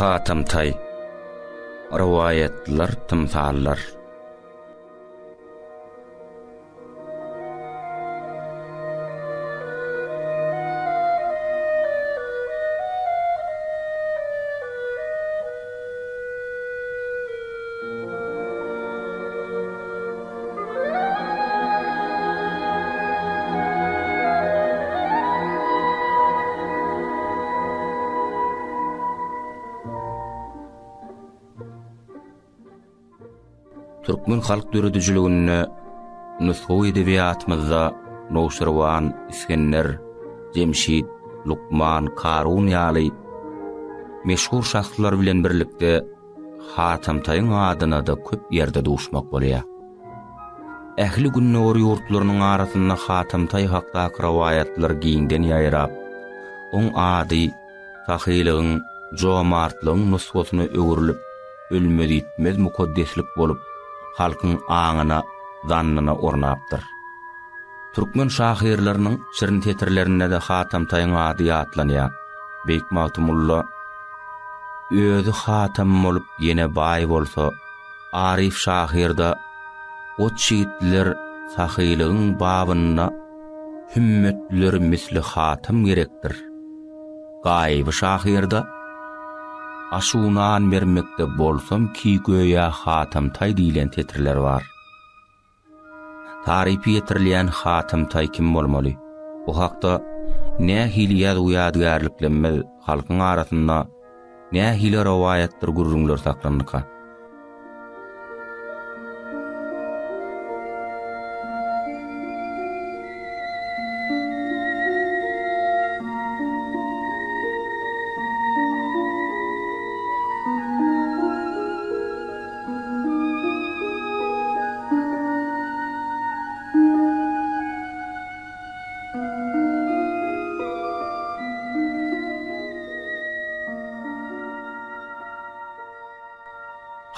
Hatamtay Rivayetler, tımsallar. Türkmen halk döredüjülüğüne nushu edebiyatymyzda Noşirwan, İskender, Cemşid, Lukman, Karun ýaly meşhur şahslar bilen birlikde Hatamtaýyň adyna da köp ýerde duşmak bolýar. Ähli günnäwr ýurtlarynyň arasynda Hatamtaý hakdaky rivayetler giňden ýaýrap, oň ady, tahylygyň, jomartlygyň nuswasyna öwrülip, ölmedi itmez mukaddeslik bolup, halkyň aňyna, zannyna ornapdyr. Türkmen şahyrlarynyň şirin tetirlerinde de Hatamtaýyň ady ýatlanýar. Beýik Matumulla özü Hatam bolup ýene baý bolsa, Arif şahyrda o çiğitler sahylygyň babyna hümmetler misli Hatam gerekdir. Gaýby şahyrda aşunan bermekde bolsam ki göýe Hatamtaý diýilen tetirler bar. Tarihi ýetirilýän Hatamtaý kim bolmaly? Bu hakda nähili ýadgärliklenme halkyň arasynda nähili rivayetler gurrunlar saklandyka.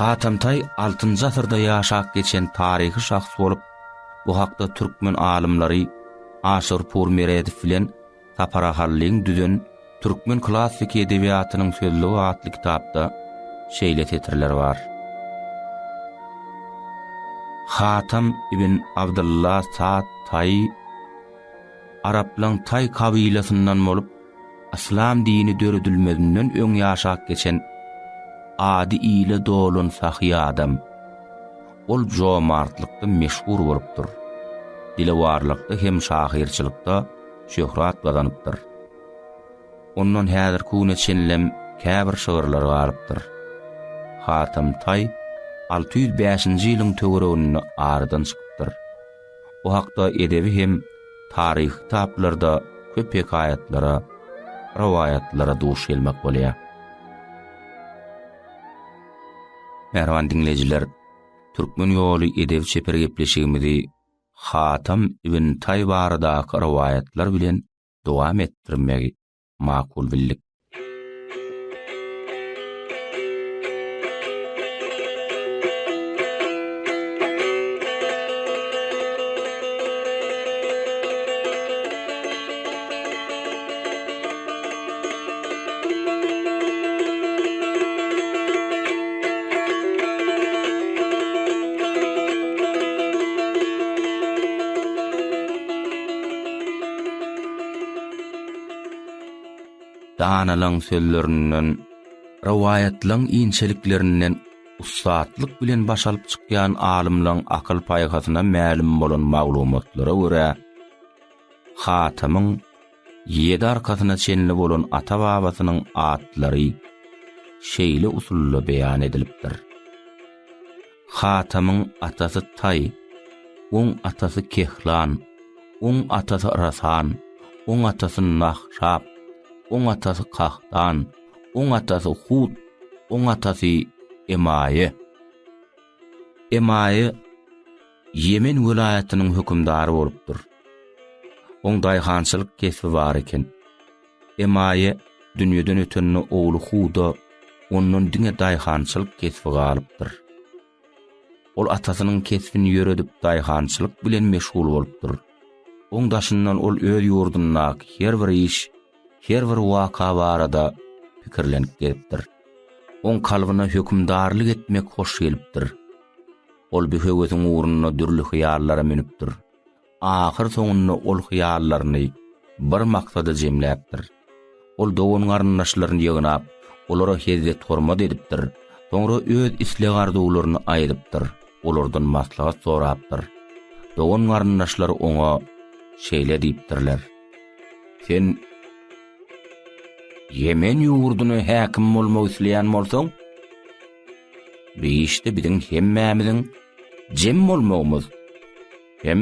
Hatamtaý 6-njy asyrda ýaşap geçen taryhy şahs bolup, bu hakda türkmen alymlary Aşyr Purmeredow bilen Taparahallyň düzen Türkmen klassik edebiýatynyň sözlügi adly kitapda şeýle tetirler bar. Hatam ibn Abdullah Sa'd Tay Araplyň Tay kabilasyndan bolup, İslam dini döredilmedinden öň ýaşap geçen ady ile dolun sahy adam. Ol jomartlykda meşhur bolupdyr. Dilewarlykda hem şahyrçylykda şöhrat gazanypdyr. Ondan häzir küne çenlem käbir şagyrlar garypdyr. Hatamtaý 605-nji ýylyň töweregini aradan çykypdyr. Bu hakda edebi hem taryh kitaplarda köp hekayetlara, rivayetlara duş gelmek bolýar. Merwan dinleyijiler, Türkmen ýoly edeb çeper gepleşigimizi Hatam ibn Tay baradaky rivayetler bilen dowam etdirmegi makul bildik. Danalan sözlerinden, rivayetlaryň inçeliklerinden ustatlyk bilen başalyp çykýan alymlaryň akyl paýgasyna ma'lum bolan maglumatlara görä, Hatamyň ýedi arkasyna çenli bolan ata babasynyň atlary şeýle usulla beýan edilipdir. Hatamyň atasy Tay, oň atasy Kehlan, oň atasy Rasan, oň atasy Nahşap, oň atasy Kahtan, oň atasy Hud, oň atasy Emaye. Emaye Yemen vilayatynyň hökümdary bolupdyr. Oň daýhançylyk kesbi bar eken. Emaye dünýeden ötenni ogly Huda ondan diňe daýhançylyk kesbi galypdyr. Ol atasynyň kesbini ýöredip daýhançylyk bilen meşgul bolupdyr. Oň daşyndan ol öz ýurdundaky her bir iş, her bir waka barada pikirlenip gelipdir. on kalbyna hökümdarlyk etmek hoş gelipdir. Ol bir höwesiň uğruna dürli hyýallara minipdir. Ahir soňunda ol hyýallaryny bir maksada jemläpdir. Ol dogun garyndaşlaryny ýygnap, olara hezet hormat edipdir. Soňra öz isleg arzuwlaryny aýdypdyr. Olardan maslahat sorapdyr. Dogun garyndaşlary oňa şeýle diýipdirler. Sen Yemen ýurduny häkim bolmak isleýän bolsaň, beýişde biziň hemmämiziň jem bolmagymyz, hem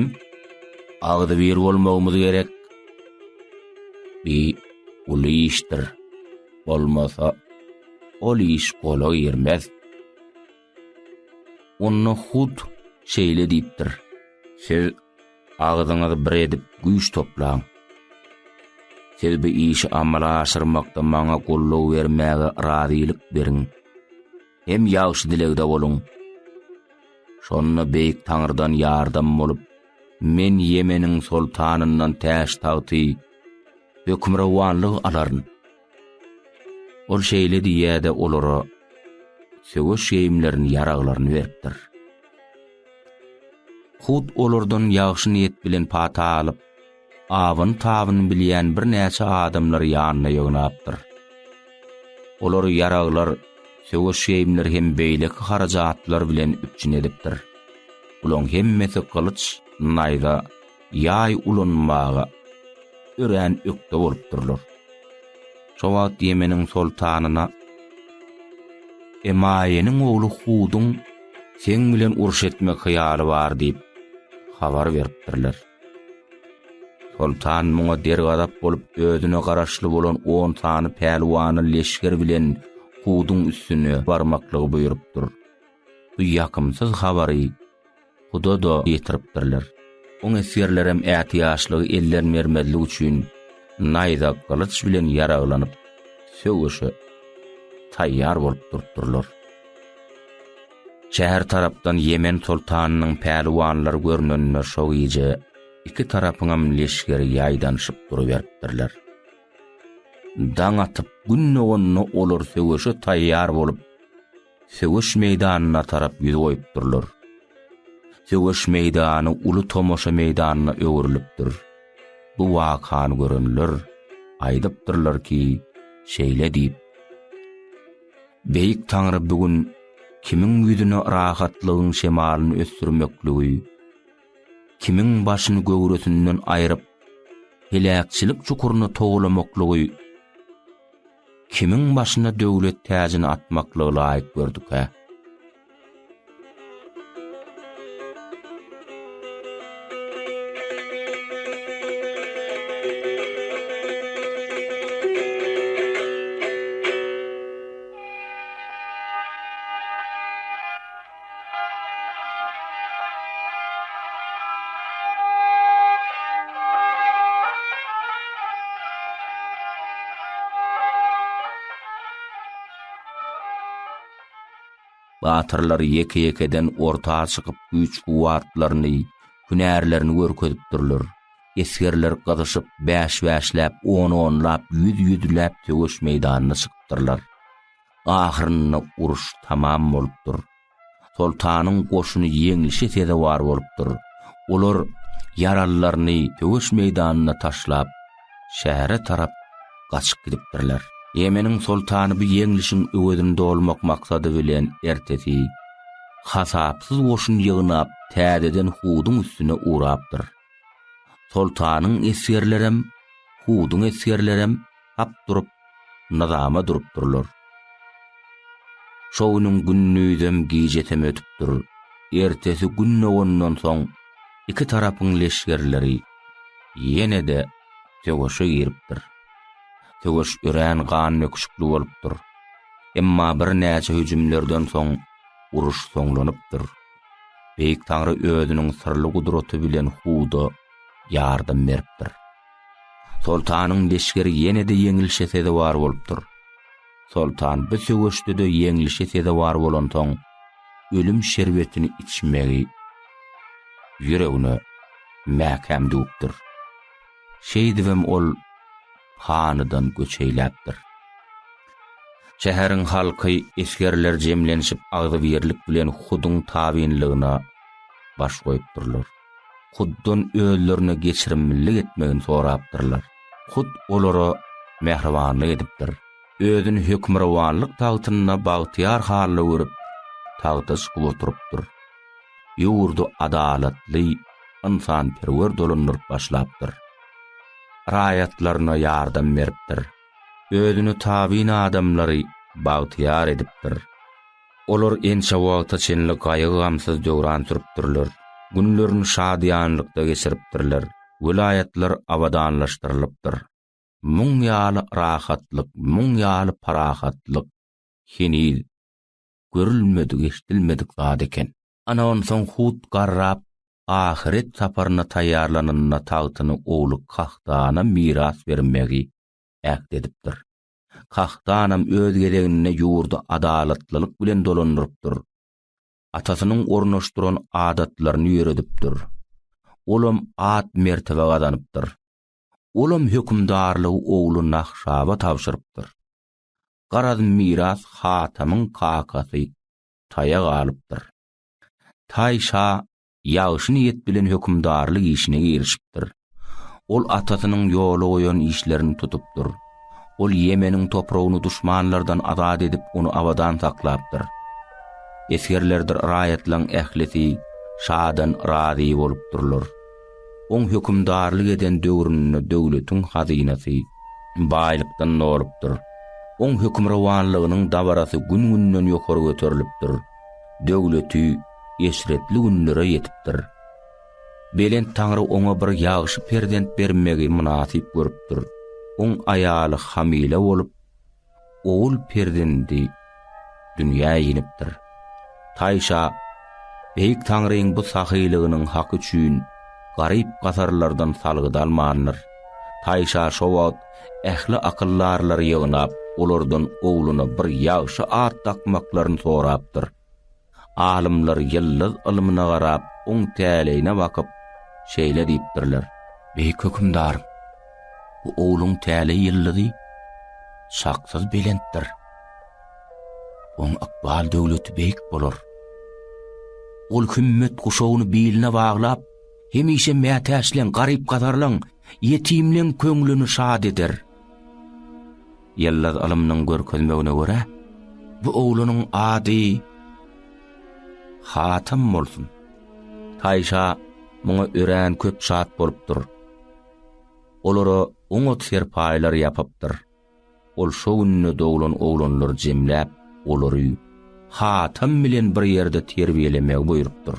agdy bir bolmagymyz gerek. Bir uly işdir. Bolmasa ol iş gola girmez. Onu hud şeýle diýipdir. Siz agdyňyzy bir edip güýç toplaň. Siz bu işi amala aşyrmakda maňa gollaw bermäge razylyk beriň. Hem ýagşy dilegde boluň. Şonna beýik Taňrydan ýardam bolup, men Yemeniň sultanyndan täş tagty, hökümrawanlyk alaryn. Ol şeýle diýýärde olara söwüş şeýimlerini ýaraglaryny beripdir. Hud olardan ýagşy niýet bilen pata alyp, awyn tabyny bilýän bir näçe adamlar ýanyna ýögnäpdir. Olar ýaraglar, söwüş şeýimler hem beýleki harajatlar bilen üpçün edipdir. Ulan hemmesi kılıç, naýda, ýaý ulanmaga ören ökde bolupdurlar. Şowat Yemeniň sultanyna Emaýeň ogly Hudyň sen bilen uruş etmek hyýaly bar diýip habar beripdirler. Sultan muňa dergadap bolup özüne garaşly bolan 10 sany pälwany leşger bilen Hudyň üstüne barmaklygy buyurupdyr. Bu ýakymsyz habary Huda da ýetiripdirler. Oň esirlerem ätiýaşlygy eller mermedlik üçin naýda kılıç bilen ýaraglanyp söwüşe taýýar bolup durupdyrlar. Şäher tarapdan Yemen sultanynyň pälwanlary görnenler şoýyjy iki tarapyňam leşgeri ýaýdanşyp duruberipdirler. Daň atyp günne ony olar söwüşe taýýar bolup söwüş meýdanyna tarap ýüz goýupdyrlar. Söwüş meýdany uly tomoşa meýdanyna öwürilipdir. Bu wakany görenler aýdypdyrlar ki, şeýle diýip: Beýik Taňry bugün kimiň ýüzüne rahatlygyň şemalyny ösdürmekligi, kimiň başyny göwresinden aýryp helakçylyk çukuryna togulamakligi, kimiň başyna döwlet täjini atmaklygy laýyk gördük ha. Batyrlar ýeke-ýekeden ortaga çykyp güýç guwatlaryny, hünärlerini görkezipdirler. Esgerler gazyşyp bäş-bäşläp, on-onlap, ýüz-ýüzläp söwüş meýdanyna çykypdyrlar. Ahyrynda uruş tamam bolupdyr. Sultanyň goşuny ýeňilişe tede bar bolupdyr. Olar ýarallaryny söwüş meýdanyna taşlap, şähere tarap gaçyp gidipdirler. Yemeniň sultany bu ýeňilişiň öwedinde bolmak maksady bilen ertesi hasapsyz goşun ýygnap täzeden Hudyň üstüne uğrapdyr. Sultanyň esirlerem, Hudyň esirlerem hap durup nazama durupdyrlar. Şowynyň günnüýdem gijetem ötüpdir. Ertesi günne ondan soň iki tarapyň leşgerleri ýene-de söwüşe giripdir. Söwüş ören gan nöküşükli bolupdyr. Emma bir näçe hüjümlerden soň uruş soňlanypdyr. Beýik Taňry özüniň sırly gudraty bilen Huda ýardam beripdir. Sultanyň leşgeri ýene-de ýeňilişe tede bar bolupdyr. Sultan bu söwüşde de ýeňilişe tede bar bolan soň ölüm şerbetini içmegi ýüregine mäkem dupdyr. Şeýdibem ol hanydan göçeýläpdir. Şäheriň halky eskerler jemlenişip agdy birlik bilen huduň tabinligine baş goýupdyrlar. Huddan öýlerine geçirimlik etmegini sorapdyrlar. Hud olara mehribanlyk edipdir. Özüni hökmranlyk tagtyna bagtyar hally görüp tagda çykyp oturupdyr. Ýurdu adalatly, insan-perwer dolandyryp başlapdyr. Raýatlaryna ýardam beripdir. Özüni tabin adamlary bagtyar edipdir. Olar ençe wagta çenli gaýygy gamsyz döwran sürüpdirler. Günlerini şadyanlykda geçiripdirler. Vilayetler abadanlaşdyrylypdyr. Muň ýaly rahatlyk, muň ýaly parahatlyk heniz görülmedik, eşdilmedik zat eken. Ana on soň hut garrap ahiret saparyna taýýarlananyna tagtyny ogly Kahtana miras bermegi ähd edipdir. Kahtanam öz gelegine ýurdu adalatlylyk bilen dolandyrypdyr. Atasynyň ornaşdyran adatlaryny ýöredipdir. Olam at mertebe gazanypdyr. Olam hökümdarlygy ogly Nahşaba tapşyrypdyr. Garaz miras Hatamyň kakasy taýa galypdyr. Taýşa ýagşy niýet bilen hökümdarlyk işine girişipdir. Ol atasynyň ýoly goýan işlerini tutupdyr. Ol Yemeniň topragyny duşmanlardan azad edip onu abadan saklapdyr. Eskerlerdir raýatlaryň ählisi şadan razy bolupdyrlar. On hökümdarlyk eden döwründe döwletiň hazynasy baýlykdan bolupdyr. On hökümranlygynyň dabarasy gün-günden ýokary göterilipdir. Döwleti esretli günlere ýetipdir. Belen Taňry oňa bir ýagşy perdent bermegi munasyp görüpdir. On aýaly hamile bolup, oğul perdendi dünýä ýenipdir. Taýşa beýik Taňryň bu sahylygynyň haky üçin garyp gasarlardan salgyda almandyr. Taýşa şo wagt ähli akyllarlary ýygnap, olardan ogluny bir ýagşy at takmaklaryny sorapdyr. Alimler ýyldız ilmine garap, oň täleýine bakyp şeýle diýipdirler. Beýik hökümdarym, bu ogluň täle ýyldyzy şaksyz belentdir. Oň akbal döwleti beýik bolar. Ol hümmet guşagyny biline baglap, hemişe mätäşlen, garyp gadarlan, yetimlen köňlüni şad eder. Ýyldız ilminiň görkezmegine görä, bu oglunyň ady Hatam bolsun. Taýşa muňa ören köp şat bolupdyr. Olara oňat serpaýlar ýapypdyr. Ol şo günne doglan oglanlar jemläp, olary Hatam bilen bir ýerde terbiýelemek buýrupdyr.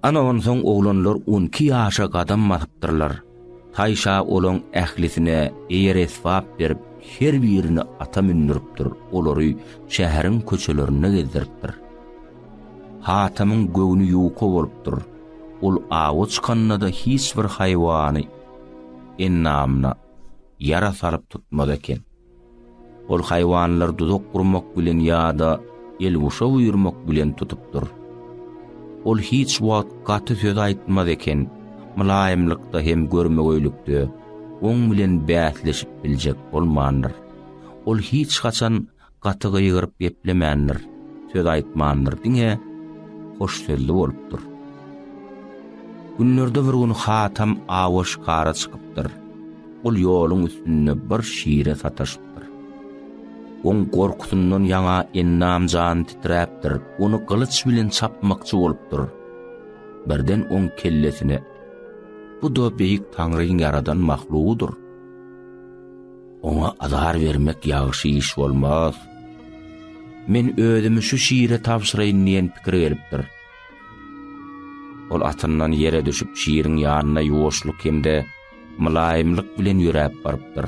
Ana onsoň oglanlar 12 ýaşa gadam matypdyrlar. Taýşa olaň ählisine eýer esbap berip, her birini ata münnüripdir. Olary şäheriň köçelerine gezdiripdir. Hatamyň göwüni ýuka bolupdyr. Ol awa çykanda da hiç bir haýwany ennamna ýara salyp tutmaz eken. Ol haýwanlar duzak gurmak bilen ýa-da elwuşa uýurmak bilen tutupdyr. Ol hiç wagt gaty söz aýtmaz eken, mulaýymlykda hem görmegeýlikde oň bilen bäsleşip biljek bolmandyr. Ol hiç haçan gaty gyýgyryp geplemändir, söz aýtmandyr diňe hoş sözli bolupdyr. Günlerde bir gün Hatam awaş gara çykypdyr. Ol ýoluň üstünde bir şire sataşypdyr. Oň gorkusundan ýaňa ennam jan titräpdir. Onu gylyç bilen çapmakçy bolupdyr. Birden oň kellesine bu da beýik Taňryň yaradan mahlugudur. Oňa azar bermek ýagşy iş bolmaz. Men özümi şu şiire tapşyraýyn diýen pikir gelipdir. Ol atyndan ýere düşüp şiiriň ýanyna ýuwaşlyk hemde mulaýymlyk bilen ýürep barypdyr.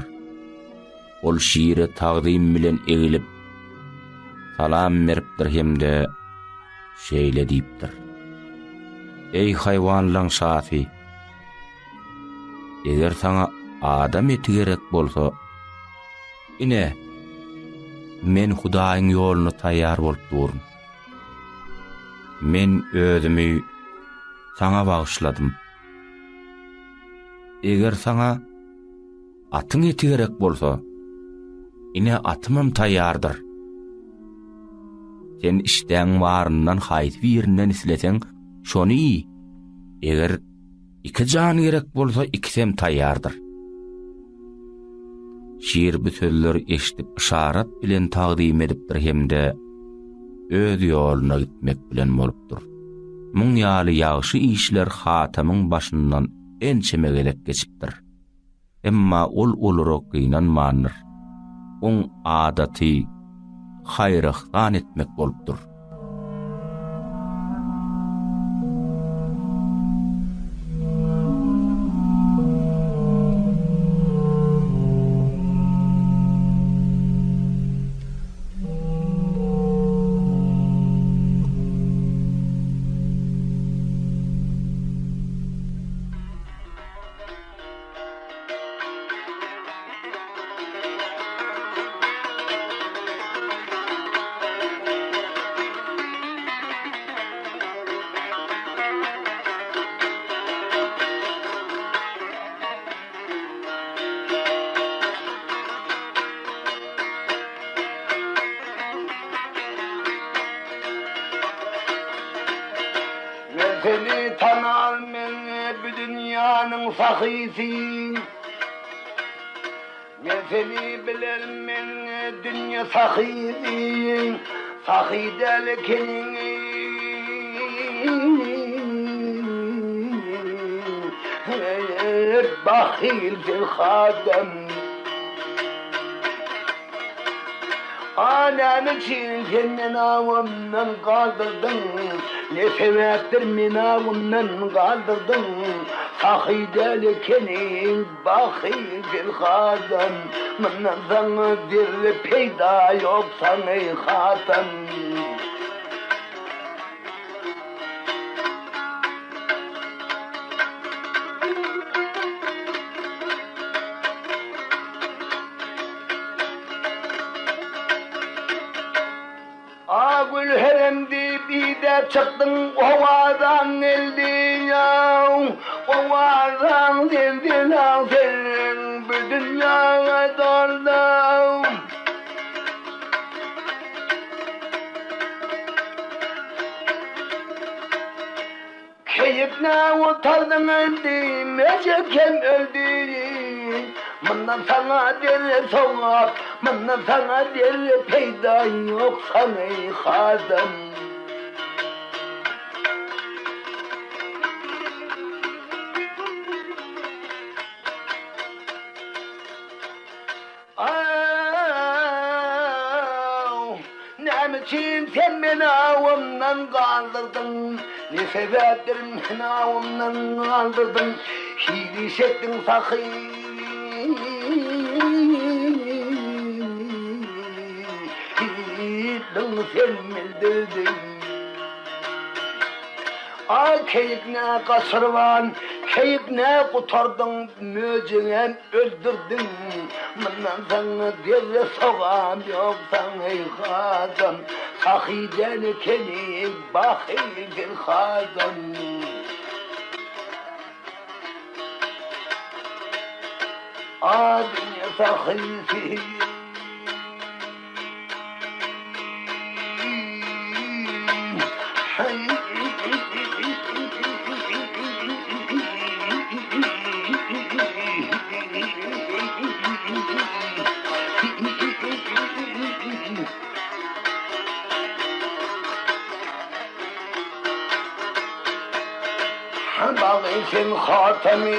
Ol şiire tagdym bilen egilip, salam beripdir hemde şeýle diýipdir. Ey hayvanlaň şafi, eger sana adam eti gerek bolsa, ine men Hudaýyň ýoluny taýýar bolup durun. Men özümi sana bagyşladym. Eger sana atyň eti gerek bolsa, ine atymam taýýardyr. Sen işden baryndan haýsy birinden isleseň, şonu iyi. Eger iki jan gerek bolsa, ikisem taýýardyr. Şiir bu sözleri eşitip işaret bilen taqdim edipdir hemde öz ýoluna gitmek bilen bolupdyr. Muň ýaly ýagşy işler hatamyň başyndan ençemegelek geçipdir. Emma ol olarak gynanmandyr. Oň adaty haýryhdan etmek bolupdyr. Seni tanar men bu dünyanın sahisi. Men seni bilerim men dünya sahisi. Sahidel bahil bir khadem. Anam için senden avımdan kaldırdın. Ne sebeptir minavımdan kaldırdın. Sahideli kenin bahil bir khadem. Mından sana dirli peyda yoksan ey hatem. Agül heremdi bir de çıktın ovadan eldi ya. Ovadan eldi lan senin bu dünyaya doldu. Keyifle otardın eldi, mecekem öldü. Mından sana deli soğuk, mından sana deli peyda yoksan ey hadem. Niçin sen beni avımdan kaldırdın? Ne sebeptir beni avımdan kaldırdın? Hili şektin sakın. Sen bildirdin. Keyik ne kasırvan, keyik ne kutardın, möcüğen öldürdün. Bundan sana deli soğan yoksan ey kadın. Sahideli kelim, bahil bir kadın. Dünya sahisi. Bağışın hatemi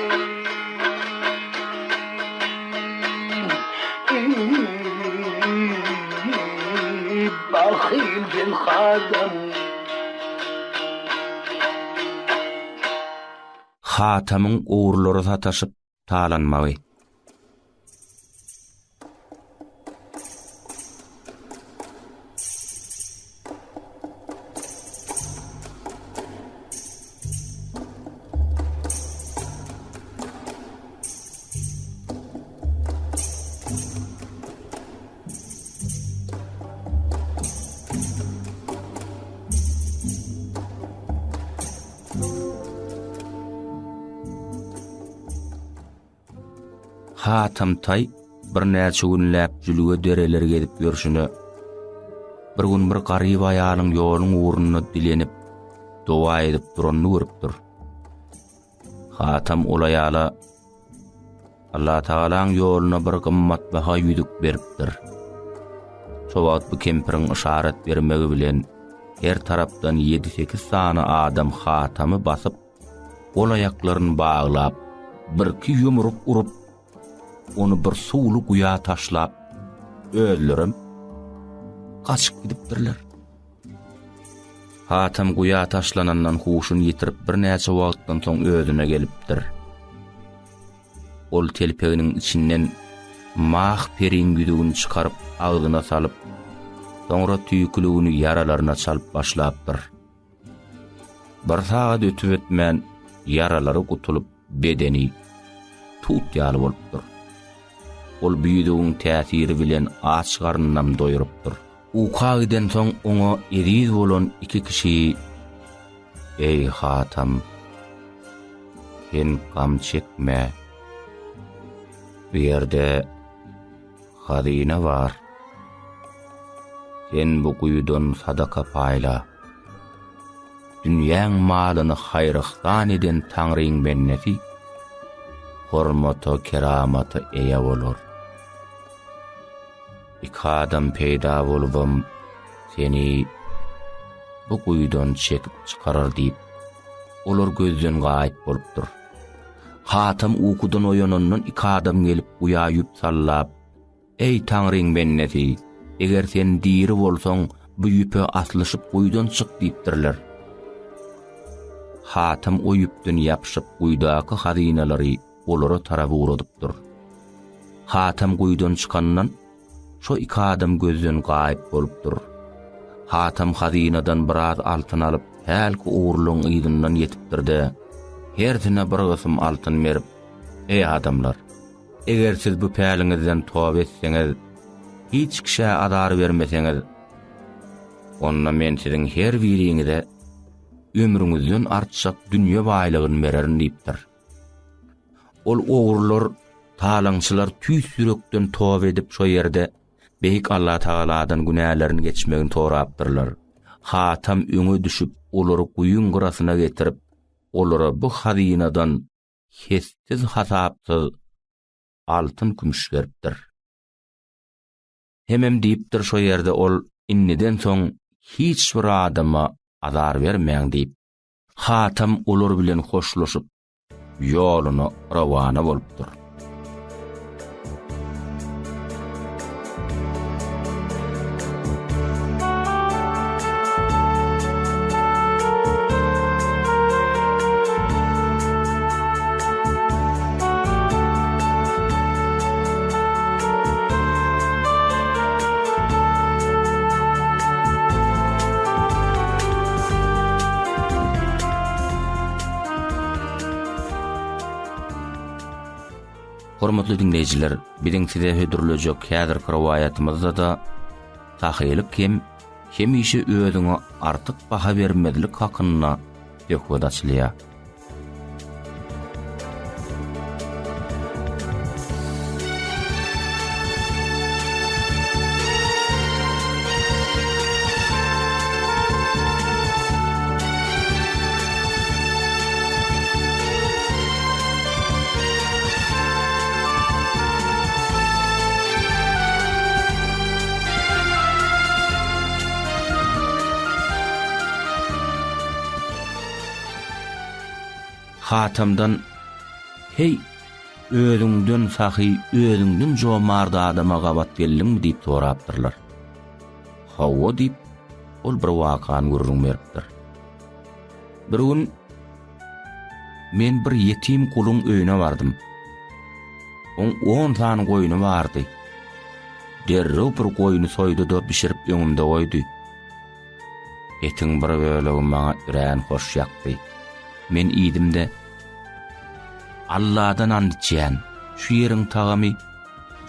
bahil bin hadem. Hatamyň uğurlary sataşyp talanmagy. Hatam tay bir näçe günläp jülüge dereler gedip görüşüne. Bir gün bir garyp aýalyň ýoluň uğruny dilenip, dowa edip duranyny görüpdir. Hatam ol aýala Allah Taalaň ýoluna bir gymmat baha ýüdük beripdir. Şowat bu kempiriň işaret bermegi bilen her tarapdan 7-8 sany adam hatamy basyp, ol aýaklaryny baglap, bir-iki ýumrup urup, onu bir suwly guýa taşlap, özlerim gaçyp gidipdirler. Hatam guýa taşlanandan huşuny ýitirip bir näçe wagtdan soň özüne gelipdir. Ol telpeginiň içinden mah perin güdügini çykaryp agzyna salyp, soňra tüýkülügini yaralaryna çalyp başlapdyr. Bir saat ötüp etmän yaralary gutulup bedeni tutýaly bolupdyr. Ol büýüdügiň täsiri bilen aç garnynam doýurypdyr. Uka giden soň oňa eriz bolan iki kişi "Ey Hatam, sen gam çekme. Bu ýerde hazine var. Sen bu guýdan sadaka paýla. Dünýäň malyny haýrykdan eden Taňryň benneti hormata, keramata eýe bolur. İki adam peýda bolubam seni bu guýdan çekip çykarar diýip olar gözden gaýyp bolupdyr. Hatam ukudan oýanandan iki adam gelip guýa ýüp sallap, "Ey Taňryň benneti, eger sen diri bolsaň bu ýüpe aslyşyp guýdan çyk" diýipdirler. Hatam o ýüpden ýapyşyp guýdaky hazinalary olara tarap uradypdyr. Hatam guýdan çykandan şo iki adam gözden gaýyp bolupdyr. Hatam hazinadan biraz altyn alyp, hälki uğurluň ýydyndan ýetipdirdi. Hertine bir gysym altyn berip, "Ey adamlar, eger siz bu päliňizden tawba etseňiz, hiç kişä adar bermeseňiz, onda men siziň her biriňize ömrüňizden artjak dünýe baýlygyny bererin" diýipdir. Ol uğurlar, talaňçylar tüý sürekden tawba edip şo ýerde Beyik Allah Taaladan günälerini geçmegini torapdyrlar. Hatam öňe düşüp, olary guýun gırasyna getirip, olara bu hazinadan hessiz hasapsız altın kümüş beripdir. Hemem diýipdir şo ýerde ol inniden soň hiç bir adama azar bermeň diýip, Hatam olar bilen hoşlaşyp ýoluna rawana bolupdyr. Hormatly dinleyijiler, biziň size hödürlejek häzirki riwayatymyzda da tahylyk hem işe özüňe artyk baha bermezlik hakyna söhbet açylýar. Hatamdan "Hey, özüňden sahy, özüňden jomarda adama gabat geldiňmi?" diýip sorapdyrlar. "Hawa" diýip ol bir wakan gurrun beripdir. Bir gün men bir yetim kuluň öýüne bardym. 10 tane goýuny bardy. Derrew bir goýuny soýdy-da pişirip öňümde goýdy. Etiň bir bölegi maňa ýürän hoş ýakdy. Men ýedimde Allah'dan andiçyan, şu yerin tağamy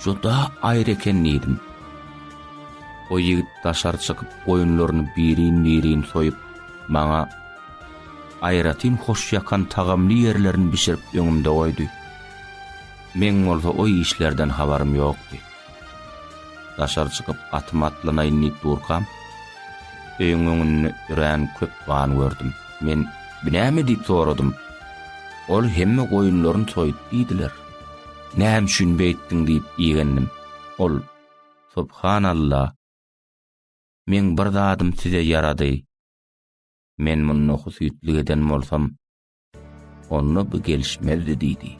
joda aýry eken diýdim. O ýigit taşar çykyp goýunlaryny birin soýup, maňa aýratyn hoş ýakan tagamly ýerlerini bişirip öňümde goýdy. Men bolsa o işlerden habarym ýokdy. Daşar çykyp atym atlanaýyn diýip durkam, öýüň öňünde ýüren köp ban gördüm. Men "Näme?" diýip soradym. Ol hemme goýunlaryny soýup diýdiler. "Näme şün beýtdiň?" diýip iýgendim. Ol "Subhanallah. Men bir zadym size yarady. Men muny husyetlik eden bolsam, onu bu gelişmezdi" diýdi.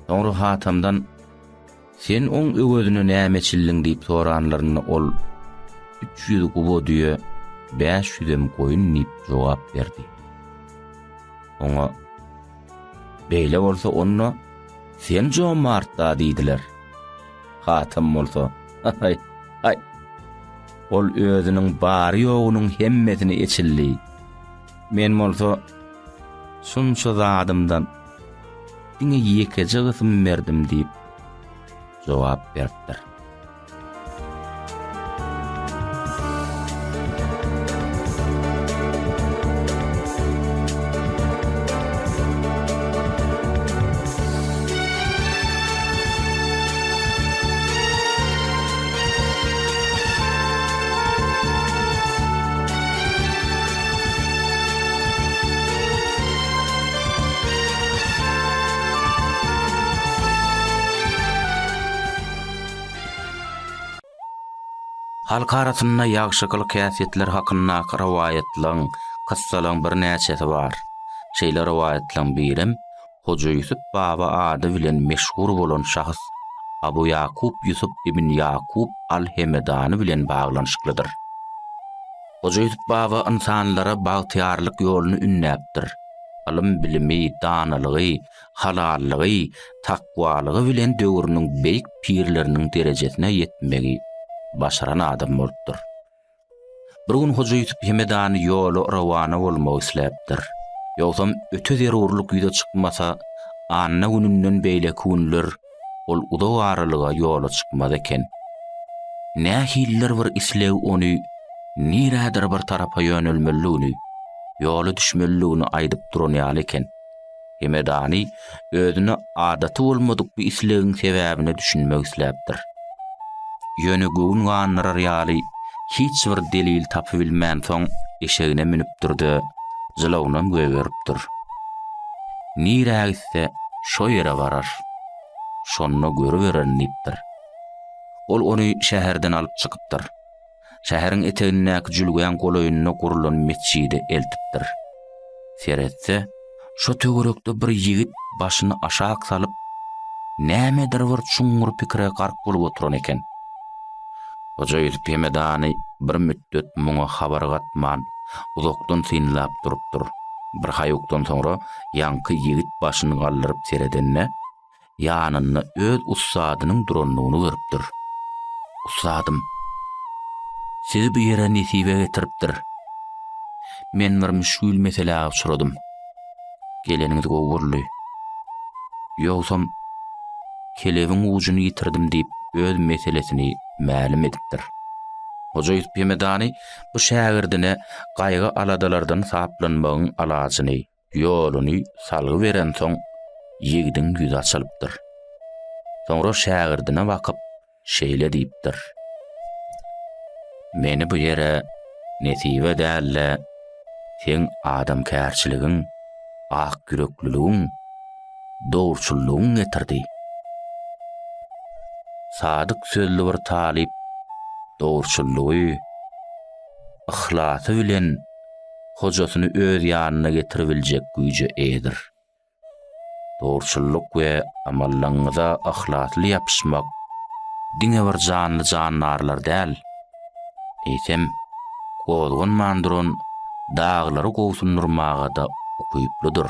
Soňra hatamdan "Sen oň öwözüne näme çilliň?" diýip soranlaryny ol 300 gubo diýe 500 goýun diýip jogap berdi. Oňa "Beýle bolsa onu sen jomartda" diýdiler. Hatam bolsa "Ay, ay. Ol özüniň bary ýogunyň hemmesini eçildi. Men bolsa şunça zadymdan diňe ýekece gysym berdim" diýip jogap berdiler. Halk arasynda ýagşykyly käsitler hakynda rawaýatlaryň, kyssalyň bir näçesi bar. Şeýle rawaýatlaryň birim Hoca Yusuf Baba ady bilen meşhur bolan şahs Abu Yaqub Yusuf ibn Yaqub al-Hemedani bilen baglanyşyklydyr. Hoca Yusuf Baba insanlara bagtyarlyk ýoluny ünnäpdir. Alym bilimi, danalygy, halallygy, takwalygy bilen döwrüniň beýik pirleriniň derejesine ýetmegi başaran adam bolupdyr. Bir gün Hoca Yusuf Hemedani ýolu rawana bolmagy isläpdir. Ýogsam öte zerurlyk ýüze çykmasa, anna gününden beýle kunlar ol uda waralyga ýola çykmaz eken. Nähiller bir islew ony nirädir bir tarapa ýönelmeligini, ýola düşmeligini aýdyp duran ýaly eken. Hemedani özüne adaty bolmadyk bir islegiň sebäbine düşünmek isläpdir. Ýönügün ganlar ýaly hiç bir delil tapybilmän soň eşegine minip durdy, jylawynam göweripdir. Nirägitse şo ýere barar, şonu görüveren diýipdir. Ol ony şäherden alyp çykypdyr. Şäheriň etegindäki jülgän golaýyna gurulan mesjide eltipdir. Seretse, şo töwerekde bir ýigit başyny aşağı salyp, nämedir bir çuňur pikire gark bolup oturan eken. Hoca Yusuf Hemedani bir müddet muňa habar gatman, uzakdan synlap durupdyr. Bir haýokdan soňra ýanky ýigit başyny gallyryp seredenne, ýanyna öz ustadynyň duranlygyny görüpdir. "Ustadym, sizi bu ýere nesibe getiripdir. Men bir müşkül meselä uçradym. Geleniňiz gowurly. Ýogsam kelebiň ujuny ýitirdim" diýip öz meselesini ma'lum edipdir. Hoca Yusuf Hemedani bu şägirdine gaýga aladalardan saplanmagyň alaçyny, ýoluny salgy beren soň ýigdiň ýüzi açylypdyr. Soňra şägirdine bakyp şeýle diýipdir: "Meni bu ýere nesibe dälle sen adam kärçiligiň, ak yürekliligiň, dowrçullygyň getirdi. Sadyk sözli bir talip dowrçullygy, ihlasy bilen hojasyny öz ýanyna getiribiljek güýje edir. Dowrçullyk we amallaryňyza ihlasly ýapyşmak diňe bir janly janlarlar däl. Eýsem, gowulgan manduran daglary gowsundurmaga da ukyplydyr.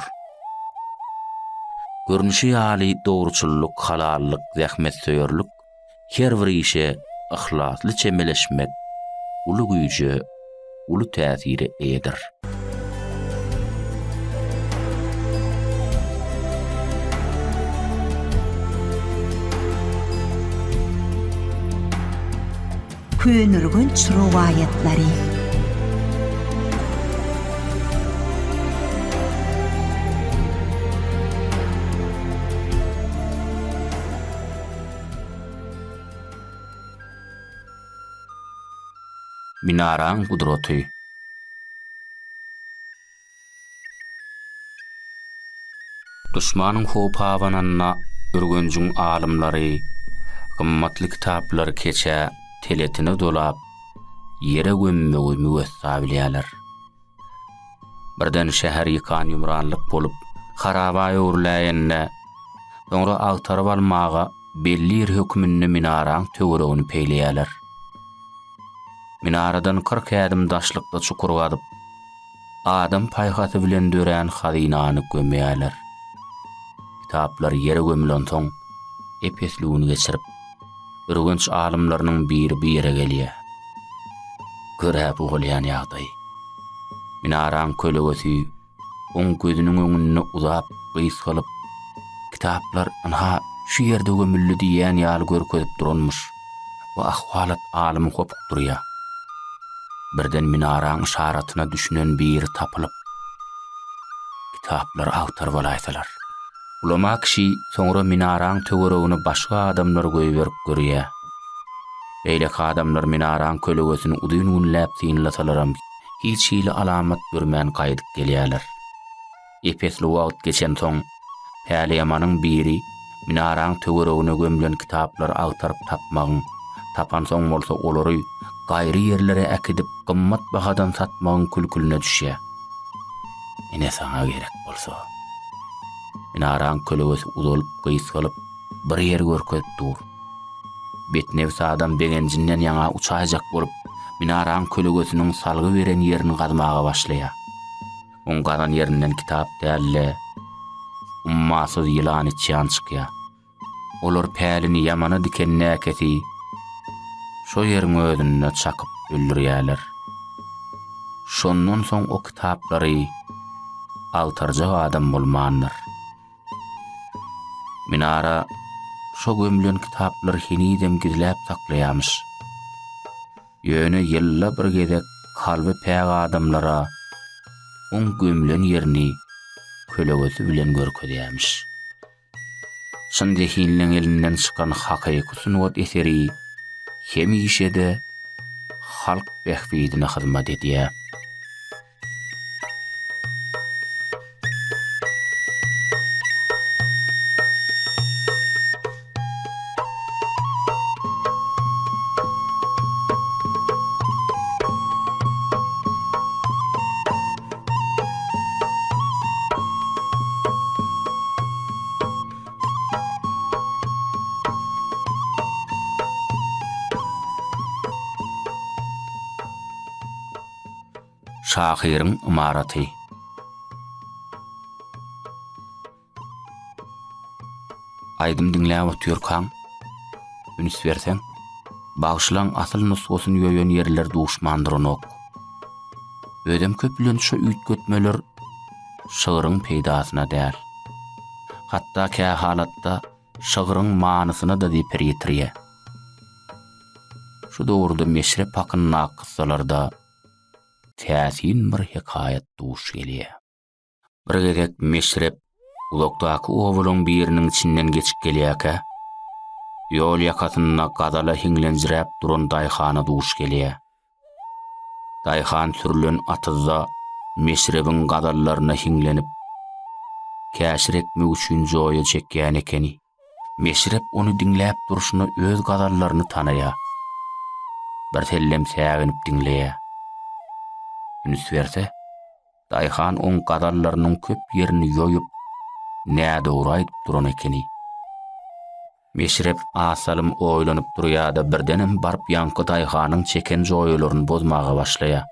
Görnüşi ýaly dowrçullyk, halallyk, zähmetseýörlük, her bir işe ihlasly çemeleşmek uly güýje, uly täsiri edir. Könürgünç riwayatlary. Minaraň gudraty. Düşmanyň hopawanana örgünjüň alymlary gymmatly kitaplar keçe teletini dolap yere gömmegi müwessa bilýärler. Birden şäher ýykan ýumranlyk bolup haraba ýurlaýenne soňra agtaryp almaga belli bir hökmünde minaraň töweregini peýleýärler. Minaradan 40 ädim daşlykda çukur gadyp adam paýgaty bilen dörän hazynany gömýärler. Kitaplar yere gömülen soň epesligini geçirip örgünç alymlarynyň biri bir ýere gelýär. Görä bu bolýan ýagdaý. Minaraň kölegesi oň gözüniň öňünde uzap gys kalyp kitaplar anha şu ýerde gömüldi diýen ýaly görkezip duranmyş. Bu ahwalat alymy kopuk durýar. Birden minaraň şaratyna düşünen biri tapylyp kitaplar agtaryp alaýsalar. Ulama kişi soňra minaraň töweregini başga adamlar goýup görýär. Beýle adamlar minaraň kölegesini udyň günläp synlasalaram hiç hili alamat görmän gaýdyp gelýärler. Epesli wagt geçen soň Päliyamanyň biri minaraň töweregine gömülen kitaplar agtaryp tapmagyň, tapan soň bolsa olary gaýry ýerlere äkidip gymmat bahadan satmagyň külkülüne düşýär. Ene saňa gerek bolsa. Minaraň kölegesi uzalyp gys kalyp bir ýer görkezip dur. Betnewsi adam begenjinden ýaňa uçajak bolup minaraň kölegesiniň salgy beren ýerini gazmaga başlaýar. Oň gadan ýerinden kitap dälle ummasyz ýylan içýän çykýar. Olar pälini ýamana dikenine äketi şo ýeriň özüne çakyp öldürýärler. Şondan soň o kitaplary agtarjak adam bolmandyr. Minara şo gömülen kitaplar hinidem gizläp saklaýarmyş. Ýöne ýylla bir gezek kalby päg adamlara oň gömülen ýerini kölegesi bilen görkezýärmiş. Şonda hinleň elinden çykan hakyky sunwat eseri hemişede halk behbidine hyzmat edýär. Şahyryň imaraty. Aýdym diňläp otyrkan, üns berseň, bagşylan asyl nusgasyny ýöýen ýerler duşmandyranok. Ödem köpülen şu üýtgetmeler şygyryň peýdasyna däl. Hatda kä halatda şygyryň manysyna da diýip ýetirýär. Şu dogruda meşrep hakyny aksalarda täsin bir hikayet duş gelýär. Bir gezek meşrep uzakdaky owulaň biriniň içinden geçip gelýärkä, ýol ýakasyna gadala hiňlenjirep duran daýhana duş gelýär. Daýhan sürülen atyza meşrebiň gadallaryna hiňlenip käşirekmek üçin joýa çekýän ekeni. Meşrep onu diňläp duruşyna öz gadallaryny tanaýar. Bir tellem säginip diňleýär. Üns berse, daýhan oň gadallarynyň köp ýerini ýoýup näde uraýdyp duran ekeni. Meşrep asalym oýlanyp durýar-da birdenem barp ýanky daýhanyň çeken joýlaryny bozmaga başlaýar.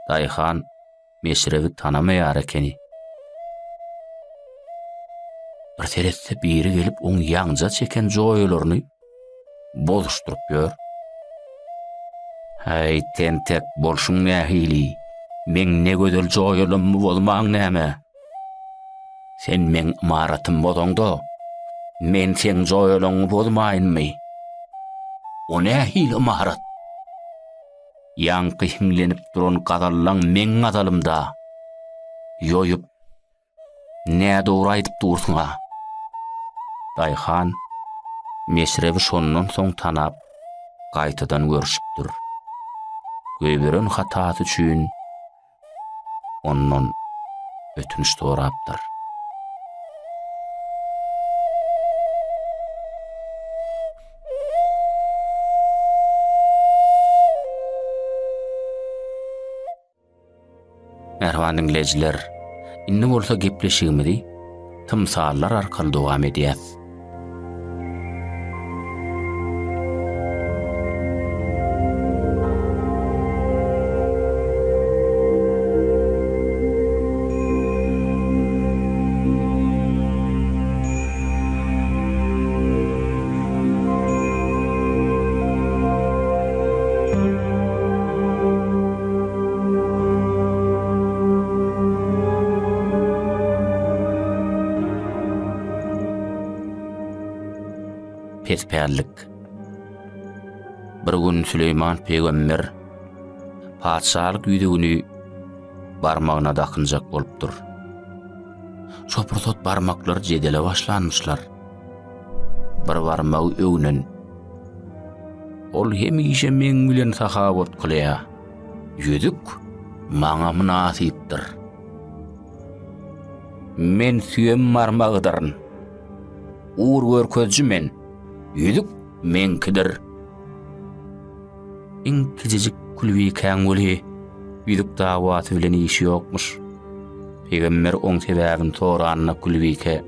Daýhan meşrebi tanamaýar ekeni. Bir teretse biri gelip oň ýaňja çeken joýlaryny bozuşduryp ýör. Hey tentek bolşuň nähili, men ne gözel joýalym bolmaň näme? Sen men imaratym bodoňda, men sen joýalyňy bozmaýynmy? O nähili imarat? Ýanky hiňlenip duran gadallan men gadalymda ýoýup näde uraýdyp dursuňa? Daýhan meşrebi şondan soň tanap gaýtadan görüşipdir. Meşrep asalym oýlanyp durýar-da birdenem barp ýanky daýhanyň çeken joýlaryny bozmaga başlaýar. Daýhan meşrebi tanamaýar ekeni. Bir teretse biri gelip oň ýaňja çeken joýlaryny bozmagy başlaýar. göýberen hatasy üçin ondan ötünç sorapdyr. Merhaban dinleyijiler, inni bolsa gepleşigimidi tymsallar arkaly dowam edýäs. Pesperlik. Bir gün Süleyman peýgamber padşalyk ýüzüni barmagyna dakynjak bolupdyr. Şopursat barmaklar jedele başlanmışlar. Bir barmagy öwnen. Ol hemişe meň bilen sahabat kılýa. Ýüzük maňa münasipdir. Men süýem barmagydaryn. Uğur görkezji men. Ýüzük menkidir. Iň kijijik kulbi käň boli, ýüzük dawaty bilen işi ýokmuş. Peýgamber oň sebäbini soranyna kulbike.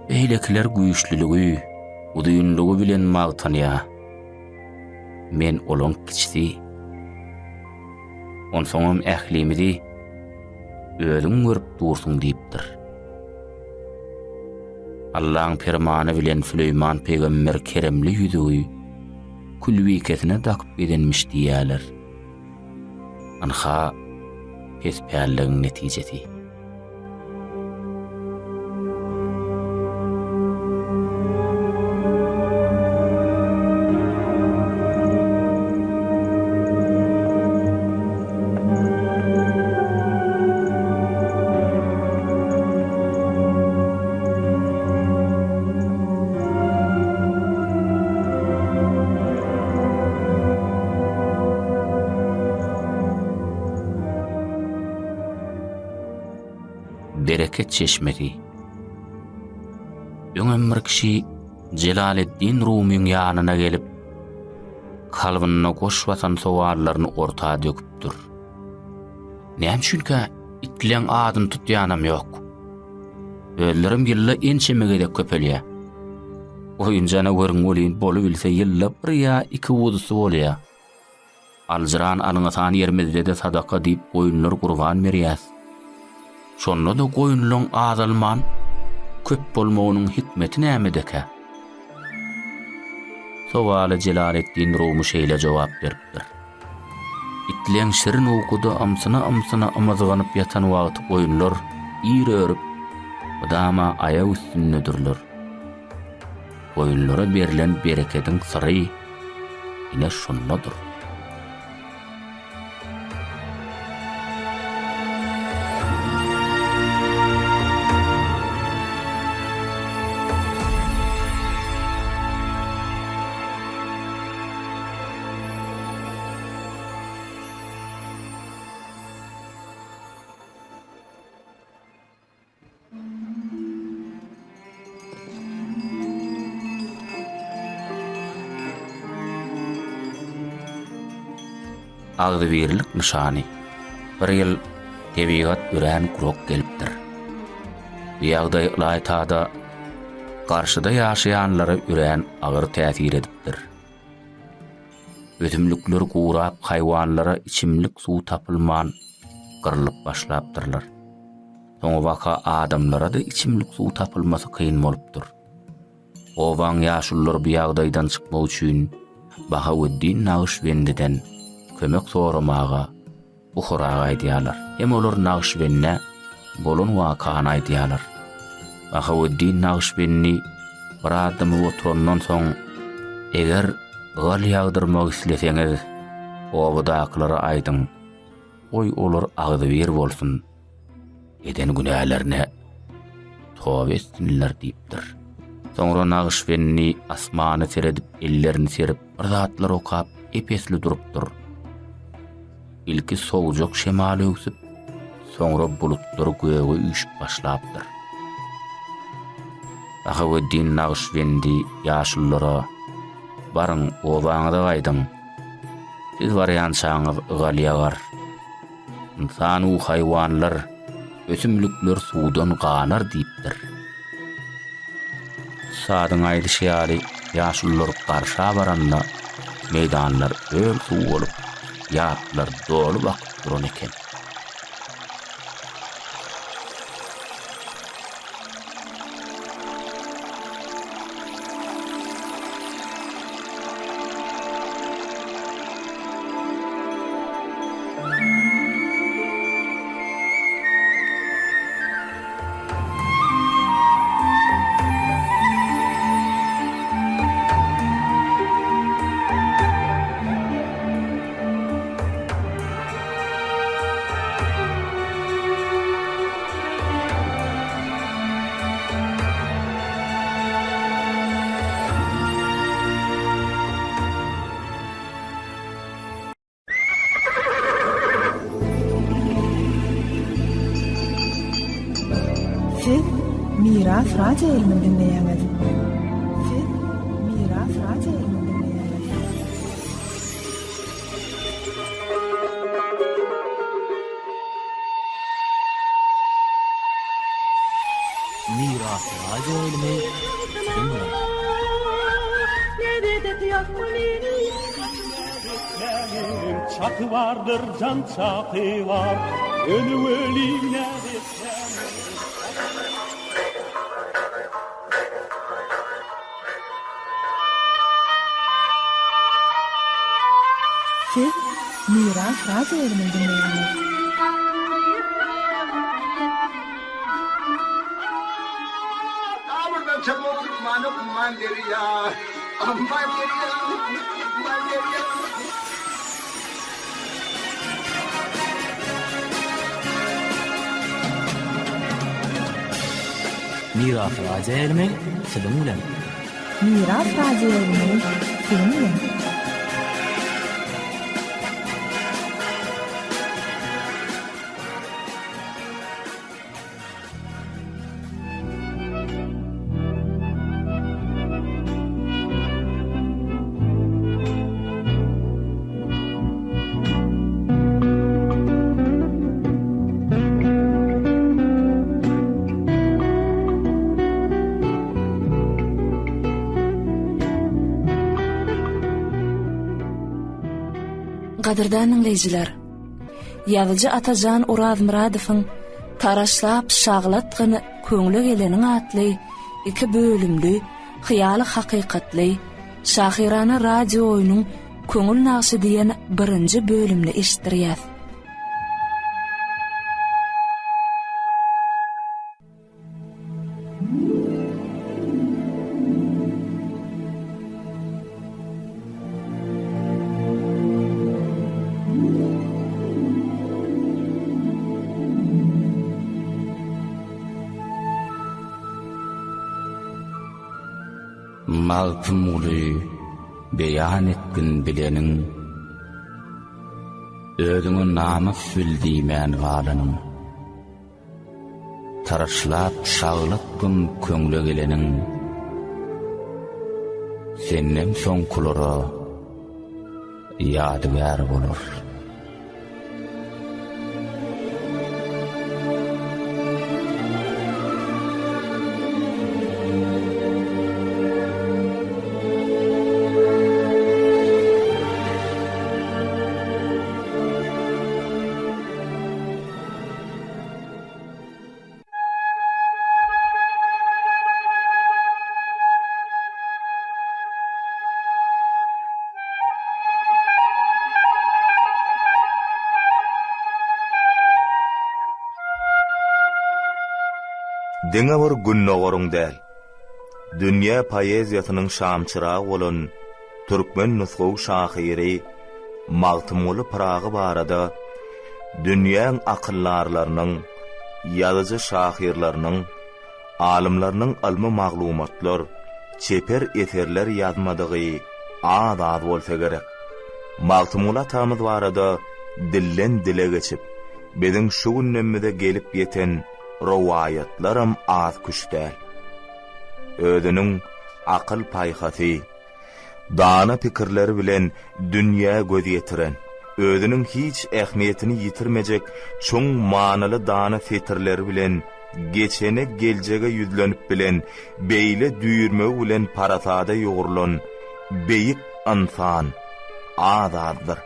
Beýlekiler güýçlüligi, uduýunlugy bilen magtanýa. Men olaň kiçdi. Onsoňam ählimidi özüň görüp dursun diýipdir. Allah'ın fermanı bilen Süleyman peýgamber keremli ýüzügi kulbikesine dakyp edilmiş diýerler. Anha pesperligiň netijesi. Bereket çeşmedi. Öňem bir kişi Celaleddin Rumiň ýanyna gelip kalbyna goş watan sowallaryny ortağa döküpdir. Näme çünki itleň adyny tutýanam ýok. Öllerim ýylla ençemege köpelýär. Oýunjana görüň bolýan bolu bilse ýylla bir ýa iki wudusy bolýar. Alzyran alyňysan ýermizde de sadaka diýip goýunlar gurban berýär. Şonda da goýunlaryň azalman köp bolmagynyň hikmeti nämedeke? Sowala Celaleddin Rumi şeýle jogap beripdir. Itleň şirin okuda amsyna amazganyp ýatan wagty goýunlar ýerörüp dama aýag üstündedirler. Goýunlara berilen bereketiň syry ine şondadyr. Agdybirlik nişany. Bir ýyl tebigat ürän kurok gelipdir. Ýagda laýtada garşyda ýaşaýanlara ürän agyr täsir edipdir. Ötümlükler gurap haýwanlara içimlik suw tapylman gyrlyp başlapdyrlar. Soňa waka adamlara da içimlik suw tapylmasy kyn bolupdyr. Owaň ýaşullar bu ýagdaýdan çykmak üçin Bahaweddin Naqşbendiden kömek soramaga Buhraga aýdýarlar. Hem olar Naqşbende bolun wakany aýdýarlar. Bahaweddin Naqşbendi bir adamy oturandan soň eger gal ýagdyrmak isleseňiz, obadaklara aýdyň. Oy olar agdybyr bolsun. Eden günälerine tawba etsinler diýipdir. Soňra Naqşbendi asmany seredip, ellerini serip, bir zatlar okap epesli durupdyr. İlki soğujak şemal öksüp, soňra bulutlar göge üýşüp başlapdyr. Ahaweddin Naqşbendi ýaşullara barın obaňyza gaýdyň. Siz barýançaňyz galyagar. İnsan we haýwanlar, ösümlikler suwdan ganar diýipdir. Sadyň aýdyşýary ýaşullar garşa baranda meydanlar öl suw bolup, ýatlar dolu bakyp duran eken. Siz Miras Radio Elini dinleýäňiz. Siz Miras Radio Elini dinleýäňiz. Miras Radio Elini dinleýäňiz. Çatı vardır, can çatı var. Ölü ölüne Siz Miras Radio Elini dinleýäňiz. Burada çabuk manuk manderiya. Manderiya. Manderiya. Miras Radio Elini dinleýäňiz. Miras Radio Elini dinleýäňiz. Gadirdan dinleyijiler, ýazyjy Atajan Urazmuradowyň taraşlap şaglatgyny köňle geleniň atly 2 bölümli hyýaly hakykatly şahirana radio oýunyň köňül naqşy diýen 1-nji bölümni eşitdirýäs. Malkumuly beýan etgin bileniň özüňe namaz bildiýmän galanyň taraşlap şaglatgyn köňle geleniň senden soňkulara ýadygar bolar. Diňe bir günnogorun däl. Dünýä poeziýasynyň şamçyragy bolan türkmen nusgaw şahyry Magtymuly Pragy barada dünýäň akyllarlarynyň, ýazyjy şahyrlarynyň, alimlarynyň ilmi maglumatlar, çeper eterler ýazmadygy az bolsa gerek. Magtymul atamyz barada dillen dile geçip, biziň şu günnämizde gelip ýeten rowayatlaram az küçdäl. Özüniň akyl paýhasy, dana pikirleri bilen dünýä göz ýetiren, özüniň hiç ähmiýetini ýitirmejek çoň manaly dana fitrleri bilen geçene geljege ýüzlenip bilen beýle düýürmek bilen parasada ýogurlan beýik insan azaddyr.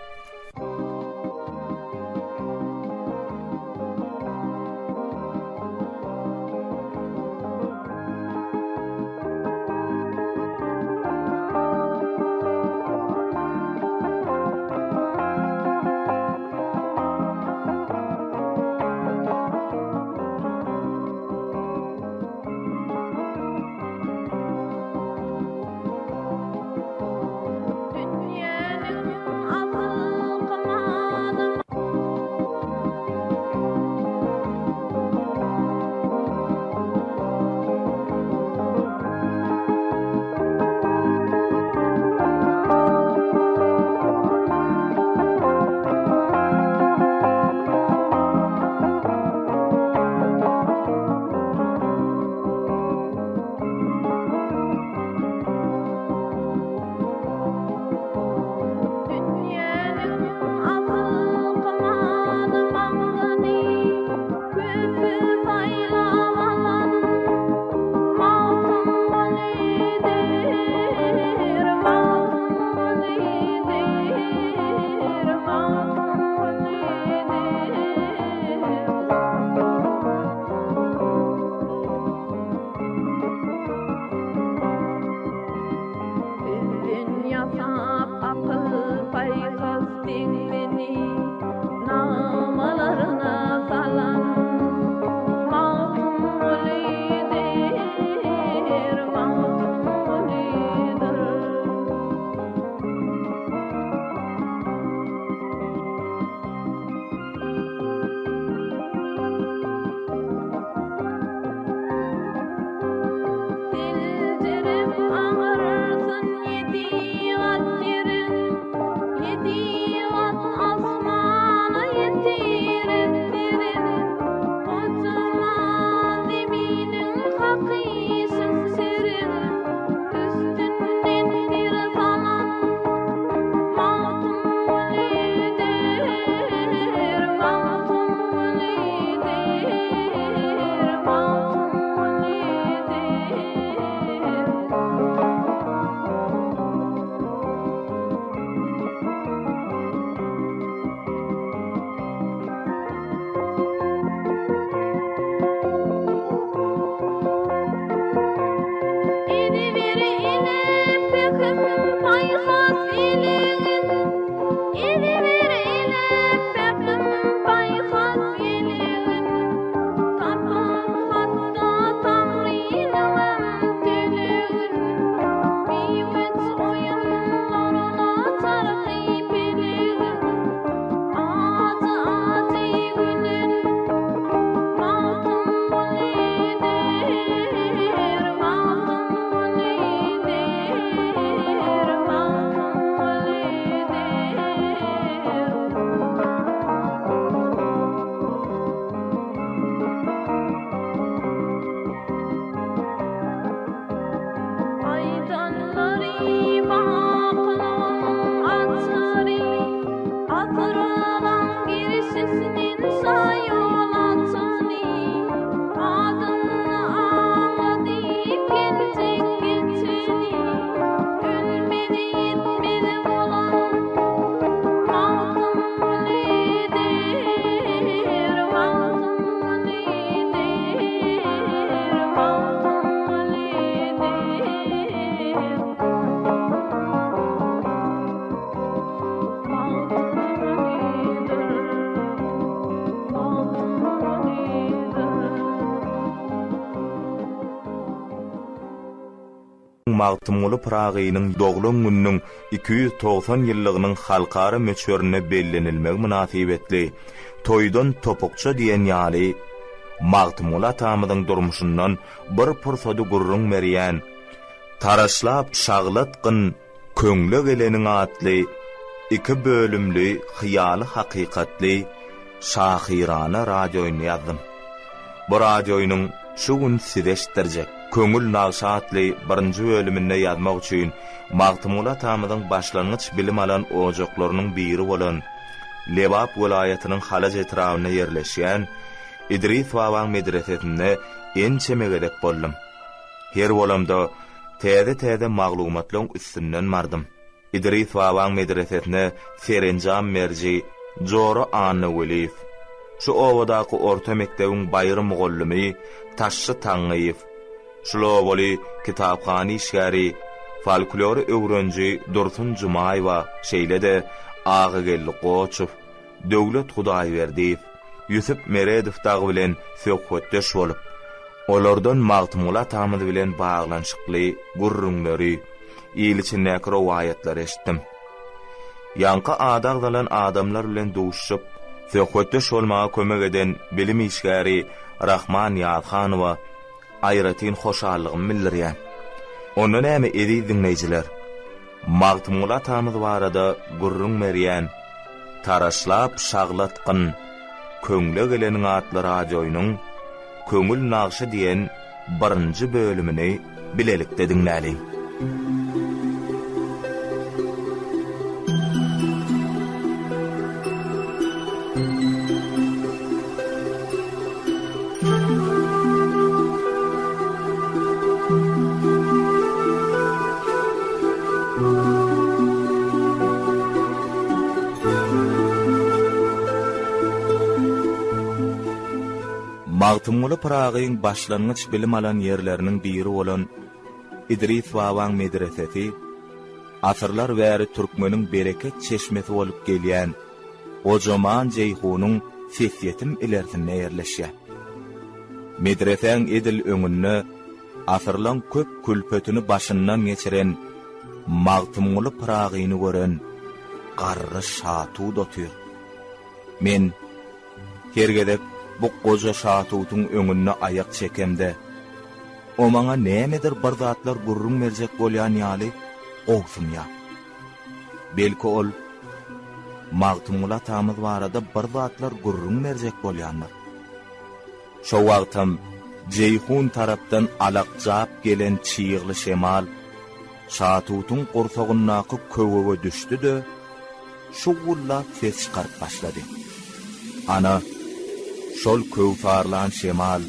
Magtymul Pragynyň doglan günüň 290 ýyllygynyň halkara meçörüne bellenilmek münasibetli toýdan topukça diýen ýaly Magtymul atamyň durmuşyndan bir pursady gurrun merýän taraşlap şaglatgyn köňle geleniň atly 2 bölümlü hyýaly hakykatly şahirana radioyny ýazdım. Bu radioynyň şu gün sideşdirjek köňül nagşatly 1-nji bölümine ýazmak üçin Magtymul atamyň başlangyç bilim alan ojaklarynyň biri bolan Lebap welaýatynyň Halaç etrawyna ýerleşýän İdris Wawan medresesine ençeme gerek boldum. Her bolamda täze maglumatlaryň üstünden bardym. İdris Wawan medresesine Serenjam Merji, Joro Annaweliýew, şu owadaky orta mekdebiň baýry mugallimy Taşçy Taňyýew, şulowly kitapxany işgäri, folklory öwrenji Dursun Jumaýewa, şeýle-de Agagelli Goçew, Döwlet Hudaýberdiýew, Yusuf Meredow dagy bilen söhbetdeş bolup, olardan Magtymul atamyz bilen baglanşykly gurrunlary, ýylyçynäki rowaýatlar eşitdim. Ýanky adagdalan adamlar bilen duşup, söhbetdeş bolmaga kömek eden bilim işgäri Rahman Ýazhanowa aýratyn hoşallygymy bildirýän. Onu näme edi dinleýijiler? Magtymul atamyz barada gurrun merýän, taraşlap şaglatgyn, köňle geleniň atly radioynyň Köňül nagşy diýen 1-nji bölümini bilelikde dinläli. Magtymul Pragyň başlangyç bilim alan ýerleriniň biri bolan İdris Wawan medresesi asyrlar bäri türkmeniň bereket çeşmesi bolup gelýän Ojaman Jeyhunyň sesiýetim ilerisinde ýerleşýär. Medreseň edil öňünde asyrlaň köp külpetini başyndan geçiren Magtymul Pragyny gören garry şatu dotýar. Men hergedek bu goja şatutyň öňüne ayak çekemde o maňa nämedir bir zatlar gurrun merjek bolýan ýaly ogsunýa. Belki ol Magtymul atamyz barada bir zatlar gurrun merjek bolýanlar. Şo wagtym Jeyhun tarapdan alaqjap gelen çyýgly şemal şatutyň gorsagynaky köwege düşdi-de şu gulla ses çykaryp başlady. Ana şol köwfarlan şemal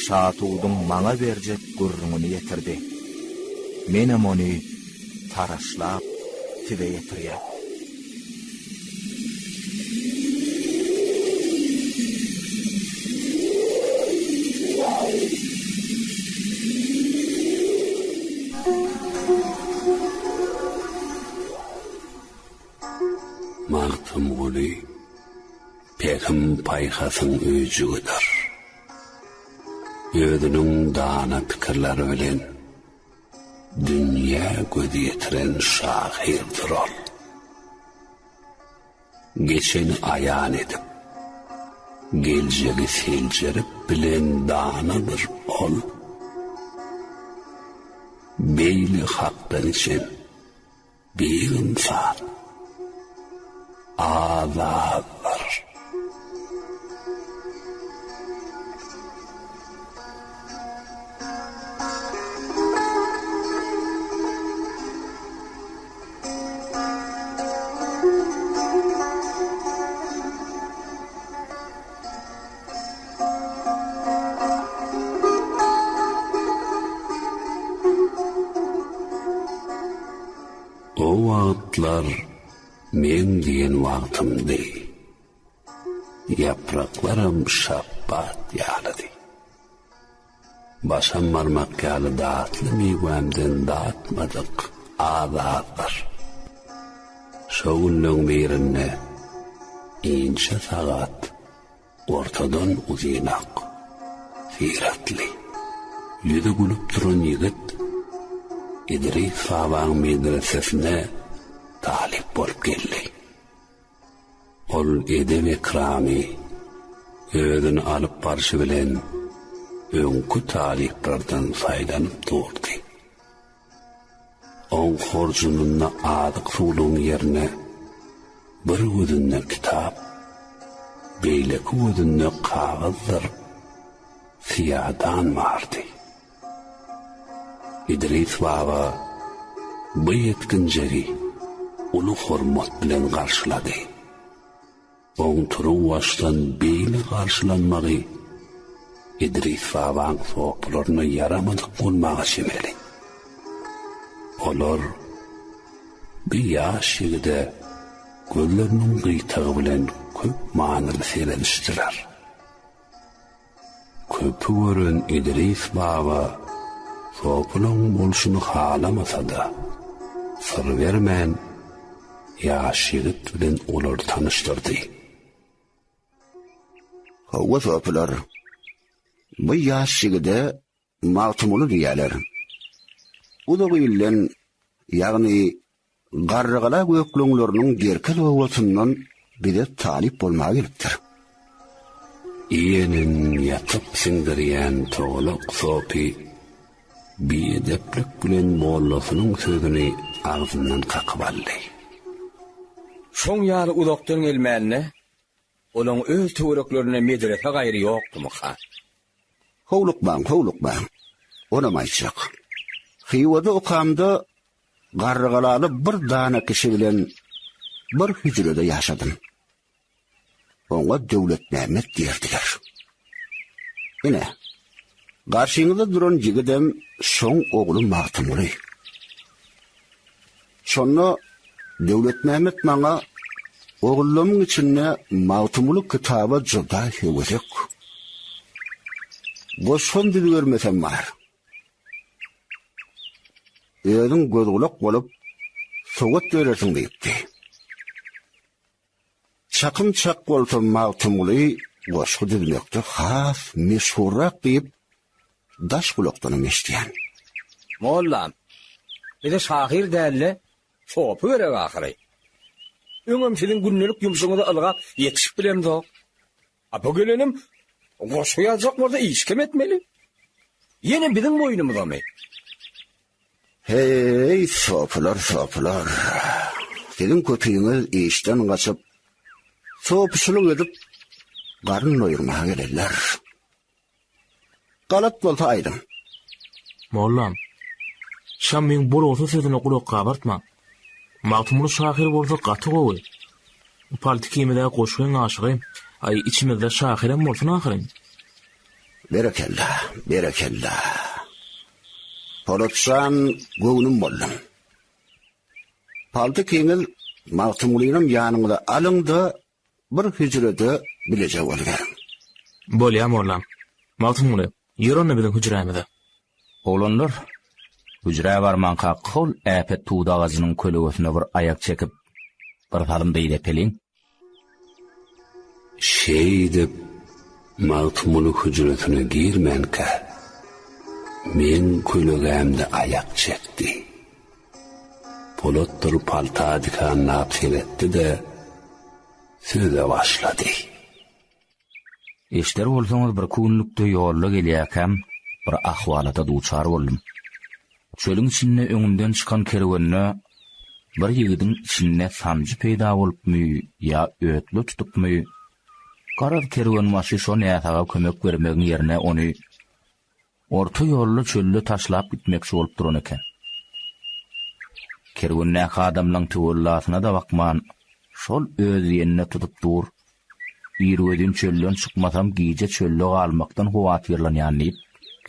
şatudyň maňa berjek gurruny ýetirdi. Menem ony taraşlap tide ýetirýär. Magtymul Pekim paýhasyň öýjüdir. Ýödüniň dana pikirleri bilen dünýä gözi ýetiren şahirdir ol. Geçeni aýan edip, geljegi seljerip bilen danadyr ol. Beýli hakdan için bir insan azaddyr. O wagtlar men diýen wagtymdy. Yapraklaram şappat ýalydy. Başam marmak ýaly dağıtly miwamden dağıtmadyk azaddyr. Şo günlüň birinde inçe sagat ortadan uzynak firatly ýüze gülüp duran ýigit İdris Wawan medresesine talip bolup geldi. Ol edeb ekramy öýüni alyp barşy bilen öňkü taliplerden faýdanyp durdy. On horjunyna adyk suwluň ýerine bir gözünde kitap, beyleki gözünde kağızdır, siyadan vardı. İdris baba bu yetkinceri ulu hormat bilen karşıladı. On turun baştan beyli karşılanmağı İdris baban soplarına yaramadık olmağa şemeli. Olar bir yaş yigide gözlerinin gıytağı bilen köp manalı seyrediştiler. Köpü görün İdris baba sopulun bolşunu halamasa da sır vermen yaş yigit bilen olar tanıştırdı. Hava sopular bu yaş yigide mağtumulu diyeler. O da bilen yani garragala göklüğlerinin gerkel ovasundan bir de talip olmağa geliptir. İyenin yatıp sindiriyen toğluk sopi bir edeplik bilen mollasının sözünü ağzından kakıp aldı. Şoň ýaly udakdan gelmänne, olaň öz töwereklerine medrese gaýry ýokdumy ha? Howlukman, ona maýçak. Hiwada okamda garragalaly bir dana kişi bilen bir hüjrede ýaşadym. Oňa Döwlet Mehmet diýerdiler. Ine, garşyňyzda duran jigidem şoň ogly Magtymly. Şonu Döwlet Mehmet maňa oğullamın içinde Magtymly kitaba juda hewelek. Goşun dili görmesem var. Erin gözgulak bolup soğut döresin deyipti. Çakın çak bolsa Magtymly goşu dilmekde has meşhurak deyip daş kulaktanım eşdiyen. Mollam, bir de şahir dälle, sopu verek ahyry. Öňem senin günnelik ýumşagyňyzy alyga ýetişip bilemdi. Bu gelenim goşu ýazak bolsa işkem etmeli. Ýene biziň boýnumyzamy. Hey sopular. Senin kötüğünüz işten kaçıp sopuşuluk edip karın doyurmaya gelirler. Galat bolsa aydın. Mollam, şam men bol olsa sözüne kulak kabartma. Magtymly şahir bolsa gaty gowy. Politikimede goşuň aşygy, ay içimizde şahirem bolsun ahyryn. Berekellah. Polotsan göwnüm boldum. Politikimiz Magtymlynyň ýanyňda alyndy, bir hüjrede bilejek bolýar. Bolýar mollam. Magtymly, ýerine bilen hüjrämede. Oğlanlar, hüjrä barman kakol äpet tuğda ağacının kölögesine bir ayak çekip bir halym deyip epeliň. Dep Magtymly hüjretine girmenke men kölögemde ayak çekdi. Polotdur palta dikan napsiretti de söze başladı. Eşler bolsaňyz bir kunlukda ýolda gelýäkem bir ahwalata duçar boldum. Çölüň içinde öňümden çykan kerwenne bir ýigidiň içinde samjy peýda bolupmy ýa öýtli tutupmy? Garad kerwen maşy şo nätaga kömek bermegiň ýerine ony orta ýolly çölde taşlap gitmekçi bolup duran eken. Kerwenne adamlaryň töwellasyna da bakman, şol öz ýerine tutup dur. Ýürüdin çölden çykmasam giýje çölde galmakdan howatyrlanýan diýip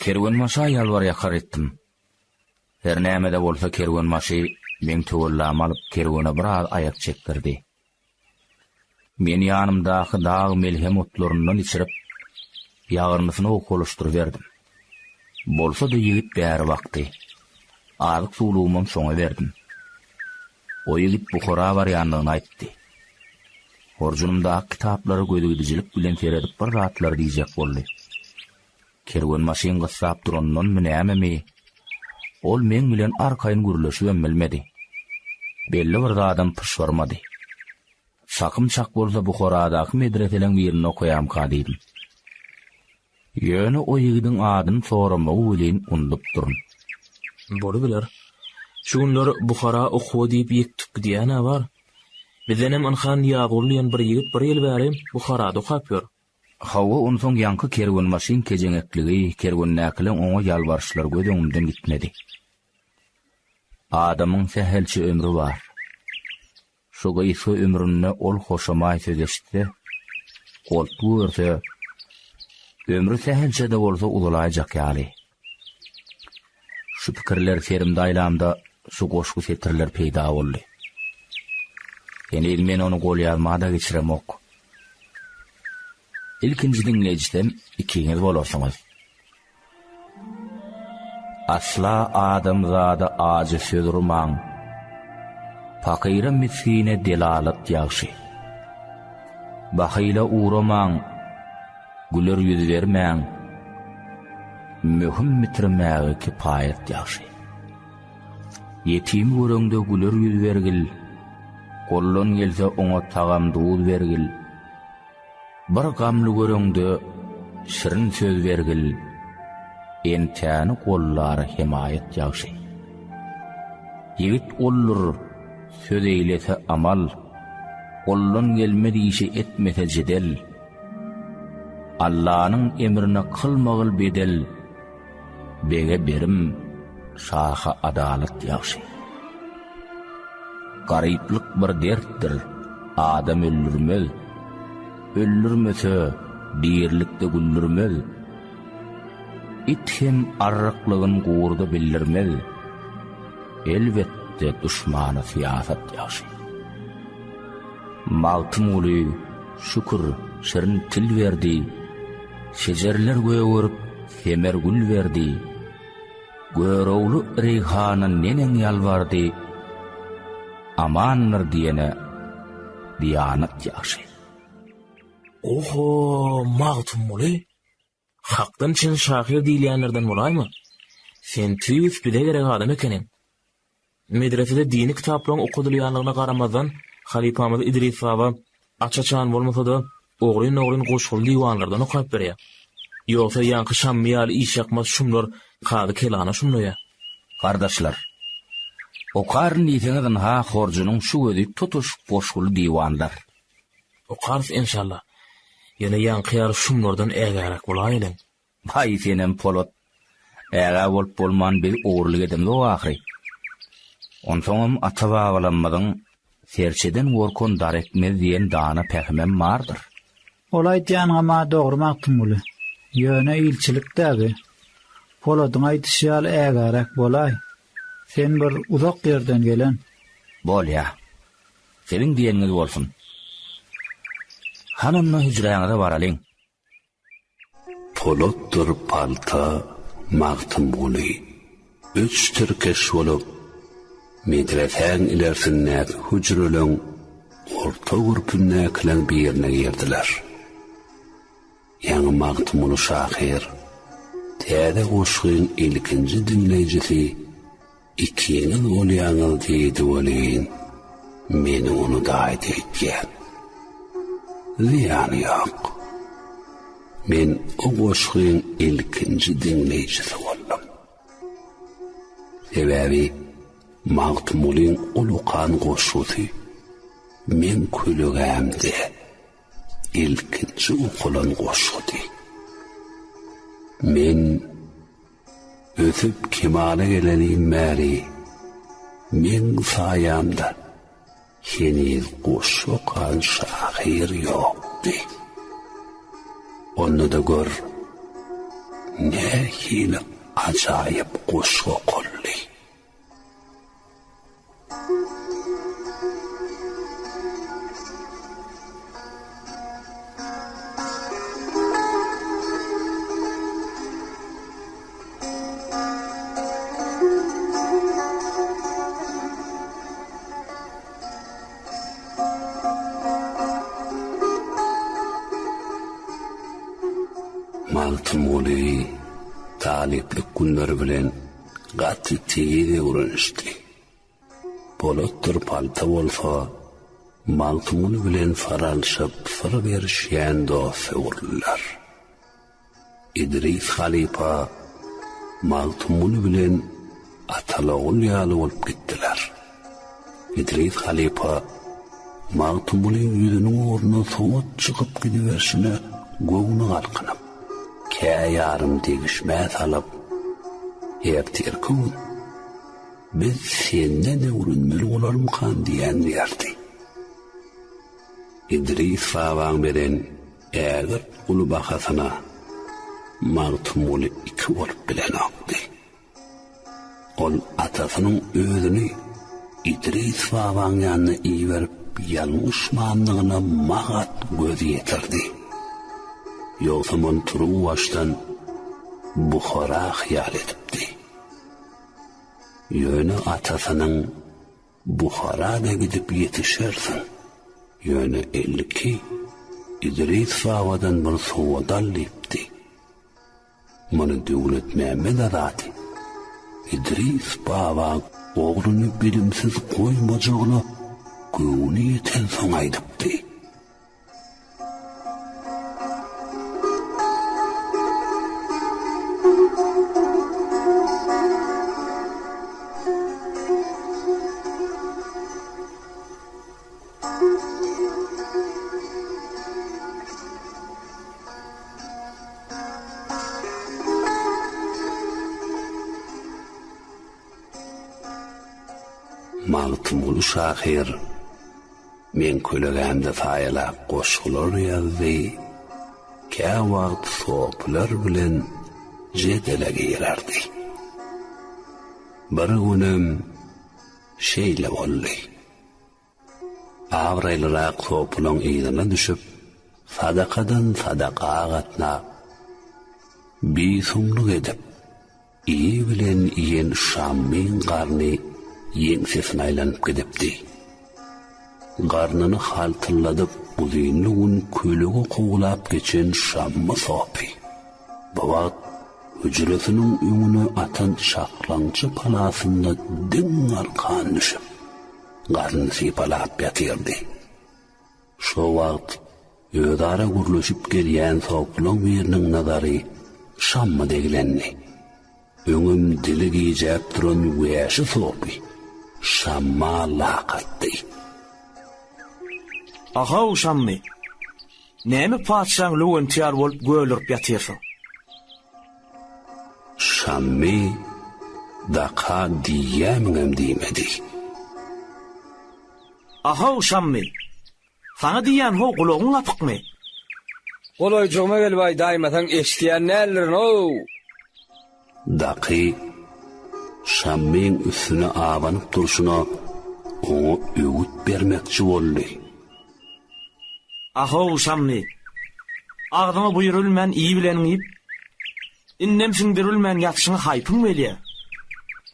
kerwen maşa ýalbar ýakar etdim. Her näme de bolsa kerwen maşy men töwellamy alyp kerwene biraz ayak çekdirdi. Men ýanymdaky dağ melhem otlaryndan içirip ýağırnysyny okoluşturup berdim. Bolsa da ýigit bäri wagty. Alyk sulugymam şoňa berdim. O ýigit Bukhara barýanlygyny aýtdy. Horjunumdaky kitaplary gödügijilik bilen teredip bir ratlar diýjek boldy. Kerwen maşyn gassap durandan menämemi? Ol men bilen arkaýyn gürleşip emmelmedi. Belli bir adam pışwarmady. Sakım çak bolsa Bukharadaky medreseleň birine okuyam kadydım. Ýöne o ýigidiň adyny soramagy bilen undup durun. Bolu biler. Şu günler Bukhara okuwa diýip ýekdik diýene bar. Bizenem anhan ýagurlyan bir ýigit bir ýyl bärim Buharada okapýar. Hawa onsoň ýaňky kerwen maşyn kejeňekligi, kerwen näkiliň oňa ýalbarşylar gödüňümden gitmedi. Adamyň sähelçi ömrü bar. Şu gaýsy ömründe ol hoşamaý söýleşdi. Goltu görse, ömrü sähelçe de bolsa uzalaýjak ýaly. Şu pikirler ferimde aýlamda şu goşgu setirler peýda boldy. Men onu gol ýazmada geçiremok. İlkinji dinleýijden ikiňiz bolarsyňyz. Asla adam zada ajy söýdürmäň. Pakyra miskine delalat ýagşy. Bahyla uğramaň, güler ýüz bermäň. Möhüm bitirmäge kipaýet ýagşy. Yetim görüňde güler ýüz bergil. Kollon gelse oňa tagam duýul bergil. Bir gamly görüňde şirin söz bergil. Entäni kollary himayet ýagşy. Ýigit ollur, söz eýlese amal. Kollon gelmedi işi etmese jedel. Allah'nın emrine kılmagıl bedel. Bege berim, şaha adalet ýagşy. Garyplyk bir dertdir, adam öldürmez. Öldürmese, birlikde güldürmez. İt hem arraklığın guurda bildirmez. Elbette düşmanı siyasat ýagşy. Maltymly, şükür, şirin til verdi. Şejerler göýürüp, hemer gül verdi. Görowly reyhana nenen ýalbardy. Amanlar diýene diýanat ýagşy. Oho, magtymly. Hakdan çyn şahyr diýilýänlerden bolaýmy? Sen tüýüp bide gerek adam ekenin. Medresede dini kitaplaryň okudylýanlygyna garamazdan Halipamyz İdris baba açaçan bolmasa da oğrun goşul diýwanlardan okap berýär. Ýogsa ýanky şammiýal iş ýakmaz şumlar kady kelana şumlaýar. Kardeşler, o karn diýseňizden ha horjunyň şu gözi tutuş goşul diýwanlar. O kars inşallah. Ýene ýanky ýar şumlardan ägärak bolaýdyň. Hay senem polot. Ägä bolup bolman bir oğurlyk edemdi o ahry. Onsoňam atabawalanmadyň serçeden workon darekmez diýen dana pähmem bardyr. Olay diýanyňa dogry magtymly. Ýöne ilçilikdägi. Polodyň aýdyşýaly ägärak bolay. Sen bir uzak ýerden gelen. Bolýa. Seniň diýeniňiz bolsun. Hanamna hüjräňe baralyň. Polotdur palta magtymly. Üç türkeş bolup medresen ilersinäk hüjreleň orta gurpynäklen birine girdiler. Ýa-ni magtymly şahyr täze goşgyň ilkinji dinleýijisi ikiňiz bolýanyňyz diýdi bolýan. Meni onu da aýdýan. Ziýany ýok. Men o goşgyň ilkinji dinleýijisi boldum. Sebäbi magtymlyň ulukan goşusy men kulügämde ilkinji okulan goşudy. Men ötüp kemale gelenim märi men saýamda heniz goşukan şahyr ýokdy. Onu da gör, ne hile acayip goşgu kolly. Maltymly taliplik günleri bilen gaty teýide uranışdy. Polotdur palta bolsa, maltymly bilen faralşyp syr berişýän dost urlar. İdris Halipa maltymly bilen atalagyň ýaly bolup gitdiler. İdris Halipa Magtumulyň ýüzüniň oruna sowat çykyp gidibersine göwüne galkynyp, käýarym degişmäs alyp, "Heptirkün, biz senden de urunmeli olarym kan" diýen berdi. İdris fawaň beren äger ulu bakasyna Magtumuly 2 bolup bilen akdy. Ol atasynyň özüni İdris fawaň ýanyna iýerip ýalňyşmanlygyna magat göz ýetirdi. Ýolsumon turuw başdan Buhara hyýal etipdi. Ýöne atasynyň Buhara'da gidip yetişersin. Ýöne 52 İdris fawadan bir sowadan lipdi. Muny Döwlet Mämmed arady. İdris fawa ogluny bilimsiz goýmajagla göwüni ýeten soň aýdypdy. Magtumuly şahir men kölegemde faýalap goşgular ýazdy. Kä wagt soplar bilen jedele girerdi. Bir günim şeýle boldy. Awraýlarak sopulaň ýygyna düşüp, sadakadan sadaka gatnap, biýsumlyk edip, iyi bilen ýen şammyň garny ýeňsesine aýlanyp gidipdi. Garnyny haltylladyp, uzynly gün kölege kowlap geçen şammy sopy. Bu wagt hüjresiniň öňüne atan şaklaňçy palasynda diň arkan düşüp, garny sypalap ýatyrdy. Şo wagt öýdara gurlaşyp gelýän sopulaň biriniň nazary şammy degilenni. Öňüm dili gijäp duran wäşi sopy. Şamma laqatdy. Aha uşammy. Näme paçaň löwentýar bolup göýlürip ýatyrsyň? Şammy daqa diýämem diýmedi. Aha uşammy. Sana diýän ho gulagyň apykmy? Olay jogma gelbay daýmatan eşdiýän nälerin o? Daqy Şammeň üstüne abanyp durşuna oňa öwüt bermekçi boldy. Aha uşammy. Agdyma buýrulman iyi bilen ýyp, innem siňdirilmän ýatşyňy haýpyň welýär.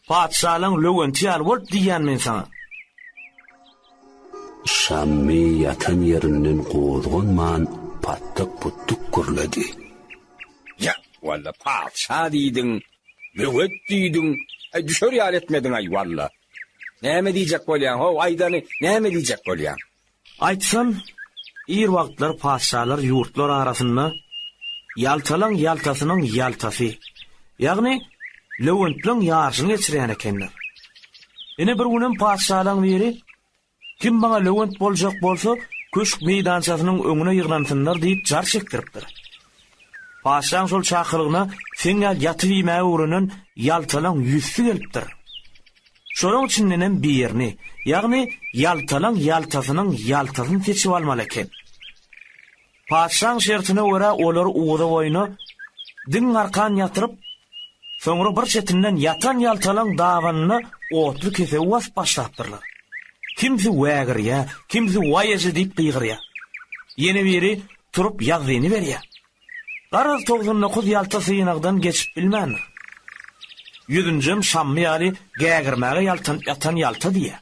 Paçalyň löwentýar bolup diýän men sana. Şammy ýatan ýerinden gozgonman pattyk puttuk gürledi. Ya walla paça diýdiň, löwet diýdiň. Düşör ýar etmedin ay walla. Näme diýjek bolýan ho aýdany, näme diýjek bolýan? Aýtsam, ir wagtlar paçalar ýurtlar arasynda ýaltalan ýaltasynyň ýaltasy, ýagny löwentliň ýarşyny geçirýän ekenler. Ene bir günem paçalaryň biri kim baňa löwent boljak bolsa, köşk meýdançasynyň öňüne ýyglansynlar diýip jar çekdiripdir. Paçaň şol çakyrlygyna seňel ýatyýma urunyň ýaltalan ýüzü gelipdir. Şonuň üçin birini, ýagny ýaltalan ýaltasynyň ýaltasyny seçip almaly eken. Paçaň şertine görä olar uwda boýuna diň arkan ýatyryp, soňra bir çetinden ýatan ýaltalan dawanyny otly kese was başlapdyrlar. Kimsi wägirýä, kimsi waýaja diýip gygyrýa. Ýene biri turup ýagdyny berýär. Garaz 99 ýaltasy ýynagdan geçip bilmän. Ýüzüncem şammy ýaly gägirmäge ýatan ýalta diýe.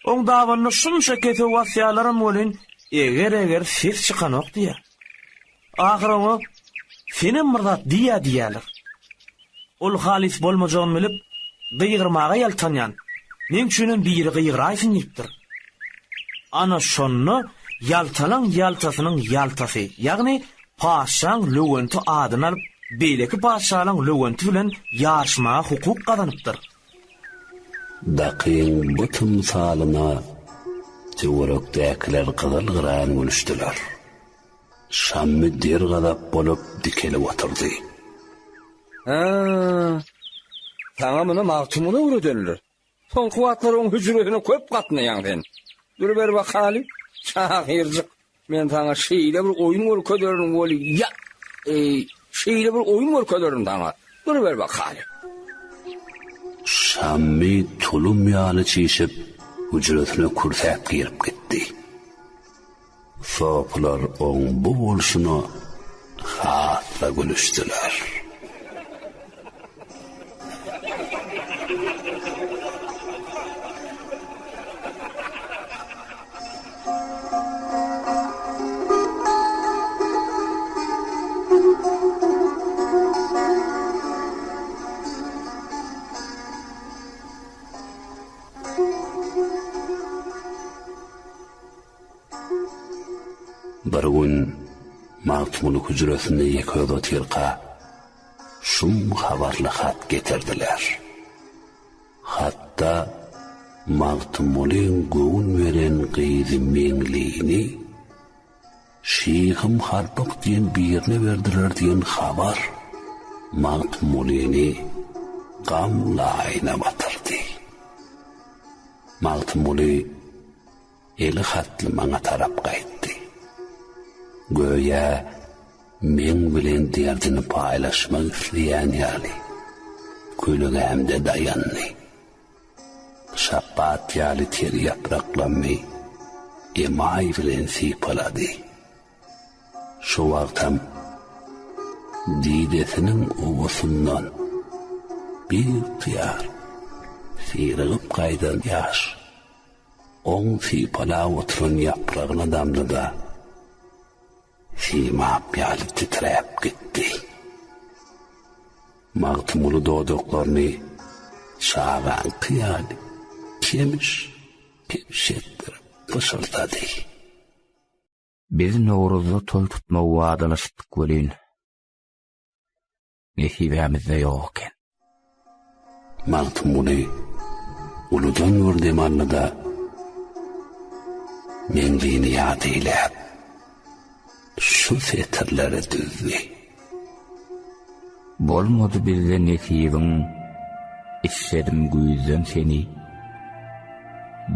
Oň dawanyny şunça kese wasýalaram bolan eger ses çykanok diýe. Ahyryňy senem mırdat diýerler. Ol halis bolmajagyny bilip gygyrmaga ýaltanýan. Men üçin biri gygıraýsyn diýipdir. Ana şonny ýaltalan ýaltasynyň ýaltasy, ýagny paçaň löwenti adyny alyp, beýleki paçalyň löwenti bilen ýarşmaga hukuk gazanypdyr. Dakyň bu tymsalyna Töwerekdäkiler gyzyl gyran gülüşdiler. Şammy der gadap bolup dikeli oturdy. Taňa muny magtumuny öwredinler. Son kuwatlaryň hüjretine köp gatnaýan sen. Dur ber bakaly. Şahirjik. Men taňa şeýle bir oýun görkezlerini boli. Ya, şeýle bir oýun görkezlerini taňa. Dur ber bakaly. Şammy tulum ýaly çeşip hüjretine kursäp girip gitdi. Soplar oň bu bolşuny hatla gülüşdiler. Bir gün Magtumuly hüjresinde ýeke-öde tirqa şum habarly hat getirdiler. Hatta Magtumulyň göwün beren gyzy meňliğini Şeýhim Harpok diýen birine berdiler diýen habar Magtumulyny gamlaýyna batyrdy. Magtumuly eli hatly maňa tarap gaýtdy. Göýe men bilen derdini paýlaşmak isleýän ýaly. Kölegämde dayandy. Şappat ýaly ter ýapraklamy emay bilen sypalady. Şu wagtam diýdesiniň owasundan bir tyýar syrgyp gaýdan ýaş oň sypala oturan ýapragyna damlada Sima ýaly titrep gitdi. Magtumuly dodoklarny şaban ýaly kemiş etdirip pışırdadı. Biz Nowruzda toy tutma wadalaşdyk welin. Nesibämizde ýok eken. Magtumuly uludan wurdemanlyda meňliğini ýad eýläp şu feterlere düzdü. Bolmady bizde nesibiň, isledim güýden seni.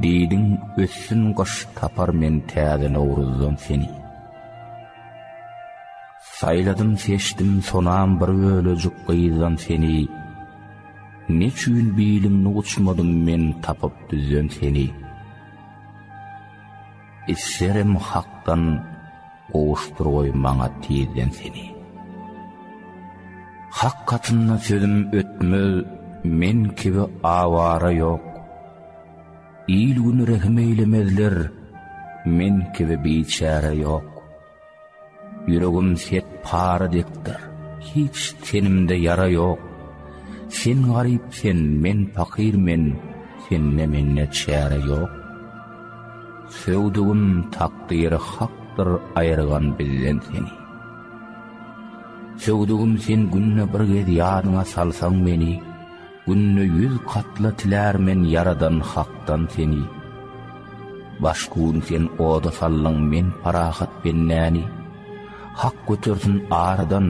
Diýdiň össün goş tapar men täze Nowruzdan seni. Sayladım seçdim sonam bir ölecek gyýdan seni. Neçün bilimni uçmadım men tapıp düzden seni. İslerim hakdan oğuşturgoy maňa tizden seni. Hak katynda sözüm ötmez, men kibi awara ýok. İl gün rehm eylemezler, men kibi biçara ýok. Yüregim set para dekdir, hiç tenimde yara ýok. Sen garip sen, men fakir men, senne menne çare ýok. Söwdügüm takdyry hakdyr aýyrgan bizden seni. Söwdügüm sen günne bir gez ýadyňa salsaň meni, günne 100 katla tiler men yaradan hakdan seni. Başkuun sen oda sallaň men parahat bennäni, hak götürsün aradan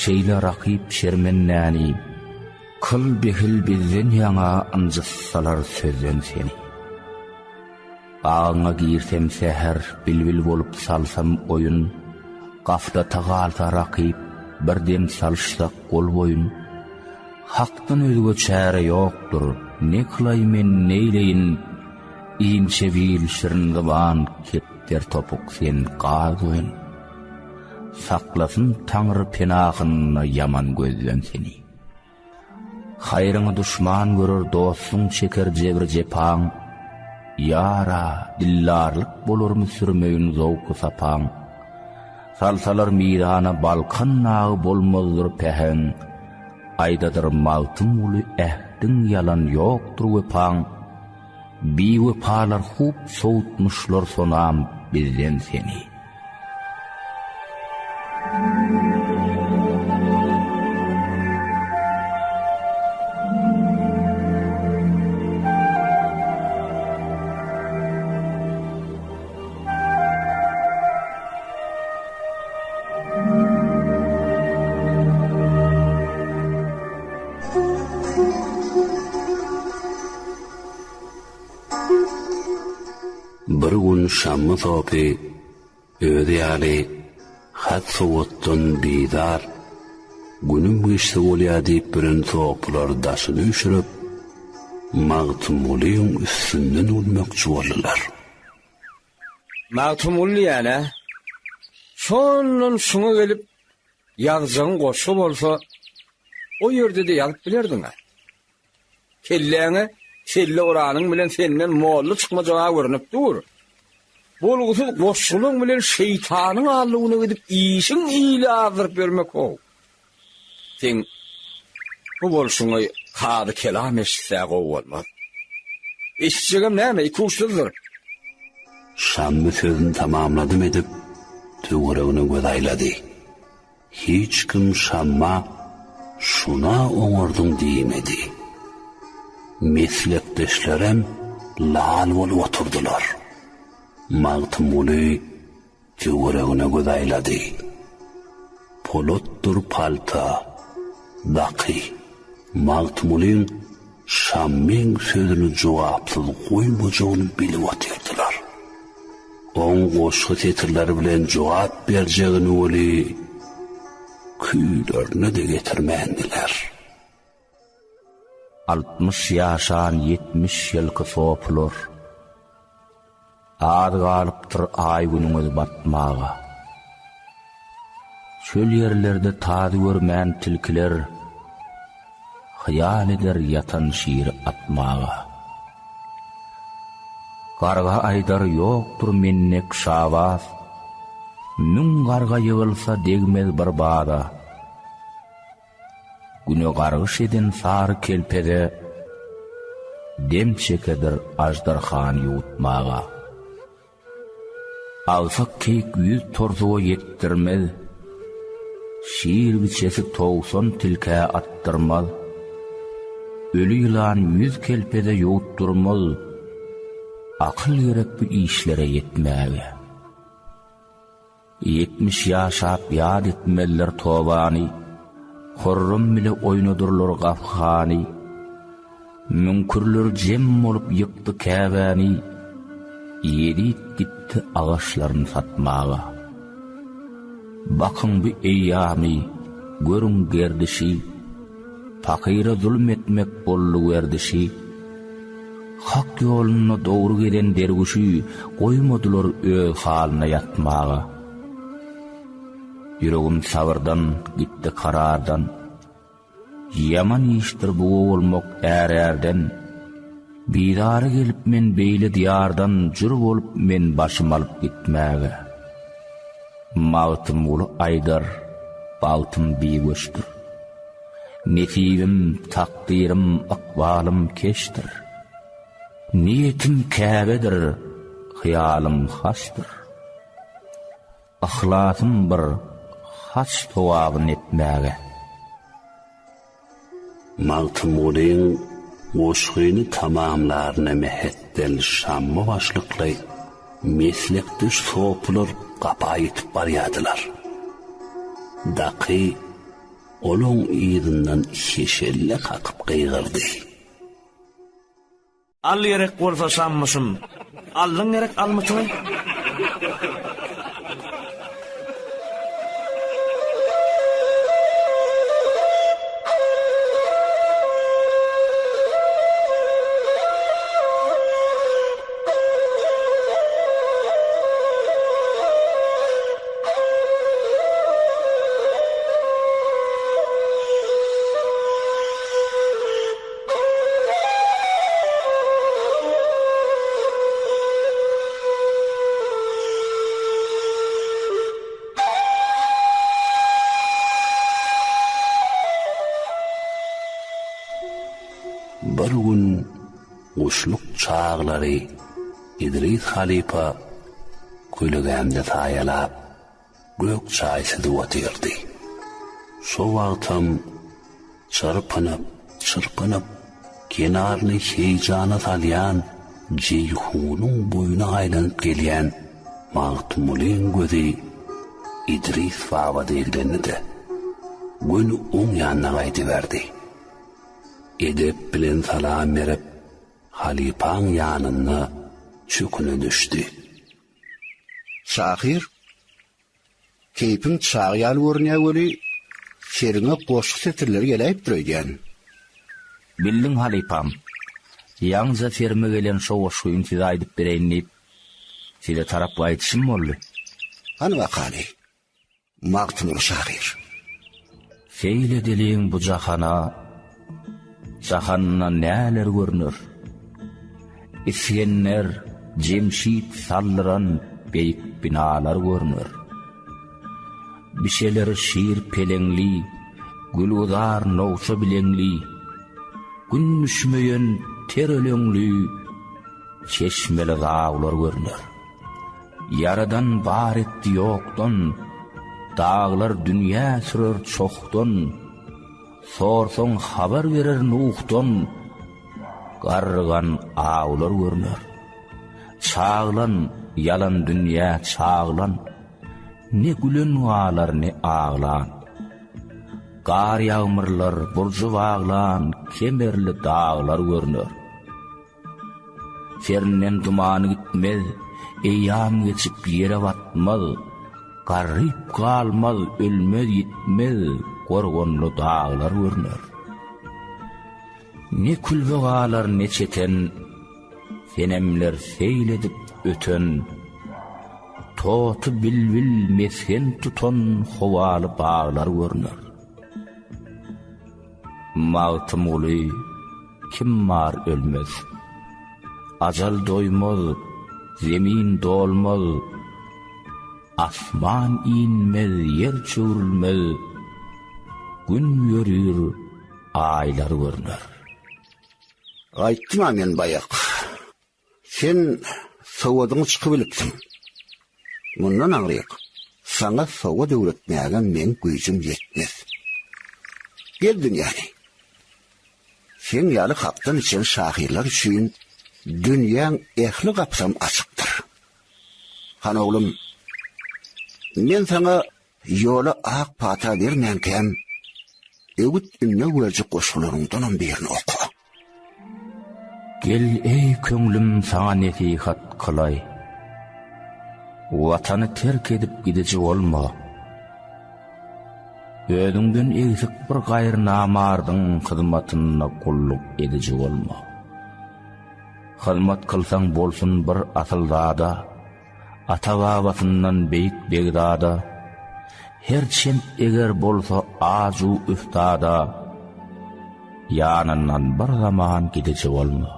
şeýle rakip şermennäni. Kıl behil bizden ýaňa anjyssalar sözden seni. Bağına girsem seher, bilbil bolup salsam oyun, gafda tagalsa rakip, bir dem salşsak gol boyun. Hakdan özgö çare ýokdur, ne kılay men neyleyin, iýinçe bil şirin zyban, ketder topuk sen gazoyun. Saklasın Taňry penahyna yaman gözden seni. Haýryňy duşman görür, dostun çeker jebir jepaň. Yara, dillarlyk bolurmy sürmeýin zowky sapaň. Salsalar midana balkan nagy bolmazdyr pehem. Aýdadyr Magtumuly ähdiň yalan ýokdur wepaň. Bi wepalar hup sowutmuşlar sonam bizden seni. şammy sopi öýde ýaly hat sowatdan bidar günüm geçse bolýar diýip bilen soplar daşyny üşürip Magtumulyň üstünden ulmakçy boldylar. Magtumully ýa-ni şondan şuňa gelip ýazjyň goşu bolsa o ýerde de ýazyp bilerdiňa. Kelleňe şelle oranyň bilen senden molly çykmajaga görünip dur. Bolgusu goşulyň bilen şeytanyň allygyna gidip işiň ýyly azdyryp bermek o. Sen bu bolşuňa hady kelam eşitsäge bolmaz. Eşitjegem näme ikuşdyr. Şammy sözüni tamamladym edip töweregine göz aýlady. Hiç kim şamma şuna oňardyň diýmedi. Meslekdeşlerem lal bolup oturdular. Magtumuly töweregine göz aýlady. Polotdur palta, daqy. Magtumulyň şammyň sözüni jogapsyz goýmajagyny bilip otyrdylar. Oň goşgy tetirleri bilen jogap berjegini öli küýlerini de getirmendiler. 60 ýaşan 70 ýylky soplar ad galypdyr aý günüňiz batmaga. Çöl ýerlerde tazy görmän tilkiler hyýal eder ýatan şiir atmaga. Garga aýdar ýokdur mennek şabas, mün garga ýygylsa degmez bir bada. Güne gargyş eden sary kelpede, dem çekedir ajdarhan ýutmaga. Alsak keyk yüz torzuğa yettirmez, şiir biçesi 90 tilke attırmaz, ölü yılan 100 kelpede ýutturmaz, akıl gerek bu işlere yetmäge. 70 ýaşap ýad etmeller tobany, horrum bile oynadurlar gafhany, münkürler jem bolup ýykdy käbäni, yerit gitti ağaçlarını satmaga. Bakın bu eyyami, görün gerdişi, fakire zulmetmek bollu gerdişi, hak yoluna doğru giden derguşi koymadılar öz haline yatmaga. Yüreğim sabırdan, gitti karardan, yaman iştir bu olmak ererden, bidara gelip men beýle diyardan jür bolup men başym alyp gitmäge. Mawtym ulu aýdar, baltym biýgoşdyr. Netibim, takdirim, akbalym keşdir. Niyetim käbedir, hyýalym haşdyr. Ahlasym bir haç towabyny etmäge. Magtumulyň goşgyny tamamlaryna mehetden şammy başlykly meslekdiş soplar gapaýyp barýadylar. Daqy olun ýygynyň şeşelle kakyp gygyrdy. Al gerek bolsa şammysym, allyň gerek almysyň. Bir gün uşluk çağlary İdris Halipa kuylugamda taýalap gök çaýsydy otyrdy. Şo wagtym çırpınıp kenaryny heýjana salýan Ceyhunyň boýuna aýlanyp gelýän Magtumulyň gözi İdris baba diýildi. Gün oň ýanyna gaýdyberdi. Edep bilen salam berip Halipaň ýanyna çöküne düşdi. Şahir, keypin çağıyal görünýär weli, şerine goşuk setirleri gelip durýan. Bildin halipam. Ýaňza ferme gelen şoğuşu intiza edip bereýin diýip sile tarap aýdyşym boldy. Ana wakali. Magtymyl şahir. Feýle deliň bu jahana, jahanyna näler görünür? Isgenler, jemşit sallyran beýik binalar görünür. Bişeler şiir pelengli, güludar nowşa bilengli, gün düşmeyen ter ölengli, çeşmeli dağlar görünür. Yaradan bar etdi yoktan, dağlar dünya sürür çoktan, sorson haber verir nuhtan, gargan ağlar görünür. Çağlan, yalan dünya çağlan, ne gülen ağlar ne ağlan. Gar yağmurlar, burcu bağlan, kemerli dağlar görünür. Fernen dumanı gitmez, eyyam geçip yere batmaz, garip kalmaz, ölmez gitmez, gorgonlu dağlar görünür. Ne külbe ağlar ne çeten, fenemler seyledip öten, totu bilbil mesken tutan hovalı bağlar görünür. Mağtım uluy, kim mar ölmez. Acal doymaz, zemin dolmaz, asman inmez, yer çöwürülmez, gün yörür, aylar görünür. Aýtdym men bayak. Sen sowadyň çykyp bilipsin. Mundan aňryk. Sana sowad öwretmäge men güýjüm ýetmez. Geldin yani. Sen ýaly hakdan için şahirler üçün dünýäň ehli gapsam açykdyr. Han oglum, men sana ýola ak pata bermänkem, öwüt ünne wejik goşularyňdan birini oku. Gel ey köňlüm saňa nesihat kılay. Watany terk edip gideci bolma. Özüňden egsik bir gaýr namardyň hyzmatyna gulluk edici bolma. Hyzmat kılsaň bolsun bir asyldada, ata babasyndan beýik begdada, herçem eger bolsa azu üstada, ýanyndan bir zaman gideci bolma.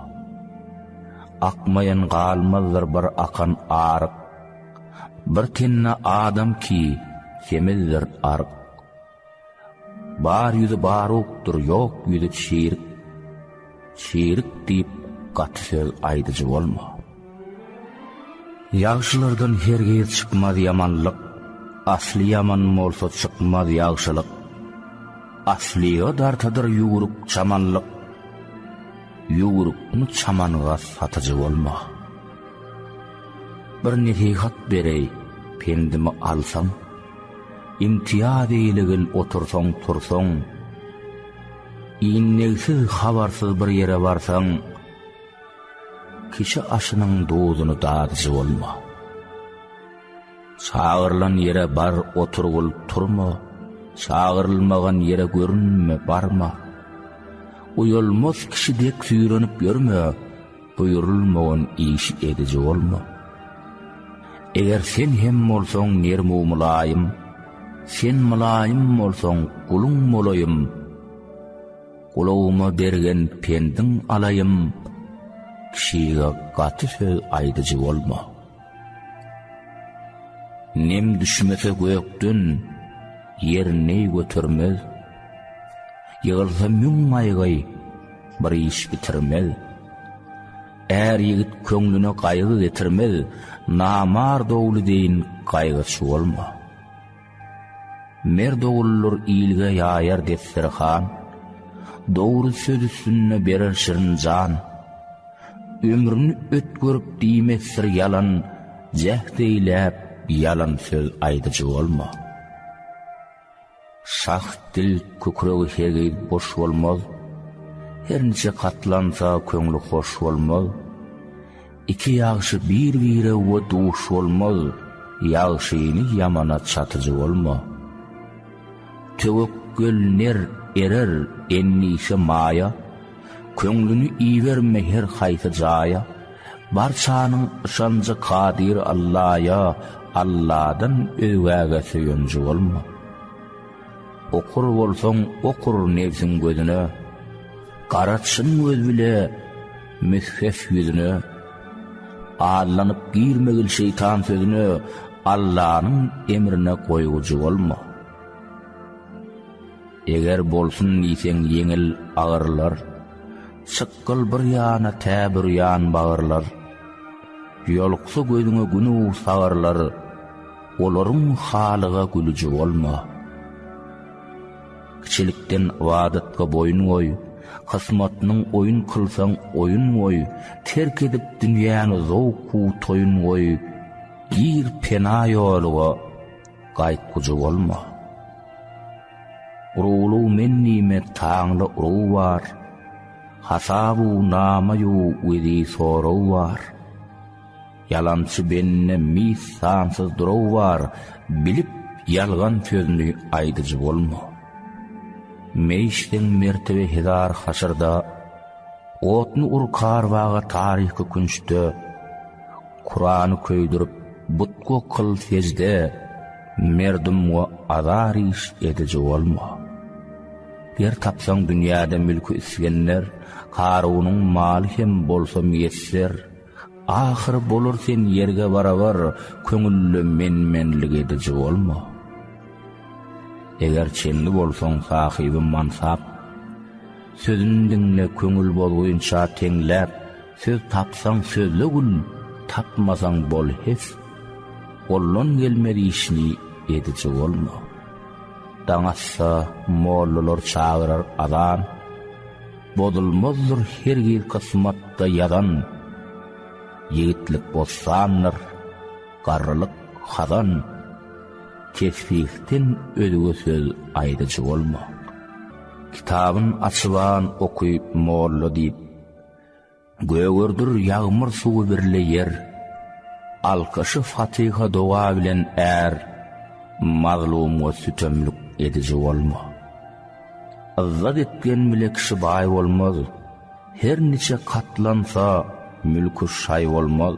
Akmayan galmazdır bir akan arık, bir tinna adam ki semizdir arık. Bar yüzü baruktur, yok yüzü şiirik, şiirik deyip gatı söz aydıcı olma. Ýagşylardan hergeýe çykmaz yamanlyk, asli yaman bolsa çykmaz ýagşylyk. Asliga dartadyr ýuwruk çamanlyk, ýuwrukny çamanyga satyjy bolma. Bir nesihat berey, pendimi alsam, imtiyaz eýlegil otursaň tursaň, iňnegsiz habarsyz bir yere barsaň, kişi aşynyň dozuny dadyjy bolma. Çağırlan yere bar oturgul turma, çağırılmagan yere görünme barma. Uyulmaz kişidek süýrenip görme, buyurulmagan iş edici olma. Eger sen hem bolsaň nermu mulayim, sen mulayim bolsaň guluň molayım. Gulawma bergen pendin alayım, kişiye gaty söz aydyjy bolma. Nem düşmese gökdün, ýerine götürmez. Yığılsa müň aýgay, bir iş bitirmez. Är ýigit köňlüne gaýgy getirmez, namar dowly deýin gaýgyçy bolma. Merdowullar iýilge ýaýar destirhan, dowry söz üstüne berer şirin jan. Ömrüni ötgörüp diýmesdir yalan, jahd eýläp yalan söz aydyjy bolma. Şah dil kökregi hergeýi boş bolmaz, hernçe katlansa köňli hoş bolmaz. İki ýagşy bir-bire we duş bolmaz, ýagşyny ýamana çatyjy bolma. Tewekkülner erer ennişe maya, köňlüni iýerme her haýsy jaýa, barçanyň ışanjy kadir Allah'a, Allah'dan öwäge söýenji bolma. Okur bolsaň okur nefsiň gözüne, garaçsyn göz bile müshef yüzüne, ağlanyp girmegil şeytan sözüne Allah'nyň emrine goýgujy bolma. Eger bolsun diýseň yeňil agyrlar, sıkkıl bir ýana täbir ýan bagyrlar, ýoluksa gözüňe günü sagyrlar, olaryň halyga gülüji bolma. Kiçilikden wadatga boyun goý, kısmatnyň oyun kılsaň oyun goý, terk edip dünýäni zowku toyun goý, gir pena ýoluga gaýtgujy bolma. Urulu men nimet taňly uruw bar, hasabu namayu wedi soraw bar. Yalançy benne misansyz duraw bar, bilip yalgan sözüni aýdyjy bolma. Meýişden mertebe hezar haşyrda, otny urkar waga taryhy künçde, Kur'any köýdürüp butgo kıl sejde, merdum we azar iş ediji bolma. Bir tapsaň dünýäde mülkü isgenler, Karunyň maly hem bolsa miýetser, ahir bolur sen yerge barabar, köňüllü menmenlik ediji bolma. Eger çenli bolsaň sahibi mansap, sözüni dinle köňül bolguýynça teňläp, söz tapsaň sözle gül, tapmasaň bol hes, ollon gelmedi işini ediji bolma. Daňatsa mollalar çağırar adan, bodulmazdır her bir kısmatda yadan, yiğitlik bolsanlar, garrylyk hadan, tesbihten ödüge söz aýdyjy bolma. Kitabyn açylan okuyup molla diýip, gögürdir ýağmur suwy birle yer, alkışı Fatiha doğa bilen är, mazlum we sütemlik ediji bolma. Izzat etgen bile kişi baý bolmaz, her niçe katlansa mülkü şay bolmaz,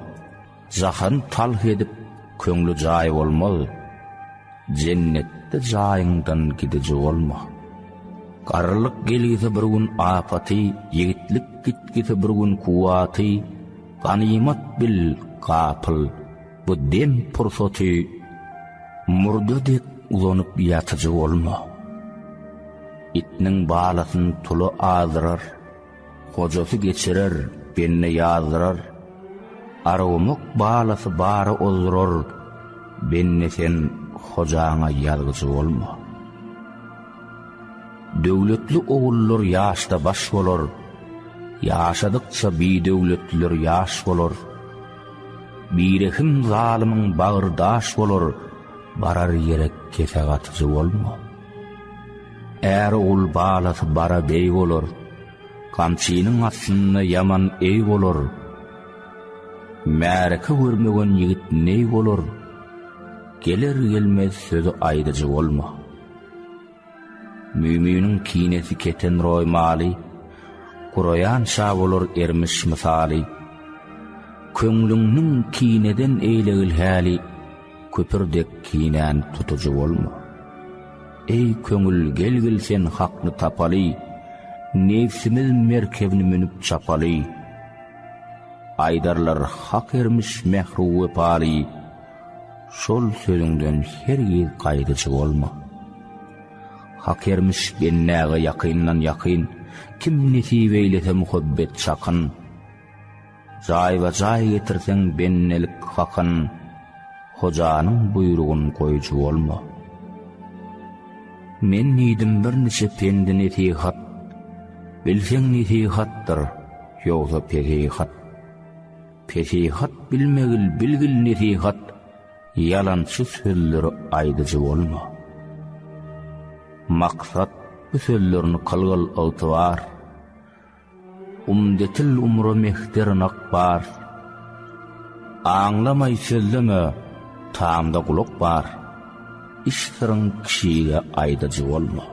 jahan talh edip köňlü jaý bolmaz, cennette jaýyňdan gidiji bolma. Garlyk gelýse bir gün apaty, ýigitlik gitgise bir gün kuwaty, ganimat bil gapyl, bu dem pursaty, murdadek uzanyp ýatyjy bolma. Itniň balasyny tuly azdyrar, hojasy geçirer, benne ýazdyrar, arawmyk balasy bary ozdurar, benne sen hojaňa ýalgyjy bolma. Döwletli ogullar ýaşda baş bolar, ýaşadykça bi-döwletliler ýaş bolar. Birehim zalymiň bagyrdaş bolar, barar ýere kesegatyjy bolma. Eğer ol balasy bara bey bolar, kamçynyň aslynda yaman ey bolar. Märke görmegen ýigit ney bolar, geler gelmez sözü aýdyjy bolma. Müminiň kinesi keten roýmaly, Gurayan şa bolar ermiş misaly. Köňlüňniň kineden eýlegil häli, köpürdek kinen tutuju bolma. Ey köňül gelgil sen hakny tapaly, nefsimiz merkebini minip çapaly. Aydarlar hak ermiş mehruwe pali, şol sözüňden hergiz gaýdyjy bolma. Hak ermiş bennäge ýakyndan ýakyn, kim nesip eýlese muhabbet çakyn. Jaýba jaý getirseň bennelik hakyn, hojanyň buyrugyn goýuju bolma. Men nidim bir neçe pendi nesihat, bilseň nesihatdyr, ýogsa perihat. Perihat bilmegil bilgil nesihat, yalançy sözleri aýdyjy bolma. Maksat bu sözlerini kılgıl ıtıvar, umdetil umru mehter nakbar. Anlamay sözleme, taamda gulak bar, iştirin kişiye aydacı olma.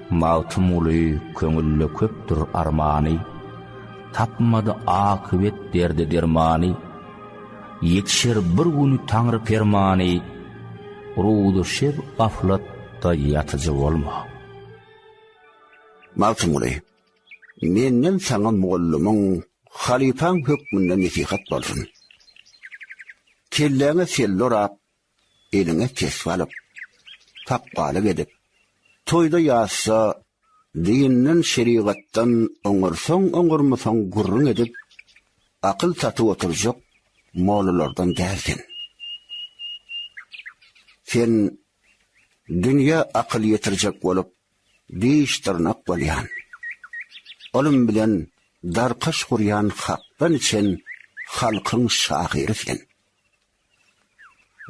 Mağtım uly köngülle köpdür armani, tapmadı akıbet derdi dermani, yetişir bir günü Tanrı permani, ruudu şer gaflatta yatıcı olma. Mağtım uly, menden sana muallimın halifan hükmünden nesihat bolsun. Kelläňe sellor ap, eline kesip alıp, takbalyk edip, toyda ýassa, dinden şerigatdan oňursaň gurrun edip, akyl satyp oturjak molalardan gelsin. Sen dünya akyl yetirjek bolup, diýişdirnak bolýan. Olum bilen darkaş guryan hakdan içen halkyň şahyrysen.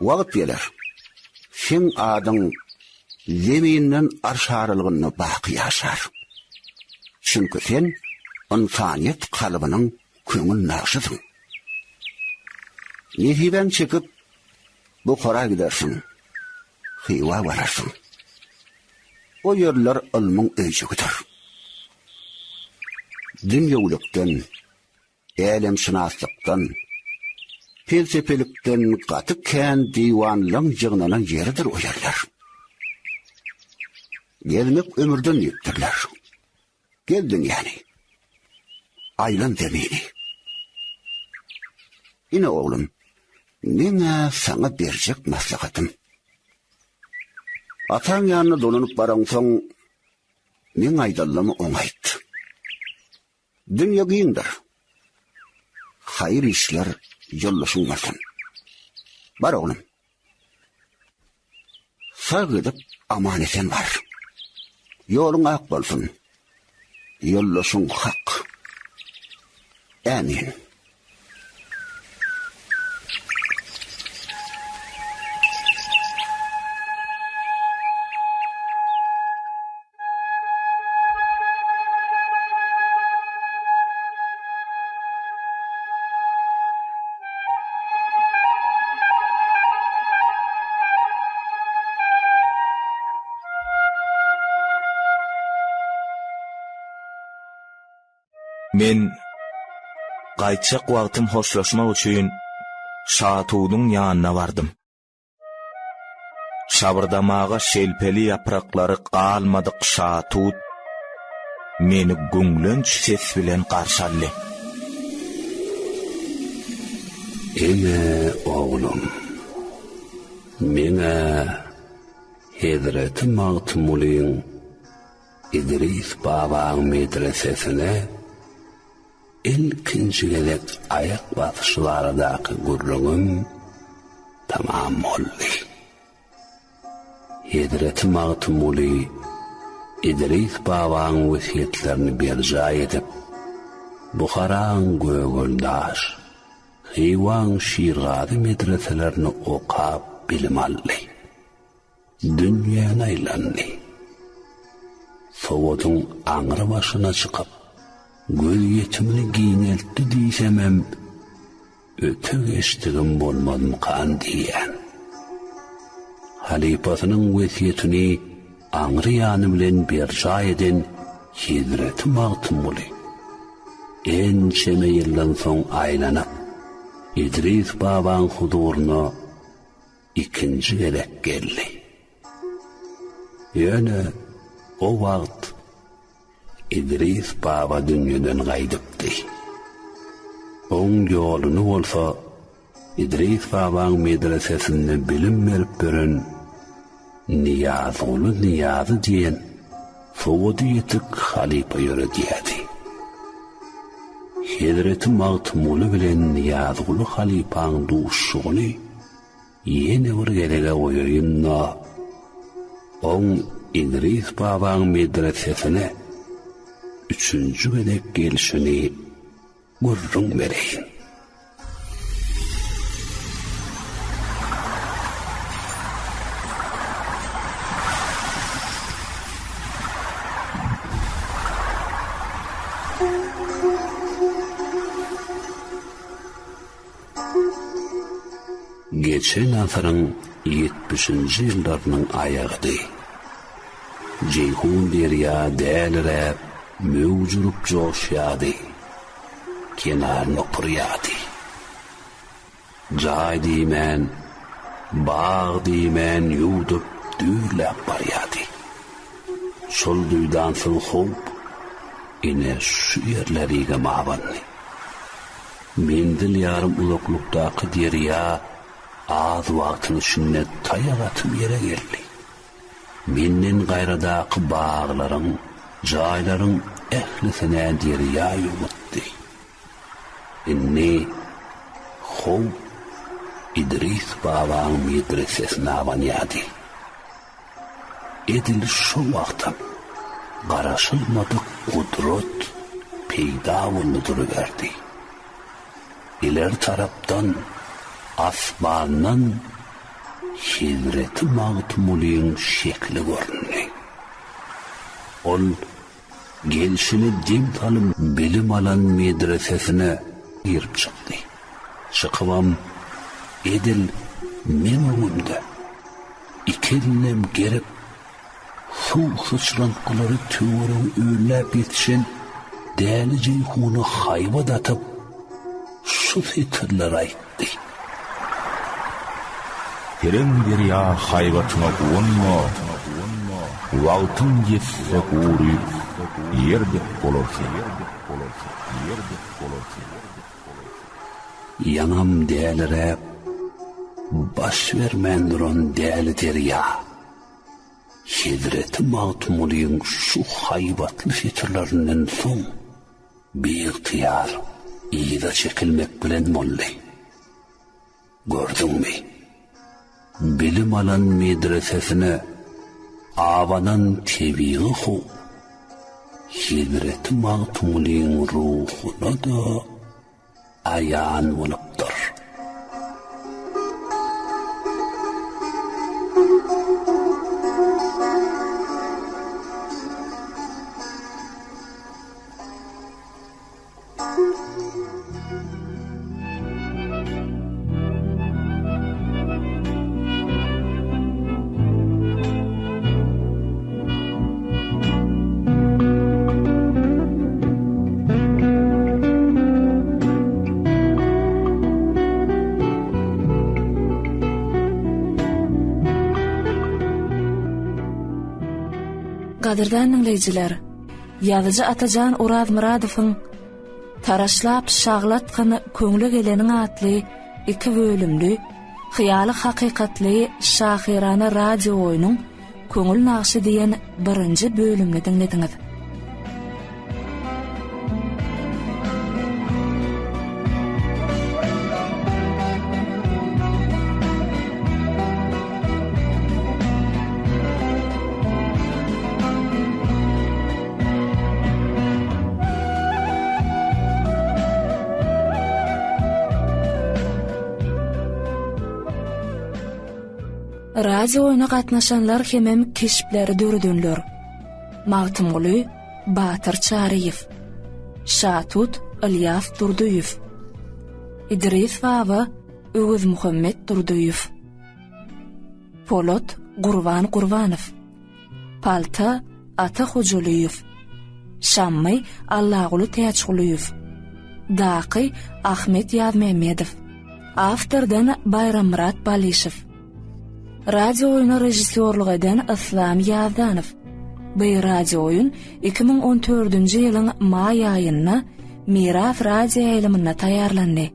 Wagt geler. Sen adyň zeminden arşarylgyny baqy ýaşar. Çünkü sen insaniyet kalbynyň köňül naqşysyň. Nehiden çekip Bukhara gidersin. Hiwa bararsın. O yerler ilmiň öýçügidir. Dünýälikden, älemşinaslykdan, felsefelikden gaty kän diwanlyň jygnanan ýeridir o yerler. Gelmek ömürden ýetdirler. Geldin yani. Aylan demini. Ine oğlum, nene sana berjek maslahatym. Ataň ýanyna dolunup baraňsaň, men aýdallamy oňaýt. Dünýä giňdir. Hayır işler yollaşılmasın. Bar oğlum. Sağ gidip amaneten var. Yolun ak bolsun. Yollaşın hak. Amin. Men gaýtjak wagtym hoşlaşmak üçin şatudyň ýanyna bardym. Şabırdamaga şelpeli ýapraklary galmadyk şatut meni göňlenç ses bilen garşaldy. Eme oğlum, mene Hedreti Mağtumulyň İdris babaň medresesine ilkinci gelek ayak basışlarıdaki gurrugum tamam oldu. Hedreti Mağtumuly İdris babaň wesiýetlerini berja edip, Bukharaň Gögöldaş, Hiwan Şirgady medreselerini okap bilim aldy. Dünýäni aýlandy. Sowadyň aňry başyna çykyp, göz yetimini giýineltdi diýsemem, öte geçdigim bolmadym kan diýen. Halipasynyň wesiýetini aňry ýany bilen berja eden Hedreti Mağtumuly ençeme ýyldan soň aýlanyp İdris babaň huduryna ikinji gerek geldi. Ýöne o wagt İdris baba dünýeden gaýdypdy. Oň ýoluny bolsa İdris babaň medresesinde bilim berip beren Niýazy diýen sowady ýetik halipa ýöredýärdi. Hedreti Mağtumuly bilen Niýazy halipaň duşşugyny ýene bir gerege goýaýynda oň İdris babaň medresesine üçüncü gedek gelişini gurrun bereyin. geçen asırın 70-nji ýyllarynyň aýagydy. Ceyhun derya dälirep, mewjurup joşýady. Kenarına opuryady. Jay diýmän, bağ diýmän ýuwdup dürläp barýady. Şol duýdan soň hop, ine şu ýerleriga mabandy. Mendil ýarym uzaklykdaky derya az wagtyň içinde taýak atyp ýere geldi. Menden gaýradaky baglaryň, jaýlaryň ählisine derya ýumutdy. Inni hop İdris Babaň medresesine abanýady. Edil şu wagtda garaşylmadyk gudrat peýda bolýardy. İler tarapdan asmandan Hizreti Magtumulyň şekli göründi. Ol gelşini dim talim bilim alan medresesine girip çykdy. Çykybam edil men öňümde ikilinem gerip suw sıçranklary töwerem öýläp ýetişen däli jeyhuny haýbat atyp şu fitrler aýtdy. Tereň derya haýbatyna gonma, wagtyň ýetse gurup ýerdek bolarsa. Yanam dälirep, baş vermän duran däli derya. Hizreti Magtumulyň şu haýbatly fitrlerinden soň beýtiýar ýyda çekilmek bilen molly. Gördüňmi? Bilim alan medresesine abanan tebiği hu. Hizreti Magtumulyň ruhuna da ayan bolupdyr. Gadirdan dinleyijiler, ýazyjy Atajan Uraz Muradowyň Taraşlap şaglatgyny köňle geleniň atly 2 bölümli Hyýaly hakykatly şahirana radio oýunyň Köňül nagşy diýen 1-nji bölümni dinlediňiz. Radio oýuna gatnaşanlar hemem keşipleri dördünler. Magtumuly Batyr Çaryýew, Şatut Ilyas Durduýew, İdris Baba Öwüz Muhammed Durduýew, Polat Gurban Gurbanow, Palta Ata Hojalyýew, Şammy Allaguly Täçgulyýew, Daky Ahmet Ýazmamadow, Awtordan Bayrammurat Balişew. Radio oýuna rejissýorlyk eden Islam Ýazdanow. Bu radio oýun 2014-nji ýylyň may aýynda Miras radio ýylymyna taýýarlandy.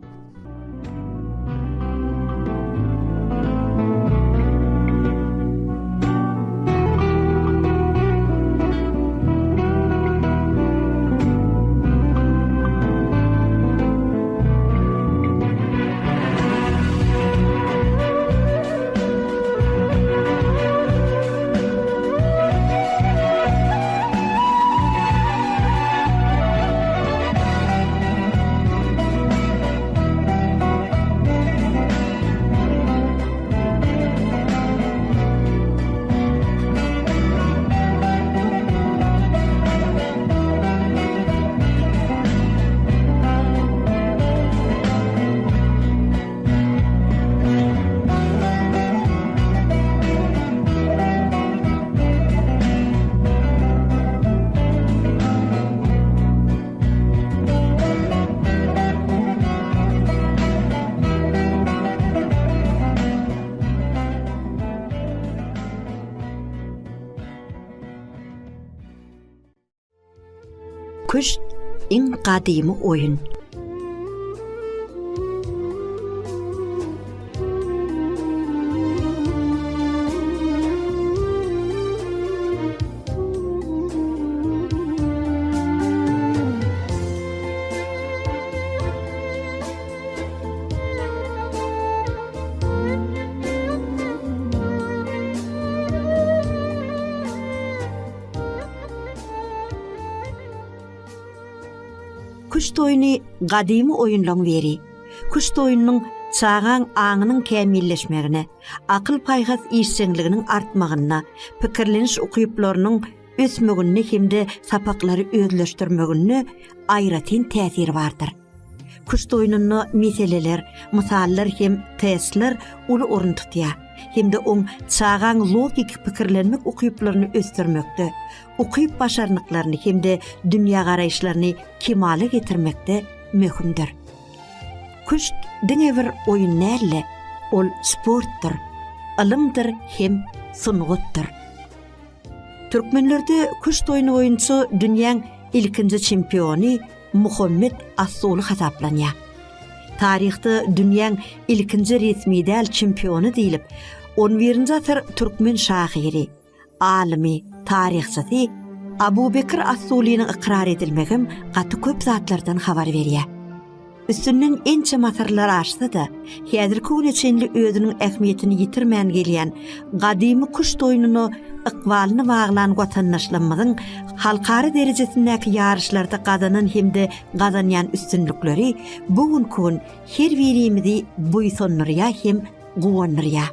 Kuşt iň gadymy oyun. Kuşt oyunu gadymy oyunlaryň biri. Kuşt oyunynyň çağan aňynyň kämilleşmegine, akyl paýgas işçiliginiň artmagyna, pikirleniş ukyplarynyň ösmegine hemde sapaklary özleşdirmegine aýratyn täsiri bardyr. Kuşt oyunyny meseleler, misallar hem tesler uly orun tutýar. Hemde oň çağan logik pikirlenmek ukyplaryny ösdirmekde, ukyp başarnyklaryny hemde dünýä garaýşlaryny kemale getirmekde möhümdir. Kuşt diňe bir oyun näle, ol sportdur, ilmdir hem sunugutdur. Türkmenlerde kuşt oyunu oyunçy dünýäň ilkinji çempiony Muhammed As-Suly hasaplanýar. Tarihte dünýäň ilkinji resmi däl çempiony diýilip, 11-nji asyr türkmen şahyry, alimi, tarihçisi Abu Bekir As-Sulynyň ikrar edilmegim gaty köp zatlardan habar berýär. Üstünden ençe masarlar aşsa-da, häzirki güne çenli özüniň ähmiýetini ýitirmän gelýän gadymy kuşt oyununy ykbalyny baglan watandaşlarymyzyň halkary derejesindäki ýarışlarda gazanan hemde gazanýan üstünlükleri bugünkü her birimizi buýsundyrýar hem gowandyrýar.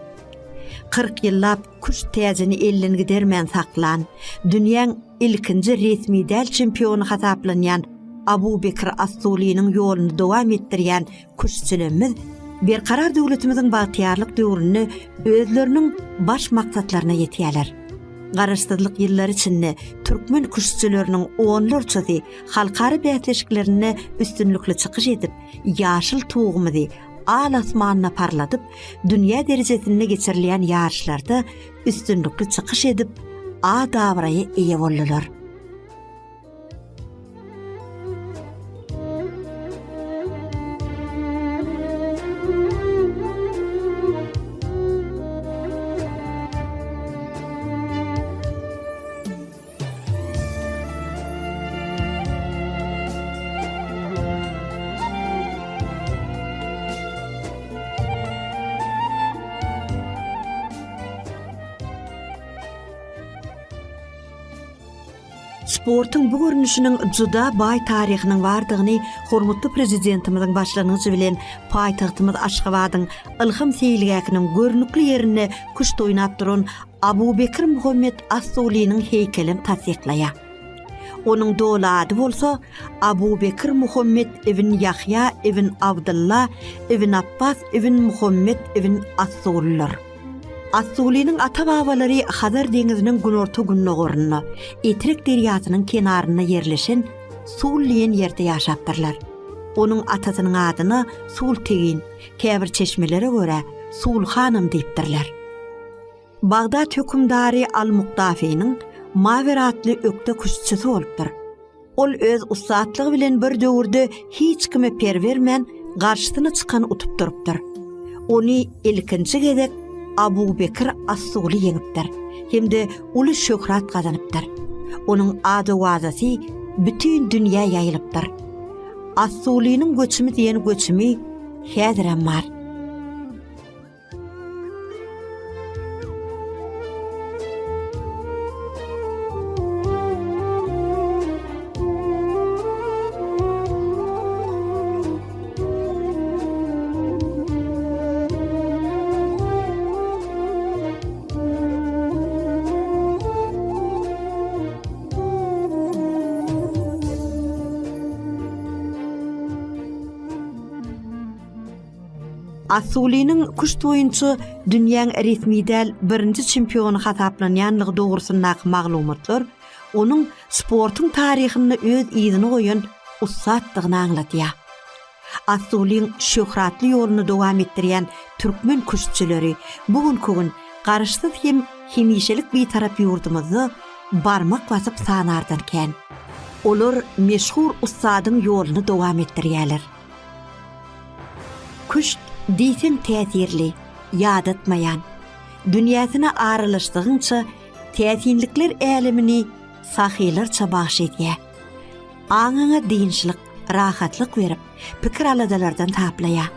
40 ýyllap kuşt täzini elden gidermän saklan, dünýäň ilkinji resmi däl çempiony hasaplanýan Abu Bekir As-Sulynyň ýoluny dowam etdirýän kuşçylarymyz berkarar döwletimiziň bagtyarlyk döwrüni özleriniň baş maksatlaryna ýetýärler. Garaşsyzlyk ýyllary içinde türkmen kuşçylarynyň onlarçasy halkary bätleşiklerini üstünlükli çykyş edip, ýaşyl tugumyzy al asmanyna parlatyp, dünýä derejesinde geçirilýän ýarışlarda üstünlükli çykyş edip, a dawraýa eýe boldylar. Sportun bu görünüşünün juda baý taryhynyň bardygyny hormatly prezidentimiziň başlanýyjy bilen paýtagtymyz Aşgabatyň Ilham Seýilgäkiniň görnükli ýerine kuşt oýnap duran Abu Bekir Muhammed As-Sulynyň heykelini tasdiklaýar. Onuň dowlady bolsa Abu Bekir Muhammed ibn Yahya ibn Abdullah ibn Abbas ibn Muhammed ibn As-Sulylar. As-Sulynyň ata-babalary Hazar deňiziniň günorta gününe gorunna, Etrek derýasynyň kenaryna yerleşen Sul diýen ýerde ýaşapdyrlar. Onuň atasynyň adyny Sul tegin, käbir çeşmelere görä Sul hanym diýipdirler. Bagdad hökümdary Al-Muqtafi'niň maweratly ökde kuşçysy bolupdyr. Ol öz ustatlygy bilen bir döwürde hiç kime perwermän garşysyna çykan utup durupdyr. Ony ilkinji gedek Abu Bekir As-Suly ýeňipdir. Hemde uly şöhrat gazanypdyr. Onuň ady wazasy bütün dünýä ýaýylypdyr. As-Sulynyň göçümi diýen göçümi häzirem bar. As-Sulynyň kuşt oýunçy dünýäň resmi däl birinji çempiony hasaplanýanlygy dogrusundaky maglumatlar onuň sportyň taryhyny öz ýygyna goýan ussatdygyny aňlatýar. As-Sulyň şöhratly ýoluny dowam etdirýän türkmen kuşçylary bugünkü gün garaşsyz hem hemişelik bir tarap ýurdumyzy barmak basyp sanardan kän. Olar meşhur ustadın yolunu dowam etdirýärler. Kuşt diýsen täsirli, ýadatmaýan, dünýäsine aralaşdygynça täsinlikler älimini sahylarça bahş edýär. Aňyňa dinçlik, rahatlyk berip, pikir aladalardan taplaýar.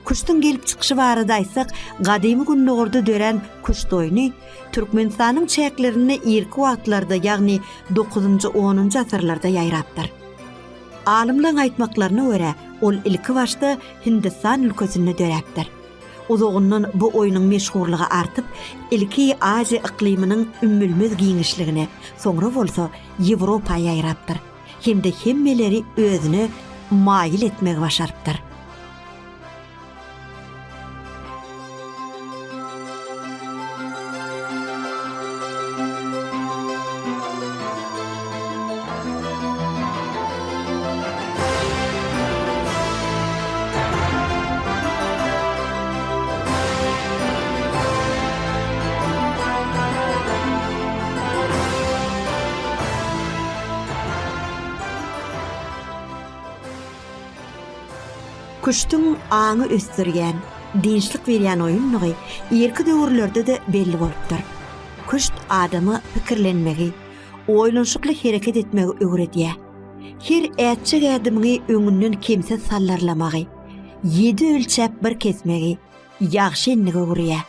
Kuştun gelip çykyşy barada aýsak, gadymy günlerde dören kuşt oýny Türkmenistanyň çäklerini irki wagtlarda, ýagny 9-njy 10-njy asyrlarda ýaýrapdyr. Alimlaryň aýtmaklaryna görä, ol ilki başda Hindistan ülkesinde döräpdir. Uzogundan bu oýnyň meşhurlygy artyp, ilki Aziýa ikliminiň ümmülmez giňişligine, soňra bolsa Ýewropaýa ýaýrapdyr. Hemde hemmeleri özüne maýil etmegi başarypdyr. Kuştun aňy ösdürgen, dinçlik berýän oýunlygy erki döwürlerde de belli bolupdyr. Kuşt adamy pikirlenmegi, oýlanşykly hereket etmegi öwredýär. Her ätçek ädimiňi öňünden kimse sallarlamagy, 7 ölçäp bir kesmegi, ýagşy ennigi görýär.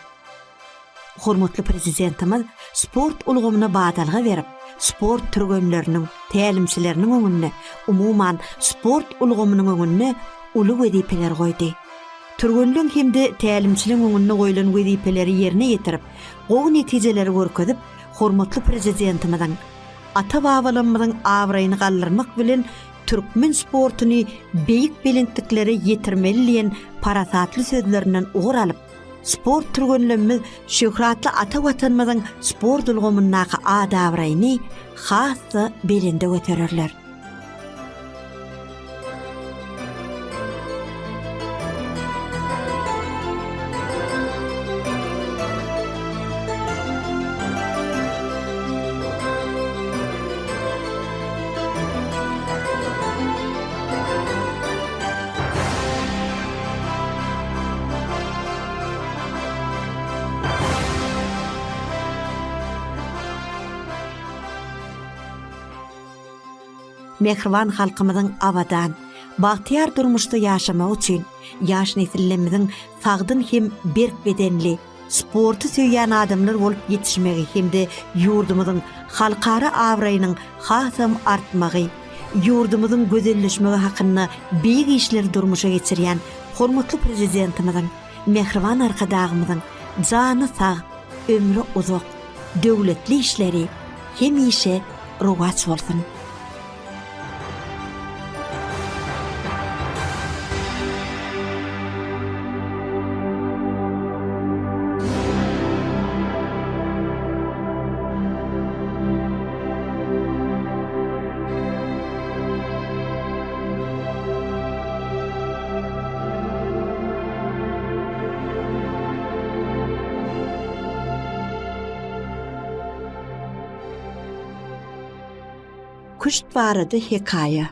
Hormatly prezidentimiz sport ulgamyna badalga berip, sport türgönleriniň, tälimçileriniň öňünde, umuman sport ulgamynyň öňünde uly wezipeler goýdy. Türgönlüň hemde tälimçiliň öňüne goýulan wezipeleri ýerine ýetirip, gowy netijeleri görkezip, hormatly prezidentimizden ata-babalarymyzyň awraýyny galdyrmak bilen türkmen sportuny beýik belentliklere ýetirmeli diýen parasatly sözlerinden ugur alyp, sport türgönlerimiz şöhratly ata watanymyzyň sport ulgamyndaky adawraýyny hasy belinde göterirler. Mehriban halkymyzyň abadan, bagtyar durmuşda ýaşamak üçin ýaş nesillerimiziň sagdyn hem berk bedenli, sportu söýýän adamlar bolup ýetişmegi hemde ýurdumyzyň halkara awraýynyň hasam artmagy, ýurdumyzyň gözelleşmegi hakyna beýik işler durmuşa geçirýän hormatly prezidentimiziň, mehriban arkadagymyzyň jany sag, ömrü uzak, döwletli işleri hemişe rowaç bolsun. Kuşt barada hekaýa.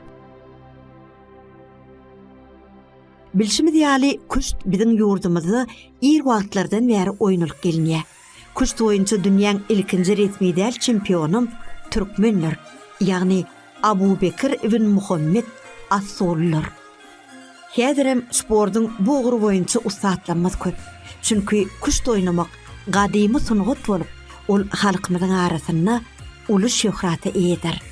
Bilşimiz ýaly kuşt biziň ýurdumyzda ir wagtlardan bäri oýnalyp gelinýär. Kuşt oýunçy dünýäň ilkinji resmi däl çempiony türkmenler, ýagny Abu Bekir ibn Muhammed as-Sullar. Häzirem sportyň bu ugur boýunça ustatlanmaz köp. Çünki kuşt oýnamak gadymy sunugat bolup, ol halkymyzyň arasynda uly şöhraty eder.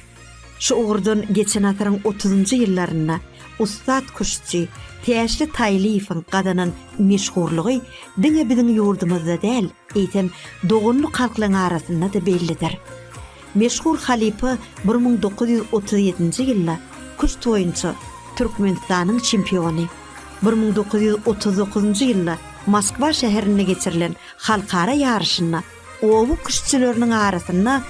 Şu uğurdan geçen asyryň 30-njy ýyllarynda ustad kuşçy Täşli Taýliýewiň gadanan meşhurlygy diňe biziň ýurdumyzda däl, eýtem dogunly halklaryň arasynda da bellidir. Meşhur halipa 1937-nji ýylda kuşt boýunça Türkmenistanyň çempiony, 1939-njy ýylda Moskwa şäherinde geçirilen halkara ýarşyna owu kuşçylarynyň arasynda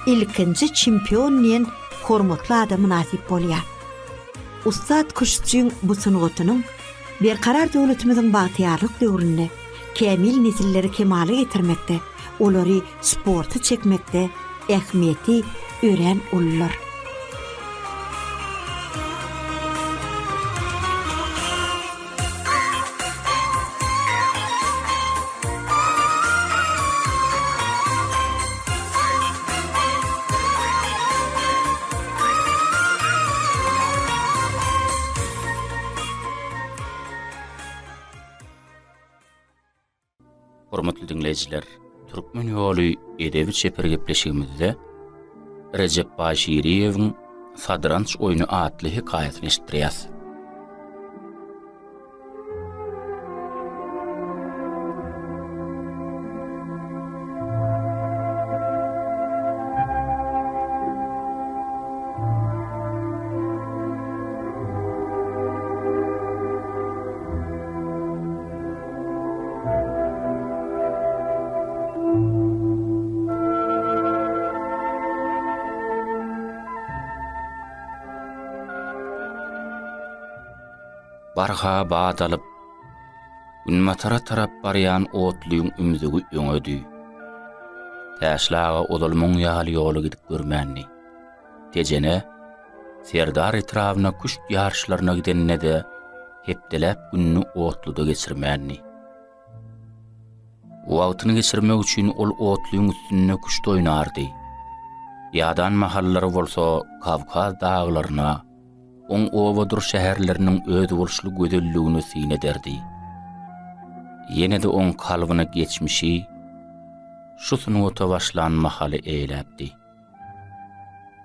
ilkinji çempion diýen hormatly adamy nasip bolýar. Ustad kuşçyň bu sunugatynyň berkarar döwletimiziň bagtyarlyk döwründe kämil nesilleri kemale getirmekde, olary sporty çekmekde ähmiýeti ören ullar. Hormatly dinleyijiler, Türkmen ýoly edebi çepergepleşigimizde Recep Başiriýewiň Sadranç oýunu adly hikayatyny eşitdirýäs. Barha baat alıp, günmatara tarap baryan otlyň ümzügi öňödi. Täşlaga odalmyň ýaly ýoly gidip görmänni. Tejene, Serdar etrawyna kuşt ýarşlaryna gidenne de hepdeläp günni otluda geçirmänni. Wagtyny geçirmek üçin ol otlyň üstüne kuşt oýnardy. Ýadan mahallary bolsa Kavkaz daglaryna, on owadur şäherleriniň öz bolşly gödelligini sine derdi. Ýene de on kalbyna geçmişi, şu sunwata başlan mahaly eýläpdi.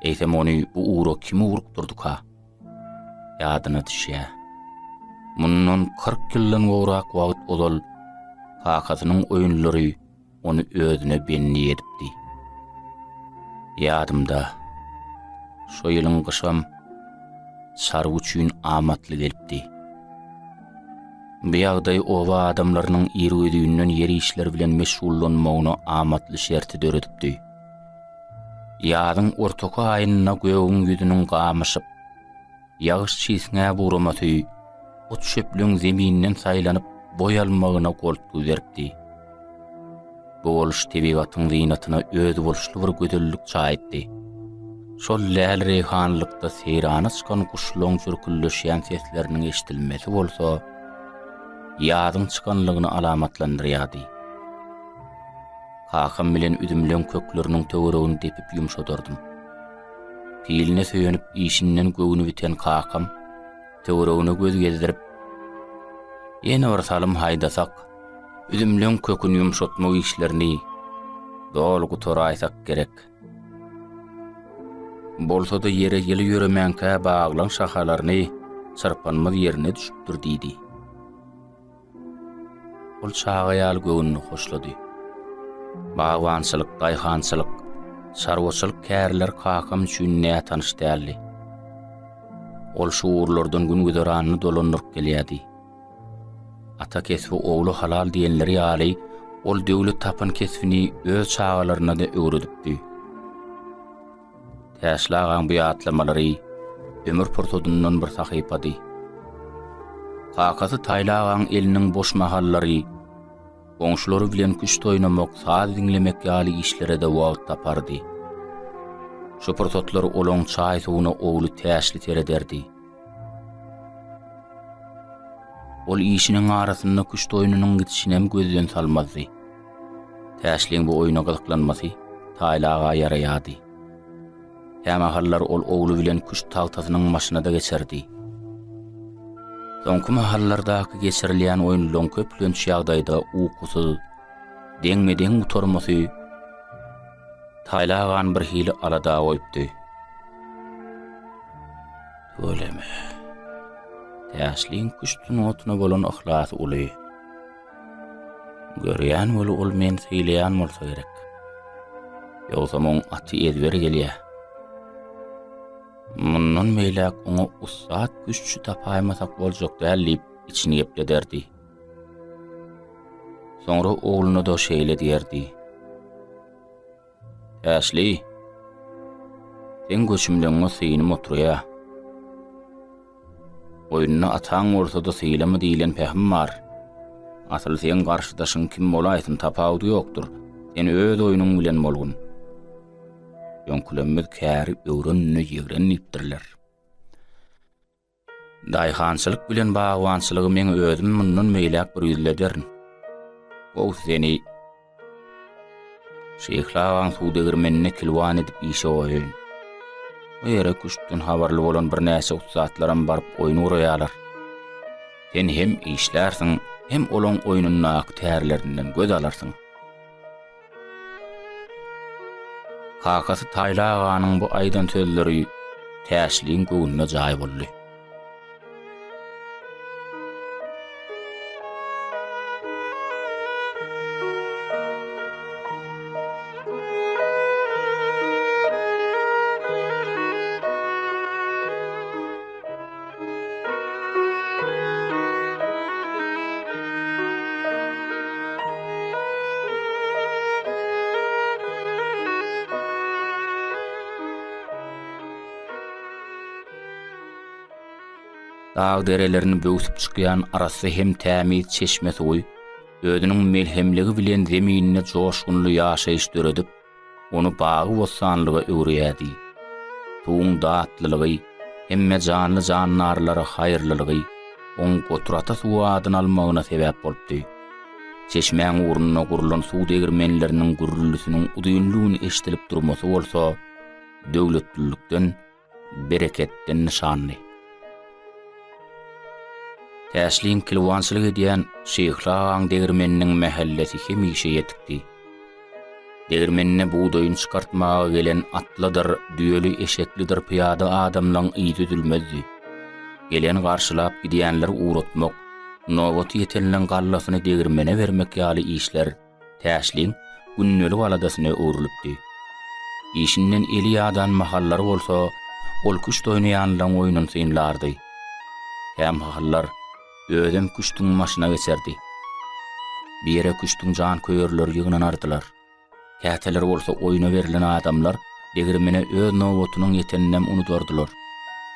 Eýsem ony bu uro kimi urukdurduka? Ýadyna düşýär. Mundan 40 ýyldan gowrak wagt odal Kakasynyň oýunlary ony özüne benni edipdi. Ýadymda, şo ýylyň gyşam sarı üçin amatly gelipdi. Bu ýagdaý owa adamlarynyň ýerüýünden ýeri işler bilen meşgullanmagyna amatly şerti döredipdi. Ýazyň ortaky aýyna göwüň ýüzüniň gamaşyp, ýagyş çysňa buramasy, ot çöplüň zemininden saýlanyp boýalmagyna goltgy beripdi. Bu boluş tebigatyň zinatyna öz bolşly bir gödellik çaýtdy. Şol läl reyhanlykda seyrana çykan kuşlaň çürkülleşýän sesleriniň eşitilmesi bolsa, ýazyň çykanlygyny alamatlandyrýardy. Kakam bilen üdümlen kökleriniň töweregini depip ýumşadardym. Piline söýenip işinden göwüni biten kakam, töweregine göz gezdirip, ýene bir salym haýdasak, üdümlen köküni ýumşatmak işlerini dolgu toraýsak gerek. Bolsa da yere yeli yürümänkä baglan şahalaryny çarpanmaz ýerine düşüpdir diýdi. Ol çağaýal göwünni hoşlady. Bagwançylyk, gaýhançylyk, sarwaçylyk kärler kakam üçin näme tanyş däldi. Ol şu urlardan gün güzeranyny dolandyryp gelýärdi. Ata kesbi ogly halal diýenleri ýaly ol döwlet tapan kesbini öz çağalaryna da öwredipdi. Täşlagan bu ýatlamalary ömür portodundan bir sahypady. Kakasy taýlagan eliniň boş mahallary, goňşulary bilen küç toýnamak, saz dinlemek ýaly işlere de wagt tapardy. Şu portotlar olaň çaý suwuna ogly täşli terederdi. Ol işiniň arasynda küç toýunynyň gidişinem gözden salmazdy. Täşliň bu oýuna gylyklanmasy taýlaga ýaraýardy. Häme hallar ol ogly bilen küç tagtasynyň maşyna da geçerdi. Soňky mahallardaky geçirilýän oýunlaryň köplenç ýagdaýda ukusy, deňmeden utormasy taýlagan bir hili alada goýupdy. Öleme. Täşliň küçtün otuna bolan ihlasy uly. Görýän bolu ol men seýleýän bolsa gerek. Ýogsa moň aty ezber gelýär. Mundan meýlek oňa ussat güççü tapaýmasak boljak dälip içini geplederdi. Soňra ogluny da şeýle diýerdi. Täşli, sen göçümleňe synyp oturýa. Oýunyna ataň ortada syýlamy diýilen pähim bar. Asal sen garşydaşyň kim bolaýsyn tapawdy ýokdur. Sen öz oýunyň bilen bolgun. Ýonkulemmiz käri öwrenini ýegrenipdirler. Daýhançylyk bilen bagwançylygy meň özüm mundan meýlek bir ýüzlederin. O seni şeýhlawan suwdegirmenine kilwan edip işe oýun. O ýere kuştun habarly bolan bir näçe ussatlaram baryp oýun uraýarlar. Sen hem işlersiň, hem olan oýunynyň tärilerinden göz alarsyň. Kakasy Taýla aganyň bu aýdan sözleri täşliň göwnüne jaý boldy. Dağ derelerini böwsüp çykýan arasy hem tämiz çeşmesi goý, özüniň melhemligi bilen zeminine joşgunly ýaşaýyş döredip, onu bagy bosanlyga öwrýädi. Tuğun datlylygy, hemme canly jannarlara haýyrlylygy, oň goturata suw adyn almagyna sebäp bolupdy. Çeşmäň urnuna gurulan suw degirmenleriniň gürrülüsiniň udýunlygyny eşdilip durmasy bolsa, döwletlilikden, bereketden nişanly. Täşliň kilwançylygy diýen Şeýhlaň degirmeniniň mahallesi hemişe ýetikdi. Degirmenine buğdoyun çykartmaga gelen atlydyr, düýeli eşeklidir piyada adamlaň iýi düdülmezdi. Gelen garşylap gidýänler uğratmak, nowaty ýetenleň gallasyny degirmene bermek ýaly işler täşliň günnelik aladasyna öwrülipdi. İşinden eli ýadan mahallary bolsa, ol kuş doýnaýanlaň oýunyny synlardy. Hem mahallar ödem kuştuň maşyna geçerdi. Bir ýere kuştuň jan köýerleri ýygnanardylar. Käteler bolsa oýuna berilen adamlar degirmene öz nowatynyň ýeteninden unuturdylar.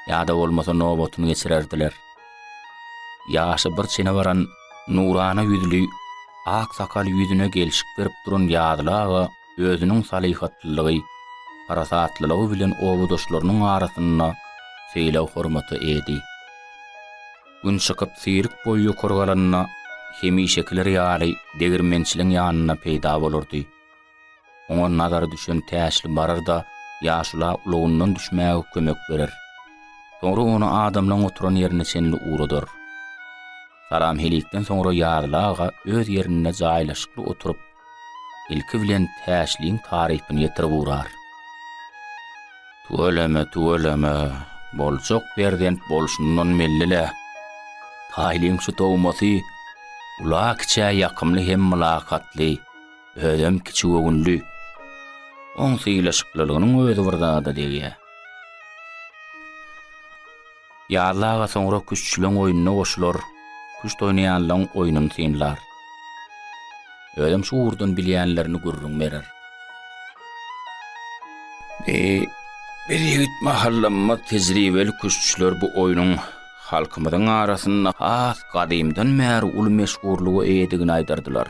Ýa-da bolmasa nowatyny geçirerdiler. Ýaşy bir çene baran nurana ýüzlü, ak sakaly ýüzüne gelşik berip duran ýadylaga özüniň salyhatlylygy, parasatlylygy bilen owadoşlarynyň arasynda seýle hormaty edi. Gün çykyp sirik boýu korgalanyna hemişekiler ýaly degirmençiliň ýanyna peýda bolurdy. Oňa nazary düşen täşli bararda ýaşula ulugyndan düşmäge kömek berer. Soňra onu adamlaň oturan ýerine çenli uğradyr. Salam helikden soňra ýarlaga öz ýerine jaýlaşyp oturup ilki bilen täşliň taryhyny ýetirip urar. Tuweleme, boljak berden bolşundan mellile. Taýlyň şu dowmasy ulak çä ýakymly hem mülakatly, ödem kiçigünli. Oň syýlaşyplygynyň özü birda diýýär. Ýarlaga soňra kuşçulyň oýunyna goşular, kuş doýnaýanlaň oýunyny synlar. Ödem şu urdan bilýänlerini gurrun berer. Bir ýigit mahallamma tejribeli kuşçular bu oýunyň halkymyzyň arasynda has gadymdan märi uly meşgurlugy edigini aýdardylar.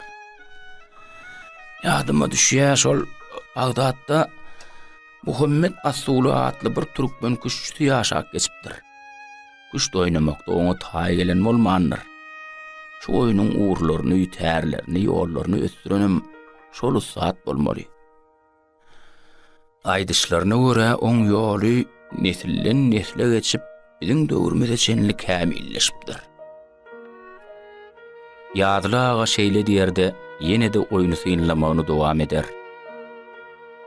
Ýadyma düşýär şol Bagdatda Muhammed As-Sulu atly bir türkmen kuşçusy ýaşap geçipdir. Kuş doýnamakda oňa taý gelen bolmandyr. Şu oýunyň uğurlaryny, tärilerini, ýollaryny ösdürenim şol saat bolmaly. Aýdyşlaryna görä oň ýoly nesilden nesile geçip biziň döwrümizde çenlik kämilleşipdir. Ýadylaga şeýle diýerde ýene-de oýuny synlamagyny dowam eder.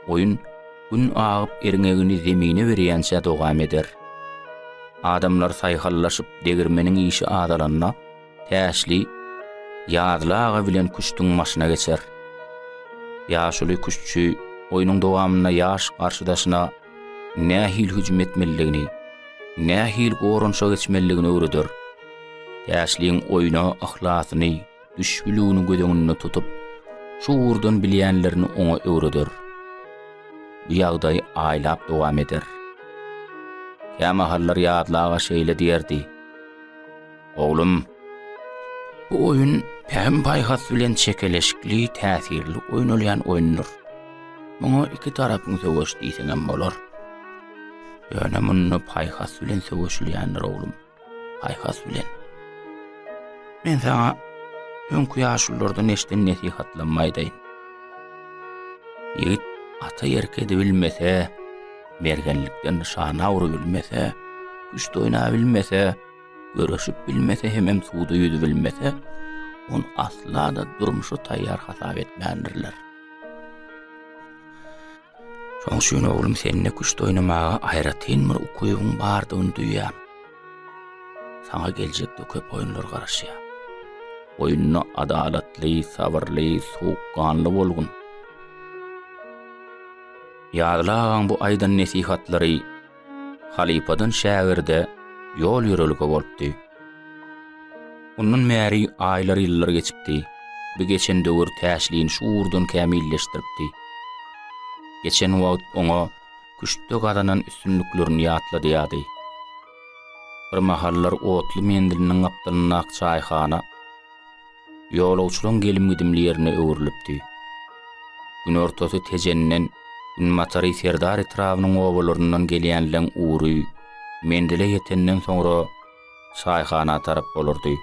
Oýun gün agyp erňegini zemine berýänçe dowam eder. Adamlar saýhallaşyp degirmeniň işi adalanna täşli ýadylaga bilen kuştuň maşyna geçer. Ýaşuly kuşçy oýunyň dowamyna ýaş garşydaşyna nähil hüjüm etmeligini, nähil goranşa geçmeligini öwreder. Täşliň oýuna ahlasyny, düşbülügini gödeňinde tutup, şu urdan bilýänlerini oňa öwreder. Bu ýagdaý aýlap dowam eder. Kämahallar ýadlaga şeýle diýerdi. Oglum, bu oýun hem paýhas bilen çekeleşikli, täsirli oýnalýan oýundur. Muňa iki tarapyň söwüş diýseňem bolar. Ýöne muny paýhas bilen söwüşlýändir oglum. Paýhas bilen. Men sana öňkü ýaşullardan eşden nesihatlanmaýdaýyn. Ýigit ata ýerkedi bilmese, mergenlikden şana ury bilmese, güç doýna bilmese, görüşüp bilmese, hemem suwda ýüzüp bilmese, onu asla da durmuşu tayyar hasap etmändirler. Şoň şunu oglum seninle kuşta oynamağa aýratyn bir ukuyuň bardygyny duýýan. Sana geljekde köp oýunlar garaşýar. Oýunna adalatly, sabırly, soğukkanly bolgun. Ýadylaň bu aýdan nesihatlary halipadan şägirde ýol ýörelge bolupdy. Onun märi aýlar ýyllar geçipdi. Bu geçen döwür täşliğin şuurdan kämilleşdiripdi. Geçen wagt oňa güçlü gadanan üstünlüklerini ýatladı ýady. Bir mahallar otly mendiliniň apdalyny akçaýxana ýolawçylaryň gelim gidimli ýerine öwürilipdi. Gün ortasy tejenden gün matary serdar etrawynyň owalaryndan gelýänleň ury mendile ýetenden soňra çaýxana tarap bolardy.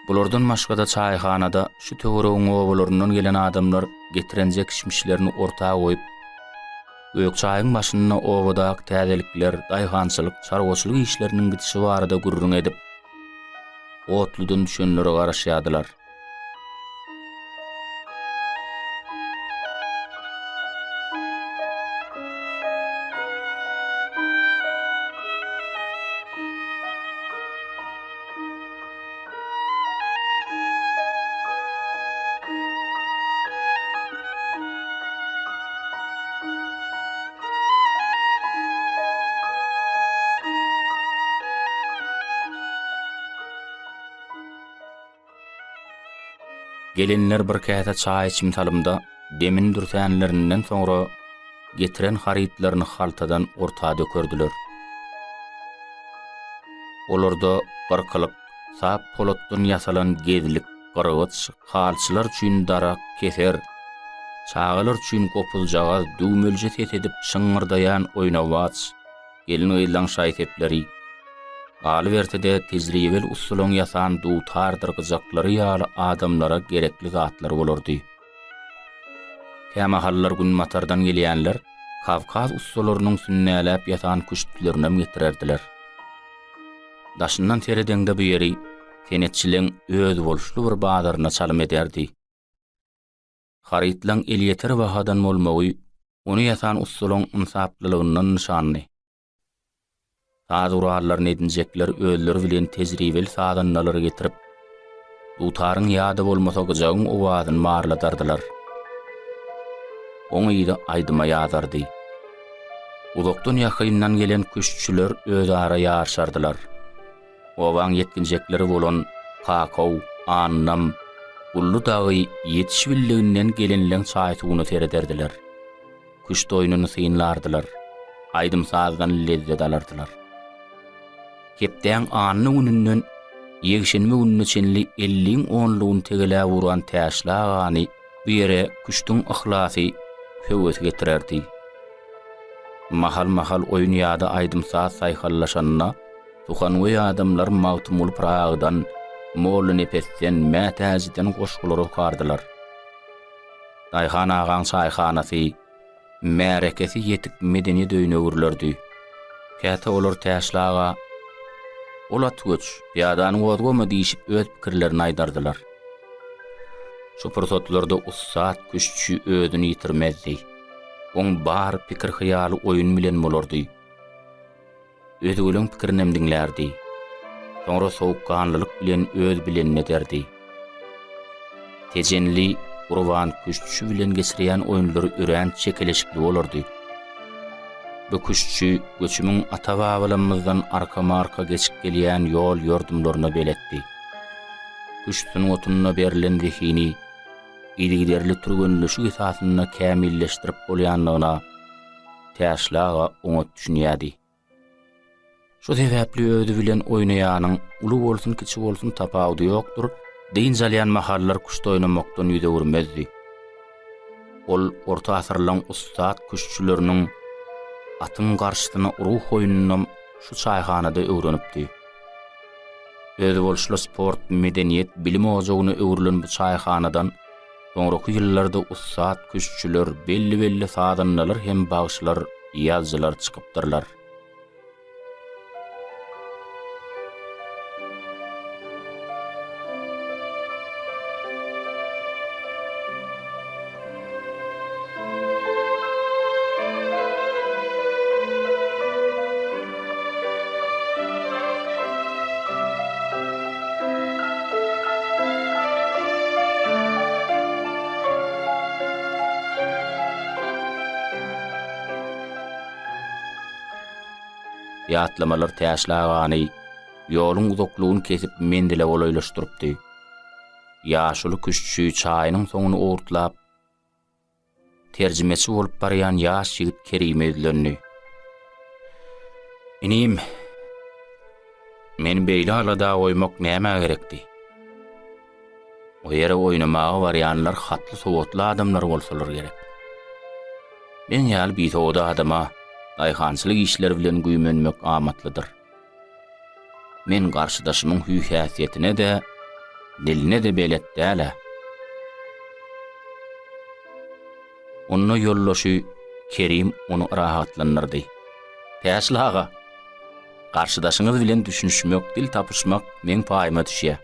Bulardan başga da çaýxanada şu töweregiň owalaryndan gelen adamlar getirenjek içmişlerini ortağa goýup öýük çaýyň başyna owadak täzelikler, daýgançylyk, çarwaçylyk işleriniň gidişi barada gurrun edip otludan düşenlere garaşýadylar. Gelinler bir käte çaý içim salymda demin dürtänlerinden soňra getiren haritlaryny haltadan ortağa dökördiler. Olarda garkalyk, sap polatdan ýasalan gezlik, garagaç, halçylar üçin darak, keser, çağalar üçin kopuljaga düwmelje ses edip şıngırdayan oýnawaç, gelin ýylan şaýtepleri, Alvertede tezrivel usulun yasan duutardırgızaklary ýaly adamlara gerekli zatlar bolardy. Kämahallar gün matardan gelýänler Kavkaz ustalarynyň sünnäläp ýatan küştlerini getirerdiler. Daşyndan teredende bu ýeri kenetçiliň öz bolşly bir badaryna çalym ederdi. Haritlaň elýeter wahadan bolmagy onu ýatan ustalaryň insaplylygynyň nişany. Sadurarlar nedinjekler özleri bilen tezrivel sadanlary getirip dutaryň ýady bolmasa gyjagyň owazyny marladardylar. Oňa ýa aýdyma ýadardy. Uzakdan ýakyndan gelen köşçüler özara ýarşardylar. Owaň yetkinjekleri bolan Kakaw, Annam, Ullu dagy ýetişbilliginden gelenleň çaýtygyny terederdiler. Kuş doýunyny synlardylar. Aýdym sazdan lezzet alardylar. Kepden anny gününden ýegişenme gününe çenli 50 onluğun tegele vuran täşlagany bu ýere kuşdyň ihlasy höwet getirerdi. Mahal oýun ýada aýdymsa saýhallaşanyna tuhan we adamlar mawtumul pragdan mol nepesden mätäjden goşgulary gardylar. Daýhan agan saýhanasy märekesi ýetip medeni döýüne urlardy. Käte olar täşlaga olat göç, ýadan wodgama diýişip öz pikirlerini aýdardylar. Şu pursatlarda ussat küşçü özüni ýitirmezdi. Oň bar pikir hyýaly oýun bilen bolardy. Özüniň pikirini diňlerdi. Soňra sowukkanlylyk bilen öz bilenine derdi. Tejenli urwan küşçü bilen geçirýän oýunlary ören çekeleşikli bolardy. Bu küşçü göçümiň ata-babalarymyzdan arka-marka geçip gelýän ýol ýordumlaryna beletdi. Küşçüň otunyna berilen zehini, ýygyderli turgunlyşy esasyna kämilleşdirip bolýanlygyna täşlaga oňa düşünýärdi. Şu sebäpli özü bilen oýnaýanyň uly bolsun kiçi bolsun tapawdy ýokdur, diýinjalýan mahallar kuşda oýnamakdan ýüze urmezdi. Ol orta asyrlaryň ustad kuşçularının atın garşysyna uruh oýunundan şu çaýhanada öwrenipdi. Özü bolşly sport, medeniýet, bilim ojagyna öwrilen bu çaýhanadan soňraky ýyllarda ustad kuşçular, belli sadanlar hem bagşylar, ýazgylar çykypdyrlar. Ýatlamalar täşlagany, ýoluň uzaklygyny kesip mendile golaýlaşdyrpdy. Ýaşuly küççü çaýynyň soňuny ortlap, terjimesi bolup barýan ýaş ýigit Kerime üzlendi. Inim, men beýle alada oýmak näme gerekdi? O ýere oýnamagy barýanlar hatly sowatly adamlar bolsalar gerek. Men ýaly bir toda adama daýhançylyk işleri bilen güýmenmek amatlydyr. Men garşydaşymyň hüýhäsiýetine de, diline de beletdäle. Onu yollaşy Kerim onu rahatlandyrdy. Täşlaga, garşydaşyňyz bilen düşünüşmek, dil tapyşmak men paýyma düşýär.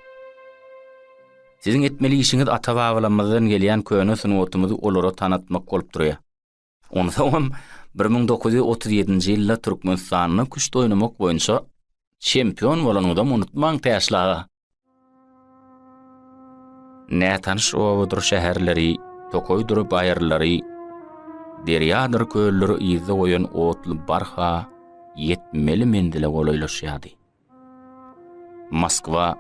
Siziň etmeli işiňiz ata-babalarymyzdan gelýän köne sunatymyzy olara tanatmak bolup durýar. Onu soňam 1937-nji ýylda Türkmenistanyň küçük oýnamak boýunça çempion bolanyňy unutmaň täşlaga. Nätanş owadyr şäherleri, tokoýdur baýarlary, derýadyr köýleri ýyzy goýan otly barha yetmeli mendile golaýlaşýardy. Moskwa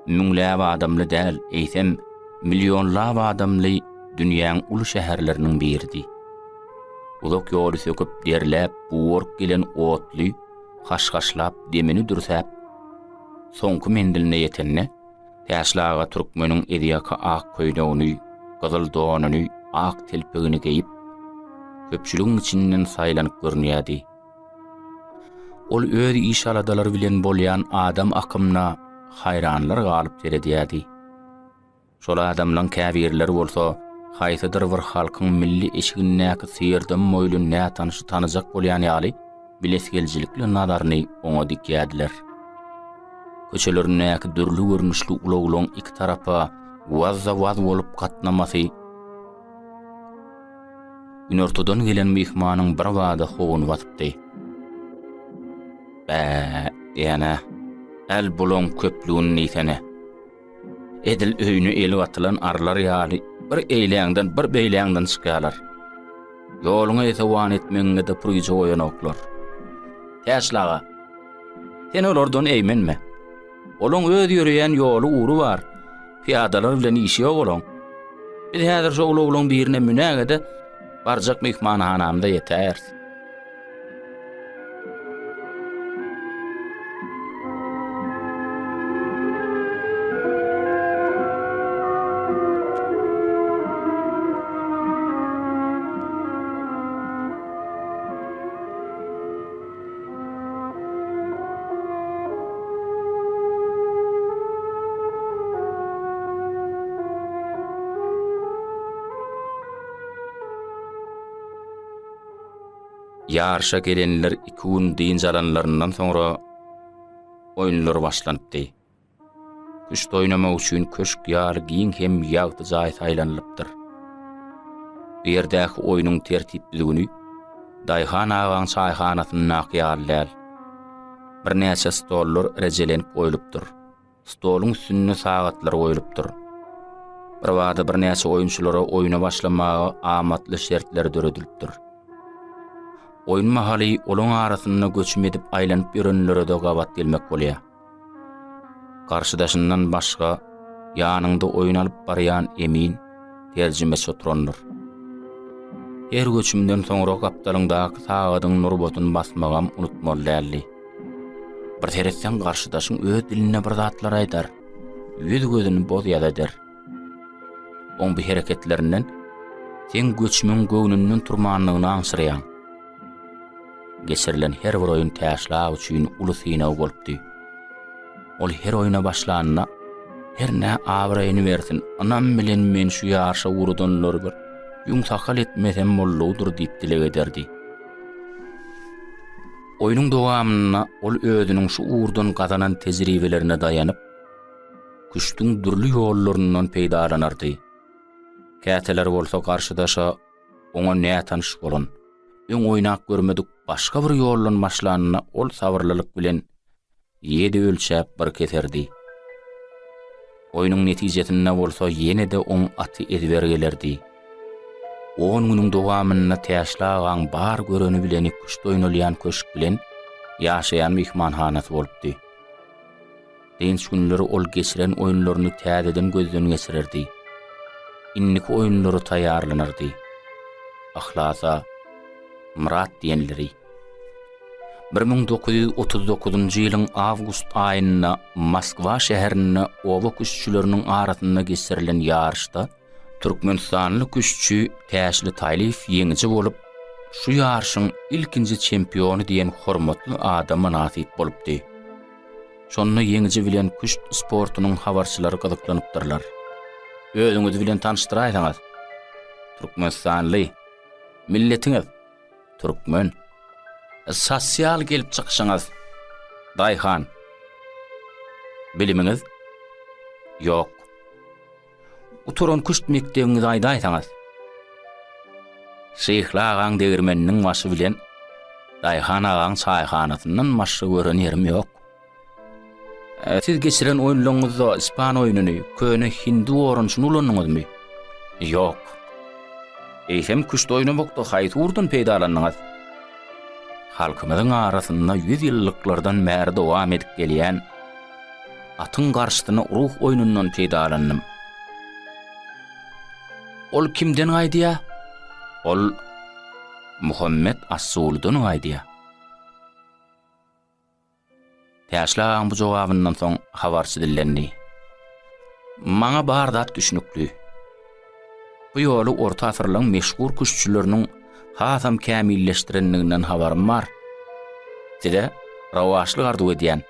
müňläp adamly däl, eýsem millionlap adamly dünýäň uly şäherleriniň biridi. Uzak ýoly söküp derläp, buwurk gelen otly, haşhaşlap, demini dürsäp, soňky mendiline ýetenne, täşlaga türkmeniň edýaka ak köýnegini, gyzyl donuny, ak telpegini geyip, köpçüligiň içinden saýlanyp görnýärdi. Ol öz iş aladalary bilen bolýan adam akymna hayranlar galyp teredýärdi. Şol adamlaryň käbirleri bolsa, haýsydyr bir halkyň milli eşigindäki sýerdem moýly nätanşy tanajak bolýan ýaly bilesgeljilikli nadaryny oňa dikýärdiler. Köçelerindäki dürli görnüşli ulaglaň iki tarapa waz bolup gatnamasy, günortadan gelen mihmanyň bir wada howuny batypdy. Ýa-na el bulan köplüğün neytene. Edil öýünü eli atylan arlar ýaly bir eýleňden bir beýleňden çykalar. Ýoluňa ese wan etmeňe de purýja oýanoklar. Täşlaga, sen olardan eýmenme. Olaň öz ýöreýän ýoly ury bar. Piýadalar bilen işi ýok olaň. Biz häzir şol oglaň birine münägede barjak mehmanhanamda ýeter. Yarşa gelenler 2 gün diň jalanlaryndan soňra oýunlar başlanypdy. Küçük oýnamak üçin köşk ýaly giň hem ýagty jaý saýlanlypdyr. Bu ýerdäki oýunyň tertipligini daýhan agan çaýhanasynyň ýalylar. Bir näçe stollar rejelenip goýulypdyr. Stoluň üstüne sagatlar goýulypdyr. Bir wada bir näçe oýunçylara oýuna başlamagy amatly şertler döredilipdir. Oyun mahaly olaň arasynda göçüm edip aýlanyp ýörenlere de gabat gelmek bolýar. Garşydaşyndan başga ýanyňda oyun alyp barýan emin, terjimesi oturanlar. Her göçümden soňra gapdalyňdaky sagadyň nurbotun basmagam unutmaly däldi. Bir teretden garşydaşyň öz diline bir zatlar aýdar, yüz gözüni bozýar. Oň bu hereketlerinden sen göçümüň göwnünden turmanlygyny aňsyrýan. Geçirilen her bir oyun täşlag üçin uly synaw bolupdy. Ol her oyuna başlanyna her nä abraýyny bersin, anam bilen men şu ýarşa urudanlar bir ýumsakal etmesem bolludur diýip dile ederdi. Oyunun dowamyna ol özüniň şu urdan gazanan tejribelerine daýanyp, güçdüň dürli ýollaryndan peýdalanardy. Käteler bolsa garşydaşa oňa nätanş bolan, öň oýnak görmedik başga bir ýollan başlanyna ol sabırlylyk bilen ýedi ölçäp bir keserdi. Oyunun netijesinde bolsa ýene de oň aty ezber gelerdi. 10 günüň dowamyna täşlagan bar göreni bilen güçde oýnalýan köşk bilen ýaşaýan mihmanhanasy bolupdy. Dinç günleri ol geçiren oyunlaryny täzeden gözden geçirirdi. Inniki oyunlary taýýarlanyrdy. Ahlasa, Murat diýenleri 1939-njy ýylyň awgust aýynda Moskwa şäherinde oba küşçüleriniň arasynda geçirilen ýarışda Türkmenistanly küşçü Täşli Taýliýew ýeňiji bolup, şu ýarşyň ilkinji çempionu diýen hormatly adama nasip bolupdy. Şonu ýeňiji bilen küşt sportunyň habarçylary gyzyklanypdyrlar. Özüňizi bilen tanıştyraýsaňyz. Türkmenistanly, milletiňiz türkmen. Sosial gelip çykyşyňyz. Daýhan. Bilimiňiz? Ýok. Uturan küşt mekdebiňizi aýdaýsaňyz. Şeýhli agaň degirmeniniň başy bilen Daýhan agaň çaýhanasyndan başga gören ýerim ýok. Siz geçiren oyunlaryňyzda ispan oyununy, köne hindi orançyny ulandyňyzmy? Ýok. Eýsem küşt oýnamokda haýsy urdan peýdalandyňyz? Halkymyzyň arasynda 100 ýyllyklardan bäri dowam edip gelýän atyň garşysyna ruh oyunundan peýdalandym. Ol kimden gaýdýa? Ol Muhammed As-Suldan gaýdýa. Täşlaň bu jogabyndan soň habarçy dillendi. Maňa bar zat düşnükli. Bu ýoly orta asyrlyň meşhur küşçüleriniň hasam kämilleşdirenliginden habarym bar. Size rawaşlyk arzuw edýän.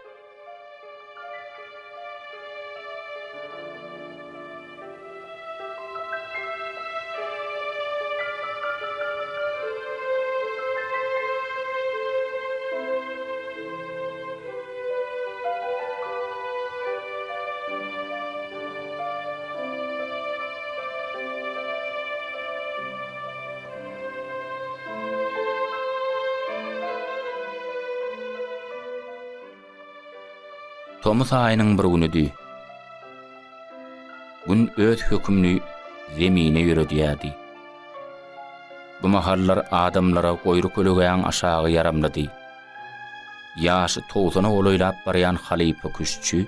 Tomuz aýynyň bir günüdi. Gün öz hökümni zemine ýöredýärdi. Bu mahallar adamlara goýru kölegeýän aşağı yaramlady. Ýaşy 90-a olaýlap barýan halipa küşçü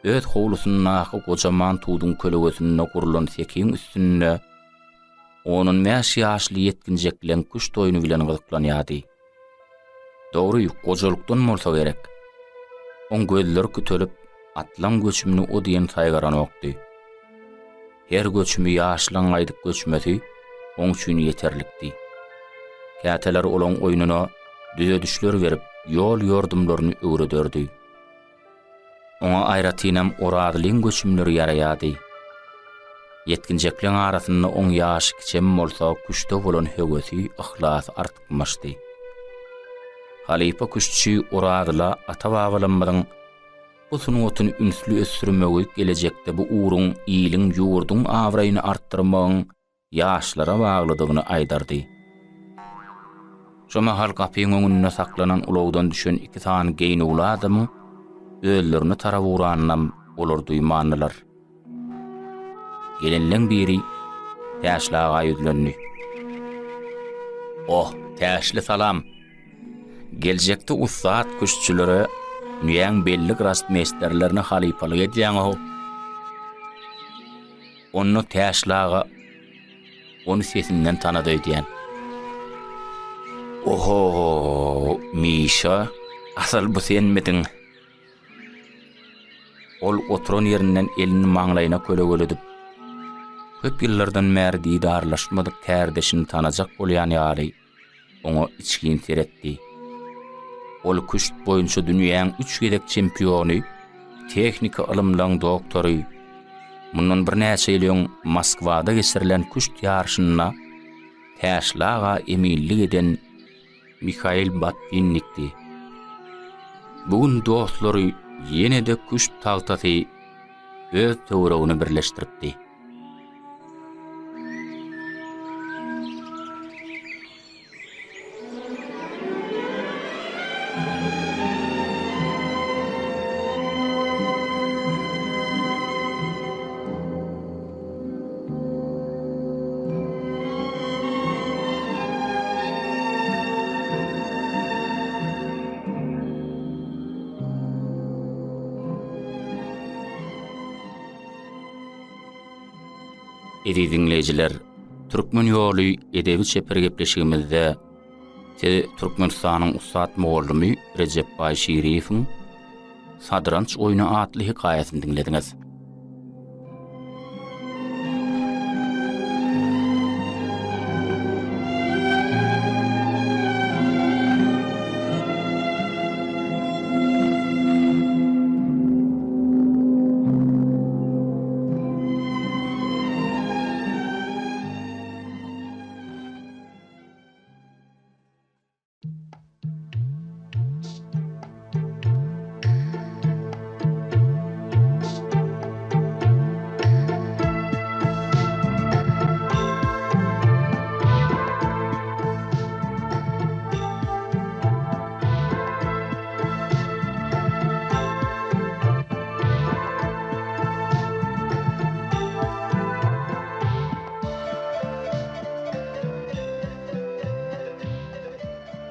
öz howlusynyň gojaman tuğdun kölegesinde gurulan sekiň üstünde onun 5 ýaşly yetkinjeklen küşt oýuny bilen gyzyklanýardy. Dogry, gojalykdan bolsa gerek. On gözleri kütülüp, atlan göçümünü o diyen taýgaran okdy. Her göçümü ýaşlaň aýdyp göçmesi, on üçin ýeterlikdi. Käteler olan oýununa düze düşler berip, ýol ýordumlaryny öwredördi. Oňa aýratynam oradlyň göçümleri ýaraýady. Yetkinjekleň arasynda on ýaş kiçem bolsa, küşde bolan hegesi, ihlasy artykmaşdy. Halipa küşçü oradyla ata-babalarymyň bu sunuwatyny ünsli ösürmegi gelecekde bu uruň, ýylyň, ýurduň awraýyny artdyrmagyň ýaşlara baglydygyny aýdardy. Şoma hal gapyň öňünde saklanan ulagdan düşen 2 sany geýni uladamy özlerini tarap uranynam olar duýmandylar. Gelenleň biri Täşlaga ýüzlendi. Oh, Täşli salam. Gelecekde ustad küşçülere nüýäň belli grasmesterlerini halipalyk edýäňo. Onu Täşlaga onu sesinden tanady diýen. Oho, Mişa, asal bu sen mitin? Ol oturan yerinden elini maňlaýyna kölegeledip, köp ýyllardan bäri diýdarlaşmadyk kärdeşini tanajak bolýan ýaly oňa içgin seretdi. Ol küşt boýunça dünýäň 3 gedek çempiony, tehnika ilmlaryň doktory. Mundan bir näçe ýyl Moskwada geçirilen küşt ýarşyna Täşlaga emillik eden Mikhail Batvinnikdi. Bugun dostlary ýene-de küşt tagtaty öz töwreğini birleşdiripdi. Edi dinleyijiler, Türkmen ýoly edebi çeper gepleşigimizde Türkmenistanyň Ustat Moğollumy Recep Bayşiriýewiň Sadranç oýunu atly hikaýasyny dinlediňiz.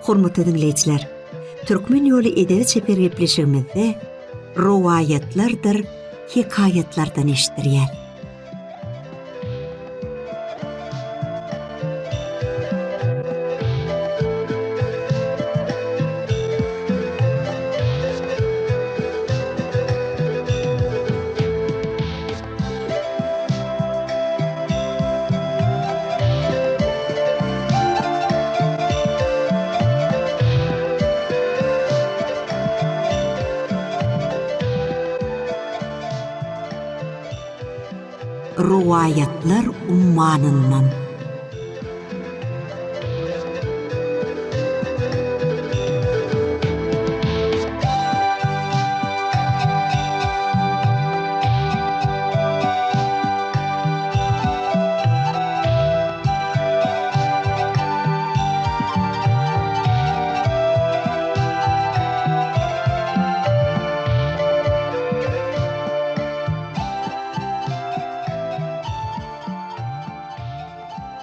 Hormatly dinleyijiler, Türkmen ýoly edebi çeper gepleşigimizde rowayatlardyr, hikayatlardan eşitdirýär. Rowayatlar ummanyndan.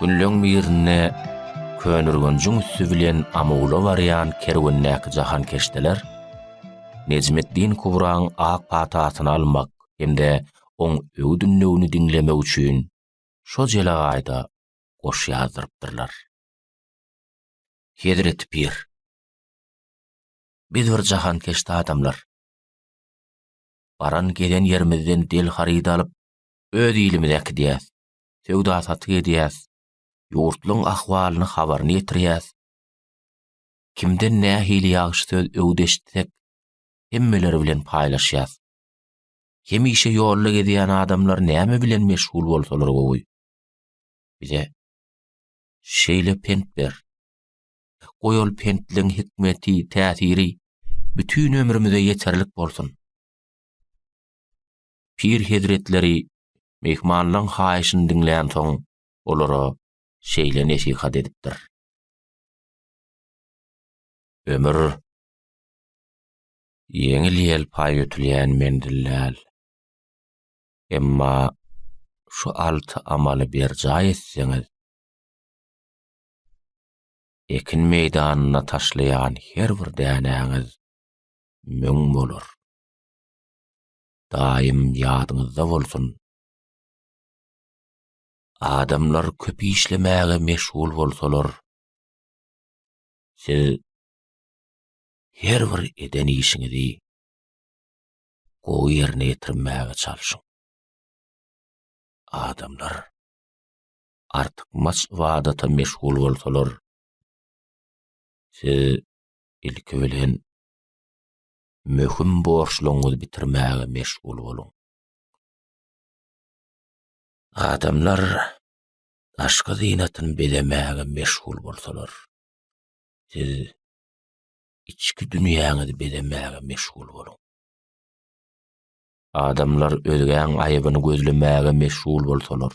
Günlüň birine könürgünjüň üstü bilen amawla barýan kerwennäki jahan keşdeler, Necmetdin Kubraň ak patasyny almak hemde oň öw dünýäni dinlemek üçin şo jelagaýda goş ýazdyrypdyrlar. Hedret Pir: biz bir jahan keşde adamlar. Baran gelen yerimizden del harida alyp öz ilimizde diýäs, sewda satyk edýäs. Ýurtlyň ahwalyny habaryny ýetirýäs. Kimden nähili ýagşy söz öwdeşsek, hemmeleri bilen paýlaşýas. Hemişe ýolly gedýän adamlar näme bilen meşgul bolsalar gowy. Bize şeýle pent ber. Goýol pentliň hikmeti, täsiri bütün ömrümize ýeterlik bolsun. Pir hedretleri mehmanlaryň haýyşyny dinleýän soň olara şeýle nesihat edipdir. Ömür yeňil ýel paý ötülýän mendillal. Emma şu alty amaly bir jaý etseňiz, ekin meýdanyna taşlayan her bir dänäňiz müň bolur. Daim ýadyňyzda bolsun. Adamlar köp işlemäge meşgul bolsalar, siz her bir eden işiňizi gowy ýerine ýetirmäge çalyşyň. Adamlar artyk maç wadata meşgul bolsalar, siz ilki bilen möhüm borçluňyzy bitirmäge meşgul boluň. Adamlar aşky zynatyny bedemäge meşgul bolsalar, siz içki dünýäňizi bedemäge meşgul boluň. Adamlar özgäň aýybyny gözlemäge meşgul bolsalar,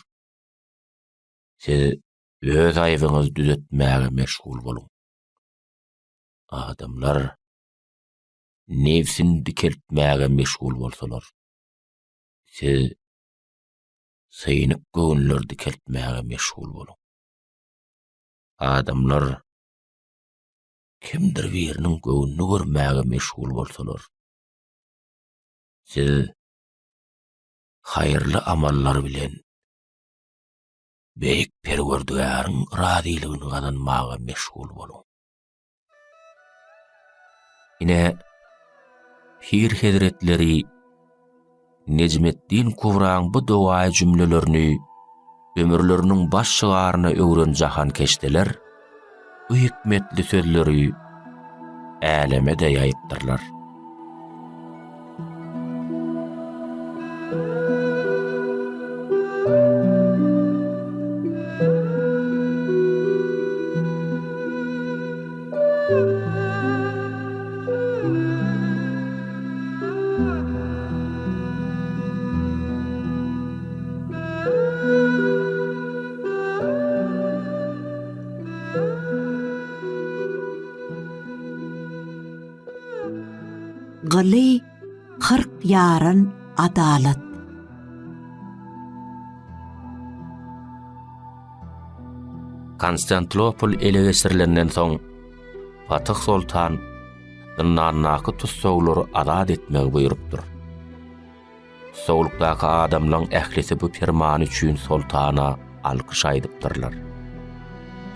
siz öz aýybyňyzy düzetmäge meşgul boluň. Adamlar nefsini dikeltmäge meşgul bolsalar, siz synyk göwnler dikeltmäge meşgul boluň. Adamlar kimdir biriniň göwnüni görmäge meşgul bolsalar, siz haýyrly amallar bilen beýik perwerdigäriň radylygyny gazanmaga meşgul bolun. Ine Pir Hedretleri Necmetdin Kubran bu dogaý jümlelerini ömürleriniň baş şygaryna öwrenjahan keşdeler, bu hikmetli sözleri äleme de ýaýypdyrlar. Gyly 40 ýaryn adalat. Konstantinopol ele geçirilenden soň Fatih Sultan dynanyňky tutsawlary azad etmek buýrupdyr. Soğulukdaky adamlaryň ählisi bu ferman üçin sultana alkyş aýdypdyrlar.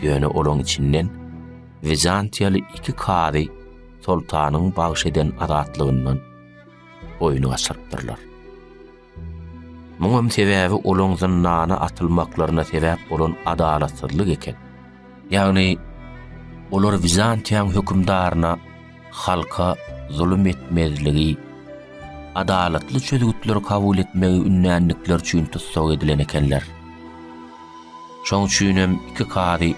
Ýöne olaň içinden Bizantiýaly 2 kady sultanyň bagş eden azatlygyndan boynu açypdyrlar. Muňam sebäbi olaň zynnana atylmaklaryna sebäp bolan adalatsızlyk eken. Ýagny olar Bizantiýan hökümdaryna halka zulüm etmezligi, adalatly çözgütleri kabul etmegi ünnänlikler üçin tutsaw edilen ekenler. Şoň üçin 2 kady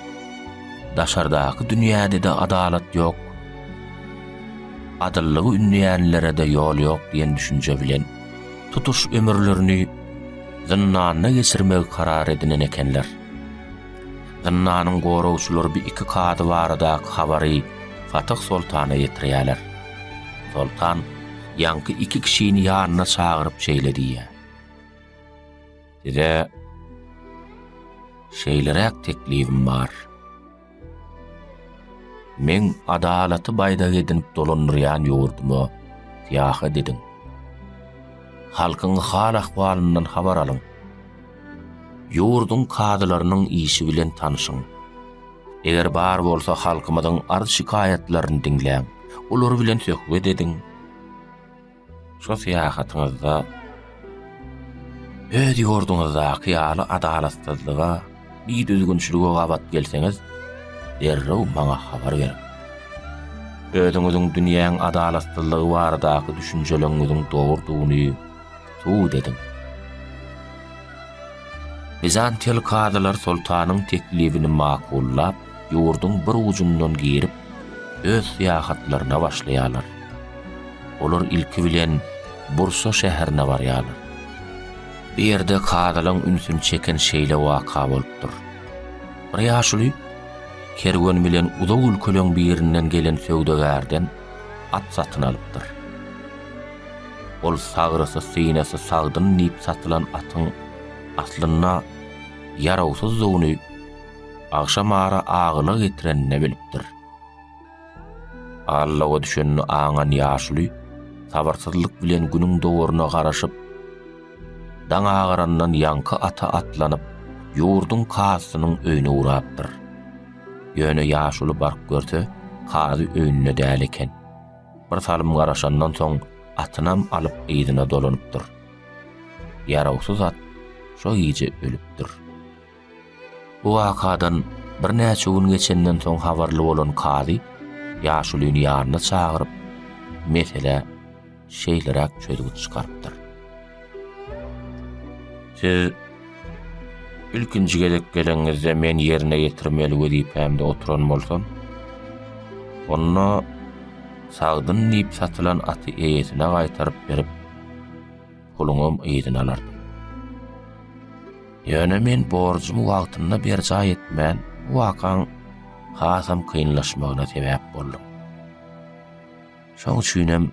daşardaky dünýäde de adalat ýok, adallygy ünnänlere de ýol ýok diýen düşünje bilen tutuş ömürlerini zynnana geçirmegi karar edinen ekenler. Zynnanyň gorowçulary bir 2 kady barada habary Fatih Sultana ýetirýärler. Sultan ýanky 2 kişini ýanyna çagyryp şeýledi. Size şeýlerek teklifim bar. Men adalaty baýda edinip dolanýan ýurdumy ýaha dedim. Halkyň hal ahwalyndan habar alyň. Ýurdun kadylarynyň işi bilen tanyşyň. Eger bar bolsa halkymyzyň arz şikayetlerini dinleň. Olary bilen söhbet ediň. Şo seýahatyňyzda öz ýurduňyzdaky ýaly adalatsızlyga, bir düzgünçiligi gabat gelseňiz, derrew maňa habar beriň. Özüňiziň dünýäň adalatsızlygy baradaky düşünjeleriňiziň dogrudygyny tuğ dedim. Bizantiýaly kadylar sultanyň teklifini makullap, ýurdun bir ucundan girip öz seýahatlaryna başlaýarlar. Olar ilki bilen Bursa şäherine barýarlar. Bir ýerde kadylaryň ünsün çeken şeýle waka bolupdyr. Bir ýaşuly kerwen bilen uzak ülkeleň birinden gelen söwdegärden at satyn alypdyr. Ol sagrysy sinesi sagdyn nip satylan atyň aslyna yarawsyz zoguny agşam ara agylyk getirenine bilipdir. Allaha düşünni aňan ýaşuly sabarsyzlyk bilen günüň dogruny garaşyp daň agarandan ýanky ata atlanyp ýurdun kasynyň öýüne urapdyr. Ýöne ýaşuly bark görse kazy öýünde däl eken. Bir salym garaşandan soň atynam alyp eýdine dolanypdyr. Yarawsyz at şo iýje ölüpdir. Bu wakadan bir näçe gün geçenden soň habarly bolan kazy ýaşulyny ýanyna çagyryp mesele şeýlerek çözgüt çykarypdyr. Siz ilkinji gelek geleňizde men ýerine getirmeli wezipämde oturan bolsam, onu sagdyn nip satylan aty eýesine gaýtaryp berip, puluňam eýdine alardım. Ýöne men borjumy wagtynda berja etmän, wakaň hasam kynlaşmagyna sebäp boldum. Şoň üçinem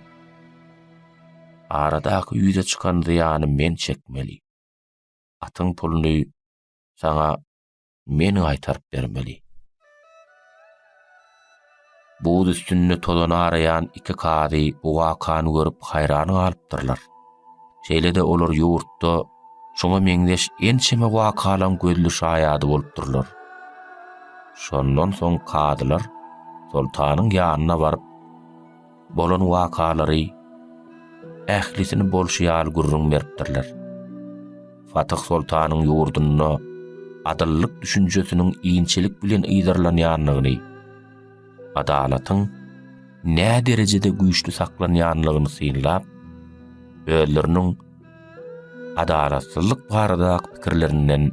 aradaky ýüze çykan zyany men çekmeli. Atyň puluny sana men gaýtaryp bermeli. Bu üstünde tolany arayan 2 kady bu wakany görüp haýran galypdyrlar. Şeýle-de olar ýurtda Şoňa meňdeş ençeme wakalan gözlü şaýady bolup durlar. Şondan soň kadylar sultanyň ýanyna baryp bolan wakalary ählisini bolşýal gurrun beripdirler. Fatih sultanyň ýurduny adallyk düşünjesiniň iňçilik bilen ýydarlanýanlygyny, adalatyň nä derejede güýçlü saklanýanlygyny synlap, özleriniň adalatsızlyk barada pikirlerinden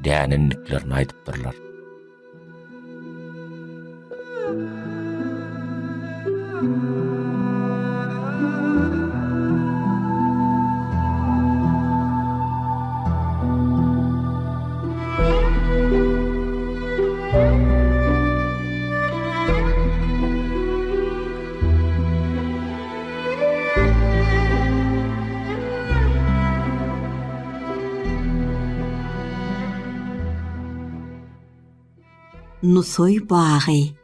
dänenliklerini aýdypdyrlar. Nusoy bagy.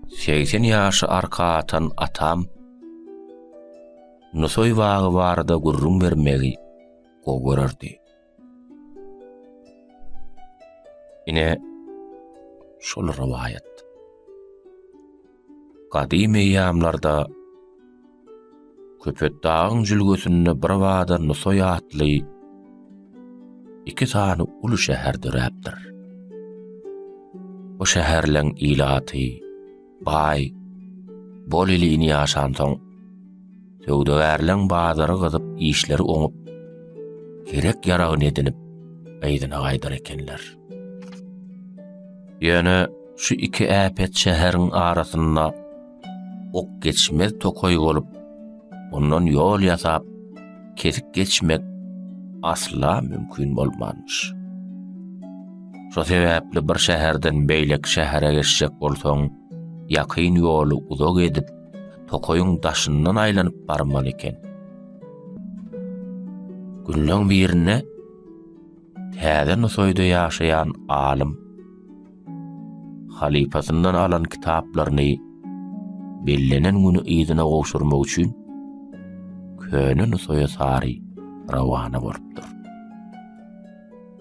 80 ýaşy arka atan atam Nusoy bagy barada gurrun bermegi gogorardy. Ine şol riwayat. Kadim eýamlarda Köpet dağın jülgösünde bir wada Nusoy atly iki tane ulu şäher döräpdir. O şäherleň ilaty, bay, bol ilini ýaşan soň, söwdegärleň bazary gyzyp işleri oňup, gerek ýaragyny edinip, eýdine gaýdar ekenler. Ýöne şu iki äpet şäheriň arasynda ok geçmez tokoy bolup, ondan ýol ýasap, kesip geçmek asla mümkün bolmanmış. Şo sebäpli bir şäherden beýlek şähere geçjek bolsaň, ýakyn ýoly uzak edip, tokoyuň daşyndan aýlanyp barmaly eken. Günleň birine täze Nusoyda ýaşaýan alim halifasyndan alan kitaplaryny bellenen güni ýyzyna gowşurmak üçin köni Nusoya sary rawana bolupdyr.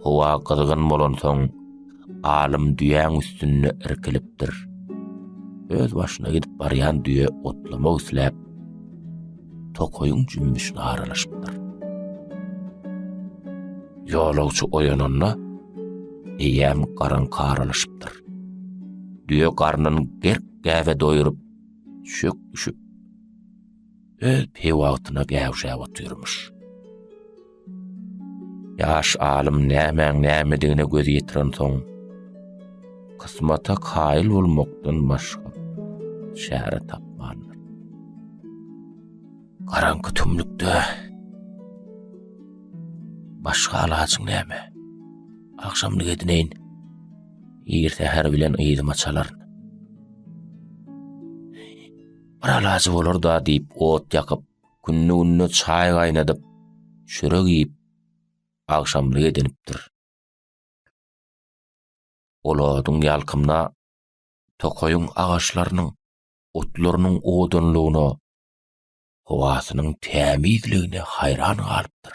Howa gyzgyn bolan soň alim düýäň üstünde irkilipdir. Öz başyna gidip barýan düýe otlamak isläp tokoyuň jümmüşine aralaşypdyr. Ýolagçy oýananda eýäm garan karalaşypdyr. Düýe garnyny gerk gäwe doýurup çök düşüp öz pewagtyna gäwşäp otyrmuş. Ýaş alim nämedigine göz ýetiren soň kysmata kaýyl bolmakdan başga şäher tapmandyr. Garanky tümlükde başga alaçyň näme? Akşamlyk edineýin. Ýer-täher bilen ýyzym açalaryn. Bir alaçy bolar da diýip ot ýakyp, günni çaý gaýnadyp, çörek ýyip akşamlyk edinipdir. Oladyň ýalkymna tokoyuň agaçlarynyň, otlarynyň odanlygyna, howasynyň tämizligine hayran galypdyr.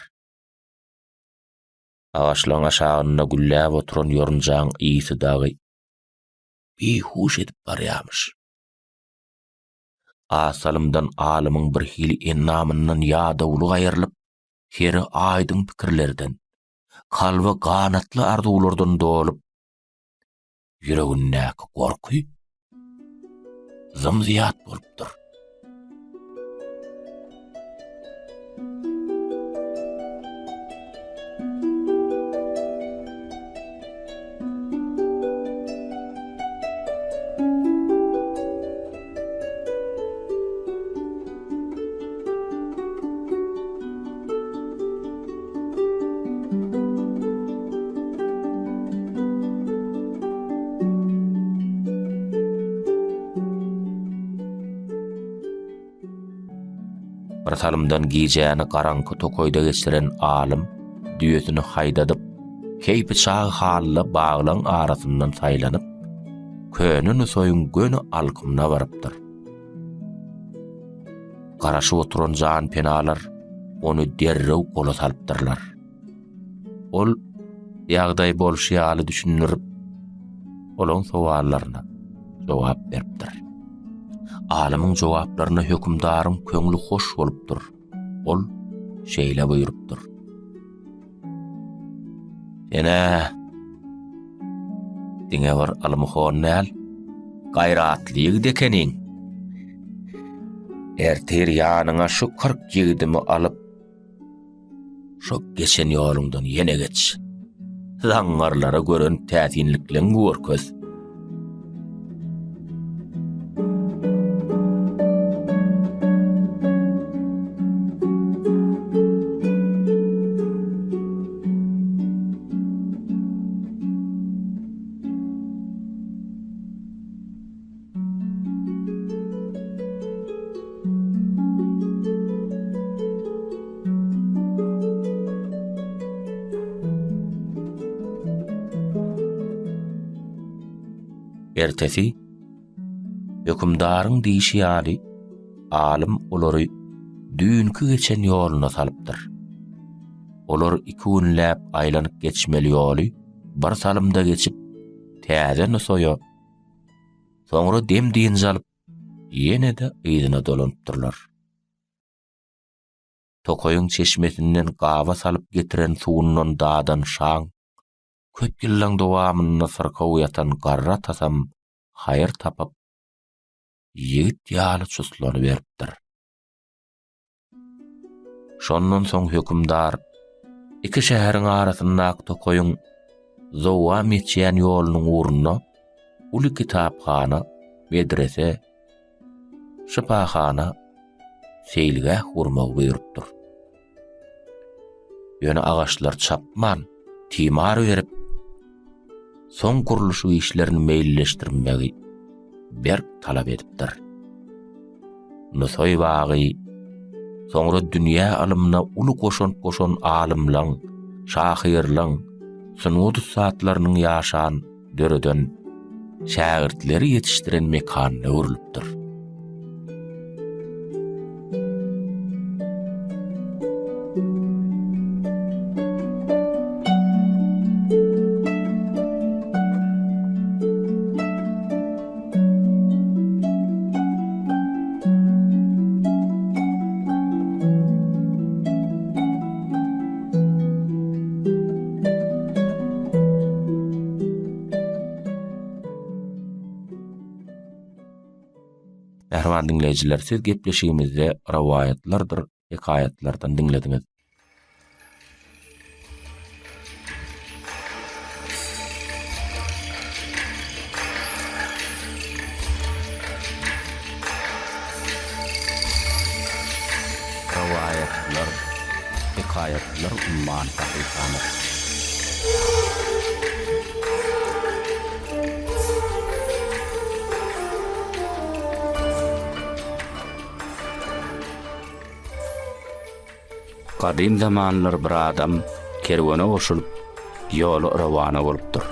Agaçlaryň aşagyna güllläp oturan ýorunjaň ýygy dagy behuş edip barýarmyş. Asalymdan alymyň bir hili ennamyndan ýada uly gaýrylyp, heri aýdyň pikirlerden, kalby ganatly arzuwlardan dolup, ýüregindäki gorky zymzyýat bolupdyr. Bir salymdan gijäni garanky tokoyda geçiren alim düýesini haýdadyp, keýpi çağı halla baglaň arasyndan saýlanyp, köni Nusoyuň göni alkymna barypdyr. garaşyp oturan jan penalar onu derrew gola salypdyrlar. Ol ýagdaý bolşy ýaly düşünürip olaň sowallaryna jogap beripdir. Alymyň jogaplaryna hökümdaryň köňli hoş bolupdyr. Ol şeýle buyurupdyr. Ene diňe bir alymhon näl gaýratlyg dekeniň. Erter ýanyňa şu 40 ýigidimi alyp şu geçen ýolundan ýene geç. Zaňarlara gören täsinlikleň görköz. Ertesi, hökümdaryň diýişi ýaly, alym olary dünkü geçen ýoluna salypdyr. Olar 2 günläp aýlanyp geçmeli ýoly bir salymda geçip täze nosoýa. Soňra dem diýen jalyp ýene de ýygyna dolanypdyrlar. Tokoýyň çeşmesinden gawa salyp getiren suwundan dadan şaň köp ýyllaň dowamyny syrkaw ýatan garra tasam hayır tapıp ýigit ýaly çuslany beripdir. Şondan soň hökümdar iki şäheriň arasyndaky tokoýyň zowam etýän ýolunyň urunyna uly kitapxana, medrese, şypaxana, seýilgäh gurmagy buyurupdyr. Ýöne agaçlar çapman, timar berip son kuruluşu işlerini meýilleşdirmegi berk talap edipdir. Nosoy bagy soňra dünýä alymyna uly koşan alymlaň, şahyrlaň, sunud saatlarynyň ýaşan döreden şägirtleri ýetişdiren mekanyna urulypdyr. Ähwan dinleýijiler, siz gepleşigimizde rawaýatlardyr, hekaýatlardan dinlediňiz. Rawaýatlar, hekaýatlar umman tahyýany. Kadim zamanlar bir adam kerwene goşulyp ýoly rawana bolupdyr.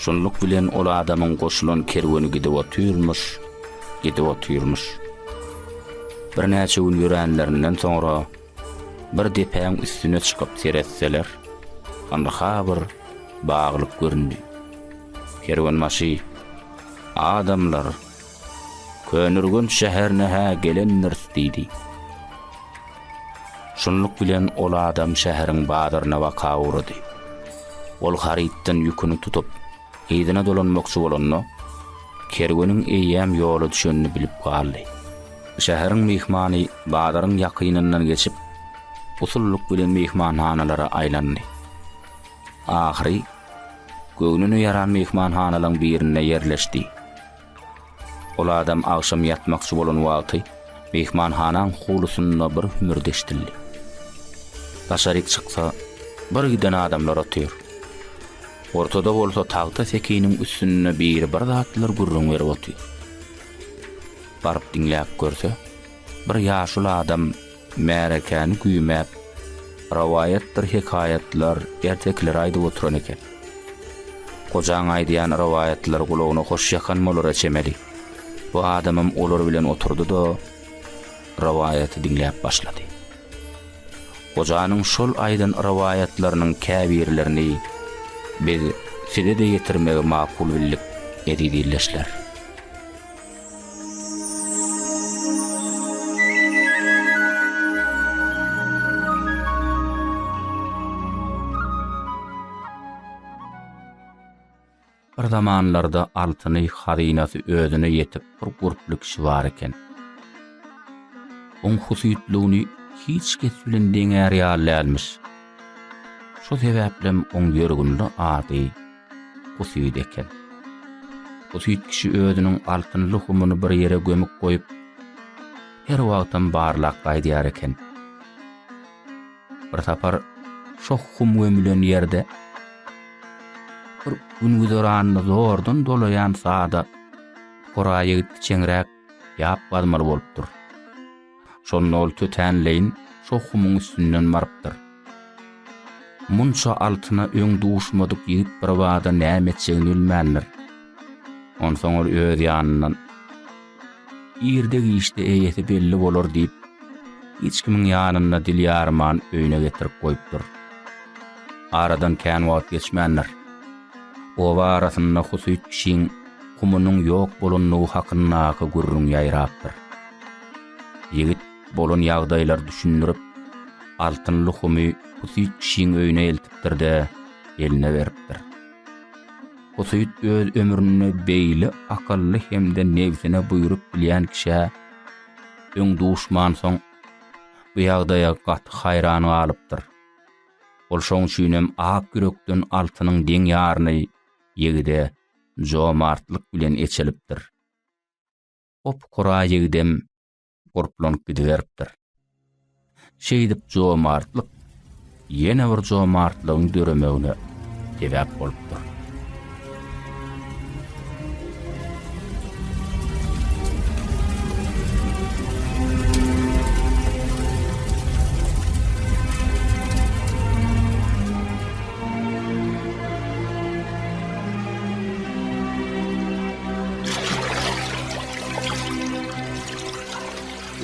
Şunluk bilen ol adamyň goşulan kerweni gidip otyrmuş. Bir näçe gün ýörenlerinden soňra bir depäň üstüne çykyp seretseler, anda bir baglyk göründi. Kerwen maşy adamlar könürgün şäherine gelenler diýdi. Şunluk bilen ol adam şäheriň badyryna waka urdy. Ol harytdan ýüküni tutup, ýygyna dolanmokçy bolanyna, kerweniň eýýäm ýoly düşenini bilip galdy. Şäheriň mehmany badyryň ýakynyndan geçip, usulluk bilen mehmanhanalara aýlandy. Ahry, göwnüni ýaran mehmanhanalaryň birine ýerleşdi. Ol adam akşam ýatmakçy bolan wagty, mehmanhanaň hulusyna bir hümür deştildi. Taşaryk çyksa, bir giden adamlar otyr. Ortada bolsa tagta sekiniň üstüne bir zatlar gurrun berip otyr. Barıp dinläp görse, bir ýaşul adam märekäni güýmäp, rawaýatlar, hekaýatlar, ertekler aýdyp oturan eken. Kojaň aýdýan rawaýatlar gulagyna hoş ýakan bolara çemeli. Bu adamym olar bilen oturdy da rivayeti dinläp başlady. Hojanyň şol aýdan riwayatlarynyň käbirlerini biz size de getirmegi makul bilip edildiler. Bir zamanlarda altyny hazinasy özüne yetip bir gurplyk şiwar eken. On husyýetligini hiç kes bilen deňär ýalanmış. Şo sebäplem on ýörgünde ady husyýet eken. Husyýet kişi özüniň altyn luhumyny bir ýere gömüp goýup her wagtdan barlak gaýdýar eken. Bir tapar şo hum gömülen ýerde bir gündüzöranyny zordan dolayan saada Koraýy çeňrek ýap bazmaly bolupdyr. Şonu ol tötenleyin şo humyň üstünden marpdyr. Munça altyna öň duşmadyk ýigit bir wada nämetçegini bilmändir. Onsoň ol öz ýanyndan ýerdegi işte eýeti belli bolar diýip hiç kimiň ýanyna dil ýarman öýüne getirip goýupdyr. Aradan kän wagt geçmändir. O arasynda husyýet kişiň humynyň ýok bolanlygy hakynda gurrun ýaýrapdyr. Ýigit bolan ýagdaýlar düşündirip altyn luhumy husyýet kişiň öýüne eltipdir-de eline beripdir. Husyýet öz ömrüne beýli akally hemde nebsine buýrup bilýän kişi öň duşman soň bu ýagdaýa gaty haýran galypdyr. Ol şoň üçin ak yürekden altynyň deň ýaryny ýigide jomartlyk bilen eçelipdir. Opkura ýigidem gorplanyp gidiberipdir. Şeýdip jomartlyk ýene bir jomartlygyň döremegine sebäp bolupdyr.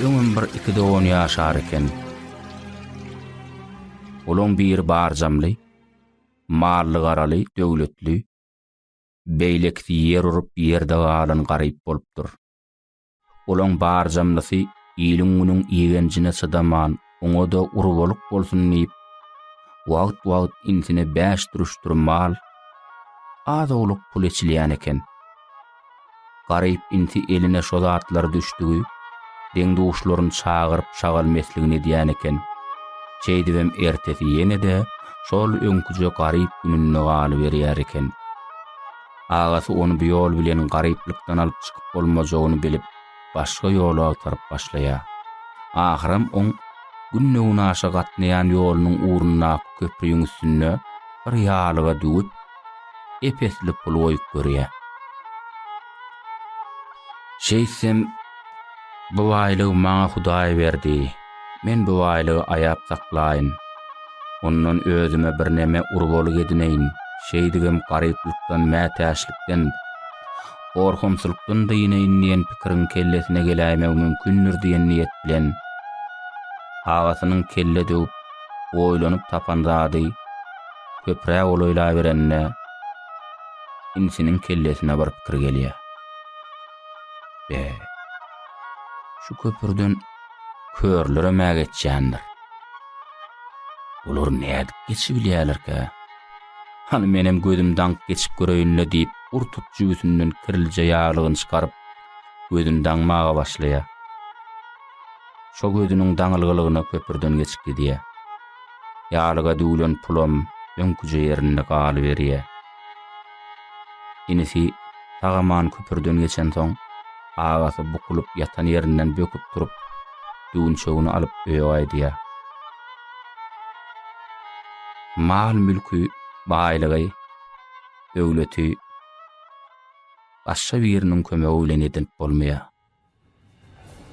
Öňüm bir 2-10 ýaşar eken. Olaň bir barjamly, mally garaly, döwletli, beýlekli ýer urup ýerde galan garyp bolupdyr. Olaň barjamlysy ýylyň ýegenjine sydaman, oňa da urubalyk bolsun diýip, wagt intine 5 turuşdyr mal, azawlyk pul eçilýän eken. Garyp inti eline şo zatlar düşdügi, deň duşlaryny çagyryp şagal mesligini diýän eken. Çeýdibem ertesi ýene de şol öňküje garyp gününe galy berýär eken. Agasy onu bir ýol bilen garyplykdan alyp çykyp bolmajagyny bilip, başga ýola atyryp başlaýar. Ahyrym oň gününe aşa gatnaýan ýolunyň urunyna köprüýüň üstüne bir ýalyga düwüp, epesli pul goýup görýär. Şeýsem bu aýlygy maňa Hudaý berdi. Men bu aýlygy aýap saklaýyn. Ondan özüme bir neme urbalyk edineýin. Şeýdigem garyplykdan, mätäşlikden, gorkumsylykdan da ýeneýin diýen pikiriň kellesine geläýmek mümkindir diýen niýet bilen agasynyň kelle döwüp oýlanyp tapandady köprä olaýla berenne insiniň kellesine bir pikir gelýär. Şu köpürden körlere mägetçändir. Olar näde geçip bilýärlerkä? Hani menem gözümden geçip göreýinle diýip urtup jübüsünden kirilje ýaglygyny çykaryp gözünden maga başlaýar. Şo gözüniň daňylygyna köpürden geçip gidýär. Ýalyga düwülen pulum öňküje ýerinde galy berýär. Inisi tagaman köpürden geçen soň agasy bukulup yatan ýerinden böküp turup düwün şoguny alyp öýüýär. Mal mülkü, baýlygy, döwleti başga biriniň kömegi bilen edilip bolmaýar.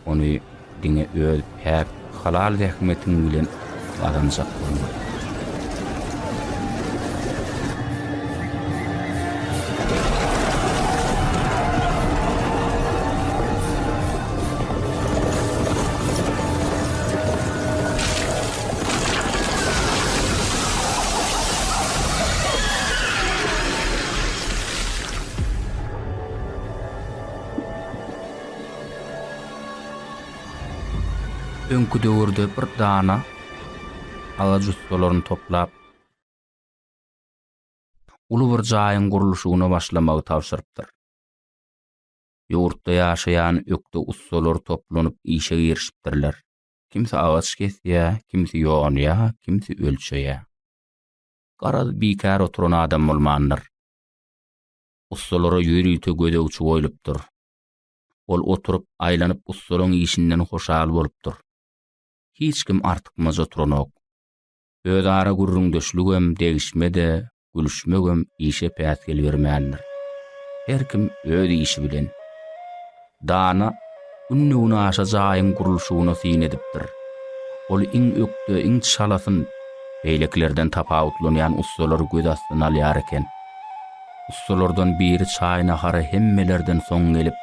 Ony diňe öz häp halal häkmetiň bilen adanjak bolmaýar. öňkü döwürde bir dana ağaç ustalaryny toplap uly bir jaýyň gurulşygyna başlamagy tawşyrypdyr. Ýurtda ýaşaýan ökde ustalar toplanyp işe girişipdirler. Kimse ağaç kesýär, kimse ýonýar, kimse ölçeýär. Garada bikar oturan adam bolmandyr. Ustalara ýürüýte gödegçi goýulypdyr. Ol oturup aýlanyp ustalaryň işinden hoşal bolupdyr. Hiç kim artykmaz oturanok. Öz ara gurrundeşligem, degişmede, gülüşmegem işe päs gelbermändir. Her kim öz işi bilen. Dana ünnüňi aşa jaýyň gurulşygyna syn edipdir. Ol iň ökde, iň çalasyn beýleklerden tapawutlanýan ustalar göz astyna alýar eken. Ustalardan biri çaýna hara hemmelerden soň gelip,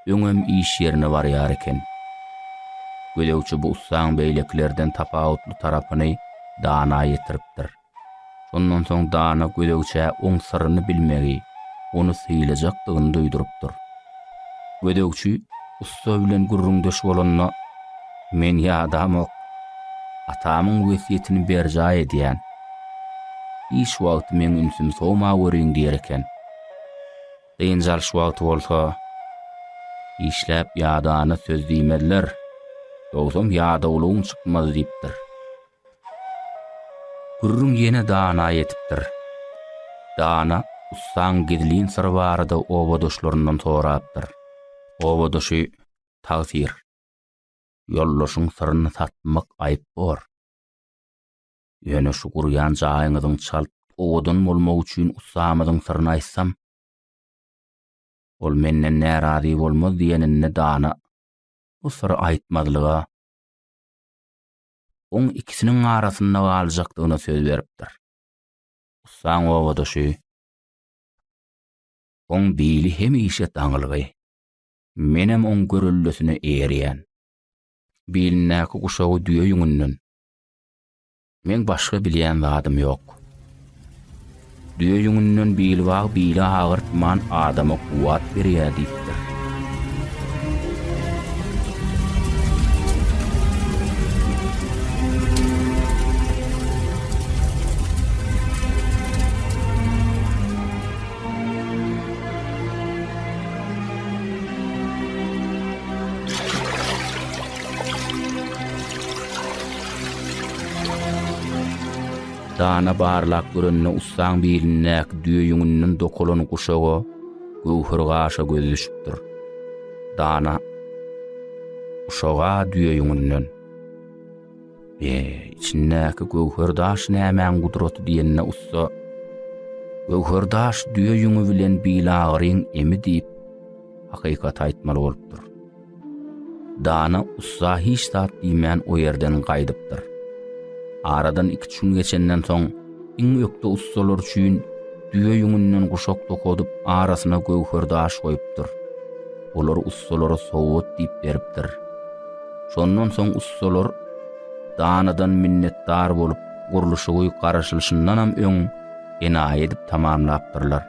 öňem iş ýerine barýar eken. Gödegçi bu ustaň beýleklerden tapawutly tarapyny Dana ýetiripdir. Ondan soň Dana gödegçe oň syryny bilmegi, onu syýlajakdygyny duýdurypdyr. Gödegçi usta bilen gurrundeş bolanyna men ýadamok, atamyň wesiýetini berjay edýän. Iş wagty men ünsüm sowma görüň diýer eken. Deýinjal şu wagty bolsa, işläp ýadana söz diýmediler. Ýogsa ýada ulun çykmaz diýipdir. Gurrun ýene Dana ýetipdir. Dana ustaň gidilin syry barada obadoşlaryndan sorapdyr. Obadoşy tagsyr. Ýollaşyň syryny satmak aýyp bor. Ýöne şu gurýan jaýyňyzyň çalyp owadan bolmak üçin ustamyzyň syryny aýtsam, ol menden närazy bolmaz diýenine Dana bu syry aýtmadylyga oň ikisiniň arasynda galjakdygyna söz beripdir. Ustaň owadoşy oň bili hem işe daňylygy. Menem oň görüllüsine eýerýän. Bilinäki guşagy düýe ýüňünden. Men başga bilýän zadym ýok. Düýe ýüňünden bilwag bile agyrtman adama kuwat berýär diýipdir. Dana barlak görünne ustaň bilinäk düýe ýüňünden dokulan guşagy göwher gaşa göz düşüpdir. Dana uşaga düýe ýüňünden içindäki göwher daş nämen gudraty diýenne usta göwher daş düýe ýüňü bilen bilagyryň emi diýip hakykat aýtmaly bolupdyr. Dana usta hiç tat diýmän o ýerden gaýdypdyr. Aradan 2 gün geçenden soň iň ökde ustalar üçin düýe ýüňünden guşak dokudyp arasyna göwher daş goýupdyr. Olar ustalara sowut diýip beripdir. Şondan soň ustalar Danadan minnetdar bolup gurulşygy garaşylşyndan hem öň enaý edip tamamlapdyrlar.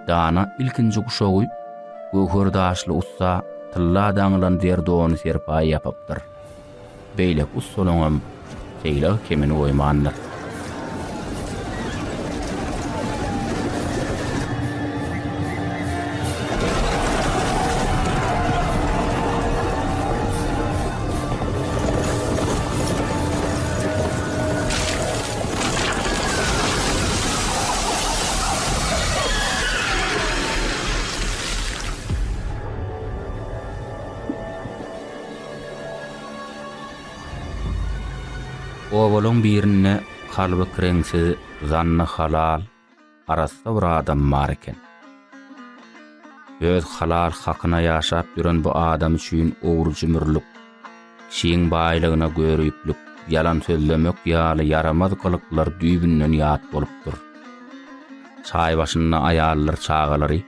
Dana ilkinji guşagy göwher daşly usta tylla daňylan derdony serpaý ýapypdyr. Beýlek ustalaryň Eýle kemini oýmandyr. Owalyň birine kalby kireňsi zanna halal arasda bir adam bar eken. Öz halal hakyna ýaşap ýören bu adam üçin owrujy mürlük, şeň baýlygyna görüýüplük, yalan sözlemek ýaly yaramaz gylyklar düýbünden ýat bolupdyr. Çaý başynda aýallar çagalary,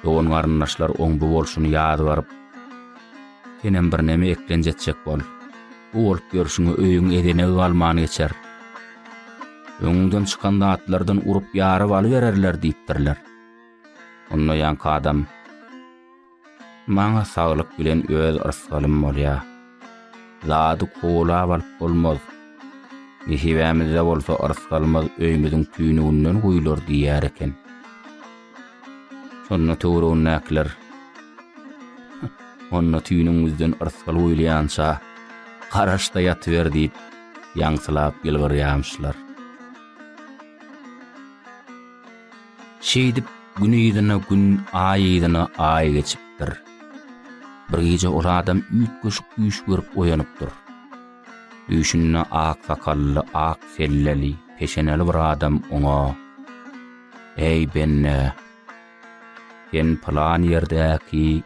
dogan garyndaşlar oň bu bolşuny ýady baryp, senem bir neme eklenjek bol. Bu olup görüşüňe öýüň edene galmany geçer. Öňünden çykanda atlardan urup ýaryp alybererler diýipdirler. Onda ýanky adam maňa saglyk bilen öz ırsgalym bolýar. zady kola balyp bolmaz. Mehibämizde bolsa arsgalmaz öýümizin tüýnünden goýular diýär eken. Şonna töwrün näkler. Onna tüýnüňizden arsgal goýulýança garaşda ýatyber diýip ýaňsylap gelýärmişler. Şeýdip gün ýylyna gün, ay ýylyna ay geçipdir. Bir gece ol adam üýt köşük düýüş görüp oýanypdyr. Düýüşünde ak sakally, ak selleli, peşeneli bir adam oňa: "Ey benne, sen plan ýerdäki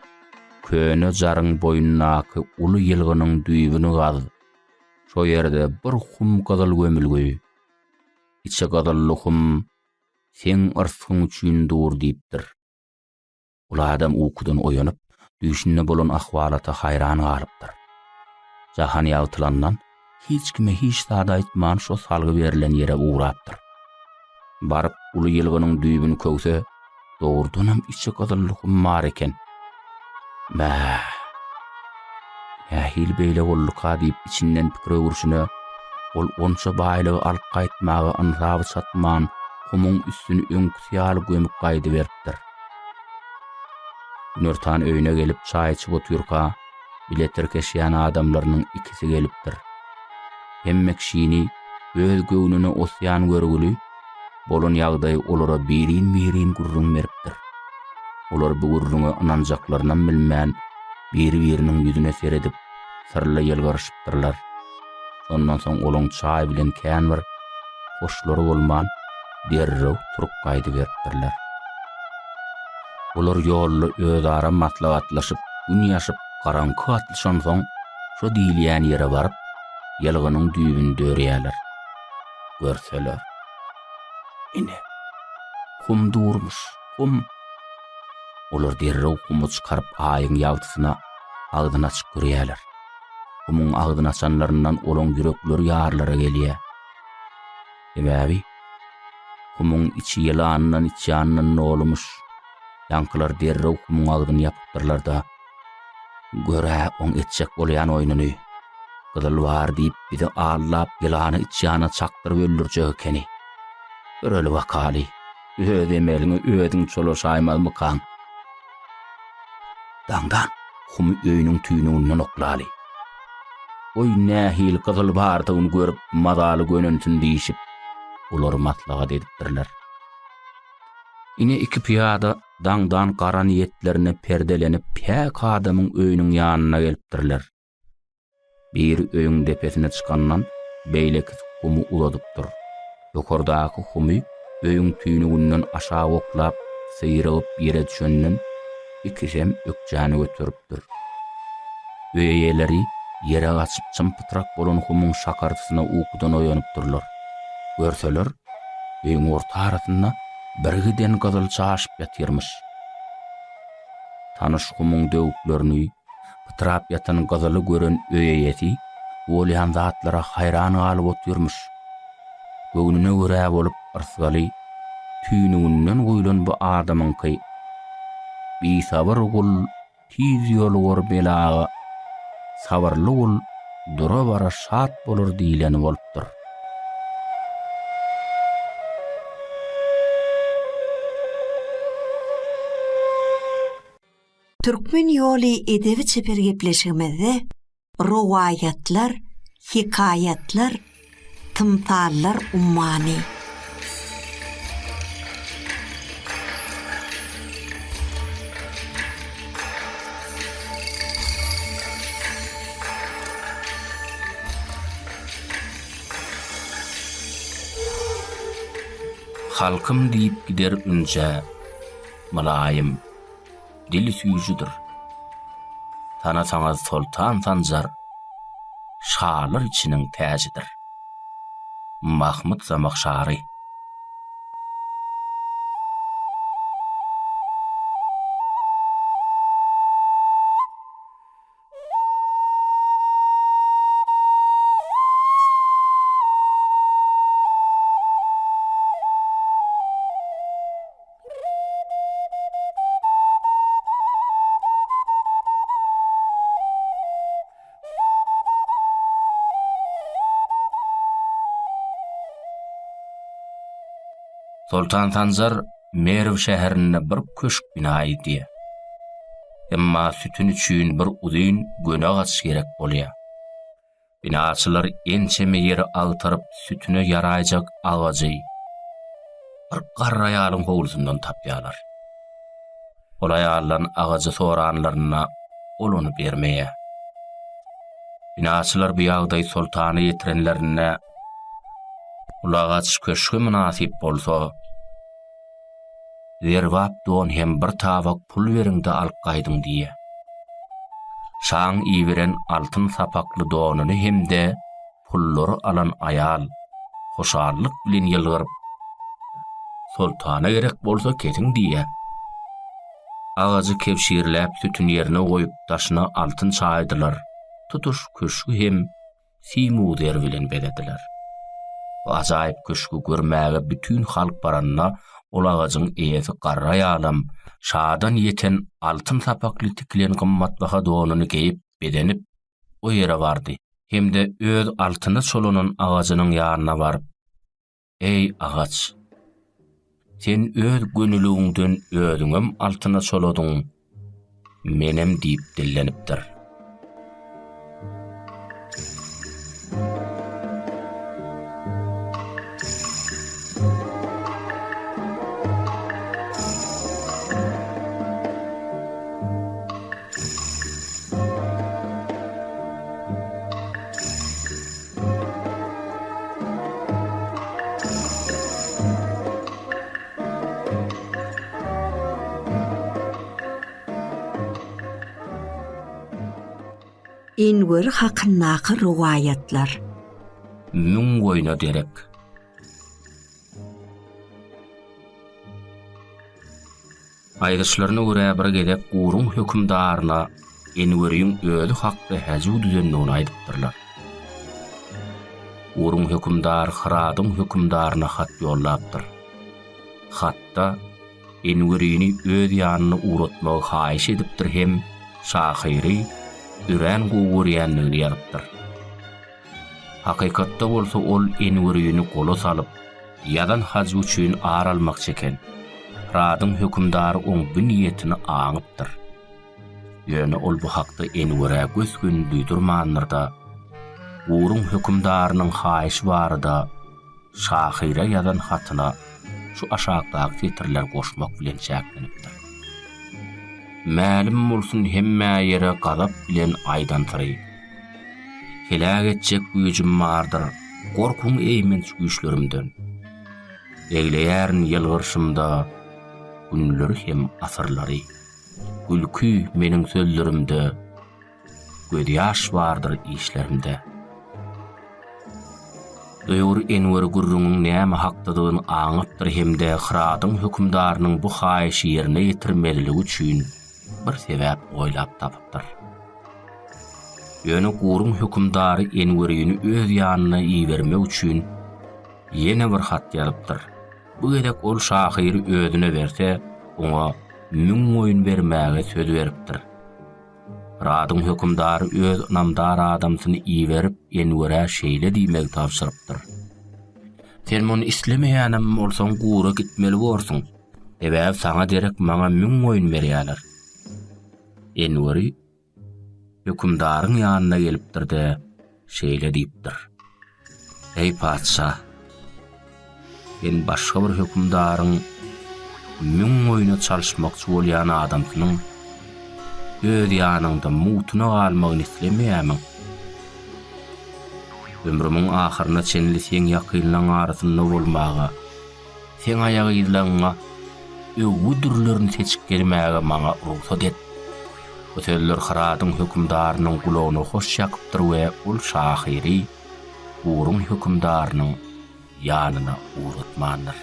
köne jaryň boýundaky uly ýylgynyň düýbüni gaz. Şo ýerde bir hum gazyl gömülgüý. Içe gazylly hum sen arsyň üçin dur" diýipdir. Ul adam ukudan oýanyp, düýüşünde bolan ahwalata haýran galypdyr. Jahan ýagtylandan hiç kime hiç sada aýtman şo salgy berilen ýere uğrapdyr. Baryp uly ýylgynyň düýbüni köwse, dogurdunam içe gazylly hum bar eken. Hil beýle bolluka diýip içinden pikir öwürşüne, ol onça baýlygy alyp gaýtmagy anlaby satman, humyň üstüni öňküsýaly gömüp gaýdy beripdir. Nurtan öýüne gelip çaý içip oturýarka, biletir keşýän adamlarynyň ikisi gelipdir. Hemme kişini öz göwnüne osyan görgüli, bolan ýagdaý olara birin gurrun beripdir. Olar bu gurruny ananjaklaryndan bilmän bir-biriniň ýüzüne seredip, sırly ýylgyryşypdyrlar. Ondan soň olaň çaý bilen kän bir hoşlary bolman derrew turup gaýdy beripdirler. Olar ýolly özara matlagatlaşyp, gün ýaşyp, garanky atlyşan soň şo diýilýän ýere baryp, ýylgynyň düýbüni dörýärler. Görseler. Ine hum durmuş, hum. Olar derrew humy çykaryp aýyň ýagtysyna agdyna açyp görýärler. Humyň agdyna açanlaryndan olaň ýürekleri ýarlara gelýär. Ebäbi, humyň içi ýylanyndan içýänyndan nolmuş. Ýankylar derrew humyň agdyny ýapypdyrlar da, görä oň etjek bolýan oýnuny. Gyzyl bar diýip bizi allap ýylany içýäne çakdyryp öldürjek ekeni. Öreli wakaly, öz emeliňi öýüň çoloşaýmazmy kan? Dangdan humy öýüniň tüýnünden oklaly. Oy nähil gyzyl bardygyny görüp madaly gönüntün diýişip, olar matlaga edipdirler. Ine iki piyada dangdan qara niyetlerine perdelenip pek adamın öýüniň ýanyna gelipdirler. Bir öýüň depesine çykandan beýleki humy uladypdyr. Ýokardaky humy öýüň tüýnünden aşağı oklap, syýryp ýere düşenden ikisem ökjäni götürüpdir. Öýeleri ýere gaçyp çympytrak bolan humyň şakartysyna ukudan oýanypdyrlar. Görseler, öýüň orta arasynda birgiden gazyl çaşyp ýatyrmyş. Tanış humyň döwüklerini, pytrap ýatan gazyly gören öýeýeti, bolýan zatlara haýran galyp oturmyş. Göwnüne görä bolup arsgaly, tüýnünden goýulan bu adamynky bir sabır gul, tiz ýol gor belaga, sabarly gul, dura bara şat bolur diýileni bolupdyr. Türkmen ýoly edebi çeper gepleşigimizde rowaýatlar, hikayatlar, tymtallar ummany. Halkym diýip gider ünje, malaýym, dili süýjüdir. Tanasaňyz Sultan Sanjar, şalar içiniň täjidir. Mahmud Zamakhşary. Sultan Sanjar Merv şäherine bir köşk bina idi. Emma sütün üçin bir uzun göne gaç gerek bolýar. Binaçylar ençeme ýeri agtaryp sütüne ýaraýjak agajy bir garra ýalyň howlusundan tapýarlar. Ola ýalan agajy soranlaryna olunu bermeýär. Binaçylar bu ýagdaý sultany ýetirenlerine ulagaç köşkü münasip bolsa, zerwap don hem bir tabak pul beriňde alyp gaýdyň diýe. Şaň iýiren altyn sapakly donuny hemde pullary alan aýal hoşallyk bilen ýylgyryp, sultana gerek bolsa ketiň diýe. Agajy kepşirläp sütün ýerine goýup taşyna altyn çaýdylar. Tutuş köşkü hem simuder bilen bedediler. O ajaýyp köşkü görmäge bütün halk baranna olagajyň eýesi garra ýalam şadan ýeten altyn sapakly tiklen gymmatbaha donuny geyip bedenip o ýere bardy. Hemde öz altyny çolunan agajynyň ýanyna baryp, "Ey agaç, sen öz gönülüňden özüňem altyna çoladyň, menem" diýip dillenipdir. Enwer hakyndaky riwayatlar. Müň goýuna derek. Aýdyşlaryna görä bir gedek gurun hökümdaryna Enweriň özü hakda häzü düzenligini aýdypdyrlar. Gurun hökümdar Hiradyň hökümdaryna hat ýollapdyr. Hatda Enwerini öz ýanyna uratmagy haýyş edipdir hem şahyry üren gowurýanlygyny ýarypdyr. Hakykatda bolsa ol Enwerini gola salyp, ýadan haz üçin ar almak çeken. Hiradyň hökümdary oň bu niýetini aňypdyr. Ýöne ol bu hakda Enwere gözgün duýdurmanlarda, gurun hökümdarynyň haýyşy barada şahyra ýadan hatyna şu aşagdaky fitrler goşmak bilen çäklenipdir. Mälim bolsun hemme ýere gazap bilen aýdantyry. Helak etjek güýjüm bardyr, gorkuň eýmen güýçlerimden. Egleýärin ýylgyrşymda günleri hem asyrlary. Gülkü meniň sözlerimde, gödýaş bardyr işlerimde. Doýur Enwer gurrunyň näme hakdadygyny aňypdyr hemde Hiradyň hökümdarynyň bu haýyşy ýerine ýetirmeligi üçin bir sebäp oýlap tapypdyr. Ýöne gurun hökümdary Enwerini öz ýanyna iýermek üçin ýene bir hat ýalypdyr. Bu gedek ol şahyry özüne berse, oňa müň oýun bermäge söz beripdir. Hiradyň hökümdary öz namdar adamsyny iýerip Enwere şeýle diýmek tapşyrypdyr. Sen muny islemeýänem bolsaň gura gitmeli bolsun. Ebäp saňa derek maňa müň oýun berýärler. Enweri hökümdaryň ýanyna gelipdir de şeýle diýipdir. Ey padşah, sen başga bir hökümdaryň müň oýuna çalyşmakçy bolýan adamsynyň öz ýanynda mutuna galmagyny islemeýärmi? Ömrümiň ahyryna çenli sen ýakynyň arasynda bolmaga, sen aýagy ýylaňa öwüdürlerini seçip gelmäge maňa ruhsat et. Bu sözler Hiradyň hökümdarynyň gulagyna hoş ýakypdyr we ol şahyry gurun hökümdarynyň ýanyna uratmandyr.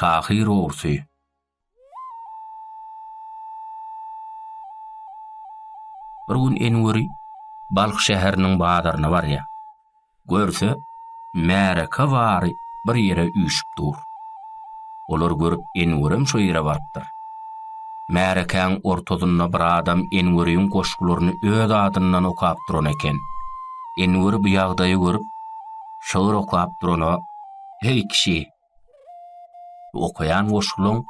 Şahir oğursuy. Bir gün Enweri Balk şäheriniň badarına barýa. Görse, märeke bary bir ýere üýşüp dur. Olar görüp Enwerem şo ýere barpdyr. Märekäň ortadynda bir adam Enweriň goşgularyny öz adyndan okap duran eken. Enwer bu ýagdaýy görüp, şöýre okap durana, "Hey kişi, okayan goşgularyň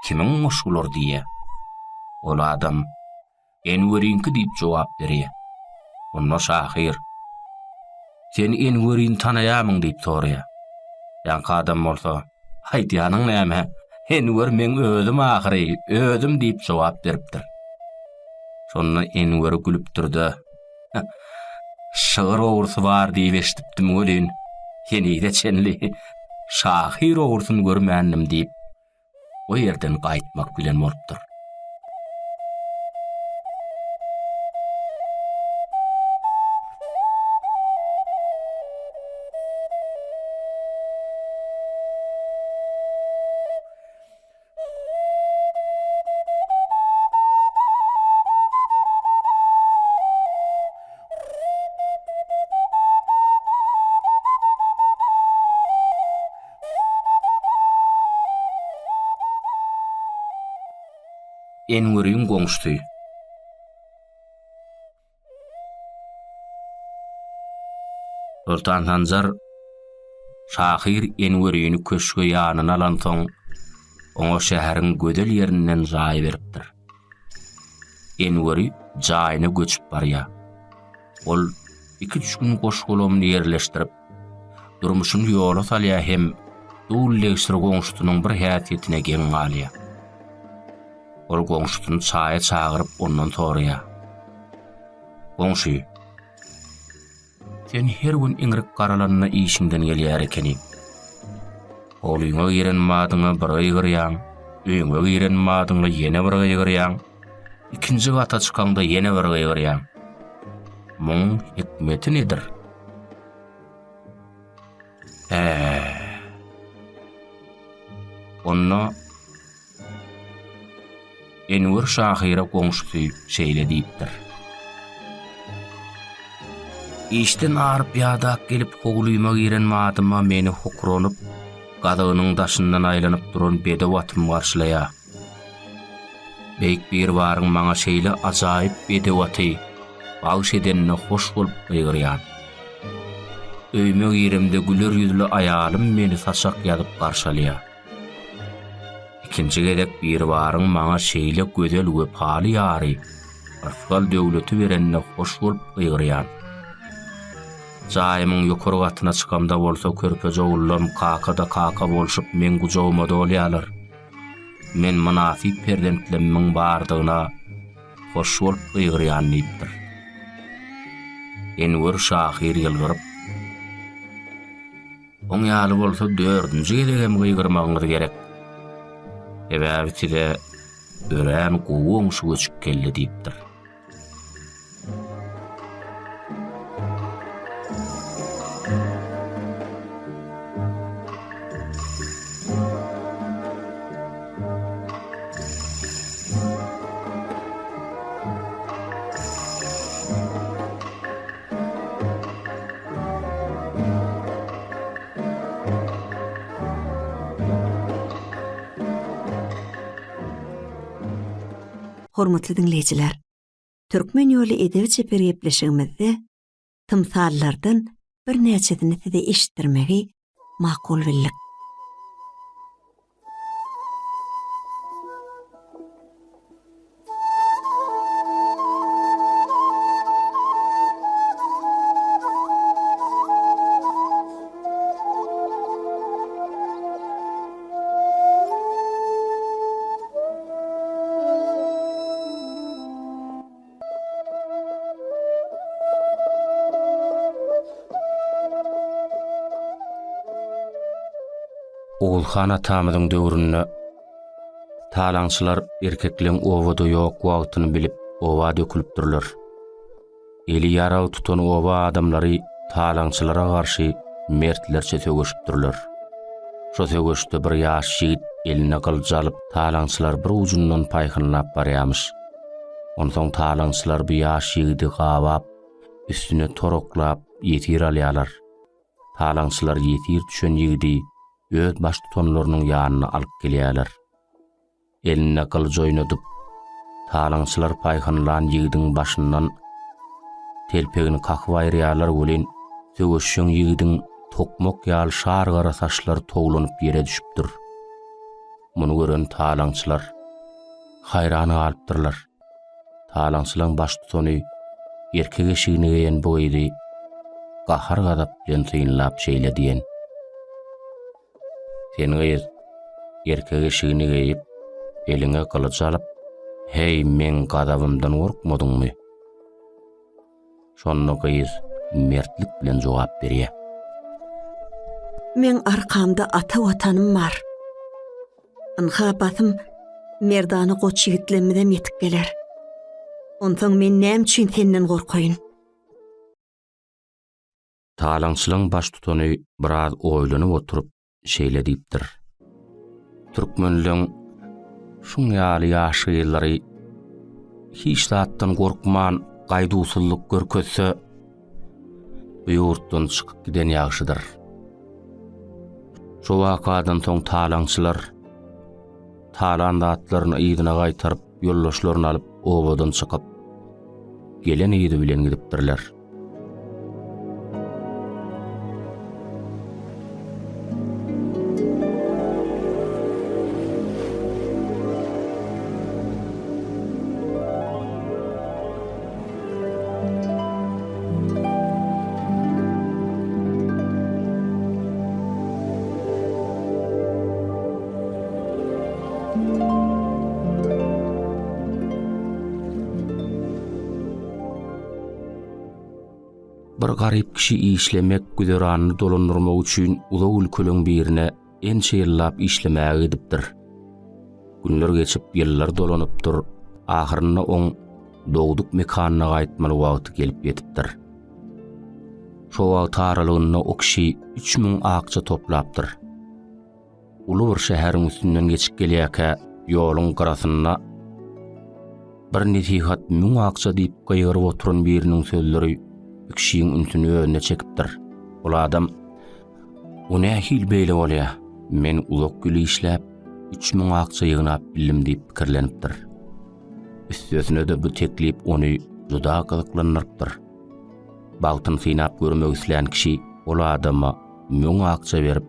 kimiň goşgulary?" diýe. Ol adam, "Enweriňki" diýip jogap berýär. Onda şahir, "Sen Enweriň tanaýamyň?" diýip sorýar. Ýa-ni adam bolsa, "Haýdýanyň näme? Enwer men özüm ahyry, özüm" diýip jogap beripdir. Şonda Enwer gülüp durdy. "Şahir oğursy bar diýip eşitdim welin. Ýene-de çenli şahir oğursyny görmändim" diýip o ýerden gaýtmak bilen bolupdyr. Enweriň goňşdy. Ortan hanjar şahir Enweriň köşke ýanyna alan soň oňa şäheriň gödel ýerinden jaý beripdir. Enweri jaýyna göçüp barýar. Ol 2-3 gün goşgulamyny ýerleşdirip durmuşyny ýola salýar hem dulleşdir goňşutynyň bir häsiýetine geň alýar. Ol goňşutyny çaýa çagyryp ondan soraýar. "Goňşy, sen her gün iňrik garalanyna işiňden gelýär ekeni. Olyňa giren madyňa bir ýygyrýaň, öýüňe giren madyňa ýene bir ýygyrýaň, ikinji gata çykanda ýene bir ýygyrýaň. Muň hikmeti nedir?" Onna Enwer şahira goňşusy şeýle diýipdir. "İşden aryp ýadak gelip hogluýma giren madyma meni hokronyp, gadagynyň daşyndan aýlanyp duran bedewatym garşylaýar. Beýik bir baryň maňa şeýle ajaýyp bedewaty, bagyş edenine hoş bolup ýygyrýar. Öýme girimde güler ýüzlü aýalym meni saçak ýadyp garşylaýar. İkinci gedek bir baryň maňa şeýle gödel we paly ýary, arsal döwleti berenne hoş bolup ýygyrýar. Jaýymyň ýokary gatyna çykamda bolsa körpeje ullam kaka bolşyp men gujaguma dolýarlar. Men munafi perdentlemiň bardygyna hoş bolup ýygyrýan diýipdir. Enwer şahir ýylgyryp, "Oň ýaly bolsa 4-nji gedegem ýygyrmagyňyz gerek. Ebäbitide ören goňşy göçüp geldi" diýipdir. Hormatly dinleyijiler, Türkmen ýoly edebi çeper gepleşigimizde tymsallardan bir näçesini size eşitdirmegi makul bildik. Oğulhan atamyzyň döwründe talaňçylar erkekliň owada ýok wagtyny bilip owa dökülipdirler. Eli ýara tutan owa adamlary talaňçylara garşy mertlerçe tögeşipdirler. Şo söwüşde bir ýaş ýigit eline kılıç alyp talaňçylar bir ujundan paýhynlap barýarmyş. Onsoň talaňçylar bu ýaş ýigidi gabap, üstüne toroklap ýetir alýarlar. Talaňçylar ýetir düşen ýigidi öz baş tutanlarynyň ýanyna alyp gelýärler. Eline kılıç oýnadyp, talaňçylar paýhynlan ýigidiň başyndan telpegini kakyp aýrýarlar welin söwüşşüň ýigidiň tokmok ýaly şargara saçlary toglanyp ýere düşüpdir. Muny gören talaňçylar haýran galypdyrlar. Talaňçylaryň baş tutany erkek eşigine geýen bu ýyly gahar gadap bilen tynlap şeýle diýen. Sen gaýer erkek eşigine geýip eliňe kılıç alyp, "Hey, men gadabymdan gorkmadyňmy?" Şonda gaýer mertlik bilen jogap berýär. Men arkamda ata watanım bar. Anha merdany goç ýigitlemeden ýetip geler. Ondan men näme üçin senden gorkaýyn? Talaňçylaryň baş tutany biraz oýlanyp oturup şeýle diýipdir. Türkmenliň şuň ýaly ýaşy ýyllary hiç zatdan gorkman, gaýdusyzlyk görkezse bu ýurtdan çykyp giden ýagşydyr. Şo wakadan soň talaňçylar talan atlaryny ýygyna gaýtaryp ýollaşlaryny alyp obadan çykyp gelen ýygy bilen gidipdirler. Bir garyp kişi işlemek güderanyny dolandyrmak üçin uzak ülkeleň birine ençe ýyllap işlemäge gidipdir. Günler geçip ýyllar dolanypdyr. Ahyrynda oň dogduk mekanyna gaýtmaly wagty gelip ýetipdir. Şo wagt aralygynda o kişi 3000 akça toplapdyr. Uly bir şäheriň üstünden geçip gelýärkä ýoluň garasynda bir netihat 1000 akça diýip gaýryp oturan biriniň sözleri kişiň üntüni önüne çekipdir. Ol adam, "O nähil beýle bolýar? Men uzak güli işläp 3000 akça ýygnap bildim" diýip pikirlenipdir. Üstüne de bu teklip ony juda gyzyklandyrypdyr. Bagtyn synap görmek isleýän kişi ol adama 1000 akça berip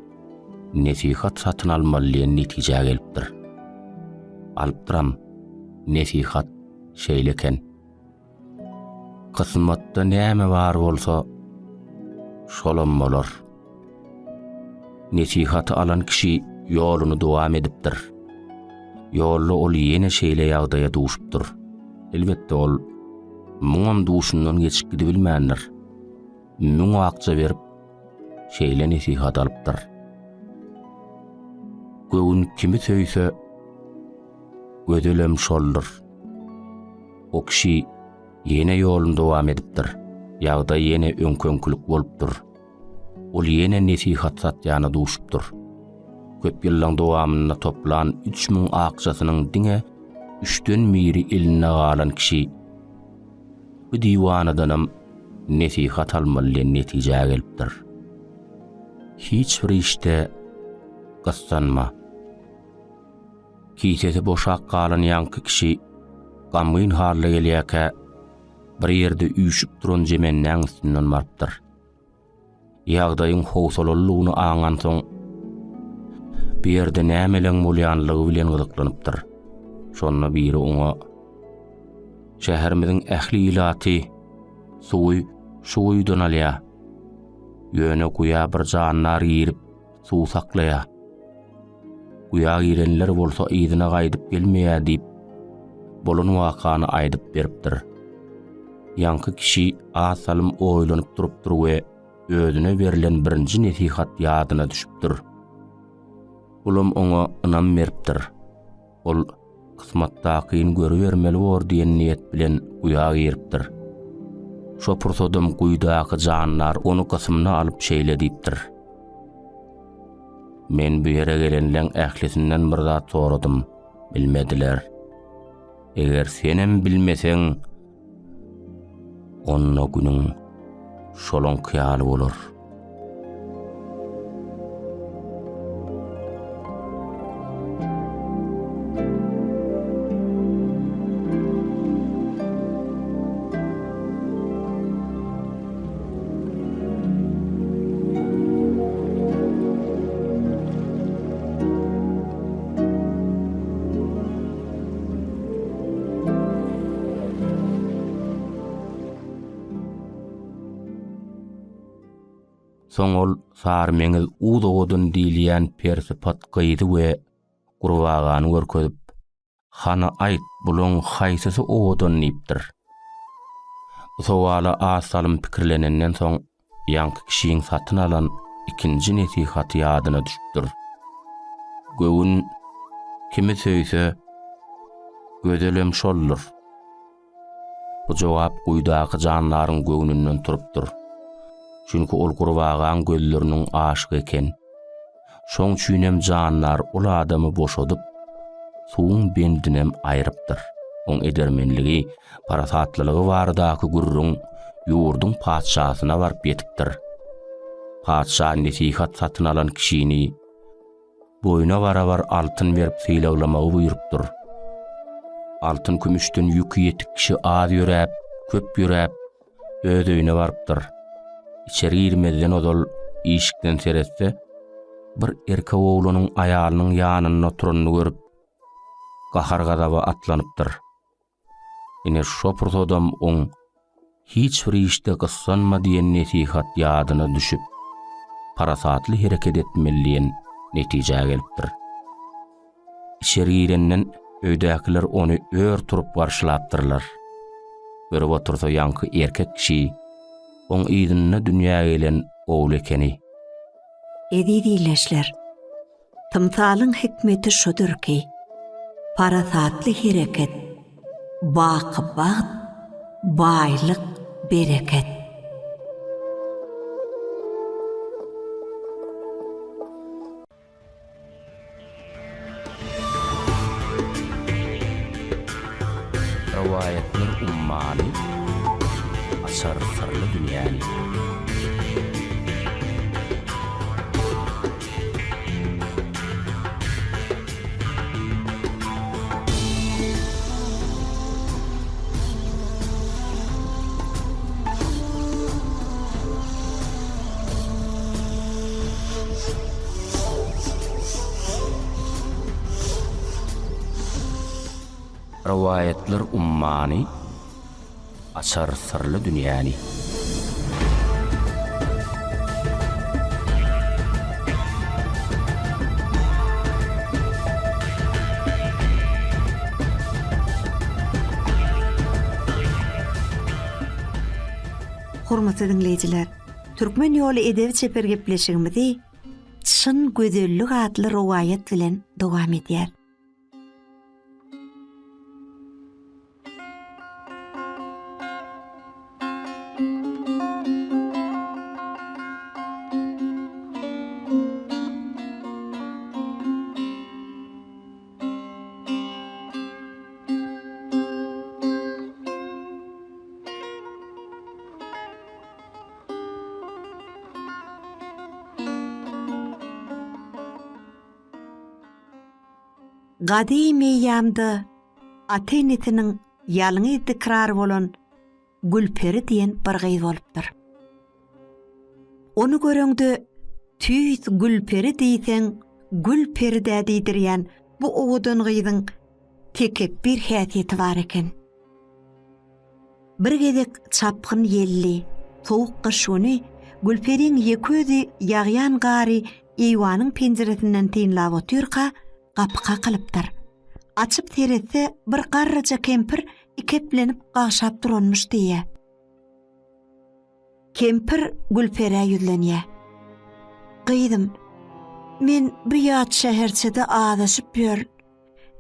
nesihat satyn almaly diýen netijäge gelipdir. Alypdyram, nesihat şeýleken. Kısmatda näme bar bolsa şolam bolar. Nesihaty alan kişi ýoluny dowam edipdir. Ýolda ol ýene şeýle ýagdaýa duşupdyr. Elbetde ol muňam duşundan geçip gidip bilmändir. 1000 akça berip şeýle nesihat alypdyr. Göwün kimi söýse gödelem şoldur. O kişi ýene ýolunda dowam edipdir. Ýagda ýene öňköňkülük bolupdyr. Ol ýene nesihat satýany duşupdyr. Köp ýyllaň dowamynda toplan 3000 akçasynyň diňe 3den biri eline galan kişi bu diýwanadanam nesihat almaly diýen netijäge gelipdir. Hiç bir işte gassanma. Kitesi boşak galan ýanky kişi gamyn harly gelýärkä bir ýerde üýşüp duran jemennäň üstünden barpdyr. Ýagdaýyň howsalalygyny aňan soň bir ýerde nämeleň bolýanlygy bilen gyzyklanypdyr. Şonda biri oňa "Şäherimiziň ähli ilaty suwy şuýdan alýar. Ýöne guýa bir jannar ýerip suw saklaýar. Guýa girenler bolsa ýygyna gaýdyp gelmeýär" diýip bolan wakany aýdyp beripdir. Ýanky kişi asalym oýlanyp durupdyr we özüne berilen birinji nesihat ýadyna düşüpdir. Ulam oňa ynam beripdir. Ol kysmatdakyny görübermeli bor diýen niýet bilen guýa giripdir. Şo pursodam guýdaky janlar onu kysymna alyp şeýle diýipdir. Men bu yere gelenleň ählisinden bir zat soradym, bilmediler. Eger senem bilmeseň, onna günüň şolon kıyaly bolar. Soňol sar meňiz udogodun diýilýän persipat gyýdy we gurbagany görkezip, hana aýt bulan haýsysy odan nipdir. Bu sowala asalym pikirlenenden soň ýanky kişiň satyn alan ikinji nesihat ýadyna düşüpdir. Göwün kimi söýse gözelem şollar. Bu jogap guýdaky janlaryň göwnünden turupdyr. Çünkü ol gurbagan gözlerinin aşık eken. Şoň üçinem janlar ol adamy boşadyp, suwun bendinem aýrypdyr. Oň edermenligi, parasatlylygy bardaky gurrun ýurdun padşasyna baryp ýetipdir. Padşa nesihat satyn alan kişini boyuna barabar altyn berip sylaglamagy buýrupdyr. Altyn kümüşden ýükü ýetik kişi az ýöräp, köp ýöräp, öz öýüne barypdyr. İçeri girmeden odol işikden seretse, bir erke oğlunun ayalının yanına oturunu görüp, gahar gadaba atlanypdyr. Ene şopurt odam on, hiç bir işte kıssanma diýen nesihat ýadyna düşüp, parasatly hereket etmeliýen netije gelipdir. İçeri girenden öýdäkiler onu ör turup garşylapdyrlar. Görüp otursa ýanky erkek kişi, on ýygyna dünýä gelen oğul ekeni. Edidileşler, tymsalyň hikmeti şudur ki, parasatly hereket, bakybat, baýlyk, bereket. Rivayetler ummany asar sarlı dünyani. Rivayetler ummany asar sarlı dünyani. Hormatly dinleyijiler, Türkmen ýoly edebi çeper gepleşigimizi çyn gözellik adly rowayat bilen dowam edýär. Gadim ýamda atenetiniň ýalyňy tikrar bolan Gülperi diýen bir gyz bolupdyr. Onu görüňde tüýt Gülperi diýseň, Gülperi dä diýdirýän bu owadan gyzyň tekep bir häsiýeti bar eken. Bir gezek çapkyn ýelli, sowuk gyşuny Gülperiň ýeközi ýagýan gary eýwanyň penjeresinden tynlap otyrka, gapka kılıpdyr. Açıp teretse bir garraja kempir ikeplenip gaşap duranmış diýe. Kempir Gülperi'ye ýüzlenýär. Gyýdym, men bu ýat şäherçede adaşyp ýör.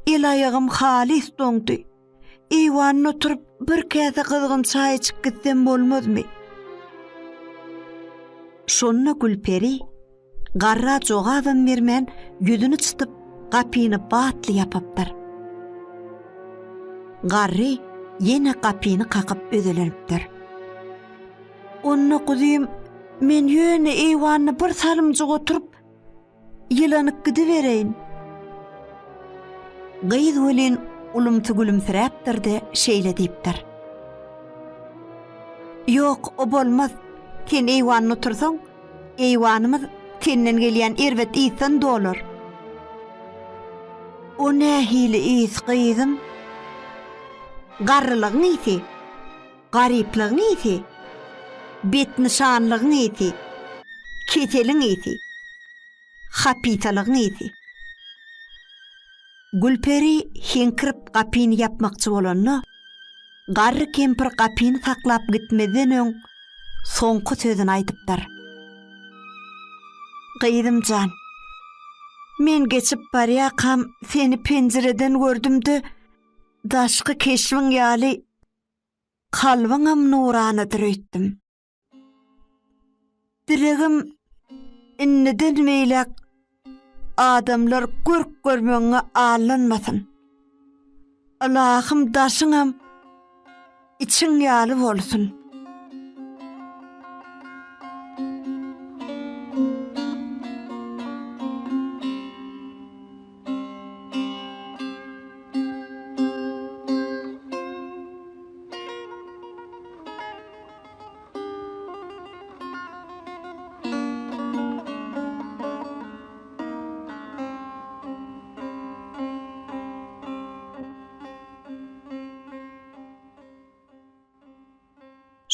El ayagym halis doňdy. Eýwanyna oturup bir käse kızgın çay içip gitsem bolmazmy? Şonna Gülperi garra jogadan bermän yüzünü çıtıp gapyny batly yapapdyr. Garry yine gapyny kakıp ödelenipdir. Onu kuzym, men ýöne eýwanyny bir salymjyk oturup ýylanyp gidibereýin. Gyýd welin ulumty gülümsiräpdir-de şeýle diýipdir. Ýok, o bolmaz. Sen eýwanyny otursaň, eýwanymyz senden gelýän erwet ýysan dolar. O nähili ýys gyýdym? Garrylygyň ýysy, garyplygyň ýysy, bet nişanlygyň ýysy, keteliň ýysy, hapitalygyň ýysy. Gülperi henkirip gapyny yapmakçy bolanda, garry kempir gapyny saklap gitmeden öň soňky sözüni aýdypdyr. Gyýdymjan, men geçip barýakam seni penjereden gördüm-de, daşky keşwiň ýaly kalbyňam nuranydyr öýtdim. Dilegim inneden meýlek adamlar görk görmeňe allanmasyn. Allahym daşyňam içiň ýaly bolsun.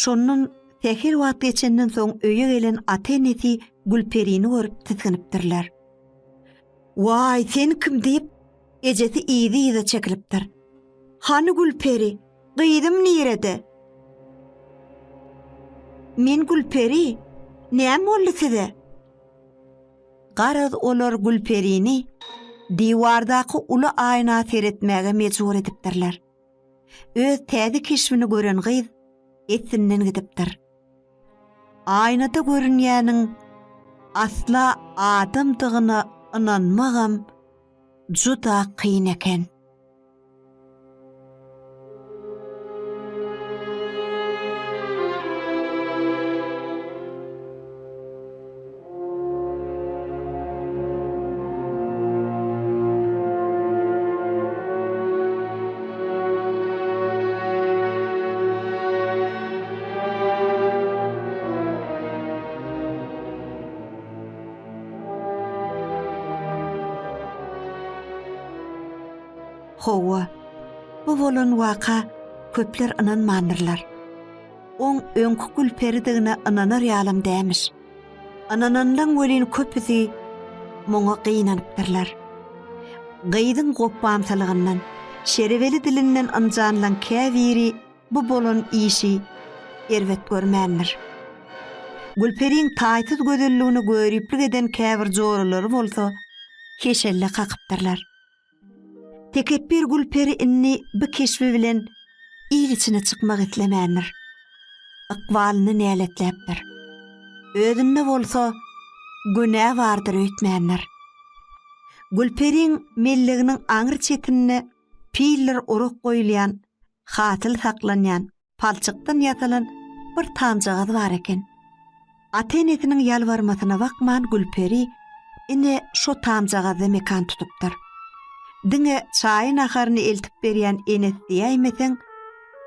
Şonun tehir wagt geçenden soň öýe gelen ata-enesi Gülperini görüp tizginipdirler. "Wai, sen kim?" diýip ejesi ýyzy çekilipdir. "Hany Gülperi? Gyýdym nirede?" "Men Gülperi, näme boldy size?" Garaz olar Gülperini diwardaky uly aýna seretmäge mejbur edipdirler. Öz täze keşwini gören gyz etdinden gidipdir. Aynada görünýäniň asla adamdygyna inanmagam juda kyn eken. Howa, bu bolan waka köpler inanmanyrlar. Oň öňkü Gülperidigine inanar ýalym dämiş. Ananandan welin köpüsi moňa gynanypdyrlar. Gyýdyň gopamsalygyndan, şereweli dilinden anjanlan käbiri bu bolan işi erwet görmändir. Gülperiň taýtyz gözelligini görüplik eden käbir jorulary bolsa, heşelle kakypdyrlar. Tekebbir Gülperi inni bu keşfi bilen il içine çykmak etlemändir. Akwalyny näletläpdir. Özünde bolsa günä bardyr öýtmändir. Gülperiň melliginiň aňyr çetinine piller uruk goýulýan, hatyl saklanýan, palçykdan ýatylan bir tamjagaz bar eken. Ata-enesiniň ýalbarmasyna bakman Gülperi ine şo tamjagaza mekan tutupdyr. Diňe çaýyn aharyny eltip berýän enes diýmesen,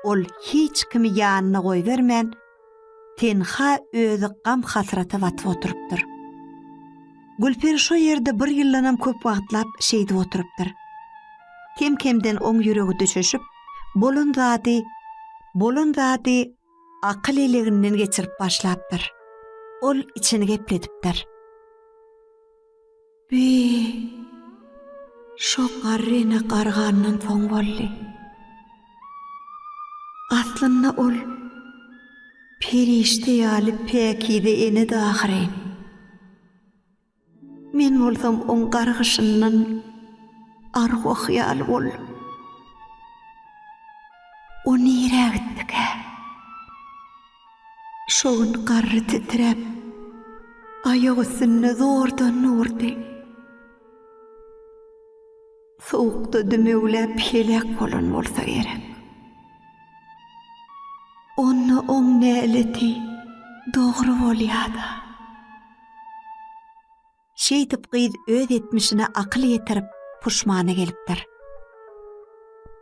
ol hiç kimi ýanyna goýbermän, tenha özü gam hasrata watyp oturupdyr. Gülperi şo ýerde bir ýyllanam köp wagtlap şeýdip oturupdyr. Kim-kimden oň ýüregi düşüşip, bolun zady akyl eleginden geçirip başlapdyr. Ol içini gepledipdir. Şo garryna gargandan soň boldy. Aslynda ol perişte ýaly pekide ene dahry. Men bolsam oň gargyşyndan arwa hyýal boldum. O nire gitdik? Şoň garry titrep, ayak üstünde zordan nurdi. Soğukda dümewläp pelek bolan bolsa gerek. Onu oň näleti dogry bolýardy. Şeýdip gyz öz etmişine akyl ýetirip puşmana gelipdir.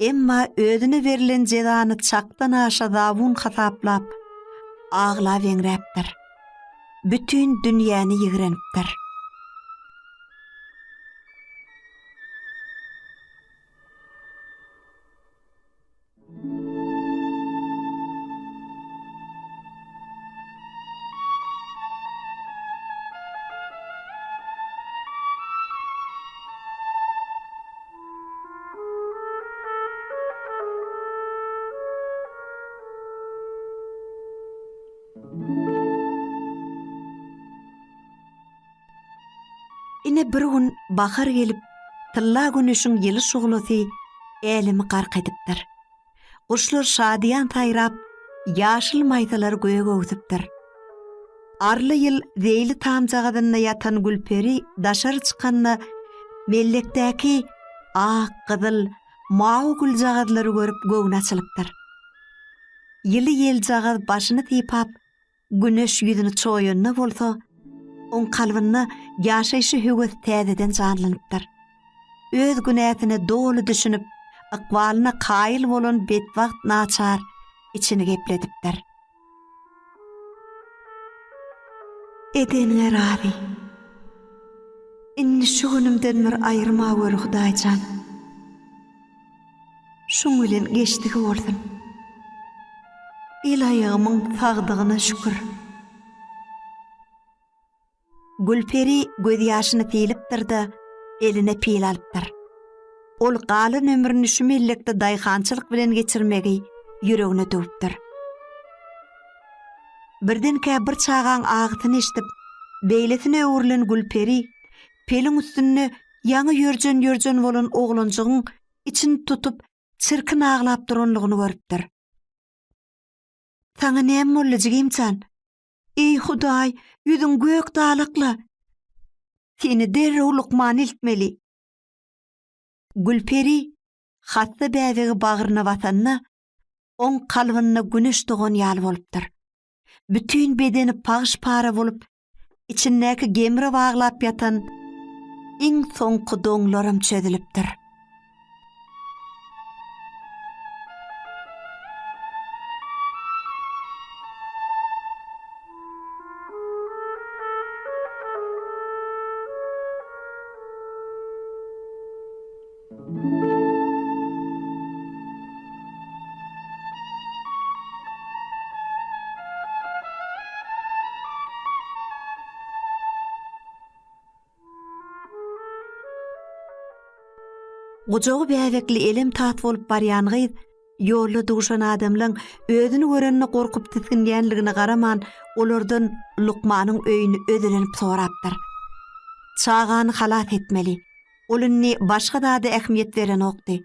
Emma özüne verilen jezany çakdan aşa zawun hasaplap ağlap eňräpdir. Bütün dünýäni ýigrenipdir. Ine bir gün bahar gelip, tylla güneşiň ýyly şuglasy elimi gark edipdir. Kuşlar şadiyan taýrap, ýaşyl maýtalar göýe gowutypdyr. Arly ýyl zeyli tamjagadyna ýatan gülperi daşar çykanyna mellekdäki ak, gyzyl, mawy güljagadlary görüp göwüne açylypdyr. Ýyly ýeljagad başyny typap, güneş ýüzüni çoýanyna bolsa, on kalbyna ýaşaýşy höwes täzeden janlanypdyr. Öz günätini dolu düşünüp, akwalyna kaýyl bolan betwagt naçar içini gepledipdir. Edenler abi, inni şu günümden bir aýyrma gör Hudaýjan. Şoň bilen geçdigi boldum. El aýagymyň sagdygyna şükür. Gülperi göz ýaşyny tiýilipdir-de, eline pil alypdyr. Ol galyn ömrüni şu mellekde daýhançylyk bilen geçirmegi ýüregine döwüpdir. Birdenkä bir çagan agytyny eşitip, beýletine öwrilen Gülperi, pelin üstünde ýaňy ýörjen bolan oglanjygyň içini tutup, çirkin aglap duranlygyny görüpdir. Taňa näme boljagymçan? Ey Hudaý, ýüzüň gök dalykly. Seni derrew Lukman iltmeli. Gülperi hatda bäzegi bagyryna batanna, oň kalbyna güneş dogan ýaly bolupdyr. Bütün bedeni pagyş-para bolup, içindäki gemire baglap ýatan iň soňky doňlarym çözülipdir. Gojagy bäwekli elim tat bolup barýan gyz, ýolda duşan adamlaň özüni görenine gorkup tiskinýänligine garaman, olardan Lukmanyň öýüni ödelenip sorapdyr. Çagany halat etmeli. Olunny başga da ähmiýet beren okdy.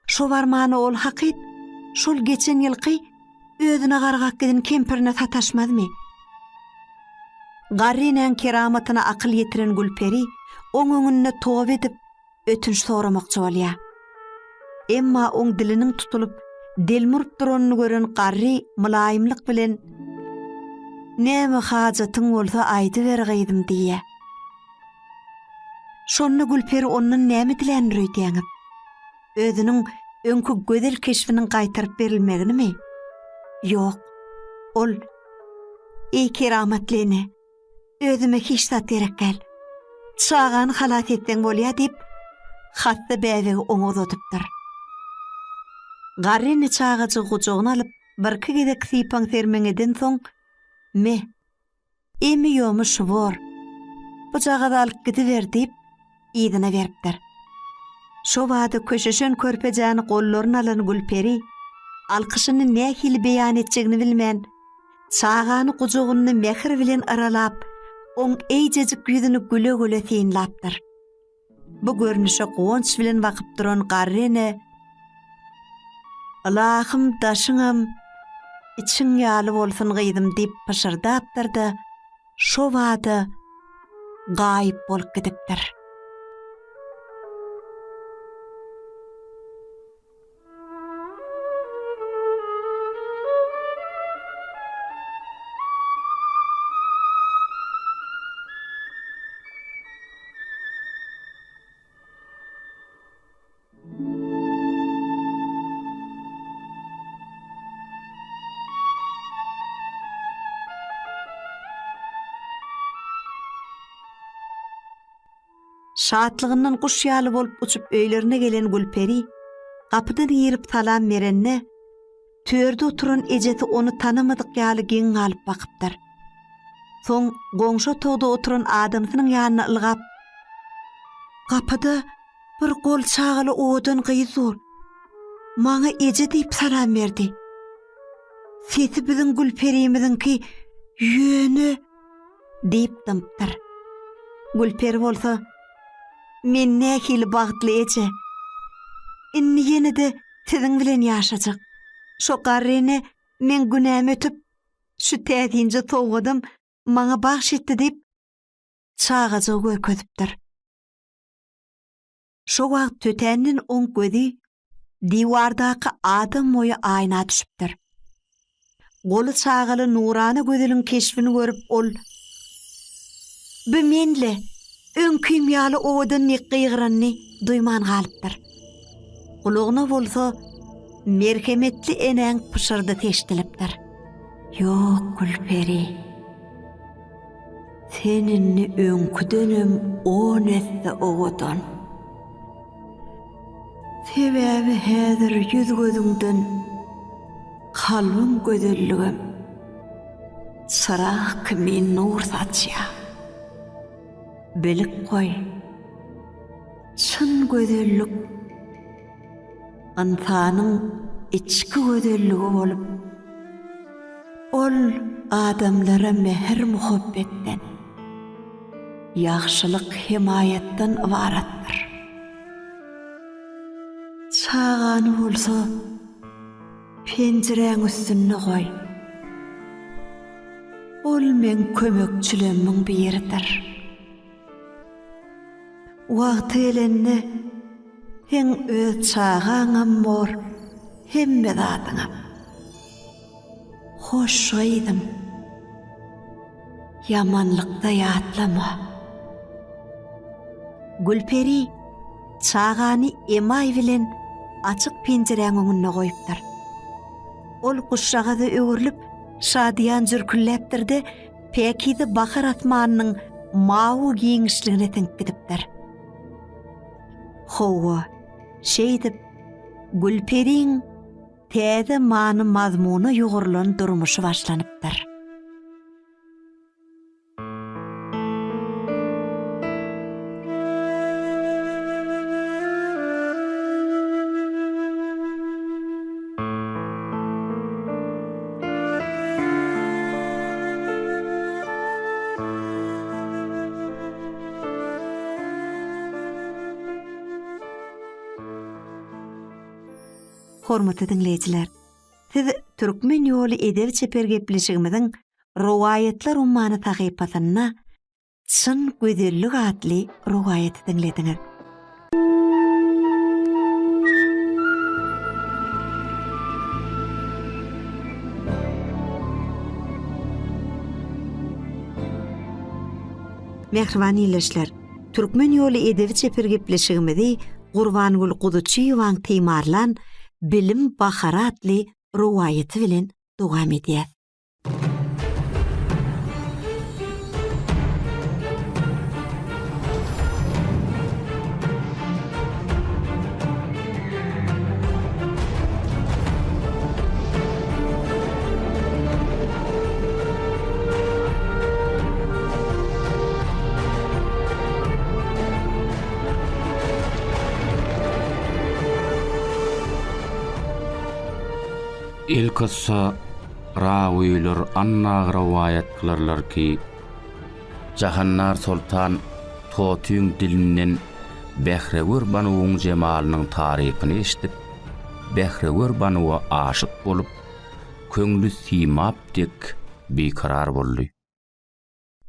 Şo barmany ol hakyt, şol geçen ýylky özüne gargak giden kempirine sataşmadymy? Garrynyň keramatyna akyl ýetiren Gülperi oň öňünde towap edip ötünç soramakçy bolýar. Emma oň diliniň tutulup delmurup duranyny gören garry mulaýymlyk bilen "Näme hajatyň bolsa aýdy ber gyýdym" diýe. Şonu Gülperi ondan näme dilenir öýdýäňiz? Özüniň öňkü gözel keşfiniň gaýtaryp berilmeginimi? Ýok. Ol "Ey keramatlyny, özüme hiç zat gerek gel. Çagany halat etden bolýar" diýip hatda bäwegi oňa uzatypdyr. Garryny çagaçy gujagyna alyp, bir-iki gezek sypaň termeňeden soň, "Me, emi ýomuş bor. Bu jagada alyp gidiber" diýip ýygyna beripdir. Şo wada köşeşen körpejäni gollaryna alan Gülperi, alkyşyny nähili beýan etjegini bilmän, çagany gujagyny mehir bilen aralap, oň eýjejik ýüzüni güle-güle synlapdyr. Bu görnüşe goňç bilen bakyp duran garryny "Allahym daşyňam, içiň ýaly bolsun gyýdym" diýip pyşyrdapdyr da, şo wada gaýyp bolup gidipdir. Şatlığından kuş ýaly bolup uçup öýlerine gelen Gülperi kapıdan girip salam berenne törde oturan ejeti onu tanımadyk ýaly geň galyp bakypdyr. Soň goňşa toda oturan adamsynyň ýanyna ylgap kapıda bir gol çağıly odan gyýzur. Maňa eje diýip salam berdi. Sesi biziň Gülperimizinki ýöne diýip dımpdyr. Gülperi bolsa men nähili bagtly eje. Inni ýene-de siziň bilen ýaşajak. Şo garryny men günäm ötüp şu täzinje towgadym, maňa bagş etdi diýip çağaja görkezipdir. Şo wagt tötäniň oň gözi diwardaky adam moýu aýna düşüpdir. Goly çağaly nurany gözüniň keşfini görüp ol "Bu menle öňküm ýaly odan ýygyrany duýman galypdyr." Gulagyna bolsa merhemetli eneň pışyrdy teşdilipdir. "Ýok Gülperi, seninni öňküdenem o nesde odan. Sebäbi häzir ýüz gözüňden kalbym gözelligim sırak men nur saçýar. Belik koy, çyn gözellik insanyň içki gözelligi bolup, ol adamlara mehr muhabbetden, ýagşylyk himayetden ibaratdyr. Çağany bolsa penjireň üstüne koy. Ol men kömekçilemiň biridir. Wagty elenne hem öz çağaňam bor, hem medadyňam. Hoş gaýdym. Yamanlykda ýatlama." Gülperi çağany emay bilen açyk penjireň öňüne goýupdyr. Ol kuşşagaza öwürlüp şadiýan jürkülläpdir-de pekidi bahar atmanynyň mawy giňişligine teňp gidipdir. Howa şeýdip Gülperiň täze many mazmuny ýogurlan durmuşy başlanypdyr. Hormatly dinleyijiler, siz Türkmen ýoly edebi çepergepleşigimiziň rowaýatlar ummany tahypasyna çyn gözellik adly rowaýaty dinlediňiz. Mehriban ýyleşler, Türkmen ýoly edebi çepergepleşigimizi Gurbangul Guduçyýewaň teýmarlan Bilim Bahara adly rowaýaty bilen dowam edýär. Ilkassa rawiyler anna rowaýat kılarlar ki Jahannar Sultan Totyň dilinden Behrewür Banuwyň jemalynyň taryhyny eşitip Behrewür Banuwa aşyk bolup köňlü simapdyk beqarar boldy.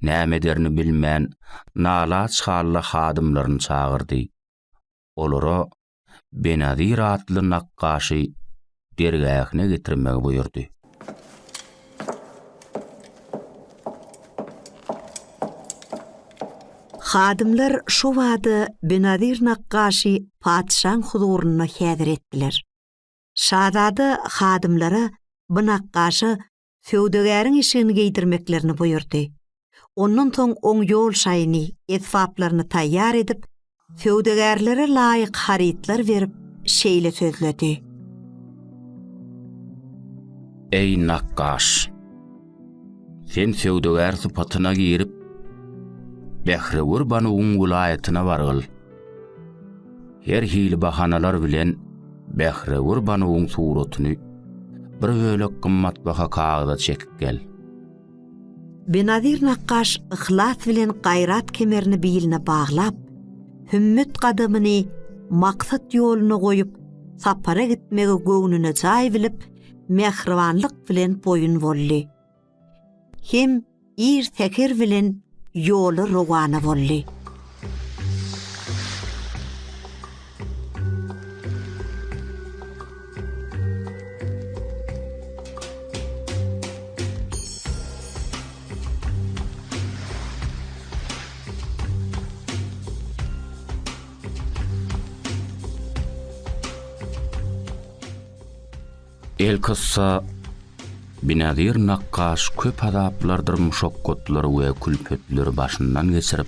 nämelerini bilmän nala çykarly hadymlaryny çağırdy. Olara Benadir atly nakkaşy dergähine getirmek buyurdy. Hadimler şu wady Benadir nakkaşy padşahyň huzuryna häzir etdiler. Şahzada hadimlere bu nakkaşy söwdegäriň işini giydirmeklerini buyurdy. Ondan soň oň ýol şaýyny, esbaplaryny taýýar edip, söwdegärlere laýyk haritler berip, şeýle sözledi. Ey nakkaş! Sen söwdegär sypatyna girip, Behrewur Banyň welaýatyna bargyl. Her hili bahanalar bilen Behrewur Banyň suratyny bir bölek gymmat baha kagada çekip gel. Benadir nakkaş ihlas bilen gaýrat kemerini biline baglap, hümmet gadamyny maksat ýoluna goýup, sapara gitmegi göwnüne jaý bilip, mehribanlyk bilen boyun boldy. Hem ir teker bilen ýoly rowana boldy. El kıssa Benadir nakkaş köp adaplardyr muşakkatlar we külpetler başyndan geçirip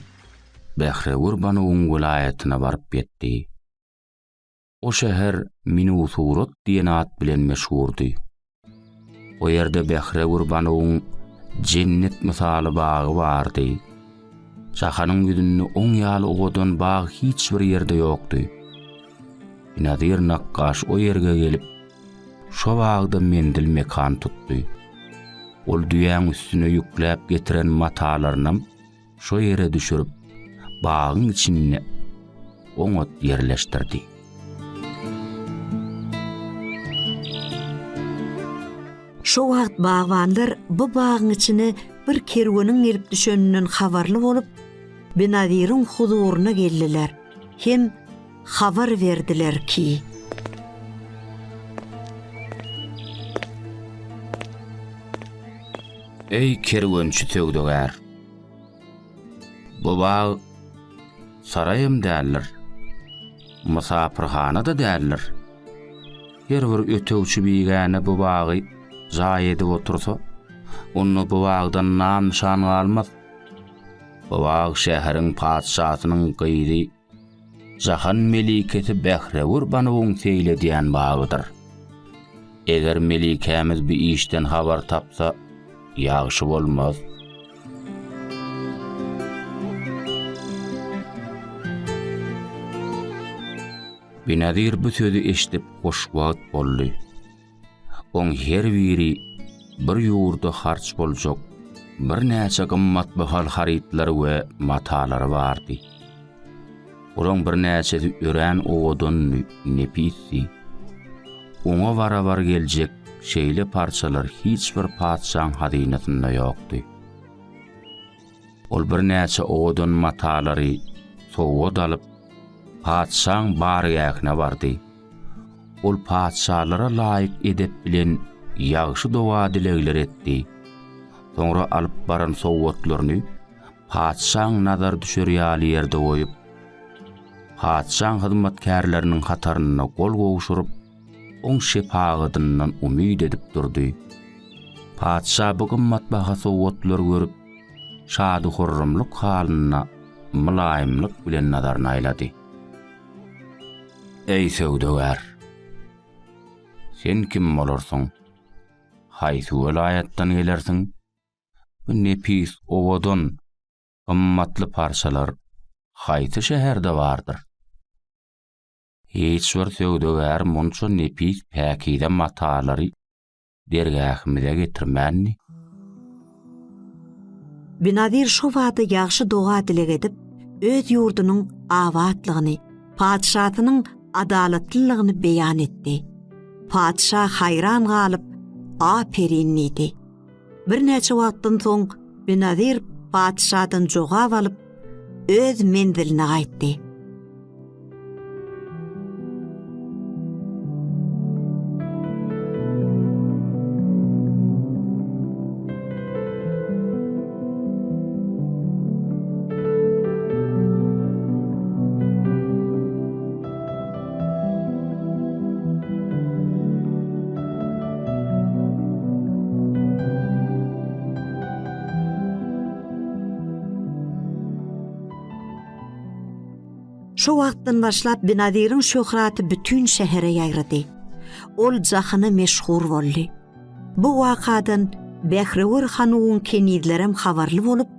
Behrewur Banyň welaýatyna baryp ýetdi. O şäher Minusurat diýen at bilen meşhurdy. O ýerde Behrewur Banyň cennet misaly bagy bardy. Şahanyň ýüzünde oň ýaly owadan bag hiç bir ýerde ýokdy. Benadir nakkaş o ýerge gelip şo bagda mendil mekan tutdy. Ol düýäň üstüne ýükläp getiren matalaryny şo ýere düşürip bagyň içine oňat ýerleşdirdi. Şo wagt bagwanlar bu bagyň içine bir kerweniň gelip düşeninden habarly bolup, Benadiriň huzuryna geldiler. Hem habar berdiler ki Ey kerwençi söwdegär! Bu bag sarayym däldir. Musapirhana da däldir. Her bir ötewçi biýgäne bu bagy jaý edip otursa, onu bu bagdan nam nişan almaz. Bu bag şäheriň padşahynyň gyýdy, jahan meliketi Behrewur Banyň seýlediýän bagydyr. Eger melikämiz bir işden habar tapsa, ýagşy bolmaz. Benadir bu sözü eşitip hoşwagt boldy. Oň her biri bir ýurda harç boljak, bir näçe gymmat bahal haritler we matalary bardy. Olaň bir näçesi ören owadan nepisi. Oňa barabar geljek şeýle parçalar hiç bir padşahyň hadynatynda ýokdy. Ol bir näçe owadan matalary sowad alyp padşahyň barýagyna bardy. Ol padşalara laýyk edep bilen ýagşy dowa dilegler etdi. Soňra alyp baran sowatlaryny padşahyň nazar düşer ýaly ýerde goýup, padşahyň hyzmatkarlarynyň hataryna gol gowşuryp, oň şepagatyndan umyd edip durdy. Padşah bu gymmat baha sowatlar görüp, şady hurrumlyk halyna mylaýymlyk bilen nazaryny aýlady. Ey söwdegär! Sen kim bolarsyň? Haýsy welaýatdan gelersiň? Bu nepis owadan gymmatly parçalar haýsy şäherde bardyr? Hiç bir söwdegär munça nepis päkide matalary dergähimize getirmänni? Benadir şo wagda ýagşy doga dileg edip, öz ýurdunyň awatlygyny, padşahynyň adalatlylygyny beýan etdi. Padşah hayran galyp, aperinlidi. Bir näçe wagtdan soň Benadir padşadan jogap alyp öz menziline gaýtdy. Şu wagtdan başlap Benadir'in şöhraty bütün şähere ýaýrady. Ol jahyny meşhur boldy. Bu wakadan Behrewur Hanuň kenidlerem habarly bolup,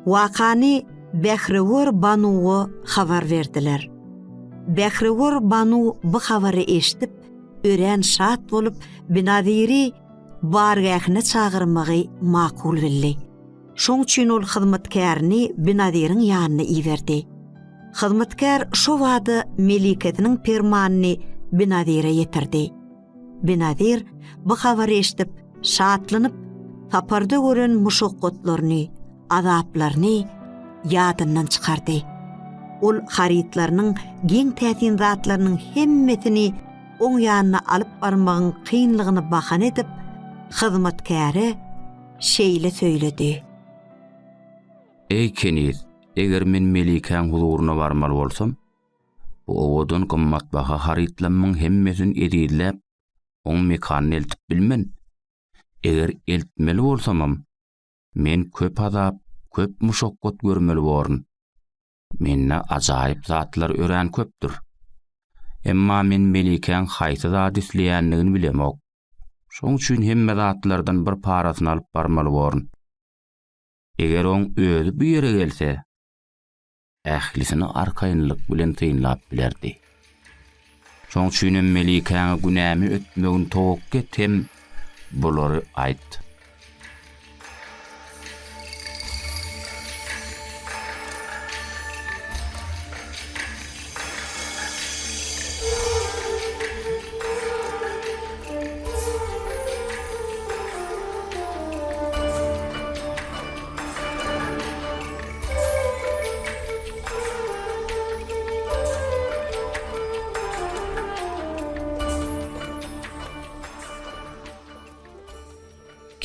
wakany Behrewur Banuwy habar berdiler. Behrewur Banu bu habary eşitip, ören şat bolup Benadir'i bargahyna çağırmagy makul bildi. Şoň üçin ol hyzmatkaryny Benadir'in ýanyna iýerdi. Hyzmatkar şo wada meliketiniň permanyny Benadir'e ýetirdi. Benadir bu habary eşitip şatlanyp taparda gören muşakkatlaryny, azaplaryny ýadyndan çykardy. Ol haritlarynyň geň tätin zatlarynyň hemmetini oň ýanyna alyp barmagyň kynlygyny bahan edip, hyzmatkary şeýle söýledi. Ey Keniz, eger men Melikeň huzuruna barmaly bolsam, bu owadan gymmatbaha haritlamyň hemmesini edilläp, oň mekanyny eltip bilmen. Eger eltmeli bolsamam, men köp azap, köp muşakkat görmeli bolaryn. Menne ajaýyp zatlar ören köpdür. Emma men Melikeň haýsy zat isleýänligini bilemok. Şoň üçin hemme zatlardan bir parasyny alyp barmaly bolaryn. Eger oň özü bu ýere gelse, ählisini arkaýynlyk bilen tyynlap bilerdi. Şoň üçin Melikeň günämi ötmegin towakka tem bolary aýtdy.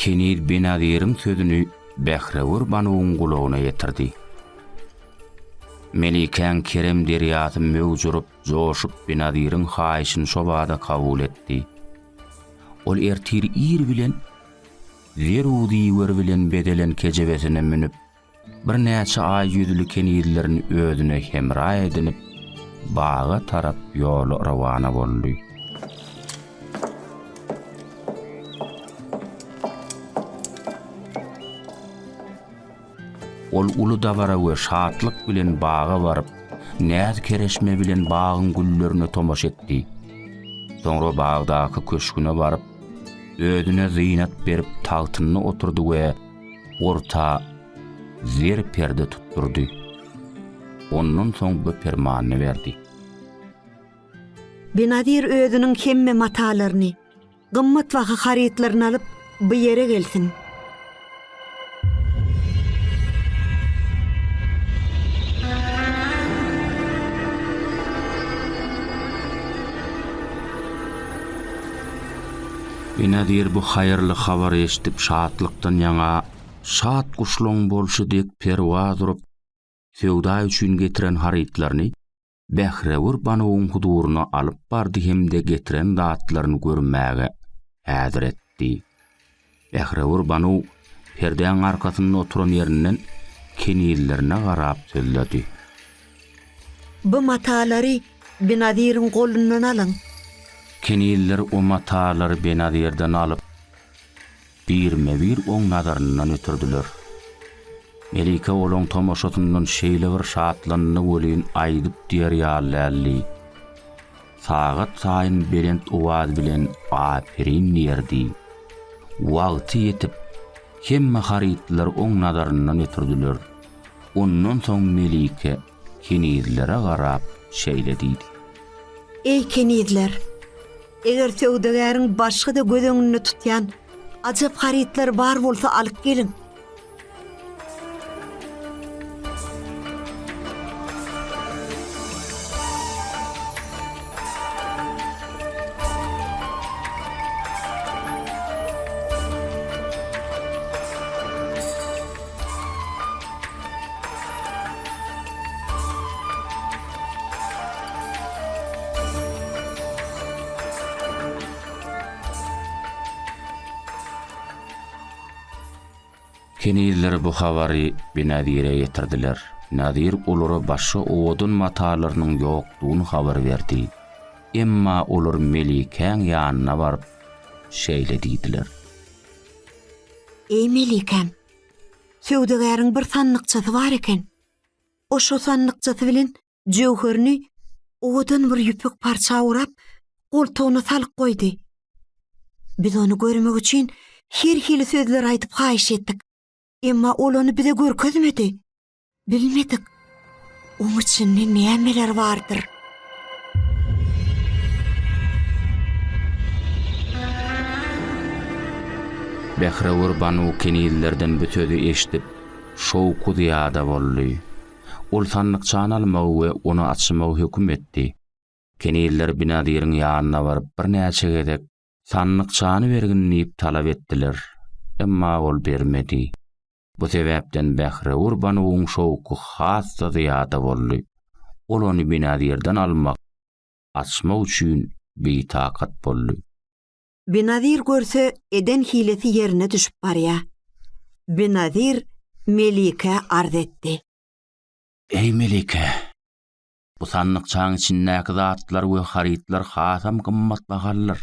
Kenid Benadir'in sözünü Behrewur Banuwyň gulagyna ýetirdi. Melikeň Kerem derýasy möwjurup, joşup Benadir'in haýyşyny şobada kabul etdi. Ol ertir ir bilen, zerudi wer bilen bedelen kejebesine minip, bir näçe aý ýüzlü Kenidlerini özüne hemra edinip, baga tarap ýoly rawana boldy. Ol ulu davara we şatlyk bilen baga baryp, näz kereşme bilen bagyň güllerini tomaş etdi. Soňra bagdaky köşküne baryp, özüne zyynat berip tagtyny oturdy we orta zer perde tutturdy. Ondan soň bu permanyny berdi. Benadir özüniň hemme matalaryny, gymmat waha haritlaryny alyp bu ýere gelsin. Benadir bu haýyrly habary eşitip şatlykdan ýaňa şat guşlaň bolşy dek perwaz urup, sewda üçin getiren haritlaryny Behrewur Banuwyň huzuruna alyp bardy hemde getiren zatlaryny görmäge häzir etdi. Behrewur Banu perdeň arkasynda oturan ýerinden Kenidlerine garap söýledi. Bu matalary Benadir'in golundan alyň. Kenidler o matalary Benadir'den alyp birme-bir oň nazarynyň ötürdiler. Melike olaň tomaşatyndan şeýle bir şatlanyny bolýan aýdyp diýerýärlerli. Sagat saýyn berent owaz bilen apirin ýerdi. Wagty ýetip, hemme haritlar oň nazarynyň ötürdiler. Ondan soň Melike Kenidlere garap şeýle diýdi. Ey Kenidler, eger söwdegäriň başga da göz tutýan ajap haritlar bar bolsa alyp gelin. Kenizler bu habary Benadir'e getirdiler. Nadir olara başga odun matalarının yokluğunu haber verdi. Emma olur Melike'nin yanına varıp şeýle diýdiler. Ey Melikem, söwdegäriň bir sannykçasy bar eken. O şo sannykçasy bilen jewherini odan bir ýüpek parça urap, goltugyna salyp goýdy. Biz onu görmek üçin her hili sözler aýdyp haýyş etdik. Emma ol onu bize görkezmedi. Bilmedik. Oň içinde nämeler bardyr? Behre Banu kenillerden bütödi eşitip şowku diýada boldy. Ol sannykçany almagy we onu açmagy hökm etdi. Keniller Benadir'in ýanyna baryp bir näçe gedek sannykçany berginip talap etdiler. Emma ol bermedi. Bu sebäpden Behre Banuň şowku hassa diýada boldy. Ol onu Benadir'den almak, açmak üçin beýtakat boldy. Benadir görse eden hilesi yerine düşüp barya. Benadir Melike arz etdi. Ey Melike, bu sannykçaň içindäki zatlar we haritler hasam gymmat bahalylar.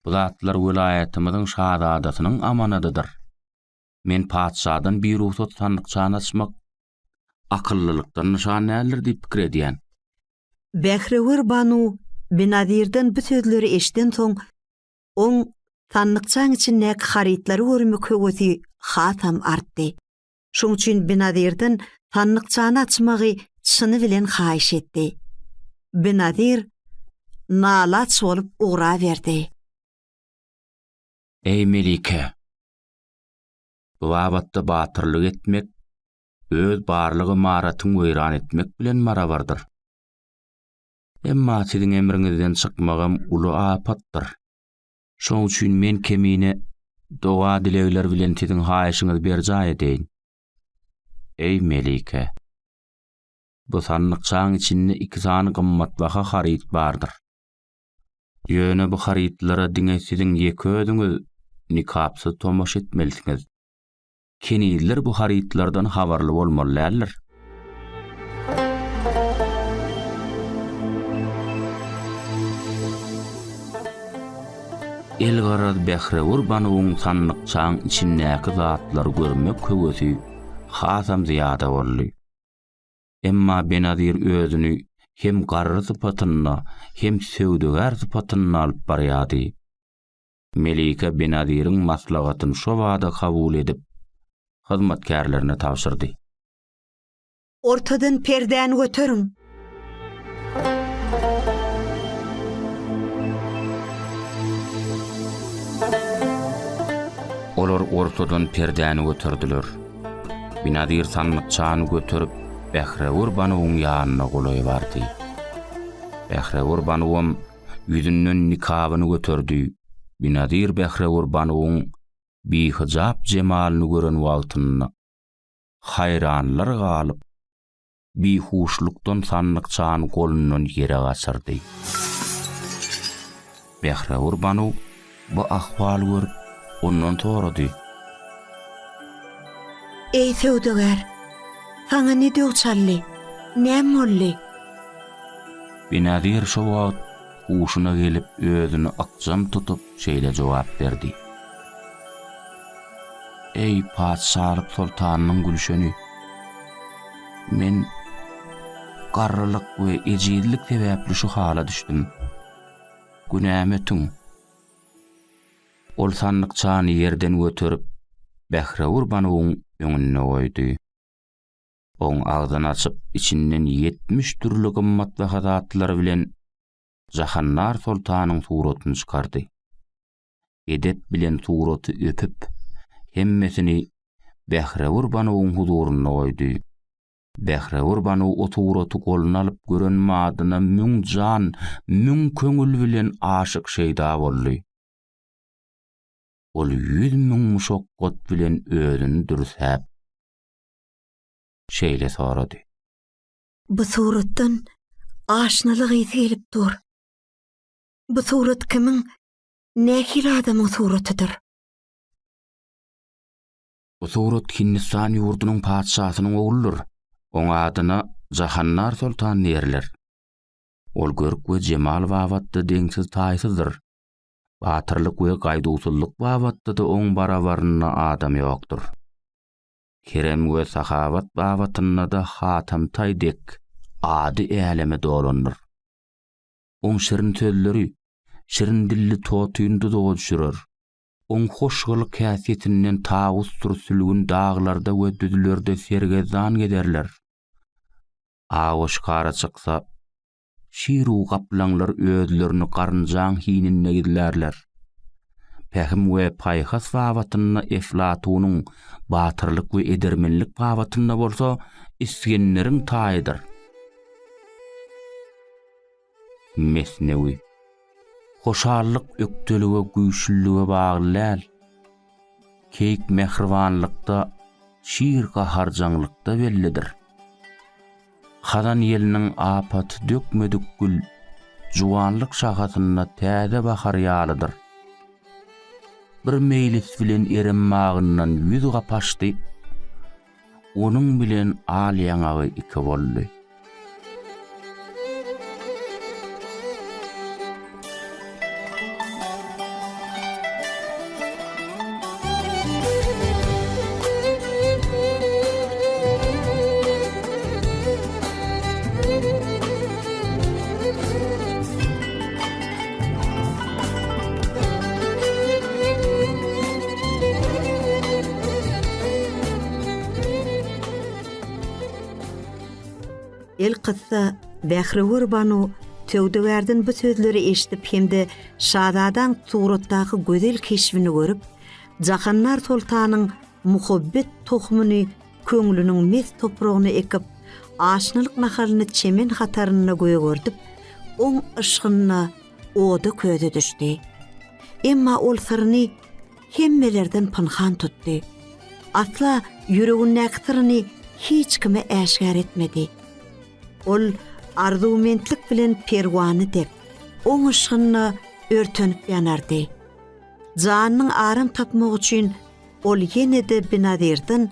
Bu zatlar welaýatymyzyň şahzadasynyň amanadydyr. Men padşadan bir ruhsat sannykçany açmak akıllylykdan nişan nädir diýip pikir edýän. Behre Banu Benadir'den bu sözleri eşden soň oň sannykçaň içindäki haritlary görmek höwesi hasam artdy. Şoň üçin Benadir'den sannykçany açmagy çyny bilen haýyş etdi. Benadir nalaç bolup uğra berdi. Ey Melike, bu wabatda batyrlyk etmek, öz barlygy maratyň weýran etmek bilen marabardyr. Emma siziň emriňizden çykmagam uly apatdyr. Şoň üçin men kemine doga dilegler bilen siziň haýyşyňyzy berjä edeýin. Ey Melike, bu sannykçaň içinde iki sany gymmatbaha harit bardyr. Ýöne bu haritlara diňe siziň ýeki ödüňiz nikapsy tomaş etmelisiňiz. Keniller bu haritlardan habarly bolmalylar. Elgarad Behre Banuň sannykçaň içindäki zatlary görmek höwesi hasam ziýada boldy. Emma Benadir özüni hem garry sypatyna hem söwdegär sypatyna alyp barýady. Melike Benadir'in maslahatyny şo wada kabul edip hyzmatkarlaryna tapşyrdy. Ortadan perdäni götürün. Olar ortadan perdäni götürdiler. Benadir sannykçany götürüp Behre Banuň ýanyna golaý bardy. Behre Banuň ýüzünden nikabyny götürdi. Benadir Behre Banuň bihijab jemalyny gören wagtyna hayranlar galyp bihuşlukdan sannykçany golundan ýere gaçyrdy. Behre Banuň bu ahwaly görüp ondan sorady. Ey söwdegär, sana ne diýýärli? Näme boldy? Benadir şo wagt huşuna gelip özüni akjam tutup şeýle jogap berdi. Ey padşalyk sultanynyň gülşeni, men garrylyk we ejizlik sebäpli şu hala düşdüm. Günäm ötüň. Ol sannykçany ýerden götürüp Behre Banuň öňüne goýdy. Oň agzyny açyp içinden 70 türlü gymmat we hadatlar bilen Jahannar sultanyň suratyny çykardy. Edep bilen suraty öpüp hemmesini Behre Banuň huduryna goýdy. Behre Banuň o suraty goluna alyp gören madyna müň jan, müň köňül bilen aşyk şeýda boldy. Ol 100 000 muşokkat bilen özüni dürsäp şeýle sorady. Bu suratdan aşnalyk ýygy gelip dur. Bu surat kimiň nähil adamyň suratydyr? Bu surat Hindistan ýurdunyň padşahynyň ogludyr. Oň adyna Jahannar Sultan diýerler. Ol görk we jemal wawatda deňsiz taýsyzdyr. Batyrlyk we gaýdusuzlyk wawatda da oň barabaryna adam ýokdur. Kerem we sahawat wawatyna da hatam taýdek ady äleme dolandyr. Oň şirin sözleri, şirin dilli totuýundy da düşürer. Oň hoşgylyk käsetinden tawus tursylgyn dağlarda we düzlerde sergezan gederler. Awaş kara çyksa, şiru gaplanlar özlerini garynjaň hinine giderler. Pähim we paýhas wawatyna Eflatunyň batyrlyk we edermenlik wawatyna bolsa isgenleriň taýydyr. Mesnewi hoşallyk öktülüge güýçlülüge baglylar. Keyik mehribanlykda, şiir gaharjanlykda bellidir. Hadan ýeliniň apaty dökmedik gül, juwanlyk şahatyna täze bahar ýalydyr. Bir meylis bilen erim magyndan ýüz gapaşdy, onuň bilen alýaňagy iki boldy. El kıssa Bähriwur Banu Töwdewärden bu sözleri eşitip hemde şadadan suratdaky gözel keşbini görüp, Jahannar Sultanyň muhabbet tohmuny köňlüniň mes topragyna ekip, aşnalyk nahalyny çemen hataryna göýgörtip, oň ışgyna oda köze düşdi. Emma ol syryny hemmelerden pynhan tutdy. Asla ýüregindäki syryny hiç kime äşgär etmedi. Ol arzumentlik bilen perwany dep, oň ışgyna örtünip ýanardy. Janynyň aram tapmak üçin ol ýene-de Benadirden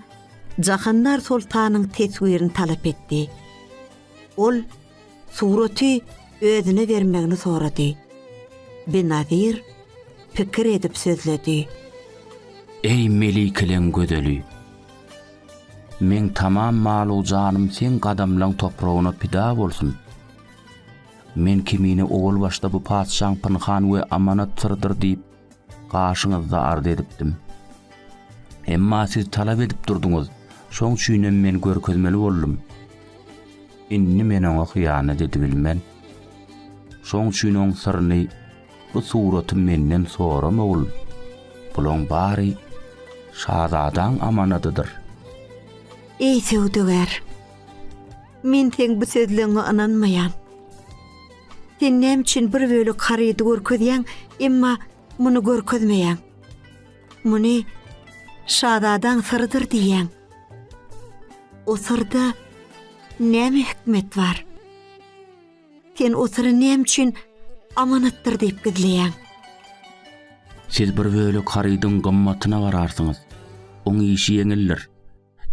Jahannar Sultanyň teswirini talap etdi. Ol suraty özüne bermegini sorady. Benadir pikir edip sözledi. Ey melikeleň gödeli, men tamam malu janym sen gadamlaň topragyna pida bolsun. Men kimini ogul başda bu padşaň pynhan we amanat sırdyr diýip gaşyňyzda arz edipdim. Emma siz talap edip durduňyz, şoň üçin men görkezmeli boldum. Inni men oňa hyýanat edip bilmän. Şoň üçin oň syryny bu suraty menden soramagul. Bulan bari şahzadaň amanatydyr. Ey Töwdewär, men teň bu sözlerine ananmaýan. Sen näme üçin bir bölük karydy görkezýäň, emma muny görkezmeýäň. Muny şahzadaň sırdyr diýäň. O sırda näme hikmet bar? Sen o syry näme üçin amanatdyr diýip gizleýäň? Siz bir bölük karydyň gymmatyna gararsynız. Oň işi ýeňildir.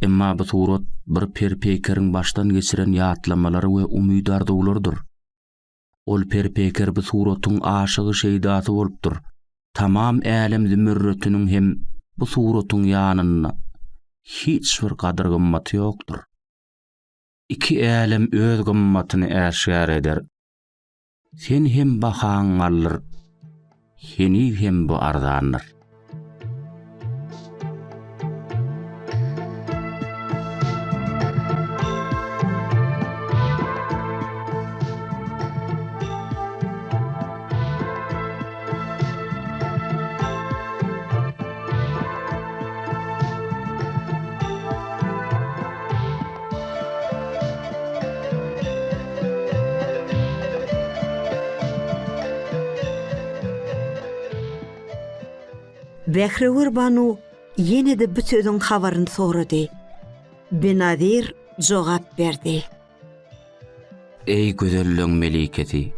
Emma bu surat bir perpekeriň başdan geçiren ýatlamalary we umydardygylardyr. Ol perpeker bu suratyň aşygy şeýdasy bolupdyr. Tamam älim zümürrütiniň hem bu suratyň ýanyna hiç bir gadyr gymmaty ýokdur. Iki älim öz gymmatyny äşgär eder. Sen hem bahaň alır, heni hem bu arzandyr. Bähriwur Banu ýene-de bu sözüň habaryny sorady. Benadir jogap berdi. Ey gözelliň meliketi,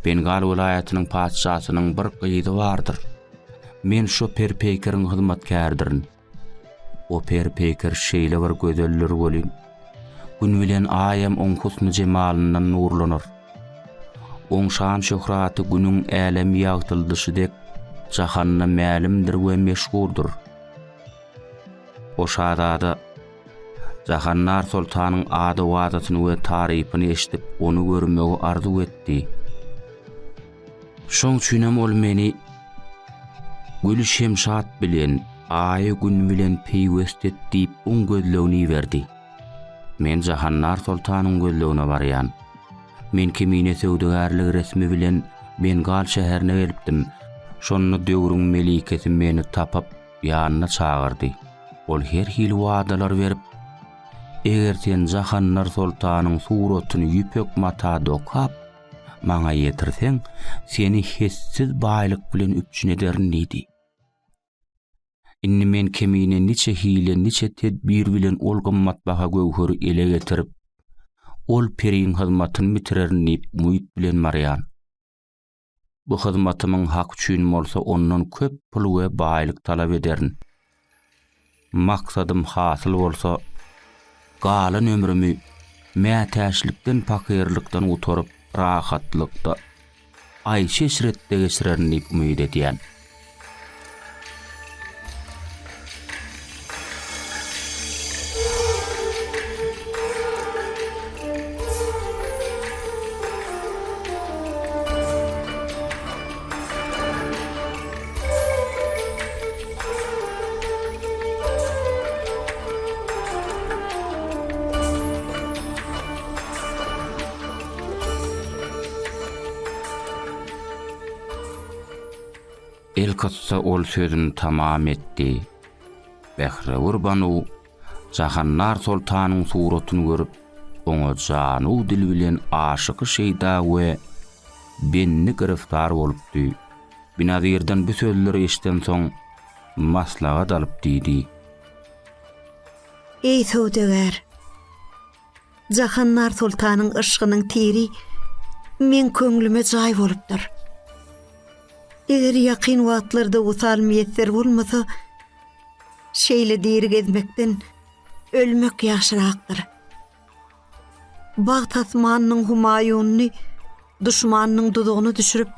Bengal welaýatynyň padşasynyň bir gyýdy bardyr. Men şu perpekeriň hyzmatkardyryň. o perpeker şeýle bir gözeller bolýan. Gün bilen ayam oň husny jemalyndan nurlanır. Oň şan şöhraty günüň älim ýagtyldyşydek jahanna mälimdir we meşhurdur. O şadada Jahannar Sultanyň ady wadatyny we tarypyny eşitip onu görmegi arzu etdi. Şoň üçinem ol meni Gül şemşat bilen aýy gün bilen peýwest etdiip oň gözlegini berdi. Men Jahannar Sultanyň gözlegine barýan. Men kimine söwdegärlik resmi bilen Bengal şäherine gelipdim. Şonu döwrüň melikesi meni tapyp ýanyna çağırdy. Ol her hil wadalar berip, eger sen Jahannar Sultanyň suratyny ýüpek matada okap, maňa ýetirseň, seni hissiz baýlyk bilen üpçün ederin diýdi. Inni men kemine niçe hile, niçe tedbir bilen ol gymmat baha gowhary ele getirip, ol periň hyzmatyny bitirerin diýip umyt bilen marýan. Bu hyzmatymyň hak üçin bolsa ondan köp pul we baýlyk talap ederin. Maksadym hasyl bolsa, galan ömrümi mätäşlikden, pakyrlykdan utorup, rahatlykda, aýşe şiretde geçirerin diýip umyt edýän. Elkatsa ol sözünü tamam etdi. Behre Urbanu Jahannar Sultanyň suratyny görüp, oňa jany dil bilen aşyky şeýda we benni giriftar bolupdy. Binadirden bu sözleri eşiten soň maslahat alyp diýdi. Ey söwdeger, Jahannar Sultanyň ışgynyň tiri men köňlüme jaý bolupdyr. Eger ýakyn wagtlarda usal miýetler bolmasa, şeýle diri gezmekden ölmek ýaşyrakdyr. Bagtat asmanynyň humaýunyny duşmanynyň dudugyny düşürip,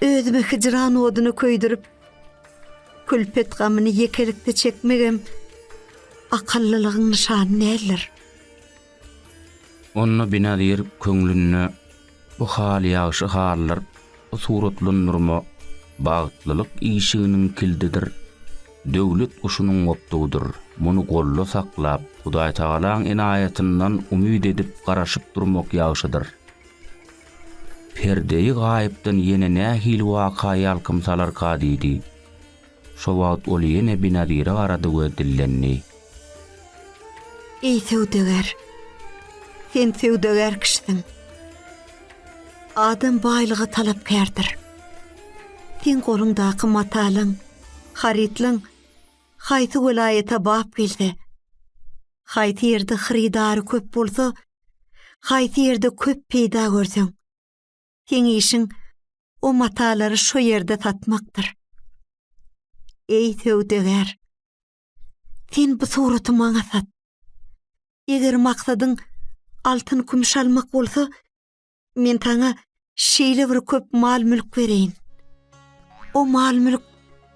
özüme hijran oduny köýdürip, külpet gamyny ýekelikde çekmegem akyllylygyň nişany näler? Onu binadir köňlüne bu hal ýaşy hallar o suratlanyrma bagtlylyk işiginiň kildidir. Döwlet uşunyň opdugydyr. Muny golla saklap, Hudaý Taalaň enaýetininden umyt edip garaşyp durmak ýagşydyr. Perdeyi gaýypdan ýene nähil waka ýalkymsalar kadiýdi. Şo wagt ol ýene binadira garady we dillenni. Ey söwdeger, sen söwdeger kişisin. Adam baýlygy talapkärdir. Sen golundaky matalyň, haritlyň haýsy welayeta bap gelse, haýsy ýerde xridary köp bolsa, haýsy ýerde köp peýda görseň, sen işiň o matalary şo ýerde satmakdyr. Ey söwdeger, sen bu suraty maňa sat. Eger maksadyň altyn kümüş almak bolsa, men taňa şeýle bir köp mal mülk bereýin. O mal mülk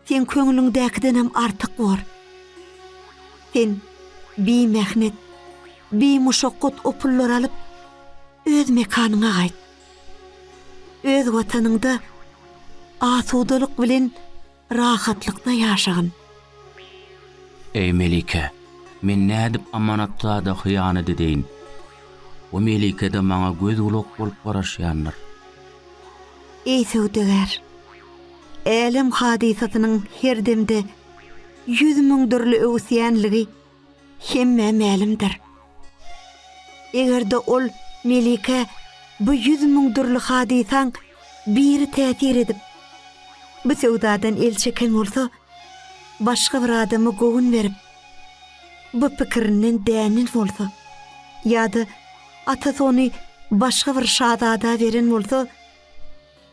sen köňlüňdäkiden hem artyk bor. Sen bi mehnet, bi muşaqqat o pullar alyp öz mekanyňa gaýt. Öz watanyňda asudalyk bilen rahatlykda ýaşagyn. Ey melike, men nädip amanatlarda hyýanet edeýin? O melikede maňa göz ulak bolup garaşýanlar. Ey söwdeger, elim hadisatynyň her demde 100.000 dürli öwsýänligi hemme mälimdir. Egerde ol melike bu 100.000 dürli hadisaň biri täsir edip, bu söwdadan el çeken bolsa, başga bir adamy gowun berip, bu pikirinden dänin bolsa, ýa-da atas ony başga bir şadada beren bolsa,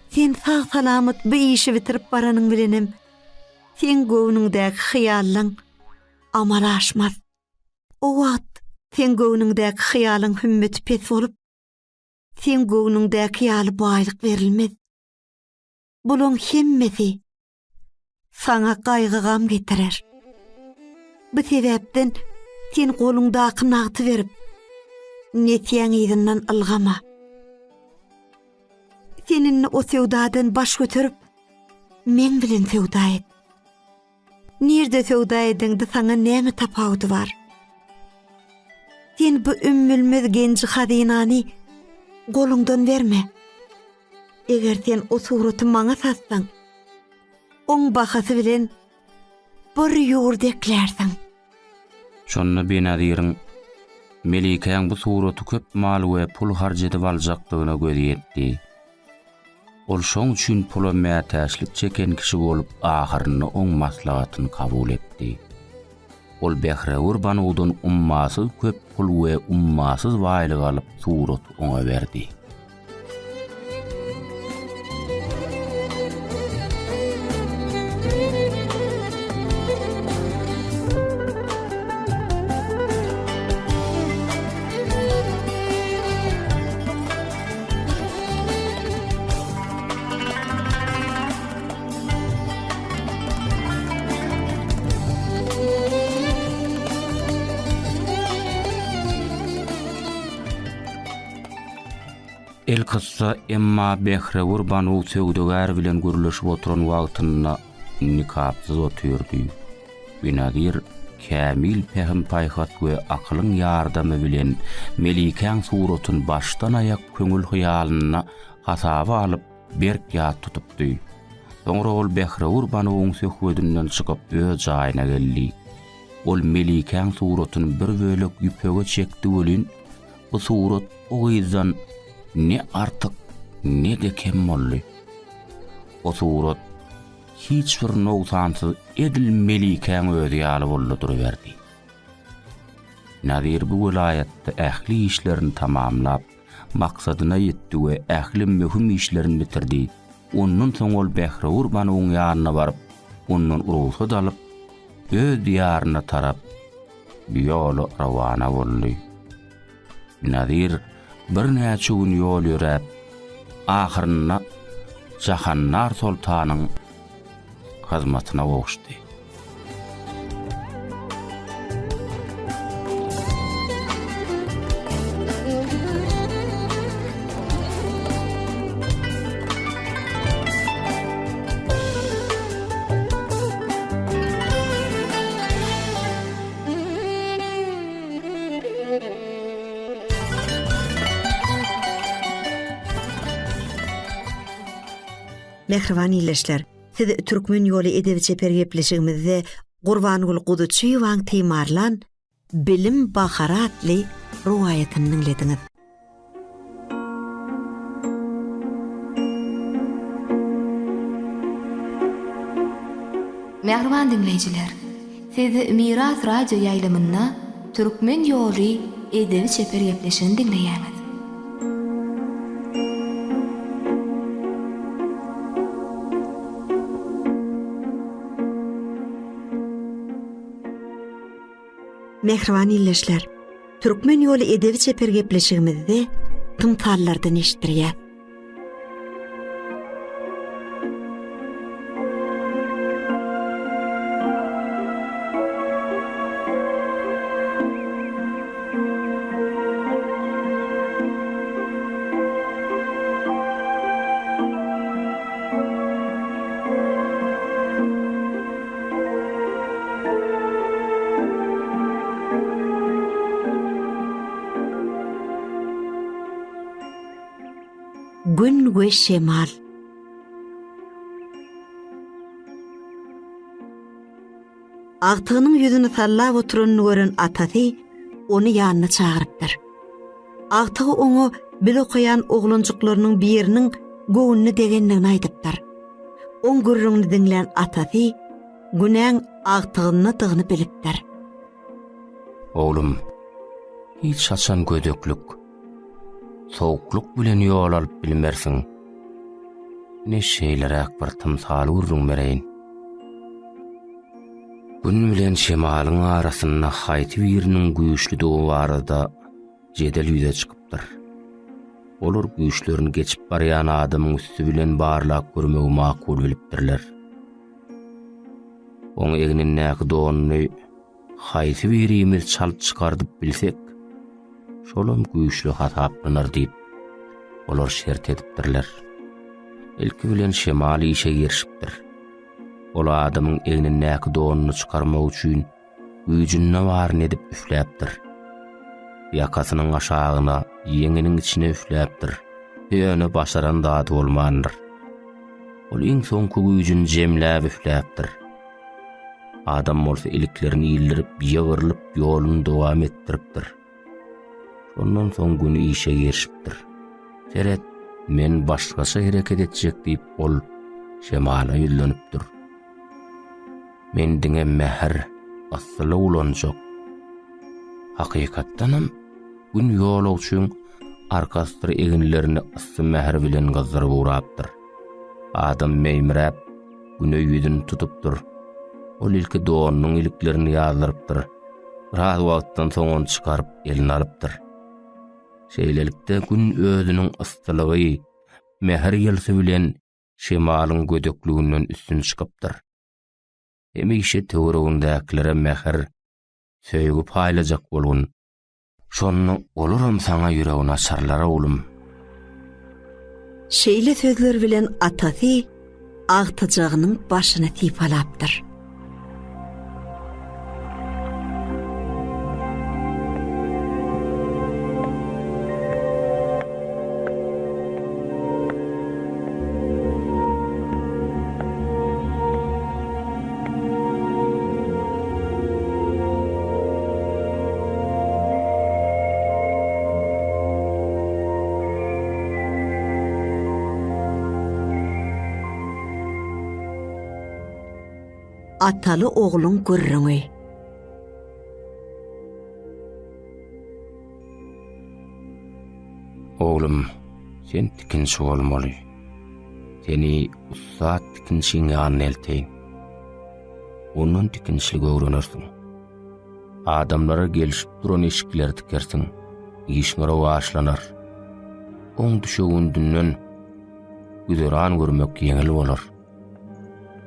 sen sağ salamat bu işi bitirip baranyň bilenim, sen gowunyňdaky hyýallaň amal aşmaz. O wagt sen göwnüňdäki hyýalyň hümmeti pes bolup, sen göwnüňdäki ýaly baýlyk berilmez. Bulan hemmesi sana gaýgy gam getirer. Bu sebäpden sen golundaky nagty berip, netýäň ýerinden ylgama. Seninle o sevdadan baş götürüp, men bilen sevda et. Nirde sevda edende sana näme tapawdy var? Sen bu ümmülmez genci hadinani golundan verme. Eger sen o suraty maňa satsaň, oň bahasy bilen bir ýurt eklersiň. Şonda benadiriň Melikeň bu suraty köp mal we pul harjydyp aljakdygyna göz ýetdi. Ol şoň üçin pula mätäçlik çeken kişi bolup ahyryny oň maslahatyny kabul etdi. Ol Behräwür Banowdan ummasyz köp pul we ummasyz waýlyk alyp suraty oňa berdi. El kıssa emma Behräwür Banow söwdegär bilen görülüşip oturan wagtyna nikapsyz otyrdy. Benadir kämil pehem paýhat we akylyň ýardamy bilen Melikeň suratyny başdan aýak köňül hyýalyna hasaba alyp berk ýat tutupdy. Soňra ol Behräwür Banowyň söhbetinden çykyp öz jaýyna geldi. Ol Melikeň suratyny bir bölek ýüpege çekdi bolyn, bu surat o ýyzdan ne artık ne de kemmolly. O surat hiç bir nowsansız edil Melikeň özi ýaly boldy duruberdi. Nadir bu vilayetde ähli işlerini tamamlap, maksadyna ýetdi we ähli möhüm işlerini bitirdi. Ondan soň ol Behräwür Banowyň ýanyna baryp, ondan urusat alyp, öz diýaryna tarap ýoly rawana boldy. Nadir bir näçe gün ýol ýörep, ahyrynda Jahannar Sultanyň hyzmatyna goşdy. Mehriban ýyleşler, siz Türkmen ýoly edebi çeper gepleşigimizde Gurbangul Guduçy waň tymarlan Bilim Bahara atly ruwayatyny dinlediňiz. Mehriban dinleyijiler, siz Miras radio ýaýlamyna Türkmen ýoly edebi çeper gepleşigini dinleýäňiz. Mehriban ýyleşler, Türkmen ýoly edebi çeper gepleşigimizde tymtallardan eşitdirýär. Gün we şemal. Agtygynyň ýüzüni sallap oturanyny gören atasy ony ýanyna çagyrypdyr. Agtygy oňa bil okuyan oglunjyklarynyň biriniň göwnüni degendigini aýdypdyr. Oň gürrüňni dinleýän atasy günäň agtygyny tygyny bilipdir. Oğlum, hiç haçan gödöklük, soğukluk bilen ýol alyp bilmersiň. Ne şeýleräk bir tymsal urrun bereýin. Gün bilen şemalyň arasynda haýty biriniň güýçli dogy barada jedel ýüze çykypdyr. Olar güýçlerini geçip barýan adamyň üstü bilen barlak görmegi makul bilipdirler. Oň eginin näki dogany haýty birimiz çalyp çykardyp bilsek, şolam güýçli hataplanır diýip olar şert edipdirler. Ilki bilen şemaly işe girişipdir. Ola adamyň eginin näki dogany çykarmak üçin güýjüne baryn edip üfläpdir. Yakasynyň aşagyna, ýeňiniň içine üfläpdir. Ýöne başaran daty bolmandyr. Ol iň soňky güýjüni jemläp üfläpdir. Adam bolsa iliklerini ýyldyryp, ýygyrlyp ýoluny dowam etdiripdir. Ondan soň güni işe girişipdir. Seret, men başgaça hereket etjek diýip ol şemaly ýylanypdyr. Men diňe mehr asly ulanjak. Hakykatdanam gün ýol üçin arkasty eginlerini asly mehr bilen gazdyryp urapdyr. Adam meýmirap güne ýüzüni tutupdyr. Ol ilki doganyň iliklerini ýazyrypdyr. Raz wagtdan soň onu çykaryp eline alypdyr. Şeýlelikde gün özüniň yslygy, mehr ýylsy bilen şemalyň gödekliginden üstün çykypdyr. Hemişe töweregindäkilere mehr, söýgü paýlajak bolgun. Şonu olurum saňa ýüregini açarlar oğlum. Şeýle sözler bilen atasy agtyjagynyň başyna tiýip alapdyr. Ataly ogluň gürrüňi. Oğlum, sen tikinçi bolmaly. Seni ussat tikinçiňe ýanelteýin. Onun tikinçiligi öwrenirsiň. Adamlara gelişip duran eşikler tikersiň. Işňara başlanar. Oň düşegünden güzeran görmek ýeňil bolar.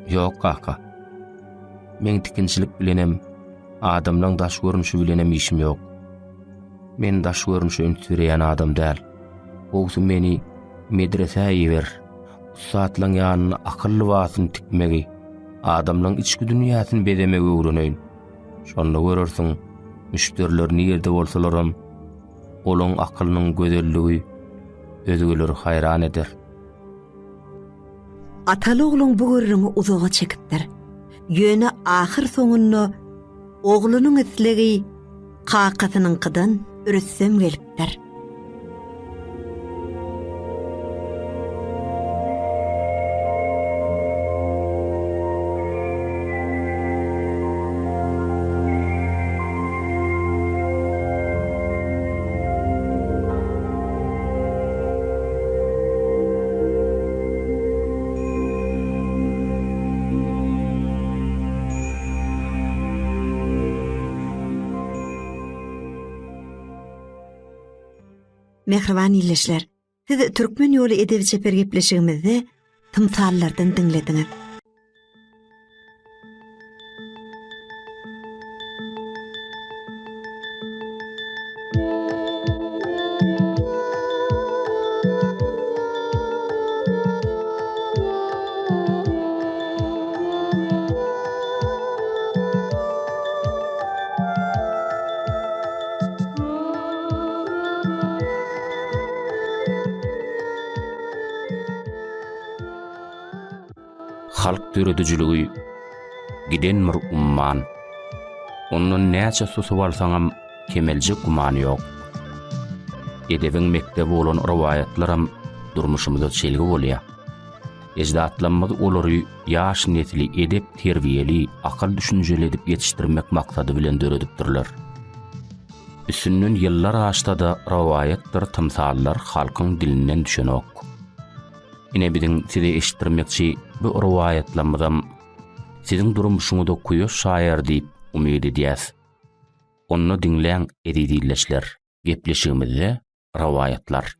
Ýok kaka. Men tikinçilik bilenem, adamlaň daş görünüşi bilenem işim ýok. Men daş görünüşi türeýän adam däl. Oğsum meni medresäýe ber. Saatlaň ýanyna akylly wasyny tikmegi, adamlaň içki dünýäsini bezemegi öwreneýin. Şonda görersiň, müşteriler nirde bolsalaram, olaň akylynyň gözelligi özgeleri hayran eder. Ataly ogluň bu gürrüňi uzaga çekipdir. Ýöne ahir soňunda oglunyň isligi qaqatynyňkydan üretsem gelipdir. Mehriban ýylyşlar, siz Türkmen ýoly edebi çeper gepleşigimizde tymsallardan diňlediňiz. Halk döredijiligi giden bir umman. Onun näçe susy bolsaňam kemelji gumany ýok. Edebiň mektebi bolan rowayatlaram durmuşymyzda çelgi bolýar. Ejdatlarymyz olary ýaş nesli edep terbiyeli, akal düşünjeli edip ýetişdirmek maksady bilen döredipdirler. Üsünnün ýyllar aştada rowayatlar, tymsallar halkyň dilinden düşen ok. Ine biziň size eşitdirmekçi bu rowayatlarymyzam Siziň durmuşyňyzda kuýaş şaýar diýip umyt edýäs. Onu dinleýän edidilleşler, gepleşigimizde rawayatlar.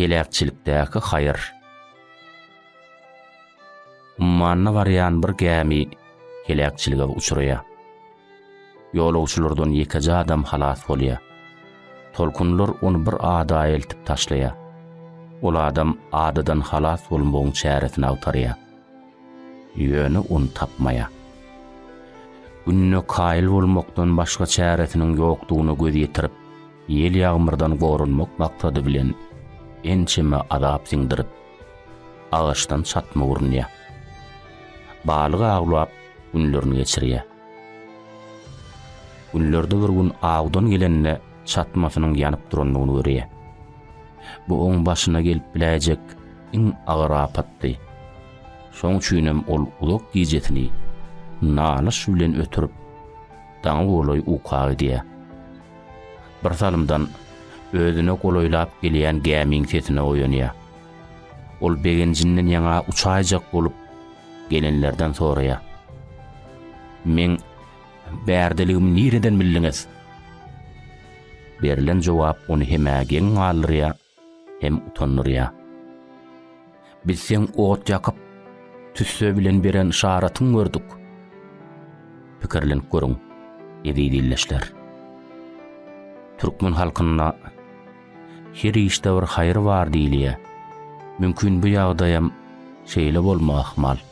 Helakçilikdäki haýyr. Ummanna barýan bir gämi helakçilige uçurýar. Ýolagçylardan ýekeje adam halas bolýar. Tolkunlar onu bir ada eltip taşlaýar. Ol adam adadan halas bolmagyň çäresini awtarýar. Ýöne onu tapmaýar. Günne kaýyl bolmakdan başga çäresiniň ýokdugyny göz ýetirip, ýel ýağmyrdan gorunmak maksady bilen ençime adap siňdirip, ağaçdan çatma urunýar. Balygy aglap günlerini geçirýär. Günlerde bir gün ağdan gelenle çatmasynyň ýanyp duranlygyny görýär. Bu oň başyna gelip biläjek iň agyr apatdy. Şoň üçinem ol ulak gijetini nalyş bilen ötürüp daňy boloy ukagy diýär. Bir salymdan özüne goloýlap gelýän gämiň sesine oýanýar. Ol begenjinden ýaňa uçaýjak bolup gelenlerden soraýar. Men bärdeligimi nireden bildiňiz? Berilen jogap onu hem ägeň alyrýar, hem utanyrýar. Biz sen ot ýakyp tüsse bilen beren işaratyň gördük. Pikirlenip görüň, edidilleşler. Türkmen halkyna her işte bir haýyr bar diýilýär. Mümkin bu ýagdaýam şeýle bolmak ahmal.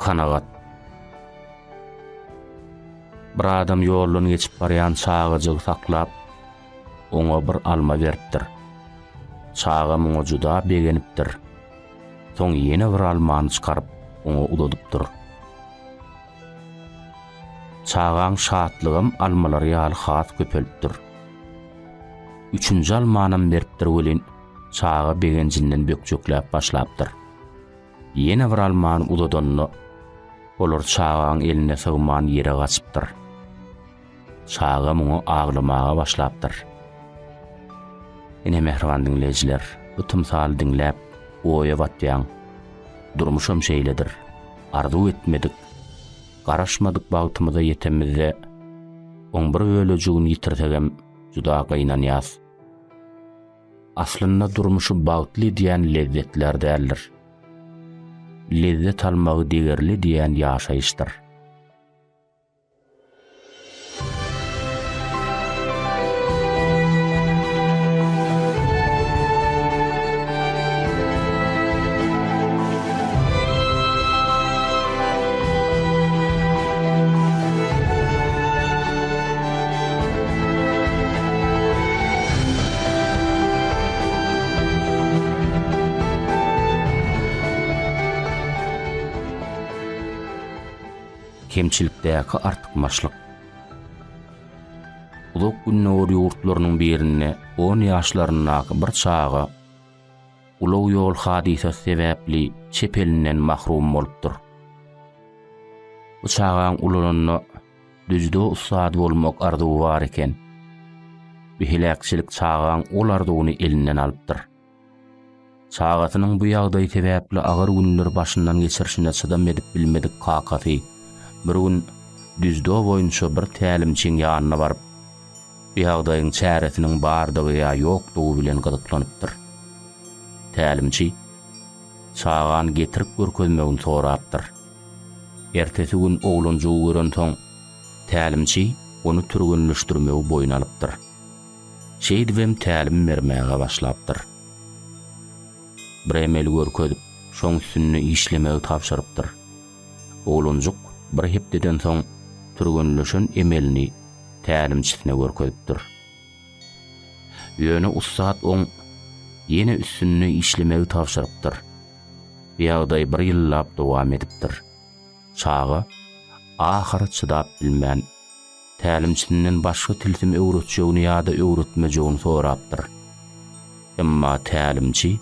Kanagat. Bir adam ýoluny geçip barýan çağıjygy saklap, oňa bir alma beripdir. Çağa muňa juda begenipdir. Soň ýene bir almany çykaryp oňa udadypdyr. Çağaň şatlygym almalary ýaly has köpelipdir. Üçüncü almanam beripdir welin çağa begenjinden bökjekläp başlapdyr. Ýene bir almany udadanyny olar çağaň eline sığman ýere gaçypdyr. Çağa muňa aglamaga başlapdyr. Ene mehriban dinleýijiler, bu tymsaly dinläp oýa batýan durmuşam şeýledir. Arzu etmedik, garaşmadyk bagtymyza ýetemizde oň bir ölejigini ýitirsegem juda gynanýas. Aslynda durmuşy bagtly diýen lezzetler däldir. Lezzet almagy degerli diýen ýaşaýyşdyr. Kemçilikdäki artykmaçlyk. Ulak günnäwr ýurtlarynyň birinde 10 ýaşlarynyň bir çağa ulak ýol hadisesi sebäpli çepelinden mahrum bolupdyr. Bu çağaň ulanyny düzde usad bolmak arzuwy bar eken. Bu helakçilik çağaň ol arzuwyny elinden alypdyr. Çağatynyň bu ýagdaý sebäpli agyr günler başyndan geçirişine çydam edip bilmedik kakasy bir gün düzde boýunça bir tälimçiň ýanyna baryp, bu ýagdaýyň çäresiniň bardygy ýa ýokdugy bilen gyzyklanypdyr. Tälimçi çağan getirip görkezmegini sorapdyr. Ertesi gün oğluncuğu gören soň tälimçi onu türgünleşdirmegi boyun alypdyr. Şeýdibem tälim bermäge başlapdyr. Bir emel görkezip, şoň üstünde işlemegi tapşyrypdyr. Oğlunjuk bir hepdeden soň türgünleşen emelini tälimçisine görkezipdir. Ýöne ustad oň ýene üstünde işlemegi tapşyrypdyr. Ýagdaý bir ýyllap dowam edipdir. Çağı ahir çydap bilmän tälimçisinden başga tilsim öwretjegini ýa-da öwretmejegini sorapdyr. Emma tälimçi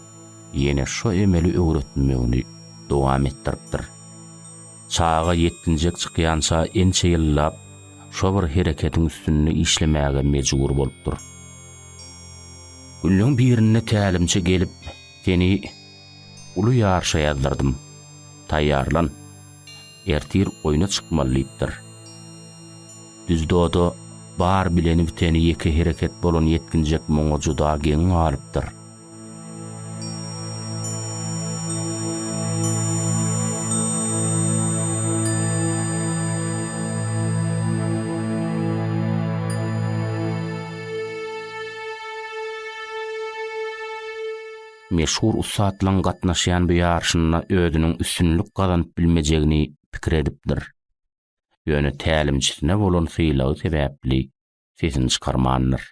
ýene şo emeli öwretmegini dowam etdiripdir. Çağa yetkinjek çykýança ençe ýyllap şo bir hereketiň üstünde işlemäge mejbur bolupdyr. Günlüň birine tälimçi gelip, "Seni uly ýarşa ýazdyrdym. Taýýarlan. Ertir oýna çykmaly" diýipdir. Düzdoda bar bileni biteni ýeki hereket bolan yetkinjek moňa juda geň alypdyr. Meşhur ustadlaň gatnaşýan bu ýarşyna özüniň üstünlük gazanyp bilmejegini pikir edipdir. Ýöne tälimçisine bolan syýlagy sebäpli sesini çykarmandyr.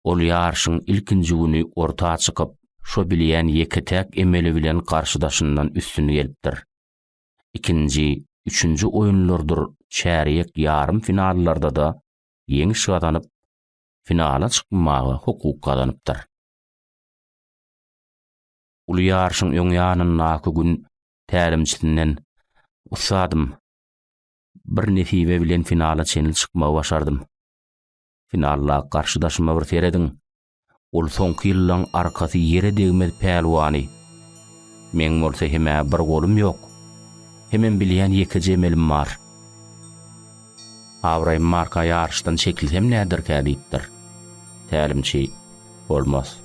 Ol ýarşyň ilkinji güni ortağa çykyp, şo bilýän ýeketäk emeli bilen garşydaşyndan üstün gelipdir. Ikinji, üçünji oýunlardyr çäriýek ýarym finallarda da ýeňiş gazanyp, finala çykmagy hukuk gazanypdyr. Ulu ýarşyň öň ýanynaky gün tälimçisinden "Usadym, bir nesibe bilen finala çenil çykmagy başardym. Finalla garşydaşyma bir serediň. Ol soňky ýyllaň arkasy ýere degmez pälwany. Men bolsa heme bir golum ýok. Hemen bilýän ýeki jemelim bar. Awray marka ýarşdan çekilsem nädir kädipdir?" Tälimçi "Bolmaz."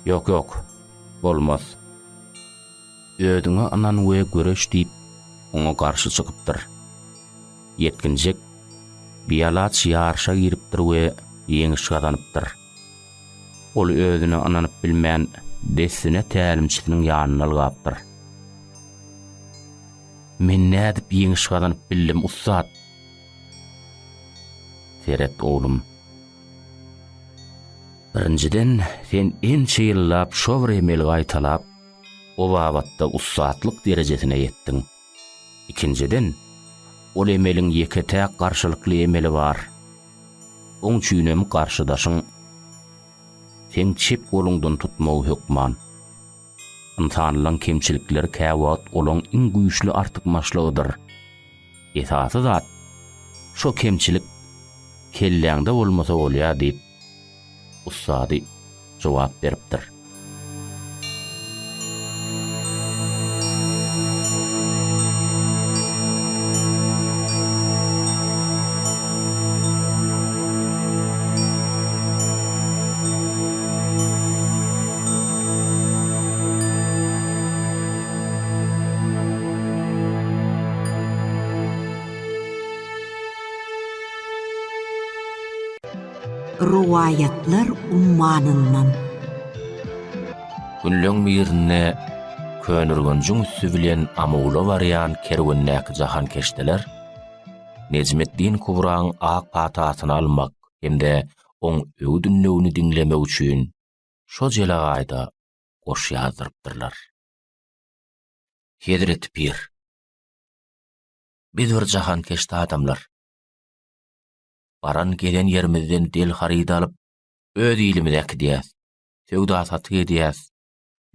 "Ýok, bolmaz. Ödüňe anan we göreş" diýip oňa garşy çykypdyr. Yetkinjek biýalaç ýarşa giripdir we ýeňiş gazanypdyr. Ol özüne ananyp bilmän desine tälimçisiniň ýanyna algapdyr. "Men nädip ýeňiş gazanyp bildim, ustad?" "Seret oğlum. Birinciden sen ençe ýyllap şo bir emel gaýtalap, o wagtda ustadlyk derejesine ýetdiň. Ikinciden, ol emeliň ýeketäk garşylykly emeli bar. Oň çüýnem garşydaşyň sen çep golundan tutmagy hukman. Insanyň kemçilikleri käwat olaň iň güýçli artykmaçlygydyr. Esasy zat şo kemçilik kelläňde bolmasa bolýar" diýip ustady jogap beripdir. Ruwayatlar ummanyndan. Günlüň birine könürgünjüň üstü bilen amawla barýan kerwennäki jahan keşdeler, Necmetdin Kubraň ak patasyny almak hemde oň öňü dünýäni diňlemek üçin şo jelagaýda goş ýazdyrypdyrlar. Hedret Pir. Biz bir jahan keşde adamlar. Baran gelen yerimizden del harida alyp, öz ilimizäki diýäs, söwda satyk edýäs,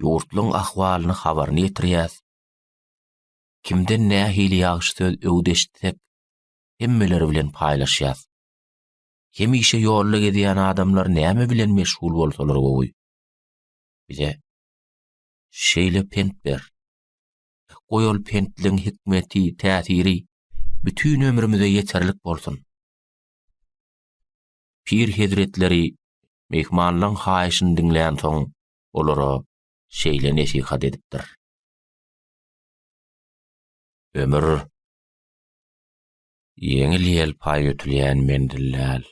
ýurtlyň ahwalyny habaryny ýetirýäs. Kimden nähili ýagşy söz öwdeşsek, hemmeleri bilen paýlaşýas. Hemişe ýolly gedýän adamlar näme bilen meşgul bolsalar gowy. Bize şeýle pent ber. Goýol pentliň hikmeti, täsiri bütün ömrümize ýeterlik bolsun. Pir hedretleri mehmanlaryň haýyşyny diňlän soň olara şeýle nesihat edipdir. Ömür yeňil ýel paý ötülýän mendillär.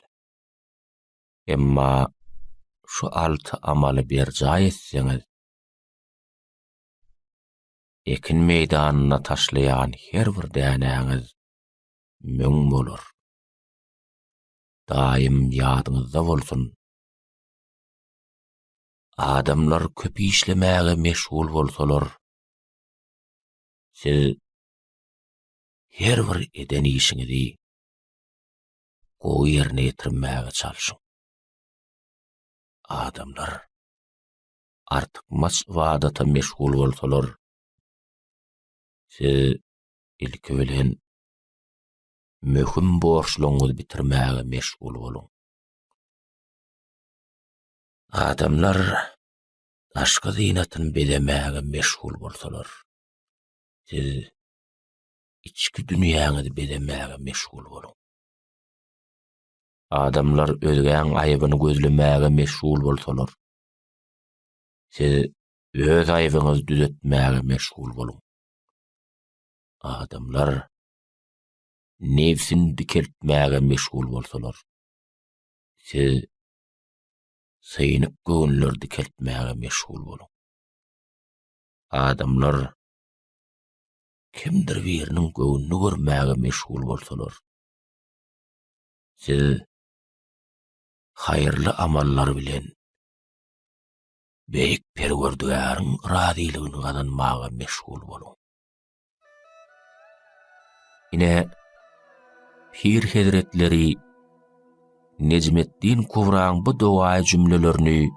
Emma şu 6 amaly berjaý etseňiz, ekin meýdanyna taşlayan her bir dänäňiz müň bolar. Daim ýadyňyzda bolsun. Adamlar köp işlemäge meşgul bolsalar, siz her bir eden işiňizi gowy ýerine ýetirmäge çalyşyň. Adamlar artık maç vadata meşgul bolsalar, siz ilki bilen möhüm borçluňyzy bitirmäge meşgul boluň. Adamlar aşky zynatyny bedemäge meşgul bolsalar, siz içki dünýäňizi bedemäge meşgul boluň. Adamlar özgäň aýybyny gözlemäge meşgul bolsalar, siz öz aýybyňyzy düzeltmäge meşgul boluň. Adamlar nefsini dikeltmäge meşgul bolsalar, siz synyk göwnler dikeltmäge meşgul boluň. Adamlar kimdir biriniň göwnüni görmäge meşgul bolsalar, siz haýyrly amallar bilen beýik Perwerdigäriň razylygyny gazanmaga meşgul boluň. Ine Pir Hezretleri Necmetdin Kubraň bu dowaý jümlelerini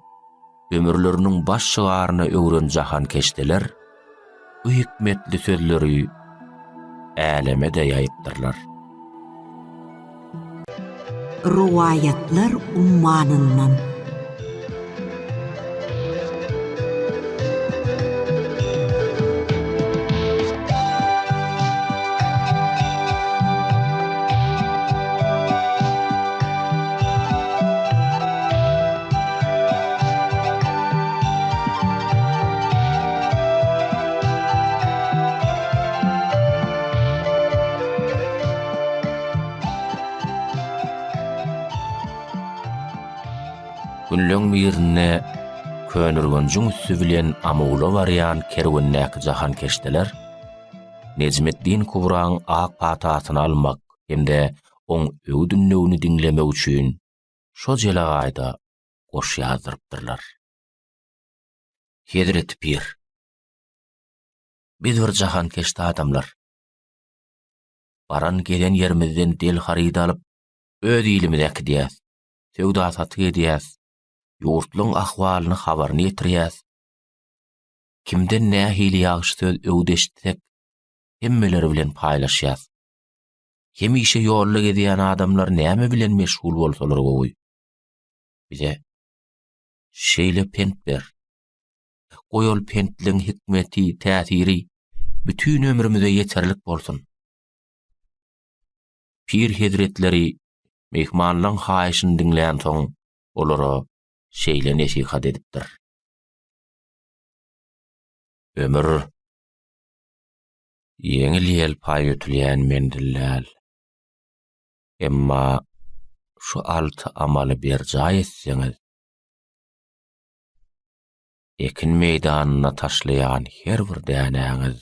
ömürleriniň baş şygaryna öwren jahan keşdiler. Bu hikmetli sözleri äleme de ýaýypdyrlar. Ruwayatlar ummanyndan. Günlüň birine könürgünjüň üstü bilen amawla barýan kerwennäki jahan keşdiler. Necmetdin Kubraň ak patasyny almak hemde oň öw dünýäni diňlemek üçin şo jelagaýda goş ýazdyrypdyrlar. Hezret Pir: biz bir jahan keşdi adamlar. Baran gelen yerimizden del haryda alyp öz ilimizde diýäs, söwda satyk edýäs. Ýurtlyň ahwalyny habaryny ýetirýäs. Kimden nähili ýagşy söz öwdeşdik, hemmeleri bilen paýlaşýas. Hemişe ýolly gedýän adamlar näme bilen meşgul bolsalar gowy. Bize şeýle pent ber. Goýol pentliň hikmeti, täsiri bütün ömrümüze ýeterlik bolsun. Pir Hezretleri mehmanlaryň haýyşyny diňleýän soň olara şeýle nesihat edipdir. Ömür yeňil ýel paý ötülýän mendillär. Emma şu 6 amaly berjaý etseňiz, ekin meýdanyna taşlayan her bir dänäňiz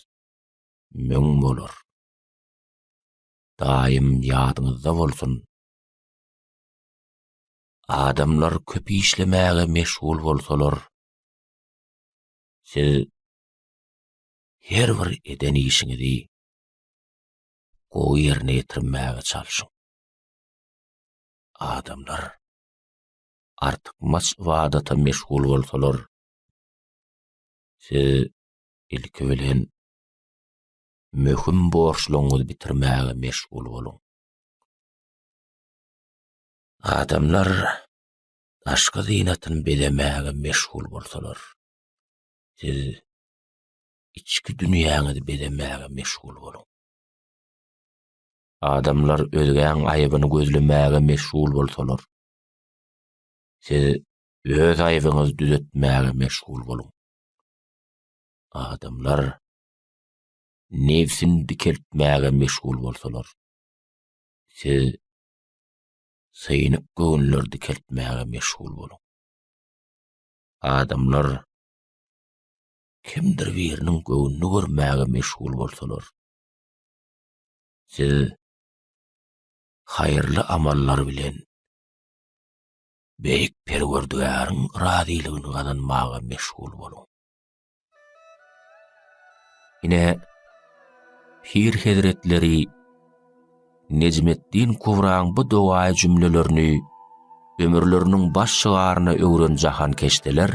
müň bolar. Daim ýadyňyzda bolsun. Adamlar köp işlemäge meşgul bolsalar, siz her bir eden işiňizi gowy ýerine ýetirmäge çalyşyň. Adamlar artık maç vadata meşgul bolsalar, siz ilki bilen möhüm borçluňyzy bitirmäge meşgul boluň. Adamlar aşky zynatyny bedemäge meşgul bolsalar, siz içki dünýäňizi bedemäge meşgul boluň. Adamlar özgäň aýybyny gözlemäge meşgul bolsalar, siz öz aýybyňyzy düzeltmäge meşgul boluň. Adamlar nefsini dikeltmäge meşgul bolsalar, siz synyp göwnler dikeltmäge meşgul bolun. Adamlar kimdir biriniň göwnüni görmäge meşgul bolsalar, siz hayırlı amallar bilen beýik Perwerdigäriň razylygyny kazanmaga meşgul bolun. Ine Pir Hazretleri Necmetdin Kubraň bu dogaý jümlelerini ömürleriniň baş şygaryna öwrenjahan keşdeler,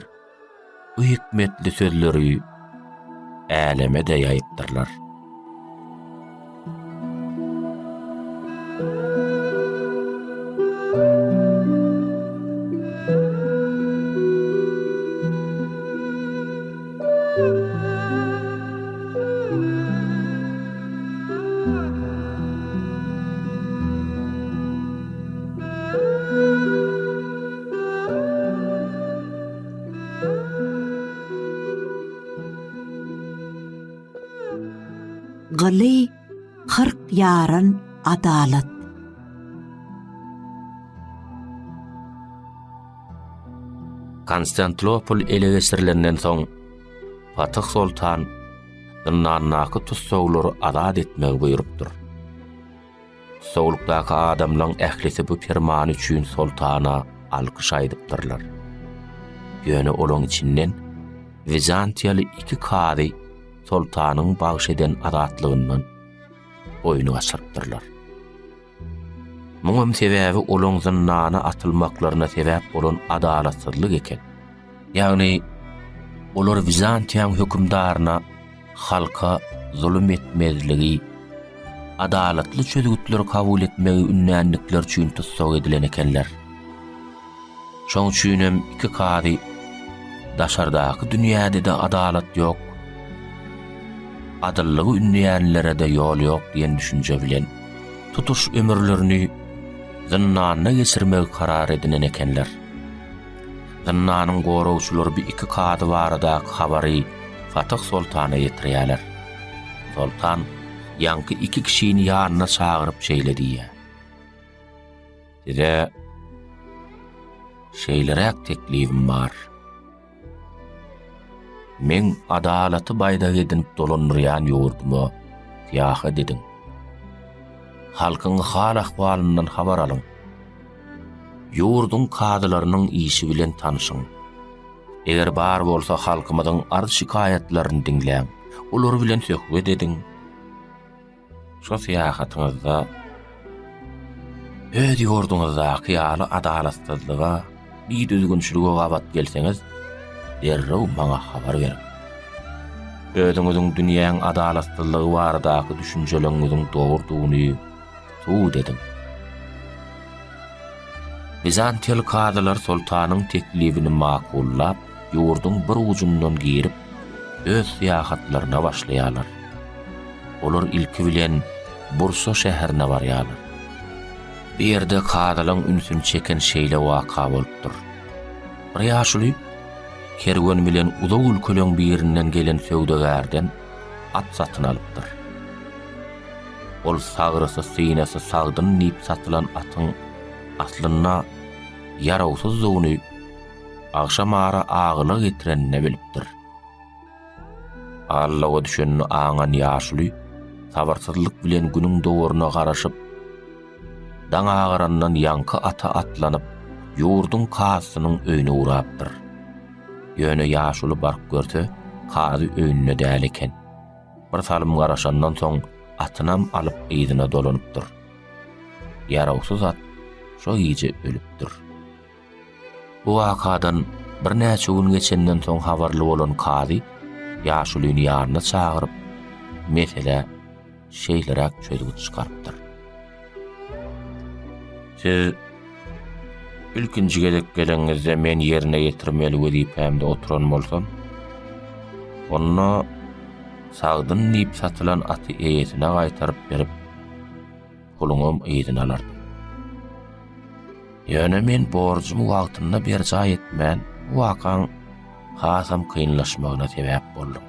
bu hikmetli sözleri äleme de ýaýypdyrlar. Gyly 40 ýaryn adalat. Konstantinopol ele geçirilenden soň Fatih Sultan dynanyňky tutsawlary azad etmek buýrupdyr. Soğulukdaky adamlaryň ählisi bu ferman üçin sultana alkyş aýdypdyrlar. Ýöne olaň içinden Bizantiýaly 2 kady sultanyň bagş eden azatlygynyň oýuny açypdyrlar. Muňam sebäbi olaň zynnana atylmaklaryna sebäp bolan adalatsızlyk eken. Ýagny olar Bizantiýan hökümdaryna halka zulüm etmezligi, adalatly çözgütleri kabul etmegi ünnänlikler üçin tutsak edilen ekenler. Şoň üçin 2 kady daşardaky dünýäde de adalat ýok, adallygy ünnänlere de ýol ýok diýen düşünje bilen tutuş ömürlerini zynnana geçirmegi karar edinen ekenler. Zynnanyň gorawçylary bir 2 kady baradaky habary Fatih Sultana ýetirýärler. Sultan ýanky 2 kişini ýanyna çagyryp şeýledi. Size şeýlerek teklifim bar. Men adalaty baýda edinip dolanýan ýurdumy ýaha dedim. Halkyň hal ahwalyndan habar alyň. Ýurdun kadylarynyň işi bilen tanyşyň. Eger bar bolsa halkymyzyň arz şikayetlerini dinleň, olary bilen söhbet ediň. Şo syýahatyňyzda öz ýurduňyzdaky ýaly adalatsızlyga, bir düzgünçilige gabat gelseňiz, derrew maňa habar beriň. Özüňiziň dünýäň adalatsızlygy baradaky düşünjeleriňiziň dogrudygyny suwd ediň. Bizantiýaly kadylar sultanyň teklifini makullap, ýurdun bir ucundan girip öz syýahatlaryna başlaýarlar. Olar ilki bilen Bursa şäherine barýarlar. Bir ýerde kadylaryň ünsün çeken şeýle waka bolupdyr. Bir ýaşuly kerwen bilen uzak ülkeleň birinden gelen söwdegärden at satyn alypdyr. Ol sagrysy sinesi sagdyn nip satylan atyň aslyna yarawsuz zoguny akşam ara agylyk getirenine bilipdir. Allaha düşünni aňan ýaşuly sabarsızlyk bilen günüň doguruna garaşyp daň agarandan ýanky ata atlanyp ýurdun kasynyň öýüne urapdyr. Ýöne ýaşuly bark görse kady öýünde däl eken. Bir salym garaşandan soň atynam alyp eýdine dolanypdyr. Yarawsuz at şo iýje ölüpdir. Bu wakadan bir näçe gün geçenden soň habarly bolan kady ýaşulyny ýanyna çagyryp mesele şeýlerek çözgüt çykarypdyr. Siz ilkinji gelek geleňizde men ýerine getirmeli wezipämde oturan bolsam, onu sagdyn nip satylan aty eýesine gaýtaryp berip puluňam eýdin alardy. Ýöne men borjumy wagtynda berja etmän, wakaň hasam kynlaşmagyna sebäp boldum.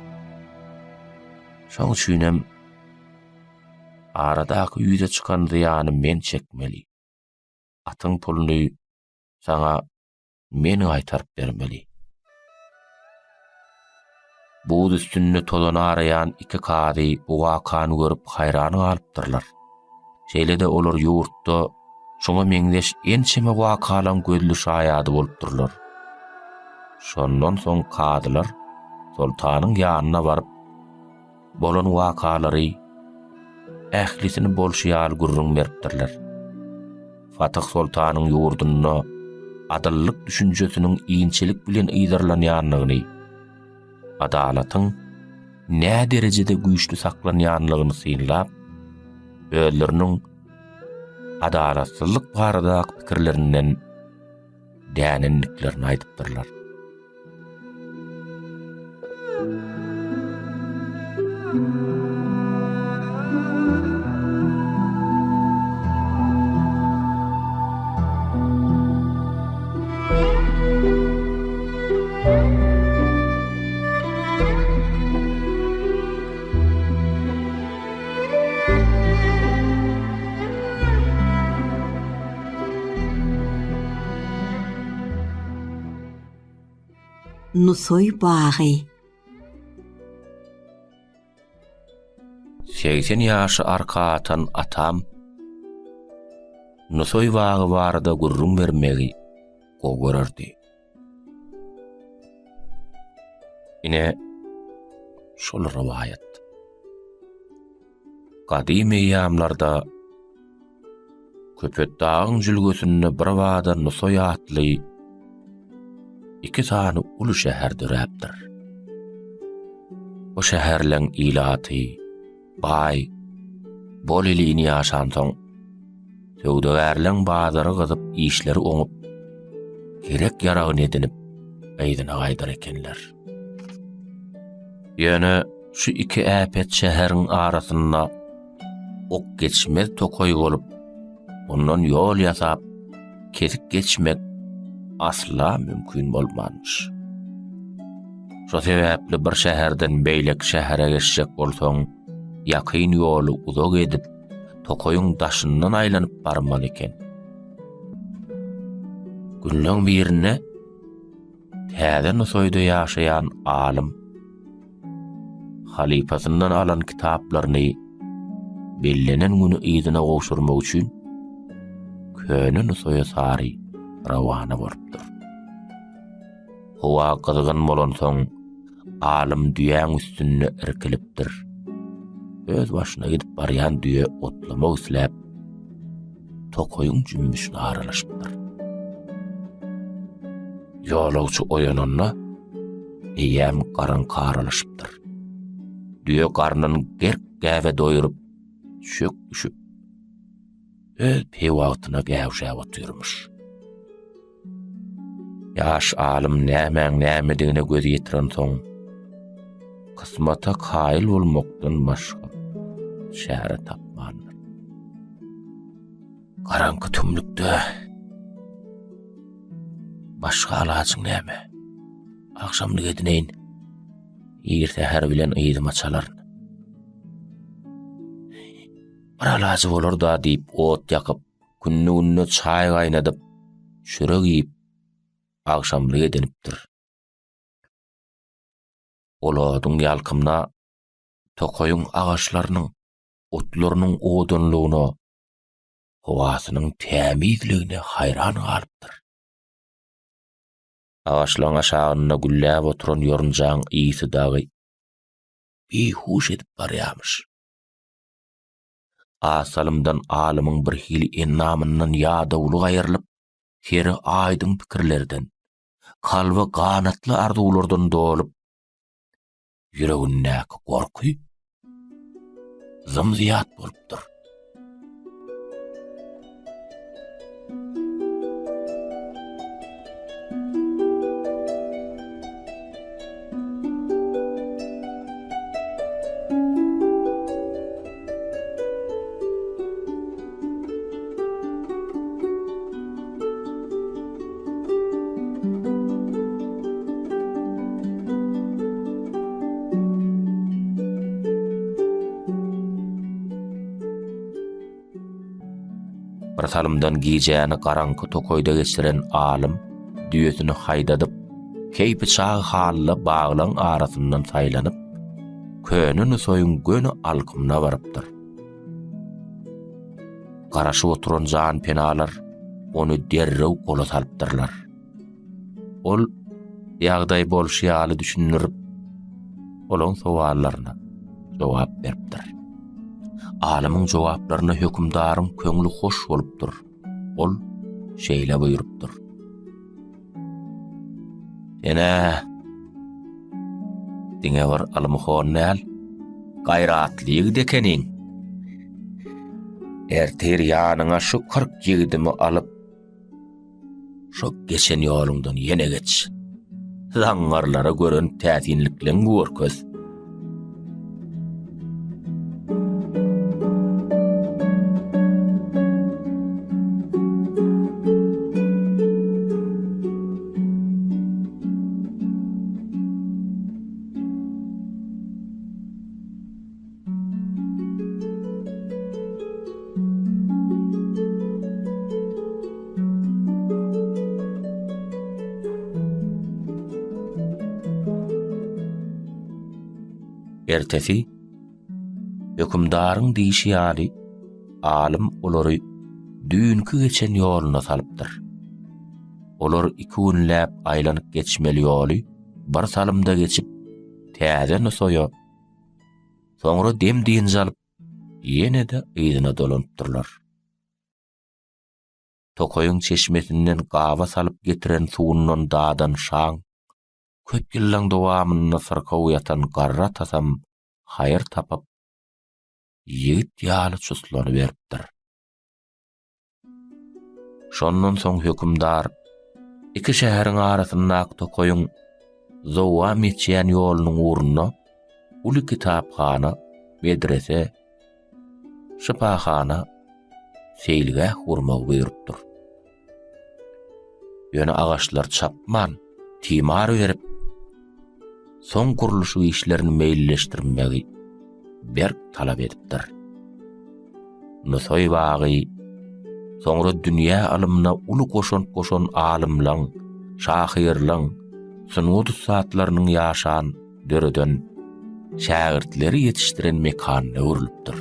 Şoň üçin aradaky ýüze çykan zyany men çekmeli. Atyň puluny sana men aýtaryp bermeli. Bu üstünde tolany arayan iki kady bu wakany görüp haýrany galypdyrlar. Şeýle-de olar ýurtda şoňa meňdeş ençeme wakalan gözlü şaýady bolupdyrlar. Şondan soň kadylar sultanyň ýanyna baryp bolan wakalary ählisini bolşýal gurrun beripdirler. Fatih sultanyň ýurduna adallyk düşünjesiniň iýinçilik bilen ýydarlanýanlygyny, adalatyň nä derejede güýçlü saklanýanlygyny synlap, özleriniň adalatsyzlyk baradaky pikirlerinden dänenliklerini aýdypdyrlar. Nusoy bagy. 80 ýaşy arka atan atam Nusoy bagy barada gurrun bermegi gogorardy. Ine şol riwayat. Kadim ýamlarda Köpet dağın jülgösünde bir wada Nusoy atly iki tane ulu şäher döräpdir. O şäherleň ilaty, bay, bol elini ýaşan soň, söwdegärleň bazary gyzyp işleri oňup, gerek ýaragyny edinip, eýdine gaýdar ekenler. Ýöne şu iki äpet şäheriň arasynda ok geçmez tokoy bolup, ondan ýol ýasap, kesip geçmek asla mümkün bolmanmış. Şo sebäpli bir şäherden beýlek şähere geçjek bolsaň, ýakyn ýoly uzak edip, tokoyuň daşyndan aýlanyp barmaly eken. Günlüň birine täze Nusoyda ýaşaýan alim halifasyndan alan kitaplaryny bellenen güni ýyzyna gowşurmak üçin köni Nusoya sary rawana bolupdyr. Howa gyzgyn bolan soň alim düýäň üstünde irkilipdir. Öz başyna gidip barýan düýe otlamak isläp tokoyuň jümmüşine aralaşypdyr. Ýolagçy oýananna eýäm garan karalaşypdyr. Düýe garnyny gerk gäwe doýurup şök düşüp öz pewagtyna gäwşäp otyrmuş. Ýaş alim näme-nämedigine göz ýetiren soň kysmata kaýyl bolmakdan başga şäher tapmandyr. Garanky tümlükde başga alaçyň näme? Akşamlyk edineýin. Ýertäher bilen ýydyma çalaryn. Bir alaçy bolar da diýip ot ýakyp, günni çaý gaýnadyp, çörek ýyip akşamlyk edinipdir. Oladyň ýalkymna tokoyuň agaçlarynyň, otlarynyň odunlygyna, howasynyň tämizligine haýran galypdyr. Agaçlaryň aşagyna güllläp oturan ýorunjaň ýygy dagy behuş edip barýarmyş. Asalymdan alymyň bir hili ennamyndan ýa dowlu gaýrylyp, heri aýdyň pikirlerden, kalby ganatly arzuwlardan dolup, ýüregindäki gorky zymzyýat bolupdyr. bir salymdan gijäni garaňky tokoýda geçiren alym düýetini haýdadyp, keýpi çağı halla baglaň arasyndan saýlanyp, könüni soýun göni alkymna barypdyr. Garaşyp oturan jan penalar onu derrew gola salypdyrlar. Ol ýagdaý bolşýaly düşünürip, olaň sowallaryna jogap beripdir. Alymyň jogaplaryna hökümdaryň köňli hoş bolupdyr. Ol şeýle buyurupdyr. Ene diňe bir alymhon näl gaýratlygy dekeniň. Erter ýanyňa şu 40 ýigidimi alyp şo geçen ýolundan ýene geç. Zaňarlara gören täsinlikleň görköz. Ertesi, hökümdaryň diýişi ýaly, alym olary düýünki geçen ýoluna salypdyr. Olar 2 günläp aýlanyp geçmeli ýoly bir salymda geçip, täze soýa, soňra dem diýen alyp, ýene de ýygyna dolanypdyrlar. Tokoýyň çeşmesinden gawa salyp getiren suwundan dadan şaň, köp ýyllaň dowamyny syrkaw ýatan garra tasam hayır tapıp, ýigit ýaly çuslany beripdir. Şondan soň hökümdar, 2 şäheriň arasyndaky tokoýyň zowam etýän ýolunyň urunyna uly kitapxana, medrese, şypaxana, seýilgäh gurmagy buyurupdyr. Ýöne agaçlar çapman, timar berip, son kuruluşu işlerini meýilleşdirmegi berk talap edipdir. Nusoy bagy, soňra dünýä alymyna uly koşon alymlaň, şahyrlaň, sunuwdy saatlarynyň ýaşan döreden şägirtleri ýetişdiren mekanyna urulypdyr.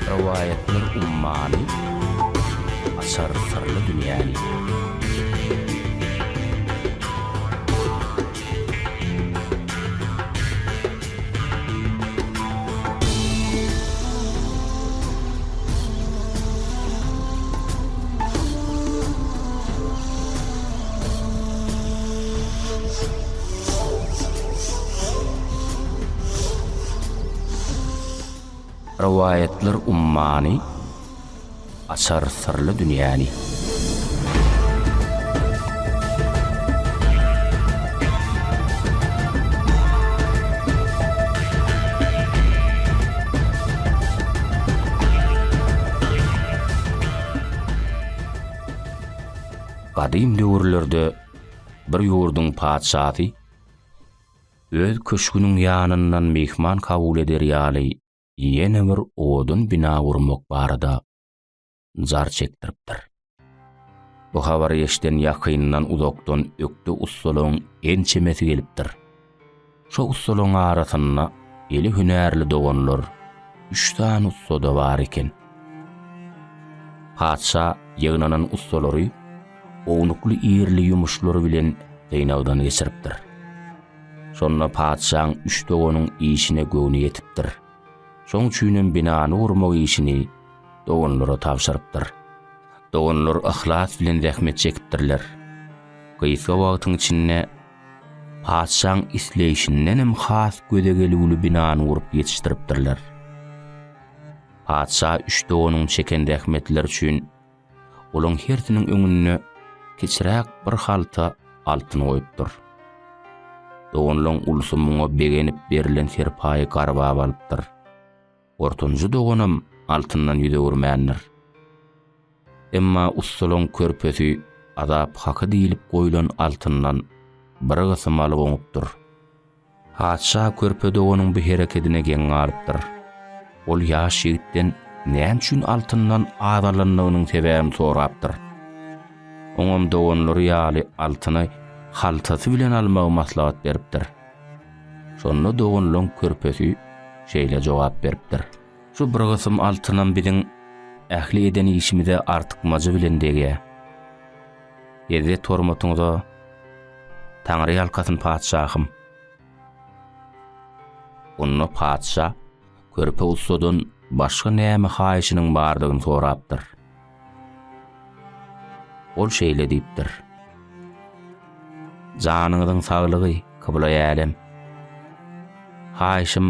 Rivayetler ummani, asar sarlı dünyani. Rivayetler ummani, asar sarlı dünyani. Gadim döwürlerde bir ýurdun paçaty öz köşküniň ýanyndan mehman kabul eder ýaly ýene bir odun bina gurmak barada zar çekdiripdir. Bu habary eşden ýakyndan uzakdan ökde ustalaryň ençemesi gelipdir. Şo ustalaryň arasyna eli hünärli doganlar 3 tane ustada bar eken. Paça ýygnanan ustalary ownukly ýerli ýumuşlary bilen Zeynawdan geçiripdir. Şonna paçaň 3 doganyň işine göwni ýetipdir. Şoň üçin binany urmak işini doganlara tapşyrypdyr. Doganlar ahlas bilen zähmet çekipdirler. Gysga wagtyň içinde paçaň isleýişinden hem has göze gelýüli binany urup ýetişdiripdirler. Padşa 3 dogynyň çekende ähmetler üçin olaň hertiniň öňüne kiçiräk bir halta altyn goýupdyr. Dogonlaň ulsumuňa begenip berilen serpaýy garbap alypdyr. Ortunjy dogonam altyndan ýüdegürmändir. Emma ustalaň körpesi adap haky diýilip goýulan altyndan bir gysym alyp oňupdyr. Padşa körpe dogonyň bu hereketine geň galypdyr. Ol ýaş ýigitden näme üçin altyndan adalanmagynyň sebäbini sorapdyr. Oňam dogonlary ýaly altyny haltasy bilen almagy maslahat beripdir. Şonda dogonlaň körpesi şeýle jogap beripdir. Şu bir gysym altynan biziň ähli eden işimize artykmajy bilen dege. Ýerde tormatyňda Taňry ýalkasyn padşahym. Onu padşa körpe ustodan başga näme haýyşynyň bardygyny sorapdyr. Ol şeýle diýipdir. Janyňyzyň saglygy kabul ýalem. Haýyşym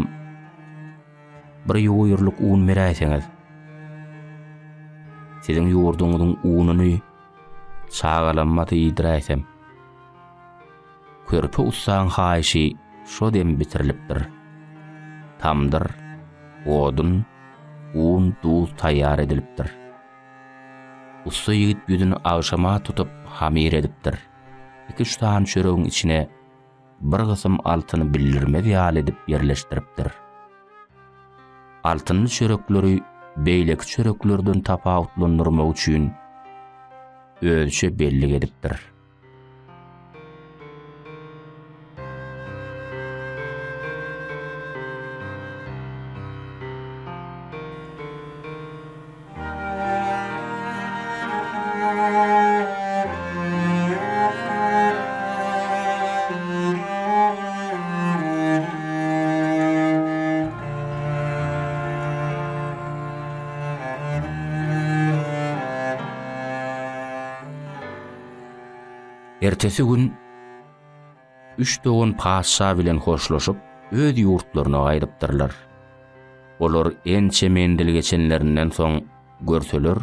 bir ýuwurluk un meräýseňiz. Siziň ýurduňyzyň ununy çagalanmady ýediräýsem. Körpe ustaň haýyşy şo dem bitirilipdir. Tamdyr, odun, un, duz taýýar edilipdir. Usta ýigit güdüni agşama tutup hamir edipdir. 2-3 tan çöregiň içine bir gysym altyny bildirmez ýaly edip yerleşdiripdir. Altynly çörekleri beýleki çöreklerden tapawutlandyrmak üçin özçe belli edipdir. Ertesi gün 3 dogon padşa bilen hoşlaşyp öz ýurtlaryna gaýdypdyrlar. Olar ençe mendil geçenlerinden soň görseler,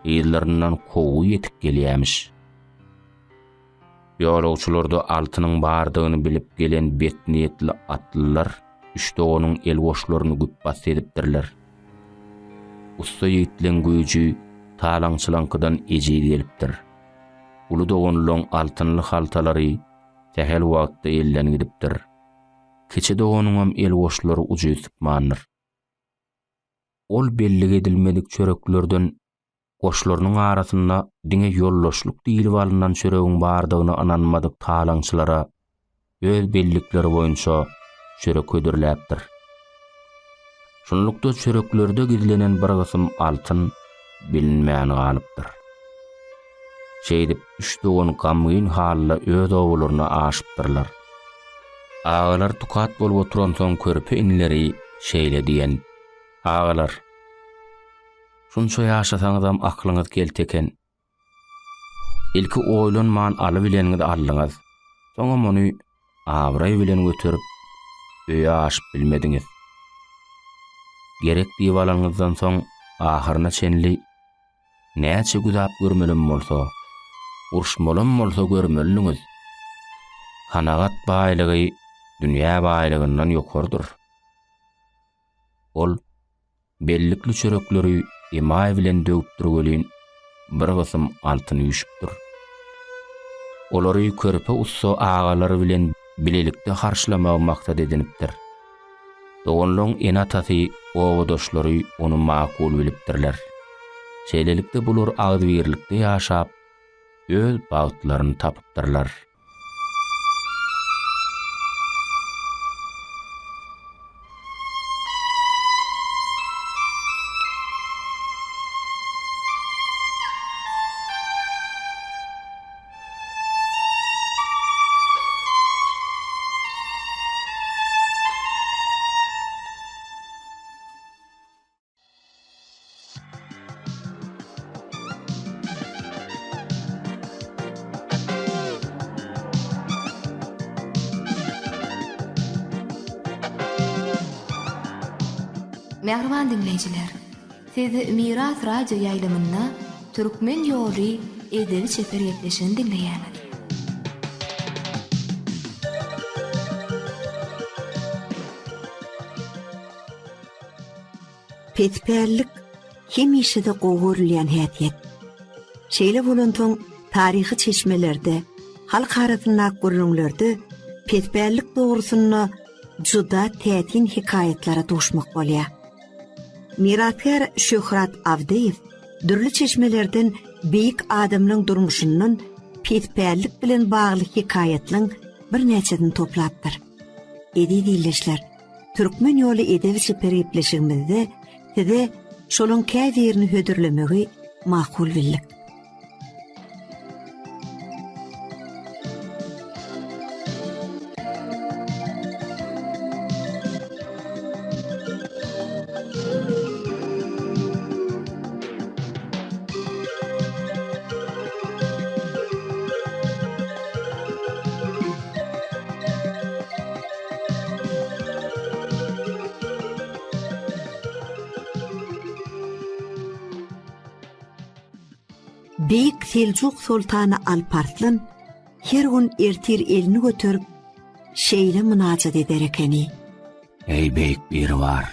ýyllaryndan kowy ýetip gelýämiş. Ýolagçylarda altynyň bardygyny bilip gelen bet niýetli atlylar 3 dogonyň el goşlaryny güp bas edipdirler. Usta ýigitleň güýji talaňçylankydan eji gelipdir. Ulu dogonlaň altynly haltalary tehel wagtda elden gidipdir. Keçe dogonyňam el goşlary ujuýsyp mandyr. Ol belli edilmedik çöreklerden goşlarynyň arasynda diňe ýollaşlyk diýilip alynan çöregiň bardygyny ananmadyk talaňçylara öz bellikleri boýunça çörek ködürläpdir. Şonlukda çöreklerde gidilenen bir gysym altyn bilinmän galypdyr. Şeýdip 3 dogon gamgyn halla öz owlaryna aşypdyrlar. Ağalar tukat bolup oturan soň körpe inleri şeýle diýen: "Ağalar, şunça ýaşasaňyzam aklyňyz kelteken. Ilki oýlanman aly bileniňiz aldyňyz. Soňra muny awray bilen götürüp öýe aşyp bilmediňiz. Gerek diýip alaňyzdan soň ahyryna çenli näçe güzap görmelim bolsa, urşmalym bolsa görmeliniňiz. Hanagat baýlygy dünýä baýlygyndan ýokardyr." Ol bellikli çörekleri emay bilen dögüpdir gelin bir gysym altyn ýüşüpdir. Olary körpe ussa ağalary bilen bilelikde harşlamagy maksat edinipdir. Dogonlaň enatasy owadoşlary onu makul bilipdirler. Şeýlelikde bular agdybirlikde ýaşap öz bagtlaryny tapypdyrlar. Mehrwan dinleyijiler, Sizi Miras Radio ýaýlymyna türkmen ýoly edebi çeper ýetleşen dinleýäňiz. Petperlik kim işide gowurlayan hätiýet. Şeýle bolantoň taryhy çeşmelerde, halk arasynda gurrunlerde petperlik dogrusyny juda tätin hikayetlere duşmak bolýar. Miratgar Şöhrat Avdeýew dürli çeşmelerden beýik adamlaryň durmuşyndan petperlik bilen bagly hikayetlaryň bir näçesini toplapdyr. Edi diýleşler, türkmen ýoly edebi çeperipleşigimizde size şolun kädirini hödürlemegi makul bildik. Beyik Seljuk Sultany Alparslan her gün ertir elini götürüp şeýle münajat eder ekeni. Ey beyik biri var.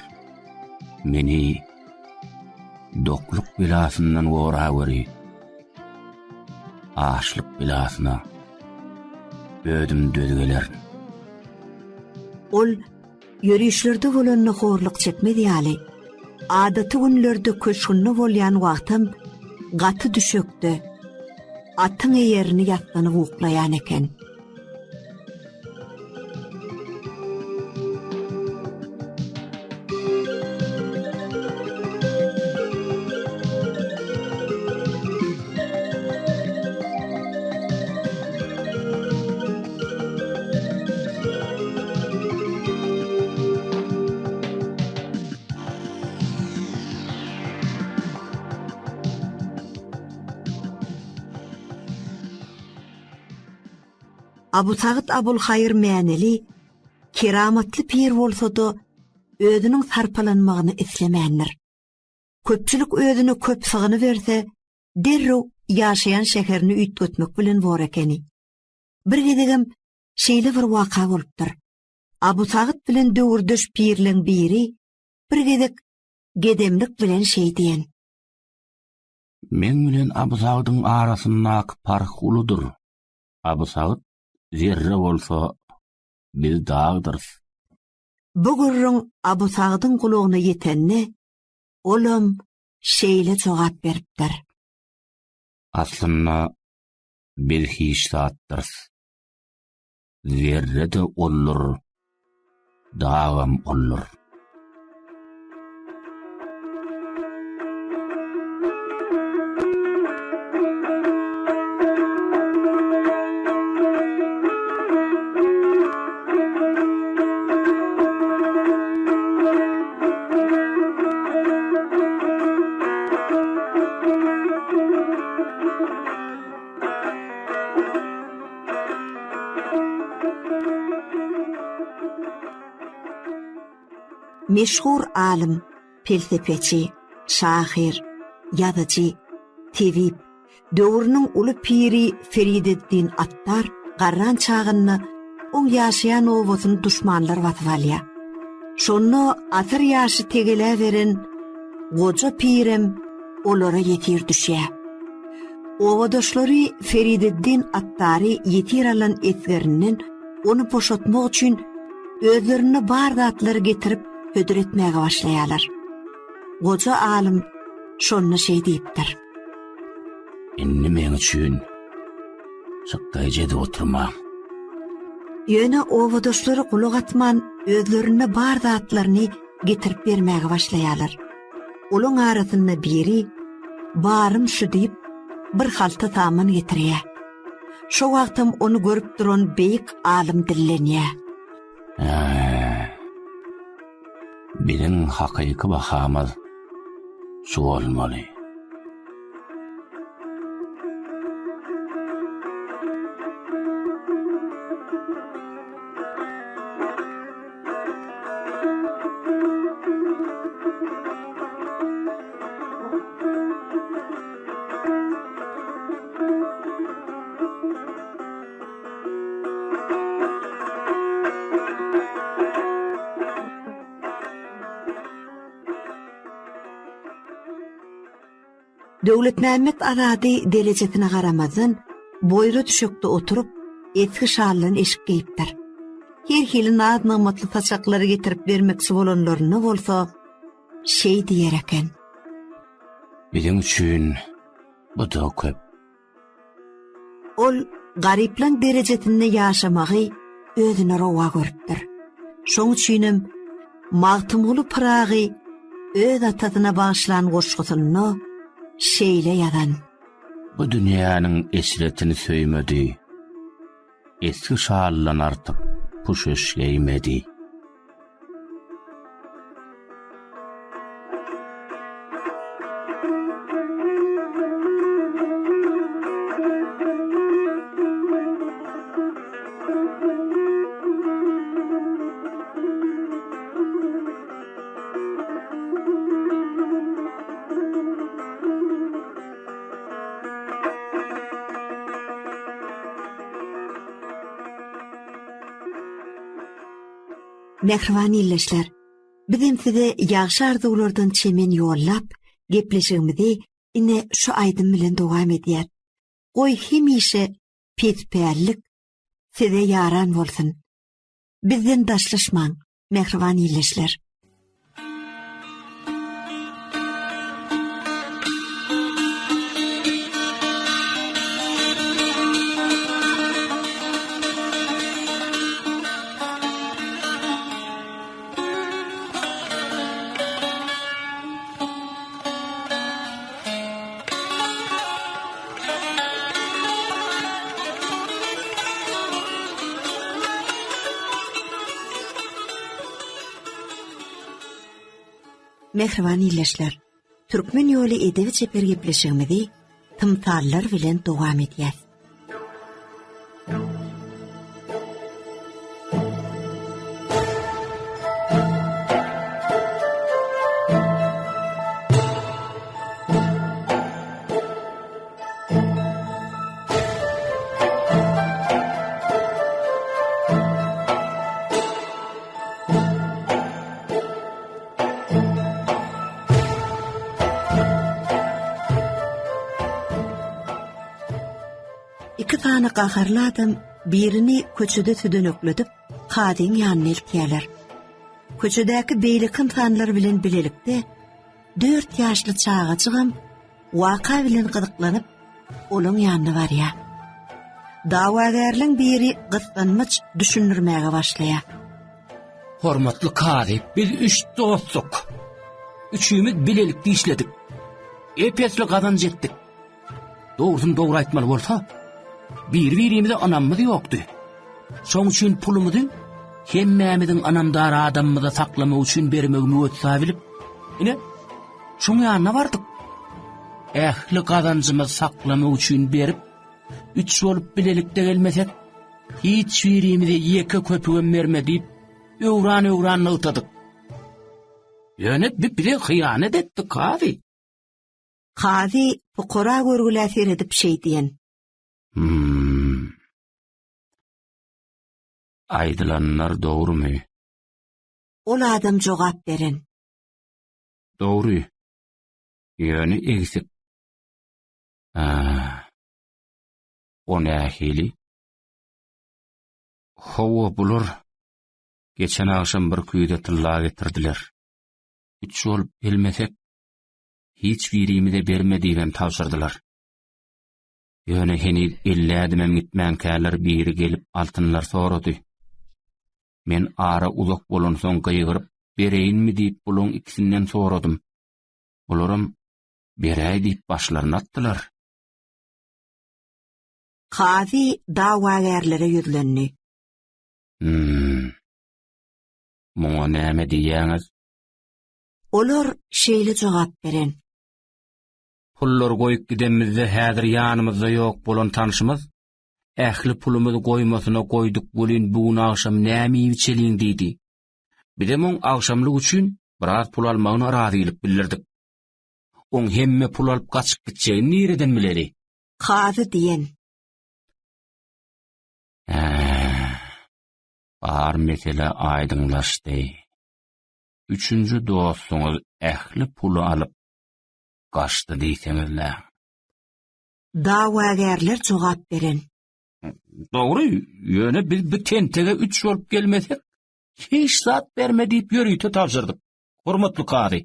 Meni dokluk bilasından wora göri. Aşlyk bilasyna ödüm dödgelerin. Ol yürüyüşlerde bolanny horluk çekmedi ýaly. Adaty günlerde köşgünli bolýan wagtym gaty düşökdi. Atyň eýerini ýatlanyp uklaýan eken. Abu Said Abulhayr Mäneli keramatly pir bolsa-da özüniň sarpalanmagyny islemändir. Köpçülik özüne köp sygyny berse, derrew ýaşaýan şäherini üýtgetmek bilen bor ekeni. Bir gedegem şeýle bir waka bolupdyr. Abu Said bilen döwürdeş pirleň biri bir gedek gedemlik bilen şeý diýen. Men bilen Abu Said'in arasynda fark uludur. Abu Said zerre bolsa biz dağdırız. Bu gurrun Abu Said'in kulagyna ýetenne olam şeýle jogap beripdir. Aslynda biz hiç saatdyrız. Zerre de olur, dağam olur. Meşhur alim, felsepeçi, şair, ýazyjy, tebip, döwrüniň uly piri Ferideddin Attar garran çagyny oň ýaşaýan owasyny duşmanlar watwalýa. Şonu atyr ýaşy tegele beren goja pirem olara ýetir düşýär. Owadaşlary Ferideddin Attary ýetir alan etgerinden onu poşatmak üçin özlerini bar zatlary getirip hödür etmäge başlaýarlar. Goja alim şonu şeý diýipdir. Inni men üçin şakdaýjyda oturma. Ýöne owadaşlary kulak atman özlerini bar zatlaryny getirip bermäge başlaýarlar. Olaň arasynda biri barym şu diýip bir halta taman getirýär. Şo wagtym onu görüp duran beýik alim dillenýär. Bilen hakyky bahamaz şu bolmaly. Döwletmämet Azady delejetine garamazdan boýra düşekde oturup eski şallaryny eşik giyipdir. Her hili naz-namatly taçaklary getirip bermekçi bolanlaryna bolsa şey diýer eken. Biziň üçin bu da köp. Ol garyplan derejetinde ýaşamagy özüne rowa görüpdir. Şoň üçinem magtymly pyragy öz atasyna bagyşlan goşgusyny şeýle ýazan. Bu dünýäniň esretini söýmedi. Eski şallan artyp puşeş geýmedi. Mehriban illeşler, bizim size ýagşy arzuwlardan çemen ýollap, gepleşigimizi ine şu aýdym bilen dowam edýär. Goý hemişe petpärlik size ýaran bolsun. Bizden daşlaşmaň, mehriban illeşler. Mehriban illeşler, Türkmen ýoly edebi çeper gepleşigimizi tymsallar bilen dowam edýär. İki tane gaharly adam birini köçüde tüdönökledip kadyň ýanyna eltýärler. Köçedäki beýlik insanlar bilen bilelikde 4 ýaşly çağaçygam waka bilen gyzyklanyp olaň ýanyna barýar. Dawagarlyň biri gysganmyç düşünürmäge başlaýar. Hormatly kady, biz 3 dostuk. Üçümiz bilelikde işledik. Epesli kazanç etdik. Doğrusun doğru aýtmaly bolsa, bir-birimize anamyz ýokdy. Şoň üçin pulumuzy hemmämiziň anamdar adamymyza saklamak üçin bermegimi ötsa bilip, ine şoň ýanyna bardyk. Ähli kazancymyzy saklamak üçin berip, 3 bolup bilelikde gelmesek, hiç birimize ýeke köpügem berme diýip, öwran utadyk. Ýöne bile hıyanet etdik kady. Kady fukara görgüläsir edip şey diýen. Aýdylanlar dogrumy? Ol adam jogap beren. Dogry. Ýöne eksik. O nähili? Howa bular geçen akşam bir küýde tylla getirdiler. 3 bolup gelmesek, hiç birimize berme diýen tawşyrdylar. Ýöne henüz 50 adamam gitmän käler biri gelip altynlar sorady. Men ara uzak bolan soň gaýgyryp bereýinmi diýip bulaň ikisinden soradym. Olaram beräý diýip başlaryny atdylar. Kady dawagarlara ýüzlendi. Muňa näme diýäňiz? Olar şeýle jogap beren. Pullar goýup gidemizde häzir ýanymyzda ýok bolan tanşymyz, ähli pulumuzy goýmasyna goýdyk bolyn bugün akşam näme içeliň diýdi. Bidem oň akşamlyk üçin biraz pul almagyna razylyk bildirdik. Oň hemme pul alyp gaçyp gitjegini nereden bileri? Kady diýen. Bar mesele aýdyňlaşdy. 3-nji dostuňyz ähli pulu alyp gaşdy diýseňizler. Dawagärler jogap beren. Dogry, ýöne biz bu tentege 3 bolup gelmesek, hiç zat berme diýip ýörüýte tapşyrdyk. Hormatly qady.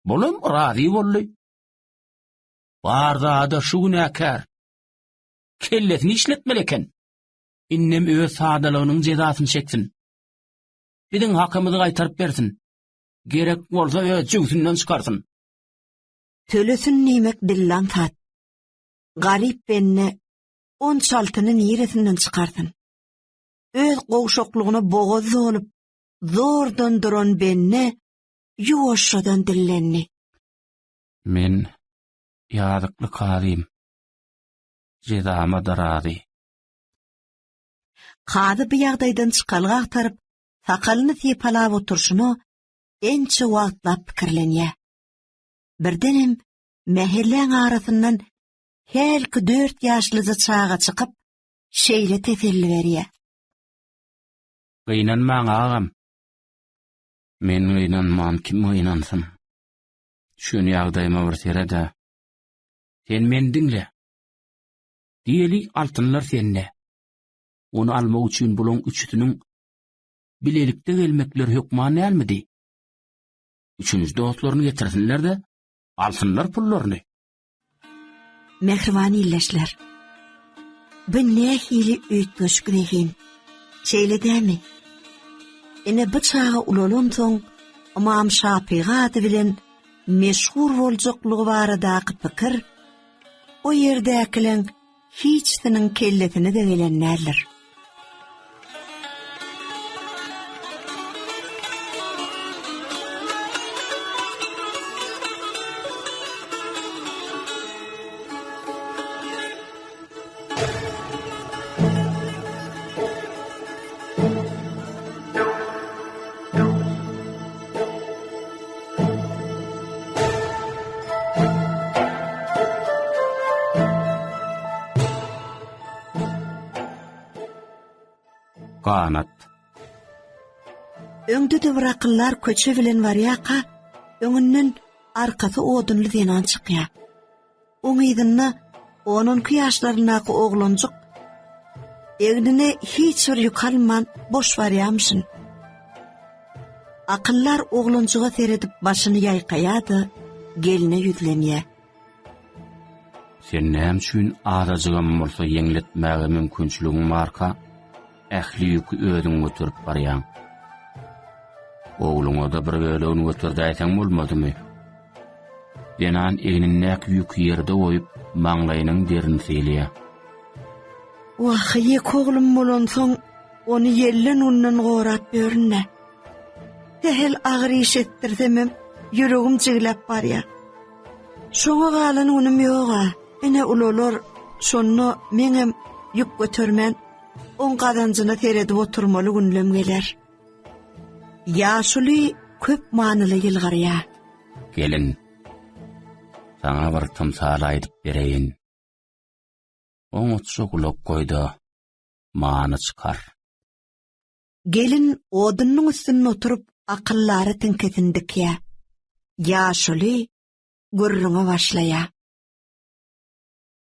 Bolam razy boldy. Barda şu günäkär. Kellesini işletmeleken. Innem öz sadalygynyň jezasyny çeksin. Biziň hakymyzy gaýtaryp bersin. Gerek bolsa öz jügünden çykarsın. Tölesin nimek dillan tat. Garip benne on çaltyny niresinden çykarsın. Öz gowşoklugyny bogoz olup, zordan duran benne ýuwaşadan dillenni. Men ýadykly kadym. Jezama darady. Qady bu ýagdaýdan çykalga aktaryp, sakalyny sepalap oturşuny ençe wagtlap pikirlenýär. Birdenem mäherläň arasyndan helki 4 ýaşlyzy çaga çykyp, şeýle teselli berýär. Gynanmaň agam. Men gynanmam, kim gynansyn? Şunu ýagdaýyma bir serede. Sen men dinle. Diýeli altynlar sende. Onu almak üçin bulan üçütüniň bilelikde gelmekleri hukman näme? Üçüncü dostlaryny getirsinler-de alsınlar pullaryny. Mehriban illeşler. Bu ne hili öýtgeşik diýen. Şeýle dämi? Ene bu çağa ulalon soň Imam Şapii ady bilen meşhur boljoklugy barada pikir o ýerdäkileň hiçsiniň kellesini de gelenlerler. Kanat. Öňde de bir akyllar köçe bilen barýaka, öňünden arkasy odunly denan çykýar. Oň ýygyna 10 ýaşlarynaky oglanjyk egdine hiç bir ýukalman boş barýamşyn. Akyllar oglanjyga seredip başyny ýaýkaýady, geline ýüzlenýär. Sen näme üçin adajygam bolsa ýeňletmäge mümkinçiligiň barka? Ähli ýükü ödüň götürüp barýan. Ogluňa da bir böle onu götürdi aýsaň bolmadymy? Denan eňinden ýükü ýerde goýup maňlaýynyň derini seýleýär. Wah, ýek oglum bolan soň onu ýellen ondan gorap börünne. Tehel agyr iş etdirsemem, ýüregim jyglap barýar. Şoňa galan onum ýoga. Ene ulolar şonu meňem ýük götürmen on gadanjyna teredip oturmaly günlem geler. Ýaşuly köp manyly ýylgarýar. Gelin. Sana bir tymsal aýdyp bereýin. Oň çokulap goýdy. Many çykar. Gelin odunyň üstüne oturup akyllary tinketindikýär. Ýaşuly gürrüňe başlaýar.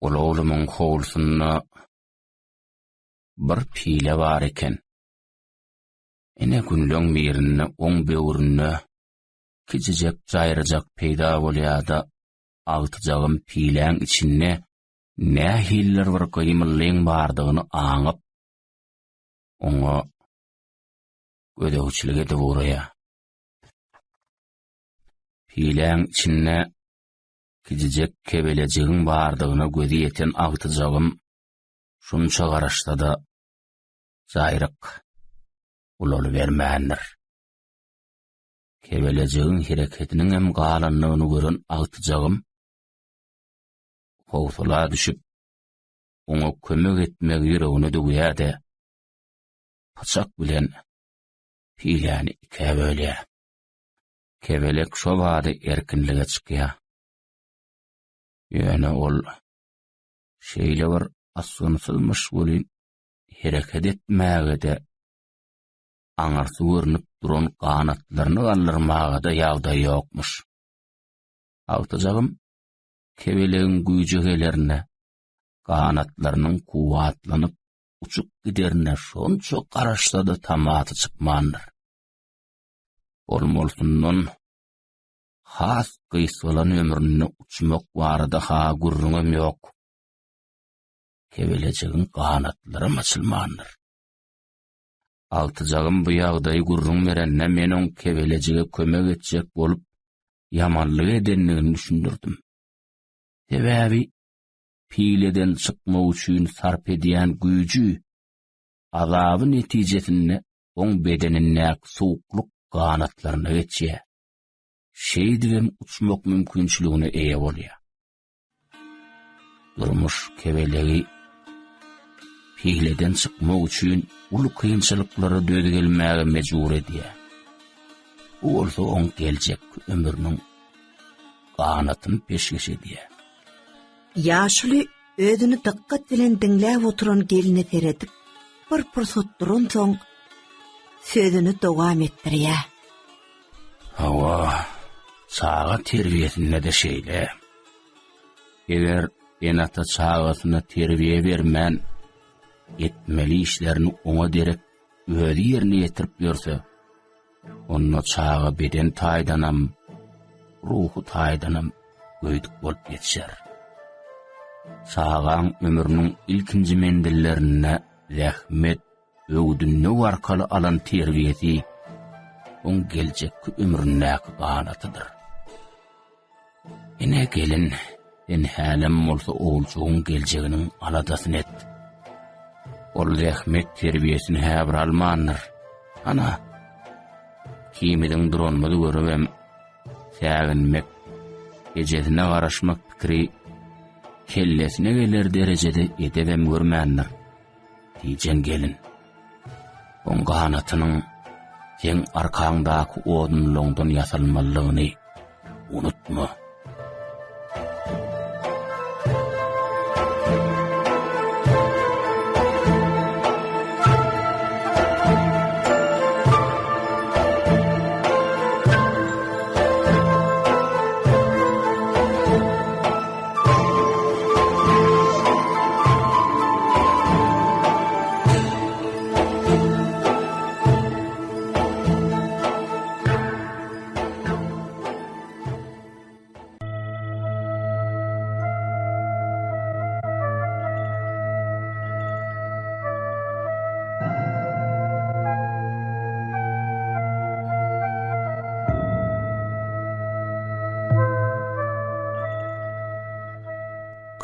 Oğlumun howlsyna bir pile bar eken. Ene günlöň birini oň böwrüne kiçijek jaýrajak peýda bolýarda agtyjagym pileň içinde nähiller bir gymlyň bardygyny aňyp oňa gödäwçilige de wuraýar. Pileň içinde kiçijek kebelejigiň bardygyna gözi ýeten agtyjagym şunça garaşda da jaýryk ulaly bermändir. Kebelejigiň hereketiniň hem galanlygyny gören agtyjagym howsula düşüp oňa kömek etmek ýüregine döwýärde. Paçak bilen piläni iki bölýär. Kebelek şo wady erkinlige çykýar. Ýöne ol şeýle bir asynsız meşgulin hereket etmäge de aňarsy görünip duran kanatlaryny galdyrmaga da ýagdaý ýokmuş. Altyjagym kebeleğin güýjegelerine, kanatlarynyň kuwatlanyp uçup giderine şonça garaşda da tamaty çykmandyr. Bolmolsundan has gysgalan ömrüni uçmak barada ha gurrunam ýok. Kebeleceğin kanatlary açylmandyr. Altyjagym bu ýagdaý gurrun berenne men oň kebelecege kömek etjek bolup yamanlyk edenligini düşündirdim. Sebäbi pileden çykmak üçin sarp edýän güýjü azaby netijesinde oň bedeninde suwukluk kanatlaryna geçýär. Şeýdigem uçmak mümkinçiligine eýe bolýar. Durmuş kebelegi pileden çykmak üçin uly kynçylyklary dödgelmäge mejbur edýär. Bu bolsa oň geljek ömrüniň kanatyny peşkeş edýär. Ýaşuly ödünü dikkat bilen diňläp oturan gelini teredip bir pursat duran soň sözüni dowam etdirýär. Hawa çağa terbiýesinde de şeýle. Eger enata çağasyna terbiýe bermän etmeli işlerini ona derek öýdi ýerine ýetirip ýörse, onna çağa beden taýdanam, ruhu taýdanam göýdük bolup ýetişer. Çağaň ömrüniň ilkinji mendillerine rahmet, öwdünni warkaly alan terbiýeti oň geljek ömründäki ganatydyr. Ene gelin, en hälim bolsa oğulcuğun geljeginiň aladasyny et. Ol rahmet terbiýesini häbir almandyr. Ana, kimidiň duranmady görübem, säginmek, ejesine garaşmak pikiri kellesine geler derejede edebem görmändir. Diýjen gelin, oň ganatynyň sen arkaňdaky odunlongdan ýasalmalygyny unutma.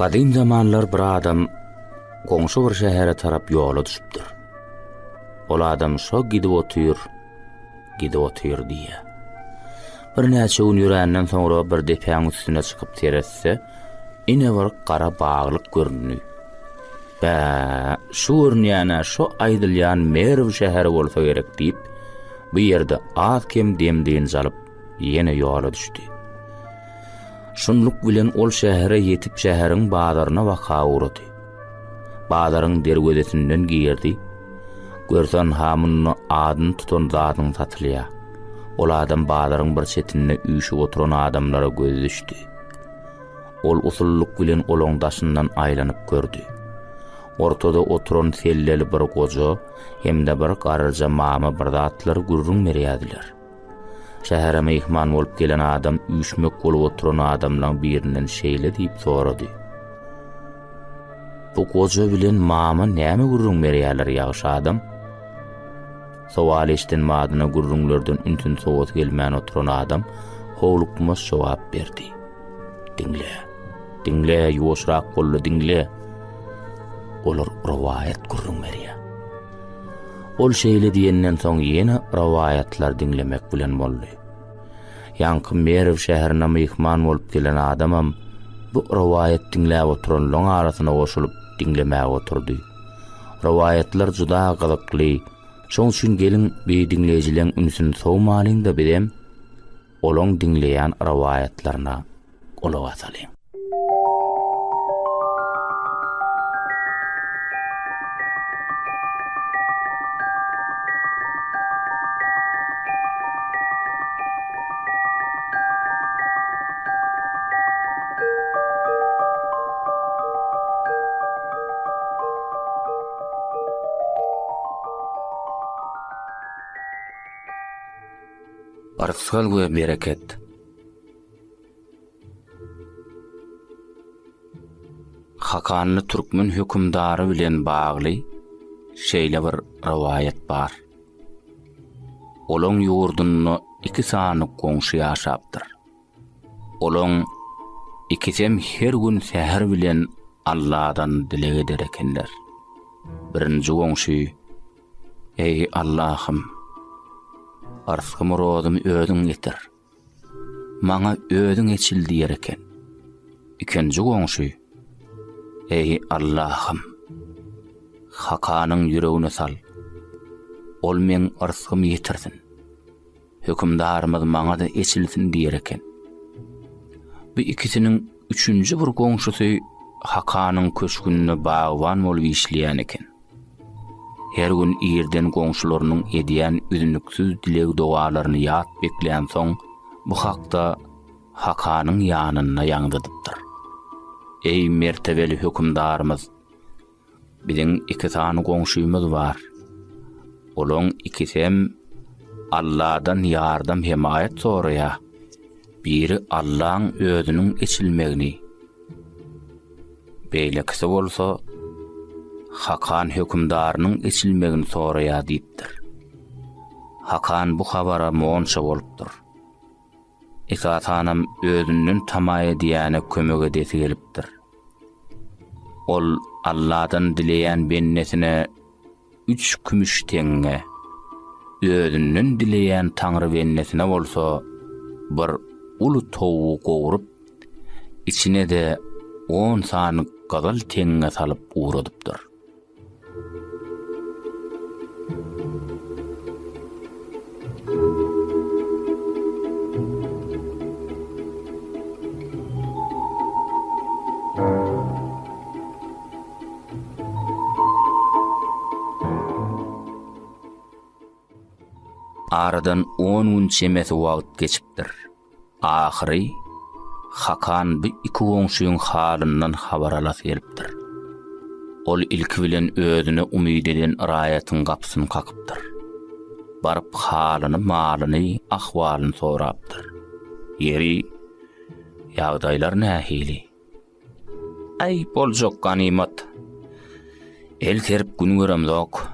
Kadym zamanlar bir adam goňşy bir şähere tarap ýola düşüpdir. Ol adam şo gidip otyr diýe. Bir näçe gün ýürenden soňra bir depäň üstüne çykyp teretse, ine bir gara baglyk görünýär. Bä, şu ýerine şo aýdylýan Merw şäheri bolsa gerek diýip, bu ýerde az kem demdiň jalyp ýene ýola düşdi. Şunluk bilen ol şähere ýetip şäheriň bazaryna waka urady. Bazaryň dergedesinden girdi. Görsen hamyny adyny tutan zatyň satylýar. Ol adam bazaryň bir çetinde üýşüp oturan adamlara göz düşdi. Ol usulluk bilen olaň daşyndan aýlanyp gördi. Ortada oturan selleli bir goja hemde bir gararja mama bir zatlar gurrun merýärdiler. Şähere mehman bolup gelen adam üýşmek bolup oturan adamlaryň birinden şeýle diýip sorady. Bu goja bilen mama näme gurrun merýärler ýagşy adam? Sowal eşdenmädine gurrunlardan üntün sowat gelmän oturan adam howlukmas jogap berdi. Dinle, ýoşrak bolly dinle. Olar rowayat gurrun merýär. Ol şeýle diýenden soň ýene rowayatlar dinlemek bilen boldy. Ýanky Merw şäherine mehman bolup gelen adamam bu rowayat dinläp oturanlaryň arasyna goşulyp dinlemäge oturdy. Rowayatlar juda gylykly. Şoň üçin gelin bir dinleýijileň ünsüni sowmalyň da bilem, olaň dinleýän rowayatlaryna kulak asalyň. Arsal we bereket. Hakanly türkmen hökümdary bilen bagly şeýle bir rivayet bar. Olaň ýurdunda 2 sanyk goňşy ýaşapdyr. Olaň ikisem her gün säher bilen Allah'dan dilek eder ekenler. Birinji goňşy: "Ey Allah'ım, arzky muradymy ödüň getir. Maňa ödüň eçil" diýer eken. Ikinji goňşy: "Ey Allah'ım, Hakanyň ýüregine sal. Ol men arzkymy ýetirsin. Hökümdarymyz maňa da eçilsin" diýer eken. Bu ikisiniň üçünji bir goňşusy Hakanyň köşkünde bagwan bolup işleýän eken. Her gün ýerden goňşularynyň edýän üzünlüksiz dilek dogalaryny ýat bekleýän soň bu hakda Hakanyň ýanyna ýaňdydypdyr. Ey mertebeli hökümdarymyz, biziň 2 sany goňşymyz bar. Olaň ikisem Allah'dan ýardam himayet soraýar. Biri Allah'ın ödünün eçilmegini. Beýlekisi bolsa Hakan hökümdarynyň eçilmegini soraýar diýipdir. Hakan bu habara moňça bolupdyr. Esatanam özünden tamaý diýäne kömek edesi gelipdir. Ol Allah'dan dileýän bennesine 3 kümüş teňe, özünden dileýän Taňry bennesine bolsa bir ulu towu gowurup, içine de 10 sanyk gazal teňe salyp uğradypdyr. Aradan 10 gün çemesi wagt geçipdir. Ahyry Hakan bu 2 goňşyň halyndan habar alas gelipdir. Ol ilki bilen özüne umyd eden raýatyň gapysyny kakypdyr. Baryp halyny, malyny, ahwalyny sorapdyr. Ýeri, ýagdaýlar nähili? Ay boljak ganimat. El terip gün göremzok.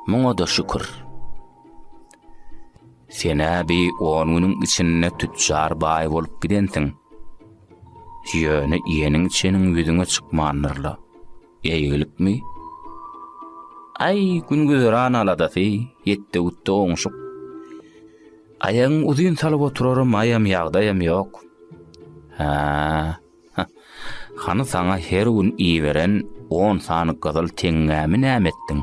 Muňa da şükür. Sena bir 10 günün içinde tüccar baý bolup gidensiň. Ýöne ýenin çeniň ýüzüňe çykmanyrly. Eýilikmi? Ay gün gören aladasy, ýetdi utda oňşuk. Aýaň uzyn salyp oturarym, aýam ýagdaýam ýok. Ha. Hany saňa her gün iýberen 10 sanyk gazal teňämi nämetdiň?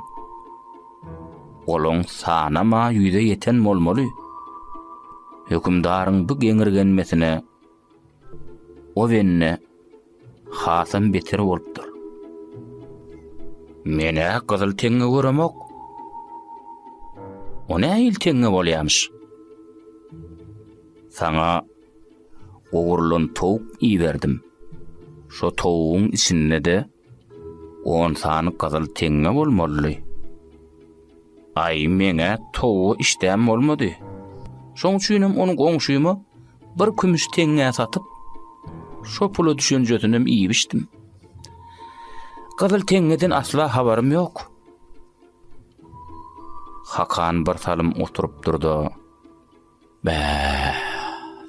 Olaň sana ma ýüze ýeten bolmaly. Hökümdaryň bu geňirgenmesine o wenne hasam beter bolupdyr. Mene gazal teňe göremok. O näil teňe bolýarmyş? Saňa ogurlan towuk iýberdim. Şo towugyň içinde de 10 sanyk gazal teňe bolmaly. Ay mene towu işdäm bolmady. Şoň üçinem onu goňşyma bir kümüş teňe satyp şo pula düşünjedim iýibişdim. Gazal teňeden asla habarym ýok. Hakan bir salym oturup durdy.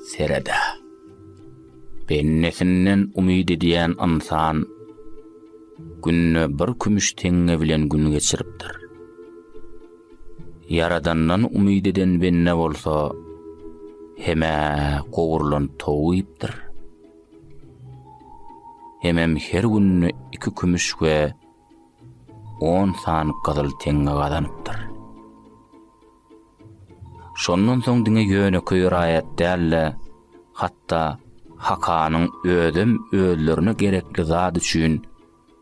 Serede. Bennesinden umyd edýän insan günne bir kümüş teňe bilen gün geçiripdir. Yaradandan umyd eden benne bolsa heme gowurlan towypdyr. Hemem her günne 2 kümüş we 10 sanyk gazal teňe gazanypdyr. Şondan soň diňe ýöne raýat dälle, hatda Hakanyň ödüm öýlerini gerekli zat üçin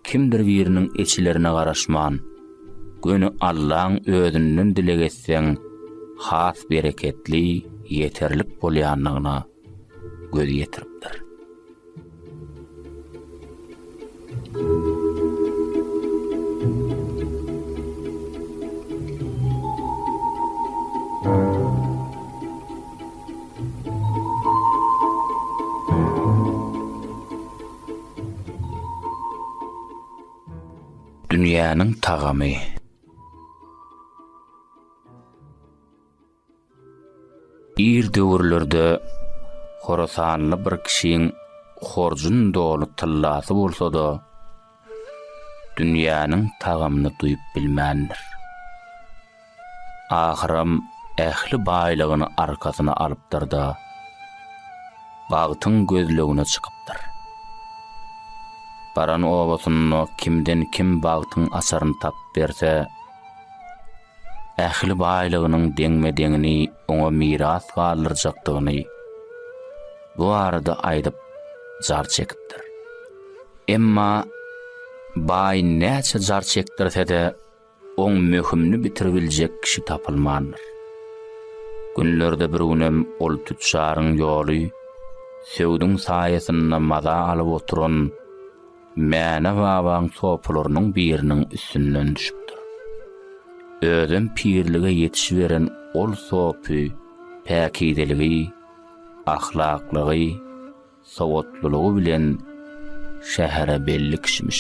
kimdir biriniň eçilerine garaşman, günü Allah'ın özünden dilek etseň has bereketli, yeterlik bolýanlygyna göz ýetiripdir. Dünýäniň tagamy. Ir döwürlerde Horasanly bir kişiň horjun dolu tıllasy bolsa-da dünýäniň tagamyny duýup bilmändir. Ahyram ähli baýlygyny arkasyna alypdyr da bagtyň gözlegine çykypdyr. Baran owasyny kimden kim bagtyň asaryny tap berse, ähli baýlygynyň deňmediňini oňa miras galyrjakdygyny bu arada aýdyp jar çekipdir. Emma baý näçe jar çekdirse-de oň möhümni bitiribiljek kişi tapylmandyr. Günlerde bir günem ol tutşaryň ýoly söwdüň saýasyna maza alyp oturan mäne babaň sopalarynyň biriniň üstünden düşüpdir. Özüm pirlige ýetişiberen ol sopy päkideligi, ahlaklygy, sowatlylygy bilen şähere belli kişimiş.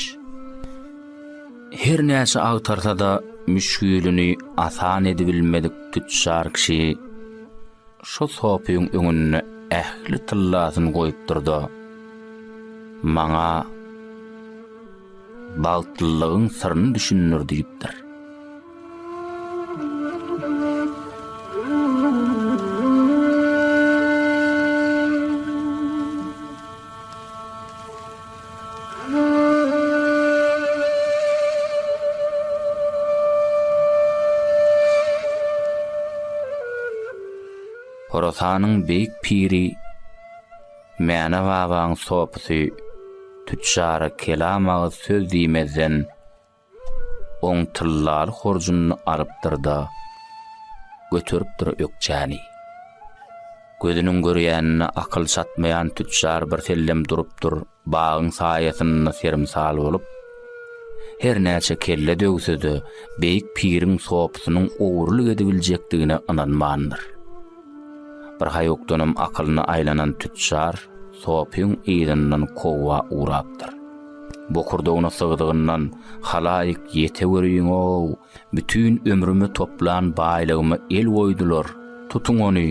Her näçe agtarsa-da müşgülini asan edibilmedik tutşar kişi şo sopyň öňüne ähli tyllasyny goýupdyr da maňa bagtlylygyň syryny düşünür diýipdir. Horasanyň beýik piri mäne babaň sopusy tutşara kelamagy söz diýmezden oň tyllaly horjuny alypdyr da götürüpdir ökçäni. Gözüniň görýänine akyl satmaýan tutşar bir sellem durupdyr bagyň saýasyna serimsal bolup her näçe kelle döwsedi beýik piriň sopusynyň owurlyk edibiljekdigine inanmandyr. Bir hayokdanam akylyna aýlanan tutşar sopyň ýerinden kowa urapdyr. Bu kurdogyna sygdygyndan halaýyk ýete görýiň-o, bütün ömrümi toplan baýlygymy el goýdular. Tutuň ony,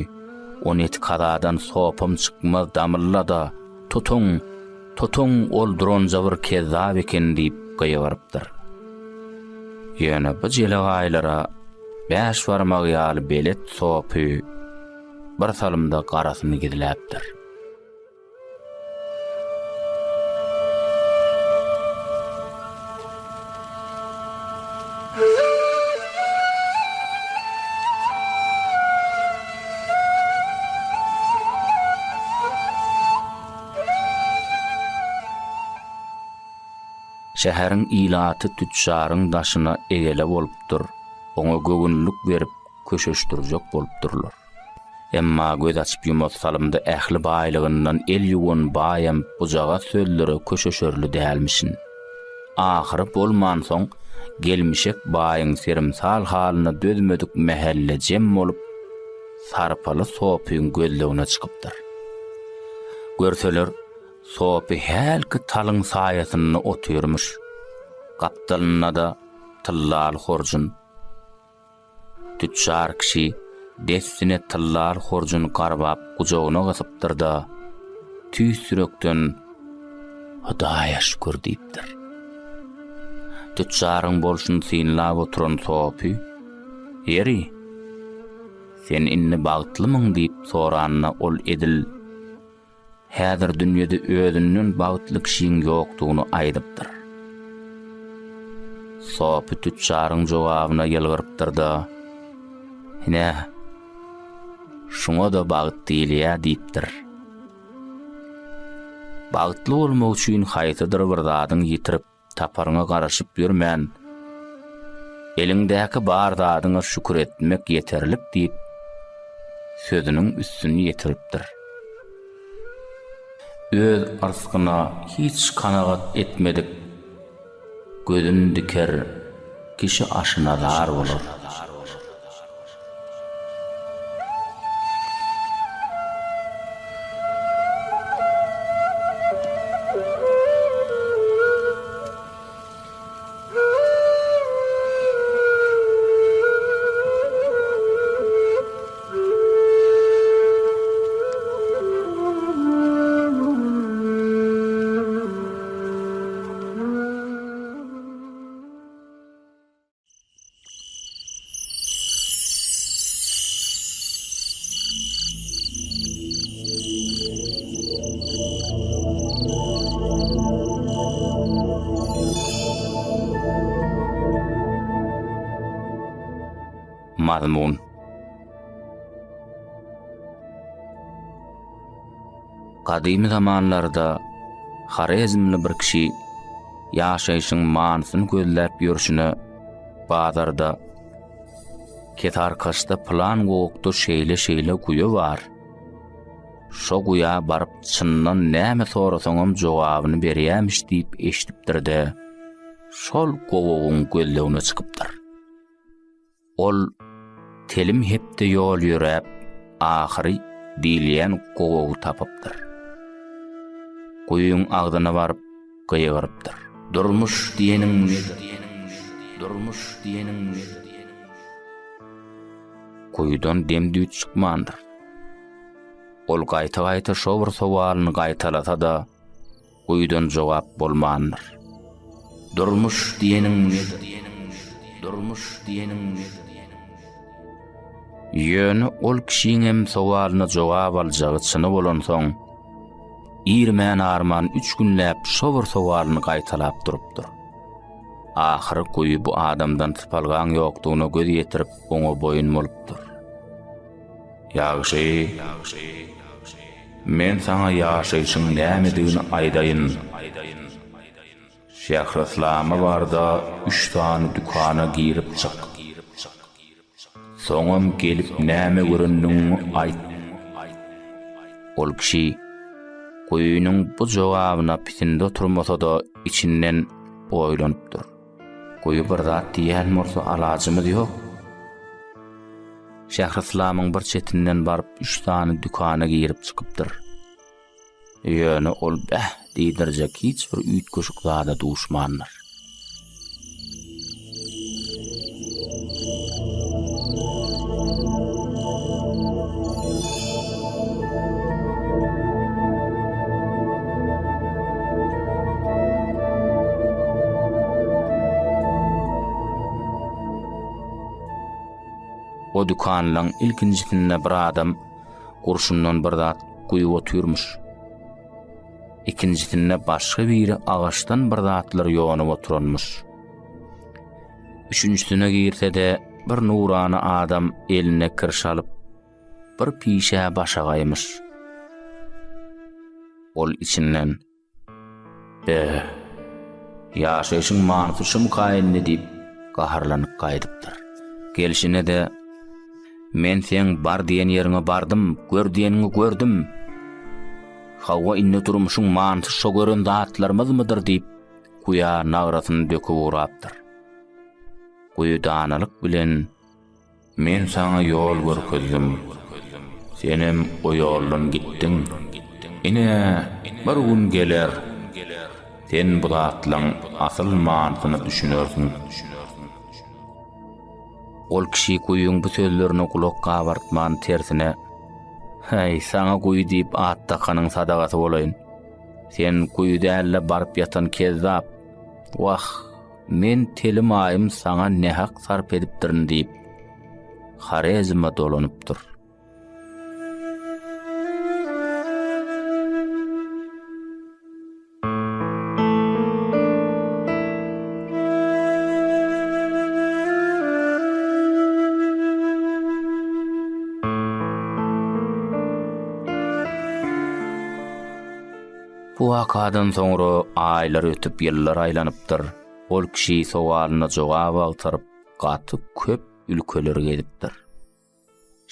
on et kadadan sopam çykmaz damyllada. Tutuň ol dronja bir kezzap eken diýip gaýarypdyr. Ýöne bu jele gaýlara 5 barmak ýaly belet sopy bir salymda garasyny gidiläpdir. Şäheriň ilaty tutşaryň daşyna egele bolupdyr. Oňa gögünlük berip köşeşdirjek bolupdyrlar. Emma göz açyp ýumaz salymda ähli baýlygyndan el ýuwan baýam bujaga sözleri köşeşörlü dälmişin. Ahyry bolman soň gelmişek baýyň serimsal halyna dözmedik mehelle jem bolup sarpaly sopyň gözlegine çykypdyr. Görseler sopy helki talyň saýasyny otyrmuş. Gapdalyna da tyllal horjun. Tutşar kişi destine tyllal horjun garbap gujogyna gasypdyr da tüýsürekden Hudaýa şükür diýipdir. Tutşaryň bolşuny synlap oturan sopy "Ýeri, sen inni bagtlymyň?" diýip soranyna ol edil häzir dünýede özünden bagtly kişiň ýokdugyny aýdypdyr. Sopy tutşaryň jogabyna ýelgirypdyr da "Hine, şuňa da bagyt diýilýär" diýipdir. Bagtly bolmak üçin haýsydyr bir zadyň ýitirip taparyňa garaşyp ýürmän. Eliňdäki bar zadyňa şükür etmek ýeterlik diýip sözüniň üstüni ýetiripdir. Öz arsygyna hiç kanagat etmedik. Gözün diker, kişi aşına dar bolur. mazmun. Kadim zamanlarda Harizmli bir kişi ýaşaýyşyň manysyny gözläp ýörüşine bazarda ketar kaçta plan gowukda şeýle guýa bar. Şo guýa baryp çyndan näme sorasaňam jogabyny berýämiş diýip eşdipdir-de şol gowogyň gözlegine çykypdyr. Ol telim hepde ýol ýöräp ahyry diýilýän gowogy tapypdyr. Goýuň agdyna baryp gyýyrypdyr. Durmuş diýeniň durmuş diýeniň goýdan demdi çykmandyr. Ol gaýta şo bir sowalyny gaýtalasa da goýdan jogap bolmandyr. Durmuş diýeniň durmuş diýeniň ýöne ol kişiň hem sowalyna jogap aljagy çyny bolan soň irmän arman 3 günläp şo bir sowalyny gaýtalap durupdyr. Ahyry goýy bu adamdan typalgan ýokdugyna göz ýetirip oňa boýun bolupdyr. Ýagşy, men sana ýaşaýyşyň nämedigini aýdaýyn. Şähreslama barda 3 tane dükana girip çyk. Soňam gelip näme göründiňi aýt. Ol kişi goýunyň bu jogabyna pitinde oturmasa da içinden oýlanypdyr. Goýu bir zat diýen morsa alajymy ýok. Şähreslamyň bir çetinden baryp 3 tane dükana girip çykypdyr. Ýöne ol diýdirjek hiç bir üýtgeşik zada duşmandyr. O dükanyň ilkinjisinde bir adam gurşundan bir zat guýup oturmuş. İkinjisinde başga biri agaçdan bir zatlar ýonyp oturanmış. Üçüncüsine girse de bir nurany adam eline kirş alyp bir pişe başa gaýmyş. Ol içinden ýaşaýyşyň manysy şum kaýyndy diýip gaharlanyp gaýdypdyr. Gelişine de men sen bar diýen ýeriňe bardym, gör diýeniňi gördüm. Hawa inne turmuşyň manysy şo gören zatlarymyzmydyr diýip guýa nagrasyny döküp urapdyr. Guýu danalyk bilen men sana ýol görkezdim. Senem o ýoldan gitdiň. Ine bir gün geler. Sen bu zatlaryň asyl manysyny düşünersiň. Ol kişi goýuň bu sözlerine kulak gabartman tersine "Hey, sana goýu diýip attaqanyň sadagasy bolaýyn. Sen goýu dälle baryp ýatan kezzap. Wah, men telim aýym sana ne hak sarp edipdirin" diýip Harizm'a dolanypdyr. Bu wakadan soňra aýlar ötüp ýyllar aýlanypdyr. Ol kişi sowalyna jogap altyryp gaty köp ülkelerge gidipdir.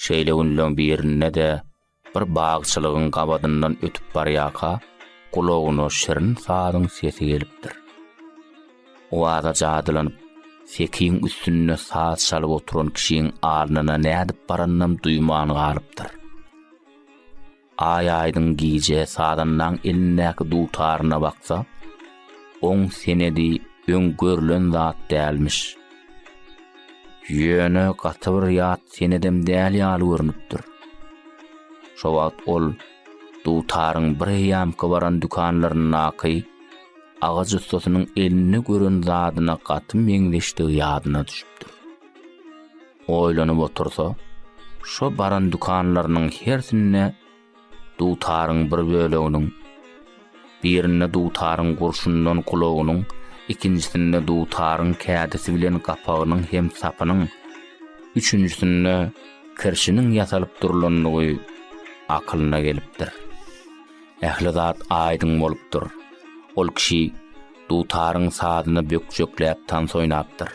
Şeýle günleriň birinde de bir bagçylygyň gabadyndan ötüp barýaka gulagyna şirin sadyň sesi gelipdir. O wada jadylanyp sekiň üstüne saat çalyp oturan kişiň alnyna nädip baranyny duýman galypdyr. Aýaýdyň giýje sadandan elindäki dutaryna baksa, oň senedi öňgörlen zat dälmiş. Ýöne gaty bir ýat senedem däl ýaly görnüpdir. Şo wagt ol dutaryň bir ýamky baran dükanlaryny naky, agaç ustasynyň elini gören zadyna gaty meňdeşdigi ýadyna düşüpdir. Oýlanyp otursa, şo baran dükanlarynyň hersine dutaryň bir böleginiň, birine dutaryň gurşundan kulagynyň, ikinjisinde dutaryň kädesi bilen gapagynyň hem sapynyň, üçüncüsünde kirşinin yasalyp durulanlygy akylyna gelipdir. Ähli zat aýdyň bolupdyr. Ol kişi dutaryň sadyny bökjekläp tans oýnapdyr.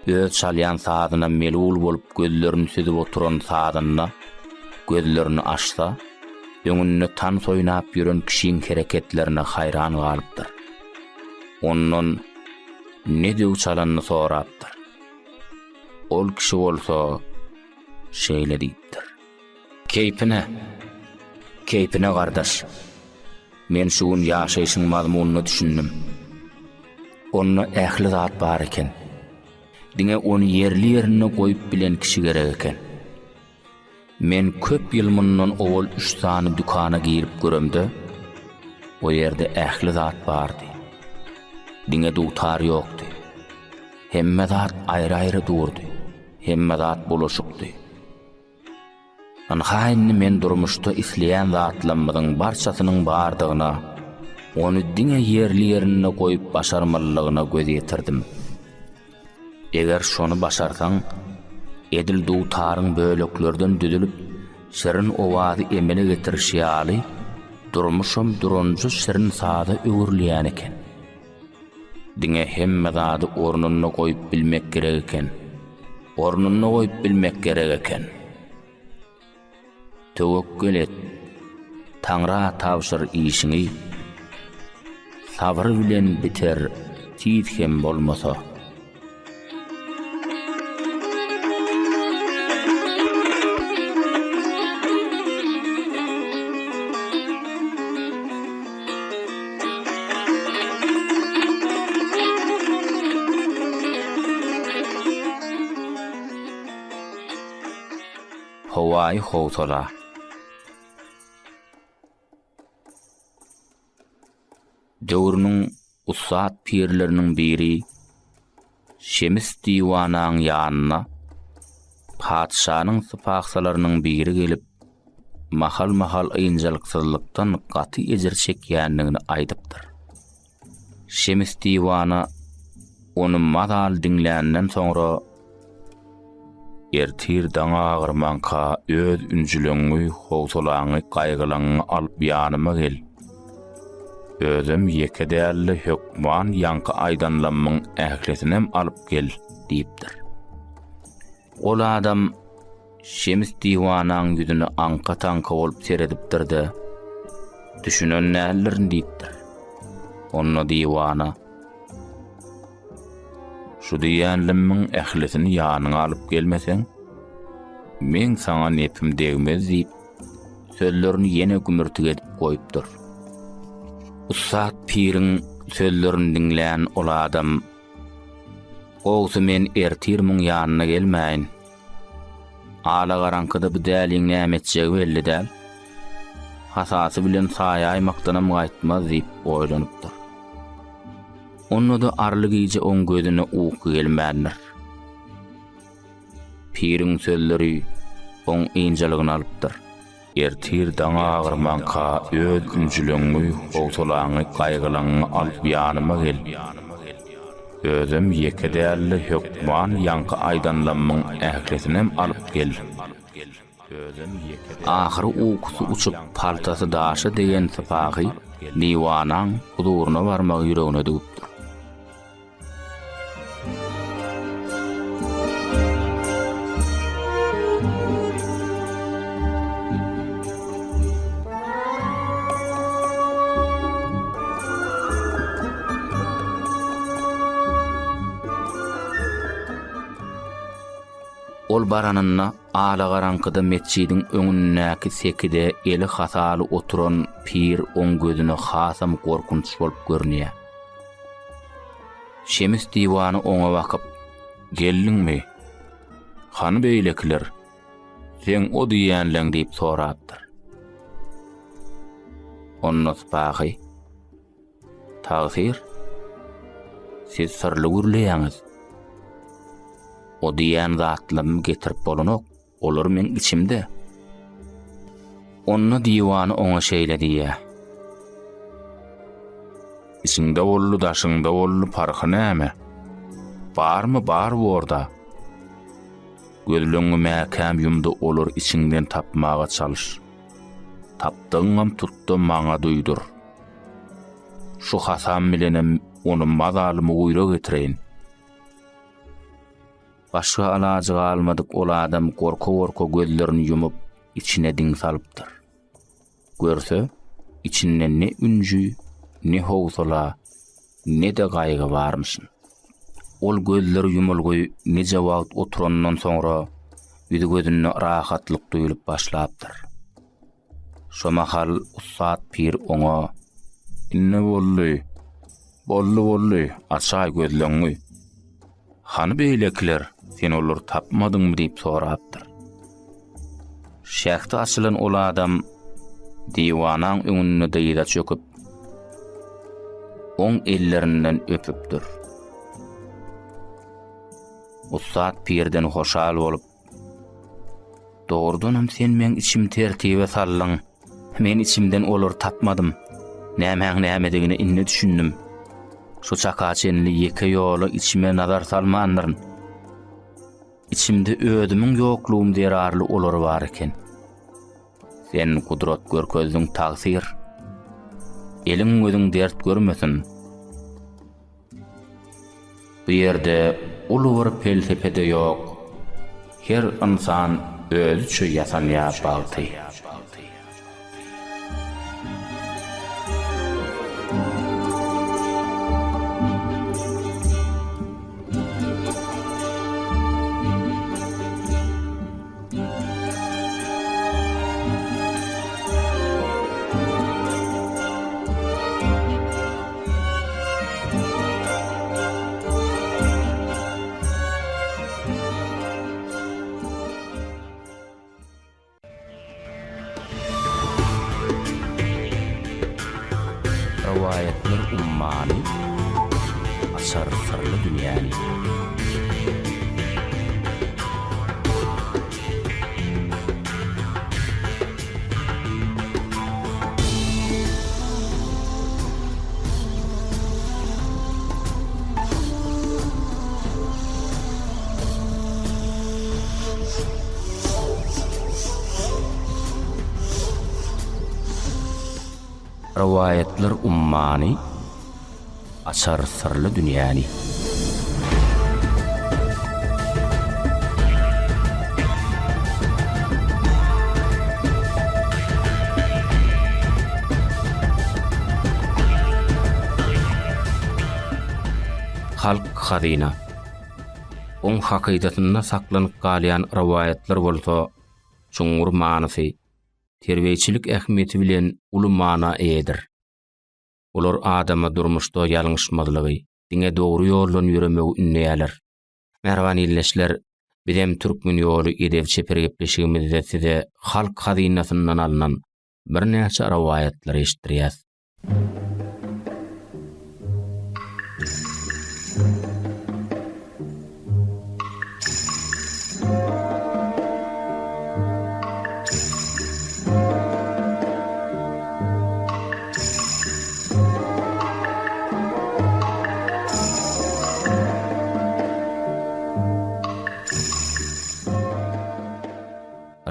Öz çalyan sadyna melul bolup gözlerini süzüp oturan sadyna gözlerini açsa, öňünde tan soýnap ýören kişiň hereketlerine hayran galypdyr. Ondan ne diýip çalanyny sorapdyr. Ol kişi bolsa şeýle diýipdir. Keypine gardaş. Men şuň ýaşaýyşyň mazmunyny düşündim. Onda ähli zat bar eken. Diňe onu yerli ýerine goýup bilen kişi gerek eken. Men köp ýyl mundan owal 3 sany dükana girip göremde, o ýerde ähli zat bardy. Diňe dutar ýokdy. Hemme zat aýry-aýry durdy. Hemme zat bolaşykdy. Anhaýynny men durmuşda isleýän zatlamyň barçasynyň bardygyna, onu diňe yerli ýerine goýup başarmalygyna göz ýetirdim. Eger şonu başarsaň, edil dutaryň böleklerden düdülüp, şerin owazy emele getirişýäli, durmuşam duranjy şerin sady öwürleýän eken. Diňe hemme zady ornuny goýup bilmek gerek eken. Ornuny goýup bilmek gerek eken. Tewekkül et. Taňra tawşyr işiňi. Sabr bilen biter, tiýit hem bolmasa. Hawaii howsala. Döwrüniň ussat pirleriniň biri Şemis diwananyň ýanyna padşanyň sypaksalarynyň biri gelip mahal ýynjylyksyzlykdan gaty ejir çekýänligini aýdypdyr. Şemis diwana onu madal dinländen soňra ertir daňa agyrmanka öz ünjüleňi howsalaňy gaýgylaňy alyp ýanyma gel. Özüm ýeke dälli hökman ýanky aýdanlamyň ähletinem alyp gel diýipdir. Ol adam Şemis diwananyň ýüzüni anka-tanka bolup seredipdir-de, düşünen nälerini diýipdir. Onda diwana şu diýänlimiň ähletini ýanyňa alyp gelmeseň, men saňa nepim degmez diýip, sözlerini ýene gümürtüge edip goýupdyr. Ussat piriň sözlerini dinlän ol adam, "Oğuz men ertirmiň ýanyna gelmäýin. Ala garankyda bu däliň nämetjegi belli däl. Hasasy bilen saýa aýmakdanam gaýtmaz" diýip oýlanypdyr. Onu da arlyk iýje oň gözüne uky gelmändir. Piriň sözleri oň ýynjalygyny alypdyr. Ertir daňa agyrmanka öz ünjüleňi howsalaňy gaýgylaňy alyp ýanyma gel. Özüm ýeke dälli hökman ýanky aýdanlamyň ähletinem alyp gel. Ahyry ukusy uçup paltasy daşy degen sypagy diwananyň huduryna barmak ýüregine dugupdyr. Ol baranyna ala garankyda mescidiň öňündäki sekide eli hasaly oturan pir oň gözüne hasam gorkunç bolup görnýär. Şemis diwany oňa bakyp, "Geldiňmi? Hany beýlekler? Sen o diýänleň" diýip sorapdyr. Onnos bagy, "Taýsir, siz sırly gürleýäňiz. O diýen zatlamy getirip bolanok, olur men içimde. Onna diwany oňa şeýle diýär. İçinde bollu daşyňda bollu parky näme? Barmy bar orda? Gözlüňi mäkäm ýumdy olur içinden tapmaga çalyş. Tapdyňam tutdy maňa duýdur. Şu hasam bilenem onu mazalymy guyra getireyin. Başga alajy almadyk ol adam gorka gözlerini yumup içine diň salypdyr. Görse içinden ne ünjü, ne howsala, ne de gaýgy barmyşyn. Ol gözleri yumulgy neje wagt oturandan soňra ýüzi gözüne rahatlyk duýulyp başlapdyr. Şoma hal Ustad Pir oňa "Inne bolly, açay gözleňi. Hany beýlekler, sen olar tapmadyňmy?" diýip sorapdyr. Şähti açylan ol adam diwanaň öňünde diýda çöküp oň ellerinden öpüpdir. Ustad Pirden hoşal bolup, "Dogrudanam sen men içim tertibe sallaň. Men içimden olar tapmadym. Näme inne düşündüm. Şu çakaçenli ýeke ýoly içime nazar salmandyr. İçimde ödümün ýokluğum derarly olar bar eken. Sen kudrat görkezdiň tagsir. Eliň gözüň dert görmesin. Bu ýerde ulur felsefede ýok. Her insan özü üçin ýasanýar bagty. Rivayetler ummani, asar sırlı dünyani. Rivayetler ummani, asar sırlı dünyani. Halk hazina. On hakydatynda saklanyp galýan rivayetler bolsa, çuňur manysy, terbiýeçilik ähmiýeti bilen uly mana eýedir. Olar adama durmuşda ýalňyşmadylygy, diňe dogry ýoldan ýüremegi ünleýärler. Merwan illeşler, bizem türkmen ýoly edep çeper gepleşigimizde size halk hazinasyndan alynan bir näçe rivayetler eşitdirýäs.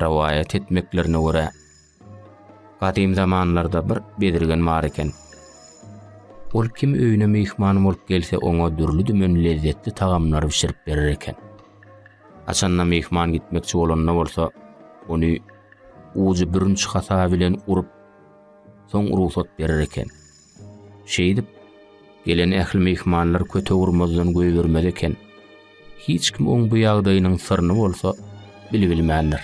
Rivayet etmeklerine göre gadim zamanlarda bir bedirgen bar eken. Ol kim öýüne mehman bolup gelse oňa dürli dümen lezzetli tagamlar pişirip berer eken. Açanna mehman gitmekçi bolanna bolsa ony uzy birinçi hasa bilen urup soň ruhsat berer eken. Şeýdip gelen ähli mehmanlar köte urmazdan göýbermez eken. Hiç kim oň bu ýagdaýynyň syryny bolsa bilmänler.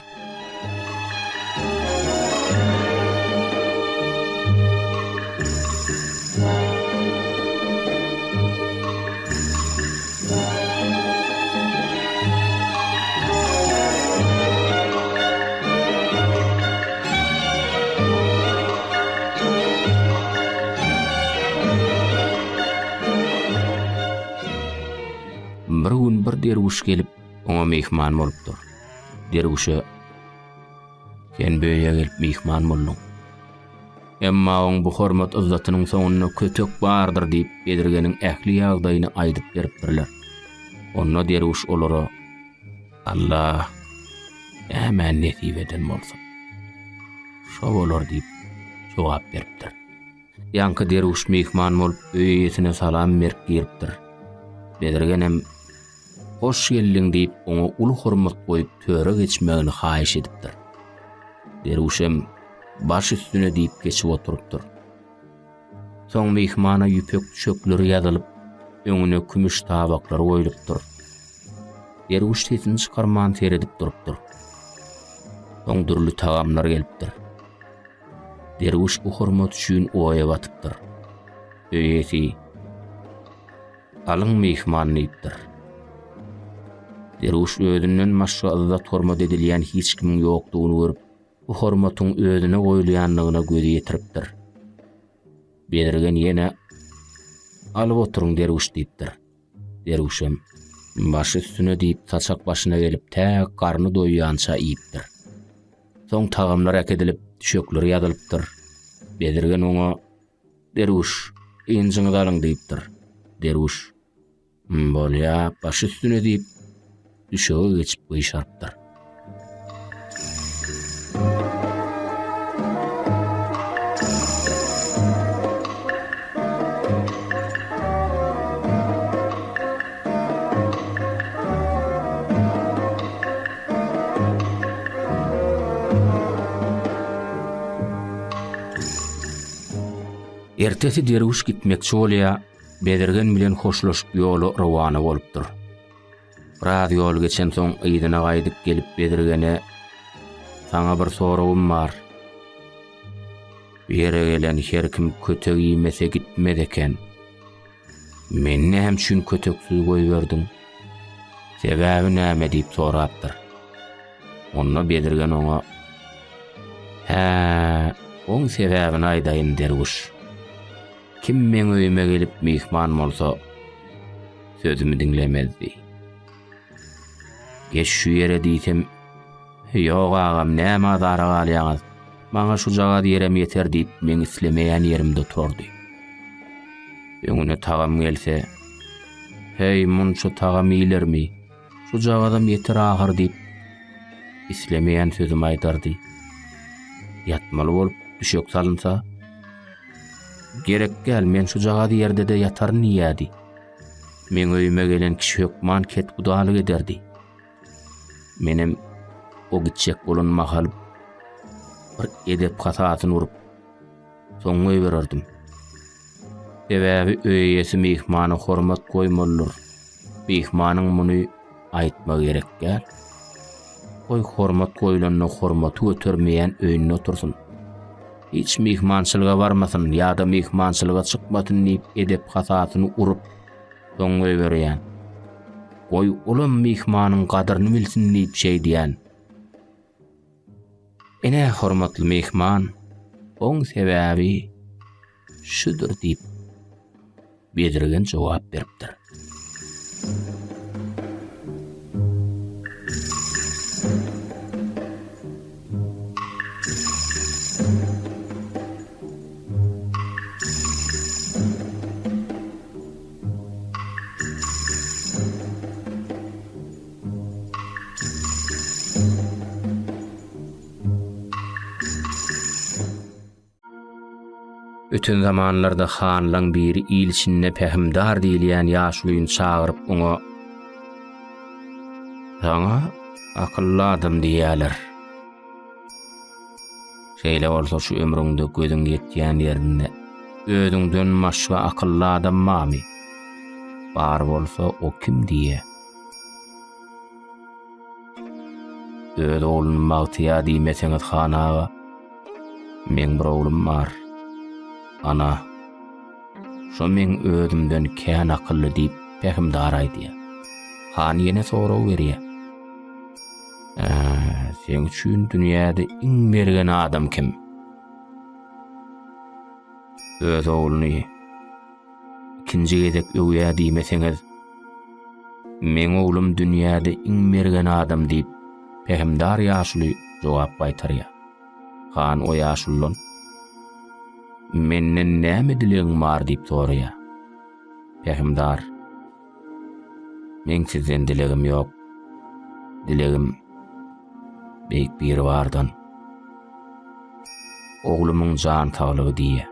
derwiş gelip oňa mehman bolupdyr. Derwişe "Sen beýe gelip mehman boldun. Emma oň bu hormat izzatynyň soňuna kötek bardyr" diýip bedirgeniň ähli ýagdaýyny aýdyp beripdirler. Onda derwiş olara "Allah ämän nesip eden bolsun. Şo bolar" diýip jogap beripdir. Ýanky derwiş mehman bolup öýesine salam berip giripdir. Bedirgenem "Hoş geldin" diýip oňa uly hormat goýup töre geçmegini haýyş edipdir. Derwişem baş üstüne diýip geçip oturupdyr. Soň mehmana ýüpek çökleri ýazylyp, öňüne kümüş tabaklar goýulypdyr. Derwiş sesini çykarman seredip durupdyr. Soň dürli tagamlar gelipdir. Derwiş bu hormat üçin oýa batypdyr. Öýesi "Alyň mehman" diýipdir. Derwiş özünden maşga izzat hormat edilýän hiç kimiň ýokdugyny görüp, bu hormatyň özüne goýulýanlygyna gözi ýetiripdir. Bedirgen ýene "Alyp oturuň" derwiş diýipdir. Derwişem baş üstüne diýip saçak başyna gelip täk garny doýýança iýipdir. Soň tagamlar äkedilip, düşekler ýazylypdyr. Bedirgen oňa "Derwiş, enjiňi alyň" diýipdir. Derwiş "Bolýa, baş üstüne" diýip düşege geçip goýşarpdyr. Ertesi derwiş gitmekçi bolýa, Bedirgen bilen hoşlaşyp ýoly rawany bolupdyr. Biraz ýol geçen soň ýydyna gaýdyp gelip Bedirgene "Saňa bir soragym bar. Bere gelen her kim kötek giýmese gitmez eken. Men näme üçin köteksiz goýberdiň? Sebäbi näme?" diýip sorapdyr. Onda Bedirgen oňa "Ha, oň sebäbini aýdaýyn" derwiş. "Kim men öýüme gelip mehman bolsa, sözümü dinlemezdi. Geç şu ýere diýsem, ýok agam näme azara galýaňyz, maňa şu jaga ýerem ýeter" diýip men islemeýän ýerimde turdy. Öňüne tagam gelse, "Hey, munça tagam iýlermi? Şu jagadam ýeter ahyr" diýip islemeýän sözümi aýdardy. Ýatmaly bolup düşek salynsa, "Gerek gel, men şu jagady ýerde de ýatar niýädi. Men öýüme gelen kişi hökman ket gudalyk ederdi. Menem o gitjek bolan mahal bir edep hasatyny urup soň öýbererdim. Sebäbi öýesi mehmana hormat goýmalydyr. Mehmanyň muny aýtmak gerek gel. Goý hormat goýulanyna hormaty götermeýän öýüne otursun. Hiç mehmançylyga barmasyn ýa-da mehmançylyga çykmasyn diýip edep hasatyny urup soň öýberýän. Goý ulam mehmanyň gadryny bilsin diýip şey diýän. Ene hormatly mehman, oň sebäbi şudur diýip Bedirgen jogap beripdir. Ötün zamanlarda hanlaň biri ilçinne pehimdar diýilýän ýaşlyň çagyryp oňa "Saňa akylly adam diýýärler. Şeýle bolsa şu ömrüňde gözüň ýetýän ýerinde özüňden maşga akylly adam mamy? Bar bolsa o kim diýe? Öz oğluny magtyýa diýmeseňiz hanaga, men bir oğlum bar. Ana, şo men özümden kän akylly diýip pehimdar aýdýar. Han ýene sorag berýär. Sen üçin dünýäde iň mergen adam kim? Öz oğluny ikinji gezek öwýä diýmeseňiz, Men oğlum dünýäde iň mergen adam diýip Pehemdar ýaşuly jogap gaýtarýa. Han o ýaşullon menden näme dilegiň bar diýip sorýa. Pehemdar: Men sizden dilegim ýok. Dilegim beýik bir bardan. Oğlumyň jan saglygy diýe.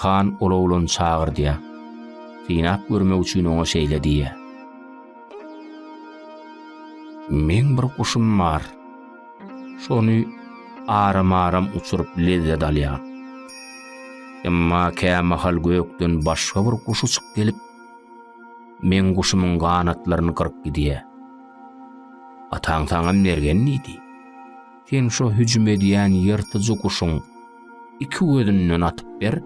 Han olawlun çağırdyya. Sinap görmek üçin oňa şeýle diýe. Men bir kuşum bar. Şonu aram uçurup lezzet alýar. Emma kämahal gökden başga bir kuş uçup gelip men kuşumyň ganatlaryny kırıp gidýär. Ataň taňam mergen idi. Sen şo hüjüm edýän ýyrtyjy kuşuň iki gözünden atyp ber.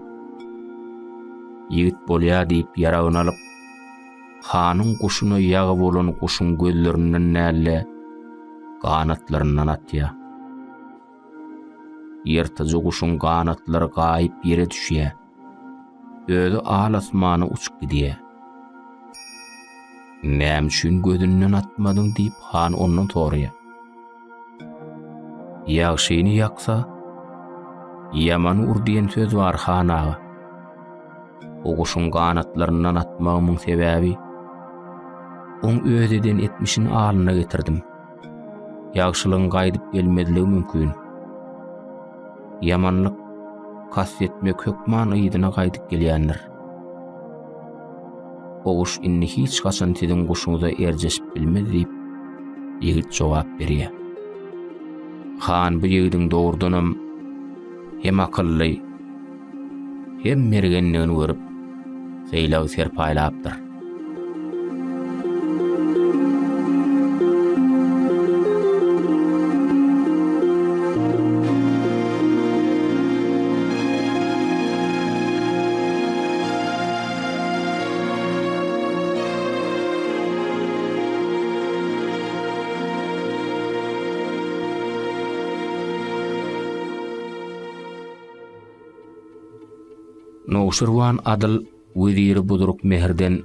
Ýigit bolýa diýip ýaragyny alyp, hanyň kuşuny ýagy bolan kuşuň gözlerinden näle ganatlaryndan atýar. Ýyrtyjy kuşuň ganatlary gaýyp ýere düşýär. Özi alasmana uçup gidýär. Näme üçin gözünden atmadyň diýip han ondan sorýar. Ýagşyny ýaksa, ýaman ur diýen söz bar hanaga. O kuşun ganatlarından atmağımın sebebi, on özeden etmişin alına getirdim. Ýagşylygyň gaýdyp gelmediligi mümkin. Yamanlyk kasvetmek hökman ýydyna gaýdyp gelýändir. O kuş inni hiç gaçan sizin kuşuňyza erjeşip bilmedi diýip ýigit jogap berýär. Han bu ýigidiň dogrudanam hem akylly hem mergenligini görüp seýlaw serpaýlapdyr. Noşurwan adil weziri buduruk meherden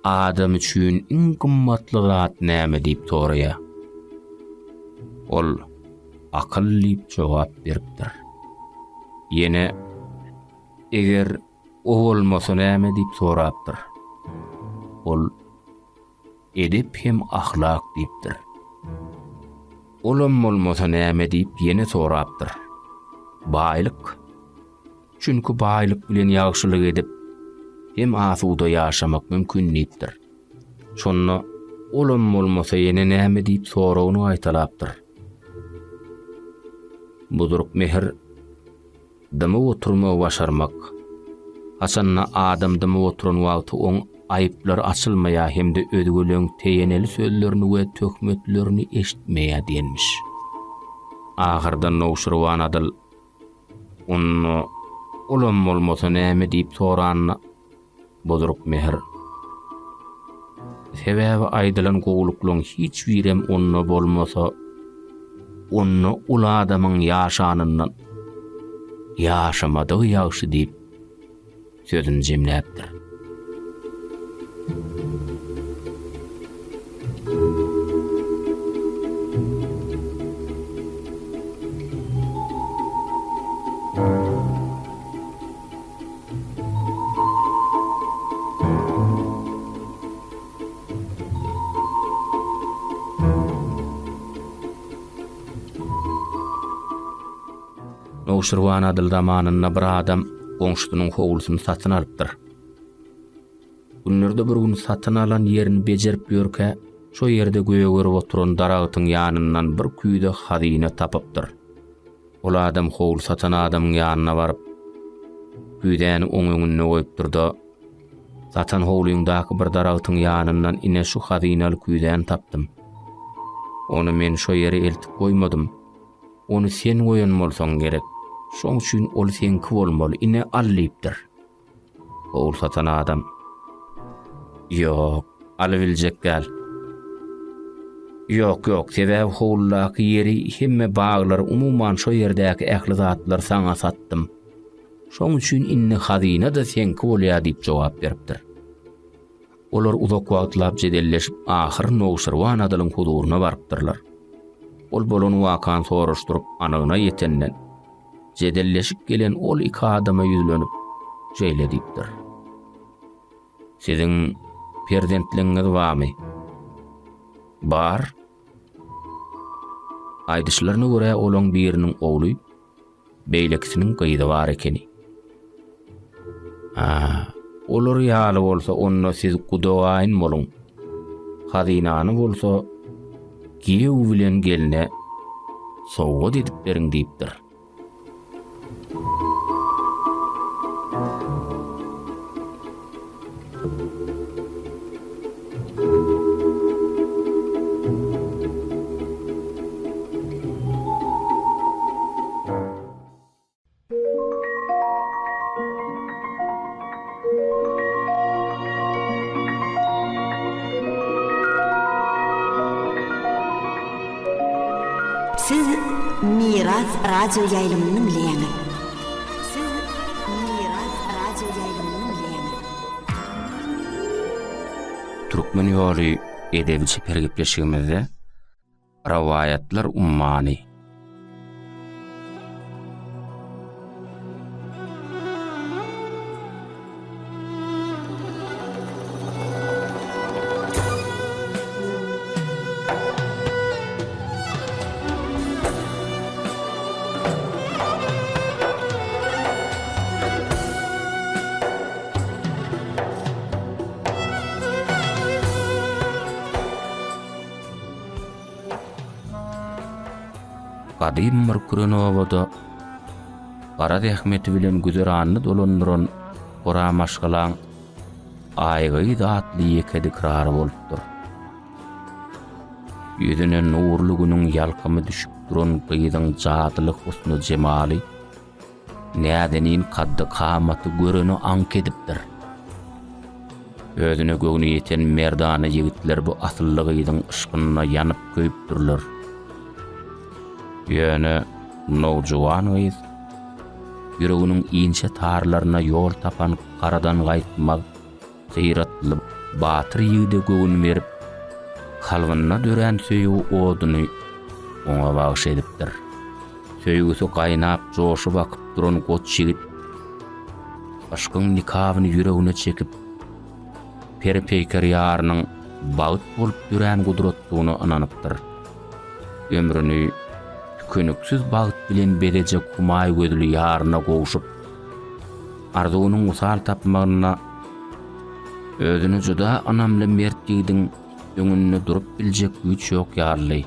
adam üçin iň gymmatly zat näme diýip sorýar. Ol akylly jogap beripdir. Ýene eger o bolmasa näme diýip sorapdyr. Ol edep hem ahlak diýipdir. Olam bolmasa näme diýip ýene sorapdyr. Baýlyk. Çünkü baýlyk bilen ýagşylyk edip hem asuda ýaşamak mümkin diýipdir. Şonu olam bolmasa ýene näme diýip soragyny aýtalapdyr. Buduruk mehr dymy oturmagy başarmak. Haçanna adam dymy oturan wagty oň aýyplar açylmaýa hemde ödgülüň teýeneli sözlerini we töhmetlerini eşitmeýä diýenmiş. Ahyrda Noşurwan adil onu olam bolmasa näme diýip soranyna buduruk mehr sebebi aýdylan gowluklaryň hiç birem onna bolmasa onu ula adamyň ýaşanyndan ýaşamadygy ýagşy diýip sözüni jemläpdir. Noşurwan adil zamanynda bir adam goňşusynyň howlusyny satyn alypdyr. Günlerde bir gün satyn alan ýerini bejerip ýörke, şo ýerde göýe görüp oturan daragytyň ýanyndan bir küýde hazyna tapypdyr. Ol adam howlu satan adamyň ýanyna baryp, küýdäni oň öňüne goýup durdy. Satan howluýundaky bir daragytyň ýanyndan ine şu hazynaly küýdäni tapdym. Onu men şo ýere eltip goýmadym. Onu sen goýan bolsaň gerek. Şoň üçin ol senki bolmaly, ine allypdyr. Oğul satan adam. Yok, alybiljek gäl. Yok, sebäbi howlullaky ýeri hemme baglary umuman şo ýerdäki ähli zatlar saňa sattym. Şoň üçin inne hazina da senki bolýar diýip jogap beripdir. Olar uzak wagtlap jedelleşip ahyr Nowşirwan adalyň huduryna barypdyrlar. Ol bolan wakan soraşdyryp anygyna ýetenden jedelleşip gelen ol iki adama ýüzlenip şeýle diýipdir. Siziň perzentliňiz barmy? Bar. Aýdyşlaryna görä olaň biriniň ogly beýlekisiniň gyýdy bar ekeni. Olar ýaly bolsa onna siz gudogaýyn boluň. Hazinany bolsa giýew bilen geline sowga edip beriň diýipdir. Siz Miras radio ýaýlymyny bilýäňiz. Siz Miras radio ýaýlymyny bilýäňiz. Türkmen ýoly edebi çepergepleşigimizde rawayatlar ummany. Kadym Murkuronowoda Gara Rehmeti bilen güzeranyny dolandyran gora maşgalan aýgy zatly ýekedi kirary bolupdyr. Ýüzüne nurlugynyň ýalkymy düşüp duran gyýdyň jatlyk husny jemaly nädenin kaddy kamaty göreni ank edipdir. Özüne göwni ýeten merdany ýigitler bu asylly gyýdyň ışgyna ýanyp köýüpdirler. Ýöne nowjuwan gyýy ýüreginiň inçe tarlaryna ýol tapan karadan gaýtmak syratly batyr ýigide göwün berip kalgyna dören söýügi oduny oňa bagş edipdir. Söýgüsi gaýnap joşup akyp duran goç ýigit aşkyň nikabyny ýüregine çekip perpeýker ýarynyň bagyt bolup dören gudratlygyna ananypdyr. Ömrüni könüksiz bagyt bilen berejek kumay gözlü ýaryna gowşup arzuwynyň usal tapmagyna özüni juda anamly mertligiň öňünde durup biljek güç ýok ýarly.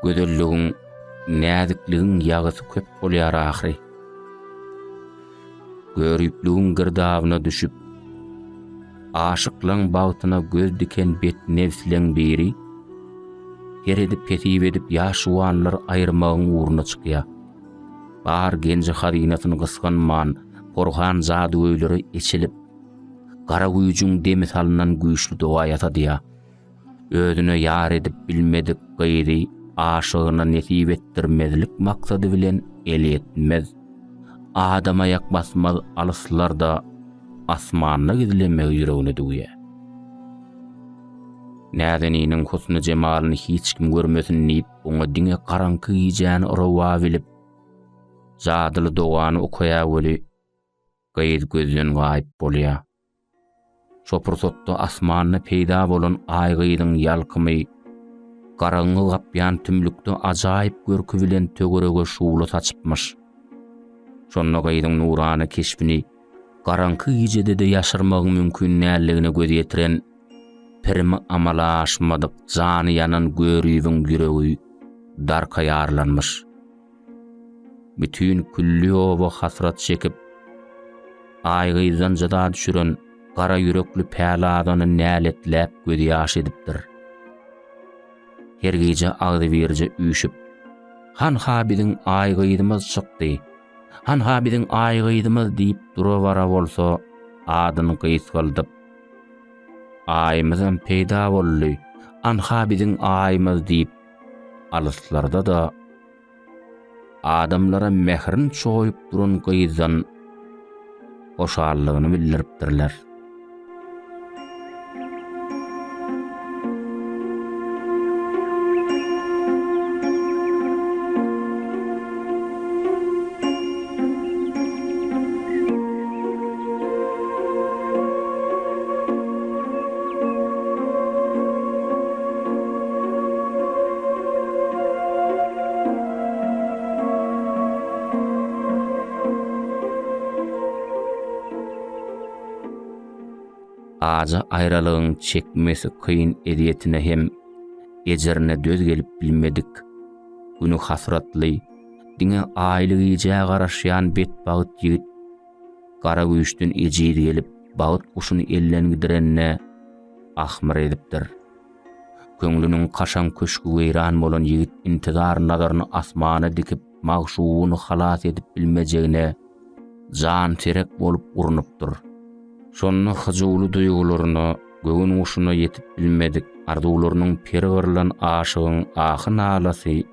Gözelligiň, näzikligiň ýagysy köp bolýar ahry. Görüpligiň girdabyna düşüp, aşyklaň bagtyna göz diken bet nefsleň biri, her edip petip edip ýaşuwanlar aýyrmagyň uğruna çykýar. Bar genji hazinatyny gysganman, porhan zady öýleri içilip, gara güýjüň demi salynan güýçli doga ýatadýar. Özüne ýar edip bilmedik gaýry aşygyna nesip etdirmezlik maksady bilen el etmez. Adama ýak basmaz alyslarda asmanyna gidilemek ýüregine dugýar. Nädeniniň husny jemalyny hiç kim görmesin diýip oňa diňe garaňky ýyjany rawa bilip jadyly dogany okaýa böli gaýdy gözden gaýyp bolýar. Şo pursatda asmanyna peýda bolan aýgydyň ýalkymy garaňy gapýan tümlükde ajaýyp görkü bilen tögerege şuwla saçypmyş. Şonda gaýdyň nurany keşbini garanky gijede de ýaşyrmagy mümkin näligine göz ýetiren pirmi amala aşmadyk jany yanan görüýüň ýüregi darkaýarlanmış. Bütün külli oba hasrat çekip aýgyzdan jada düşüren gara yürekli päli adany näletläp göz ýaş edipdir. Her gece agdy berje üýşüp han habidiň aýgydymyz çykdy. Han habidiň aýgydymyz diýip durawara bolsa adyny gysgaldyp aýmyzdan peýda boldy. An habidiň aýmyz diýip alyslarda da adamlara mehrin çoýup duran gyzdan hoşallygyny bildiripdirler. Aja aýralygyň çekmesi kıyın ediyetine hem ejerine döz gelip bilmedik. Günü hasratly, diňe aýlygyja garaşýan bet bagyt ýigit gara güýçden ejir gelip bagyt kuşuny ellen gidirenne ahmar edipdir. Köňlüniň kaşan köşkü weýran bolan ýigit intizar nadaryny asmana dikip magşuwuny halas edip bilmejegine jan terek bolup urnupdyr. Şonda hyjyly duýgularyna, gögün uşuna ýetip bilmedik arzuwlarynyň pergirlen aşygyň ahyn alasy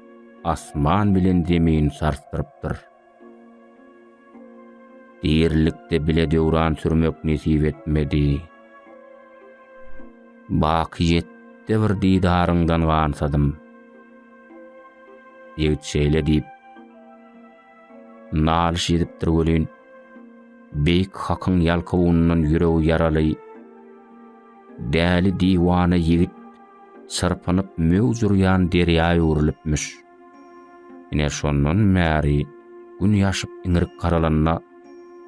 asman bilen demeýin sarstyrypdyr. Diýerlikde bile döwran sürmek nesip etmedi. Bakyetde bir diýdaryňdan gansadym. Ýigit şeýle diýip nalyş edipdir welin. Beyk hakyň ýalkawundan ýüregi ýaraly. Däli diwana ýigit sırpanyp möwjürýän derýa ýurylypmyş. Ine şondan märi gün ýaşyp iňirik garalanna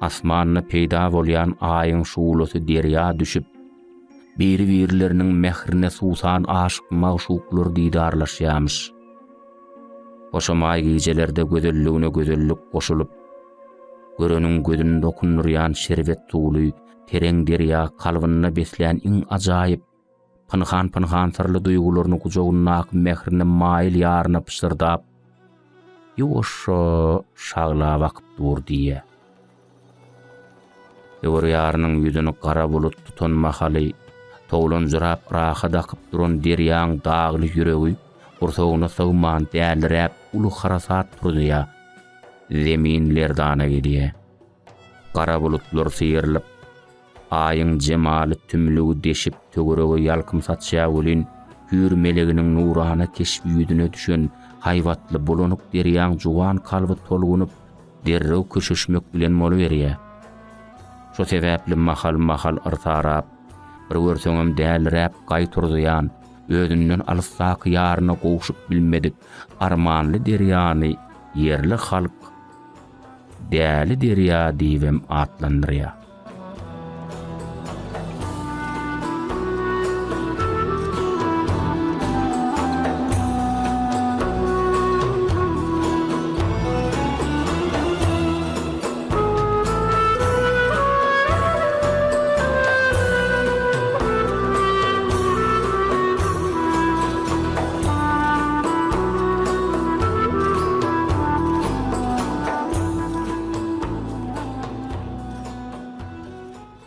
asmanyna peýda bolýan aýyň şuwlasy derýa düşüp biri-birileriniň mehrine suwsan aşyk magşuklar diýdarlaşýarmyş. Oşamaý gijelerde gözelligine gözellik goşulyp görönüň gözüne dokunurýan şerbet suwly tereň derýa kalbyna beslän iň ajaýyp pynhan sırly duýgularyny kujogyna mehrine maýil ýaryna pyşyrdap ýoşa şagla bakyp durdy. Ýöwür ýarynyň ýüzüni gara bulut tutan mahaly towlan jyrap raha dakyp duran derýaň dagly ýüregi gursogyna sowman däldiräp ulu harasat turdy. Zeminler dana gediye. Kara bulutlar sıyırılıp, ayın cemali tümlüğü deşip tögürögü yalkımsatşa ölün, hür meleginin nurana keşfi yüdüne düşen hayvatlı bulunuk deryan juwan kalby tolgunup, derrew köşüşmek bilen molu veriye. Şo sebäpli mahal ırtarap, bir görsöňem dälirap gaýturduyan, özünden alyssak ýaryna gowşup bilmedik armanly deryany yerli halk däli derýa diýip atlandyrýar.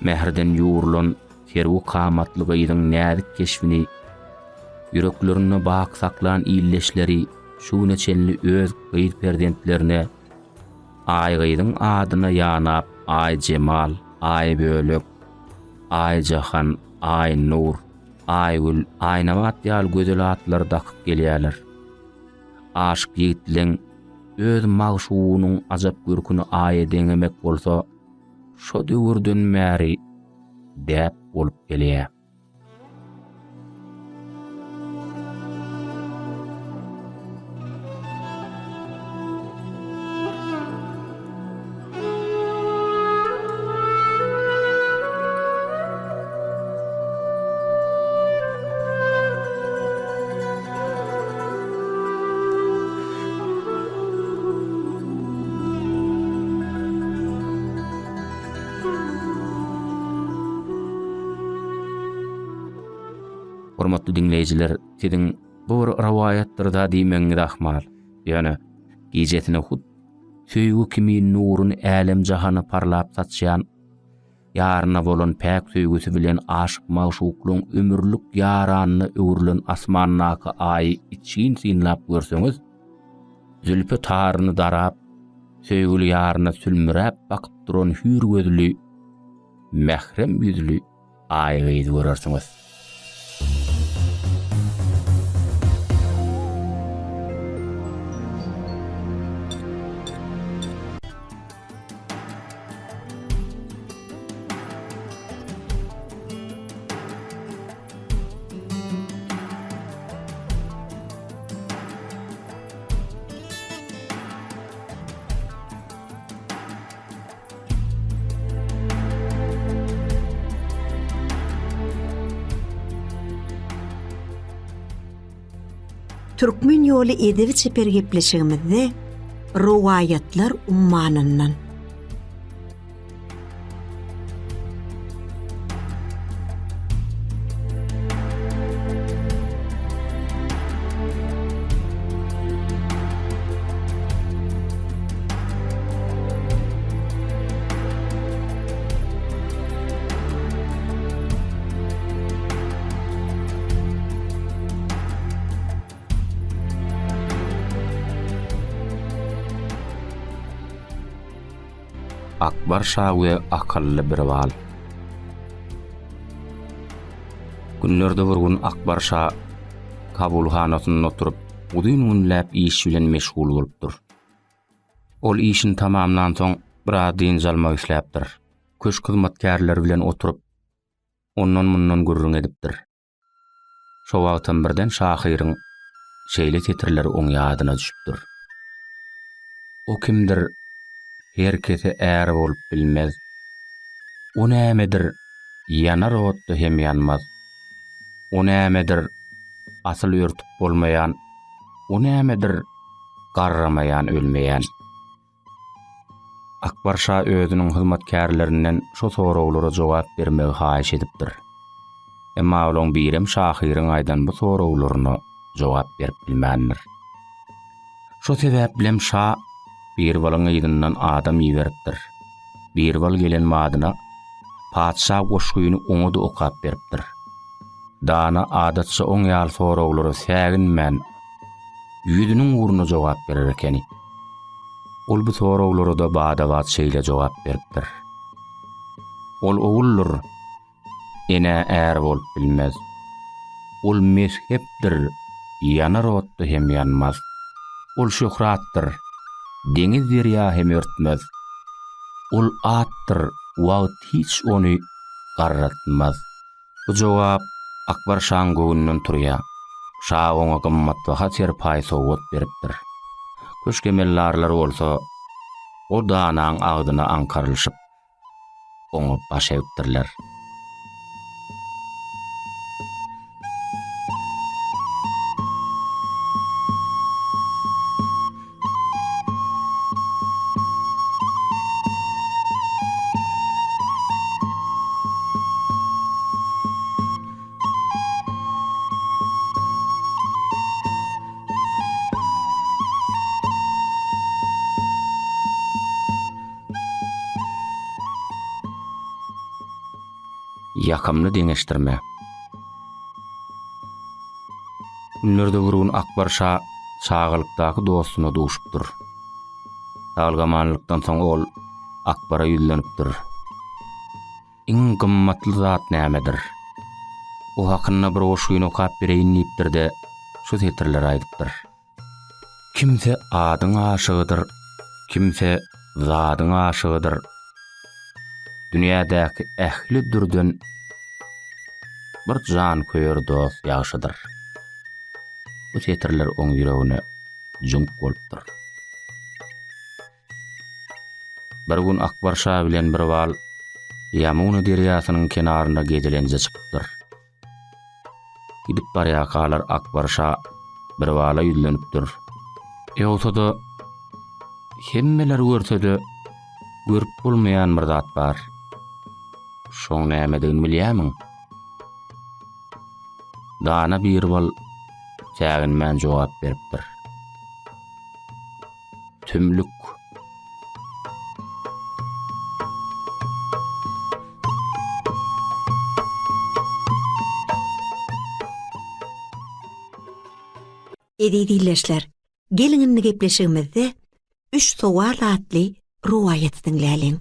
Mehrden ýurulan serwi kamatly gaýdyň näzik keşfini, yüreklerine bak saklan illeşleri, şu neçenli öz gaýd perdentlerine, ay gaýdyň adyna ýanap, ay cemal, ay bölük, ay jahan, ay nur, ay gül, ay namat ýal gözel atlar dakyp gelýärler. Aşk ýigitliň öz magşuwunyň ajap görküni ay deňemek bolsa, şo döwürden märi däp bolup gelýär. Hormatly dinleyijiler, sizin bu rawayatlarda diýmeňiz ahmal. Ýöne gijetine hut söýgü kimi nurun älim jahany parlap satşyan, ýaryna bolan päk söýgüsi bilen aşyk maşukluň ömürlük ýaranyny öwrülen asmannaky aý için sinlap görseňiz, zülpü taryny darap, söýgüli ýaryna sülmüräp bakyp duran hür gözlü, mährem ýüzlü aýgy görersiňiz. Türkmen ýoly edebi çeper gepleşigimizde rowayatlar ummanyndan Akbar Şah we akıllı bir wal. Günlerde bir gün Akbar Şah kabulhanasyna oturup udyn günläp iş bilen meşgul bolupdyr. Ol işini tamamlan soň bir adyn jalmak işläpdir. Köş hyzmatkarlar bilen oturup ondan mundan gurrun edipdir. Şo wagtdan birden Şahyryň şeýle tetirleri oň ýadyna düşüpdir. O kimdir? Herkese äri bolup bilmez. O nämedir? Yanar otdy hem yanmaz. O nämedir? Asyl ýörtüp bolmayan. O nämedir? Garramayan ölmeýän. Akbar Şah özüniň hyzmatkarlarynyň şo soraglara jogap bermegi haýyş edipdir. Emma olaň birem Şahyryň aýdan bu soraglaryna jogap berip bilmändir. Şo sebäp bilen Şah bir balan ýygynyň adam ýiberipdir. Bir bal gelen madyna padşah goşguýyny oňa da okap beripdir. Dana adatça oň ýaly soraglary säginmän ýüzüniň uruna jogap berer ekeni. Ol bu soraglary da badawat şeýle jogap beripdir. Ol ogullur ene är bolup bilmez. Ol mezhepdir, yanar otdy hem yanmaz. Ol şöhratdyr, deňiz derýa hem örtmez. Ol attyr, wagt hiç ony garratmaz. Bu jogap Akbar Şah'ın göwünden turýar. Şah oňa gymmatbaha serpaý sowgat beripdir. Köşkemellarlar bolsa o danaň agdyna ankarlyşyp oňa baş egipdirler. Yakamly deňeşdirme. Günlerde bir Akbar Şah çağılykdaky dostuny duşupdyr. Dalgamanlykdan soň ol Akbara ýüzlenipdir. Iň gymmatly zat nämedir? O hakynda bir oşuýuny okap bereýin diýipdir de şu tetirler aýdypdyr. Kimse adyň aşygydyr, kimse zadyň aşygydyr. Dünýädäki ähli dürden bir jan köýür dost ýaşydyr. Bu tetirler oň ýüregine jump bolupdyr. Bir gün Akbar Şah bilen bir wal Ýamuna derýasynyň kenarynda gezilenje çykypdyr. Gidip barýakalar Akbar Şah bir wala ýüzlenipdir. Ýogsa-da hemmeler görse-de görüp bolmaýan bir zat bar. Şoň nämedigini bilýärmiň? Dana bir bol çäginmän jogap beripdir. Tümlük. Edidilleşler, gelin gepleşigimizde 3 sowal atly ruwayat dinläliň.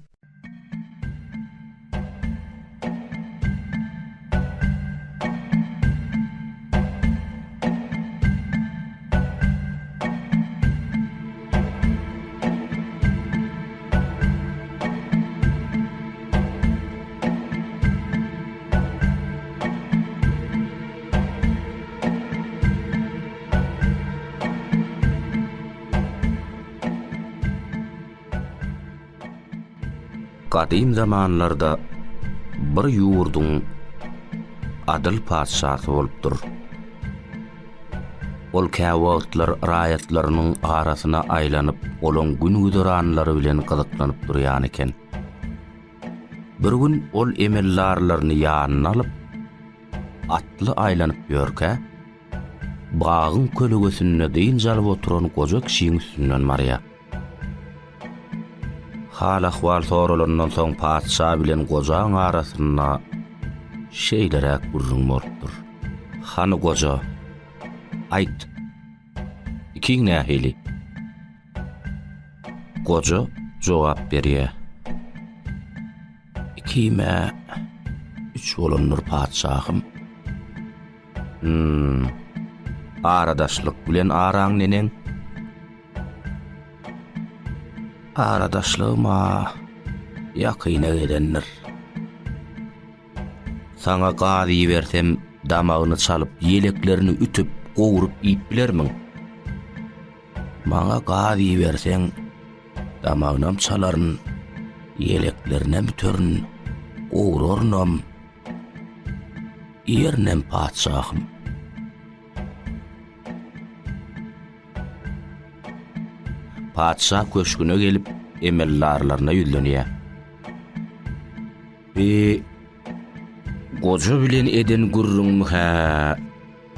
Kadim zamanlarda bir yurdun adil padşahı bolupdur. Ol käwagtlar raýatlarynyň arasyna aýlanyp, olan gün güdüranlary bilen gyzyklanyp durýan eken. Bir gün ol emellarlaryny ýanyna alyp, atly aýlanyp ýörkä, bagyň kölügesine deýin jalyp oturan goja kişiň üstünden marýa. Hal ahwal soralandan soň padşah bilen gojaň arasyna şeýlerek gurrun bolupdur. Hany goja, aýt, ikiň nähili? Goja jogap berýär. Ikime 3 bolanlar padşahym. Aradaşlyk bilen araň nenen? Aradaşlygyma ýakyna gelenler. Sana gady bersem damagyny çalyp, ýeleklerini ütüp, gowurup iýip bilermiň. Maňa gady berseň damagnam çalaryn, ýeleklerine mütörün, gowurarnam. Ýernem padşahym. Padşah köşküne gelip emellarlaryna ýüzlenýär. Goja bilen eden gurrunmy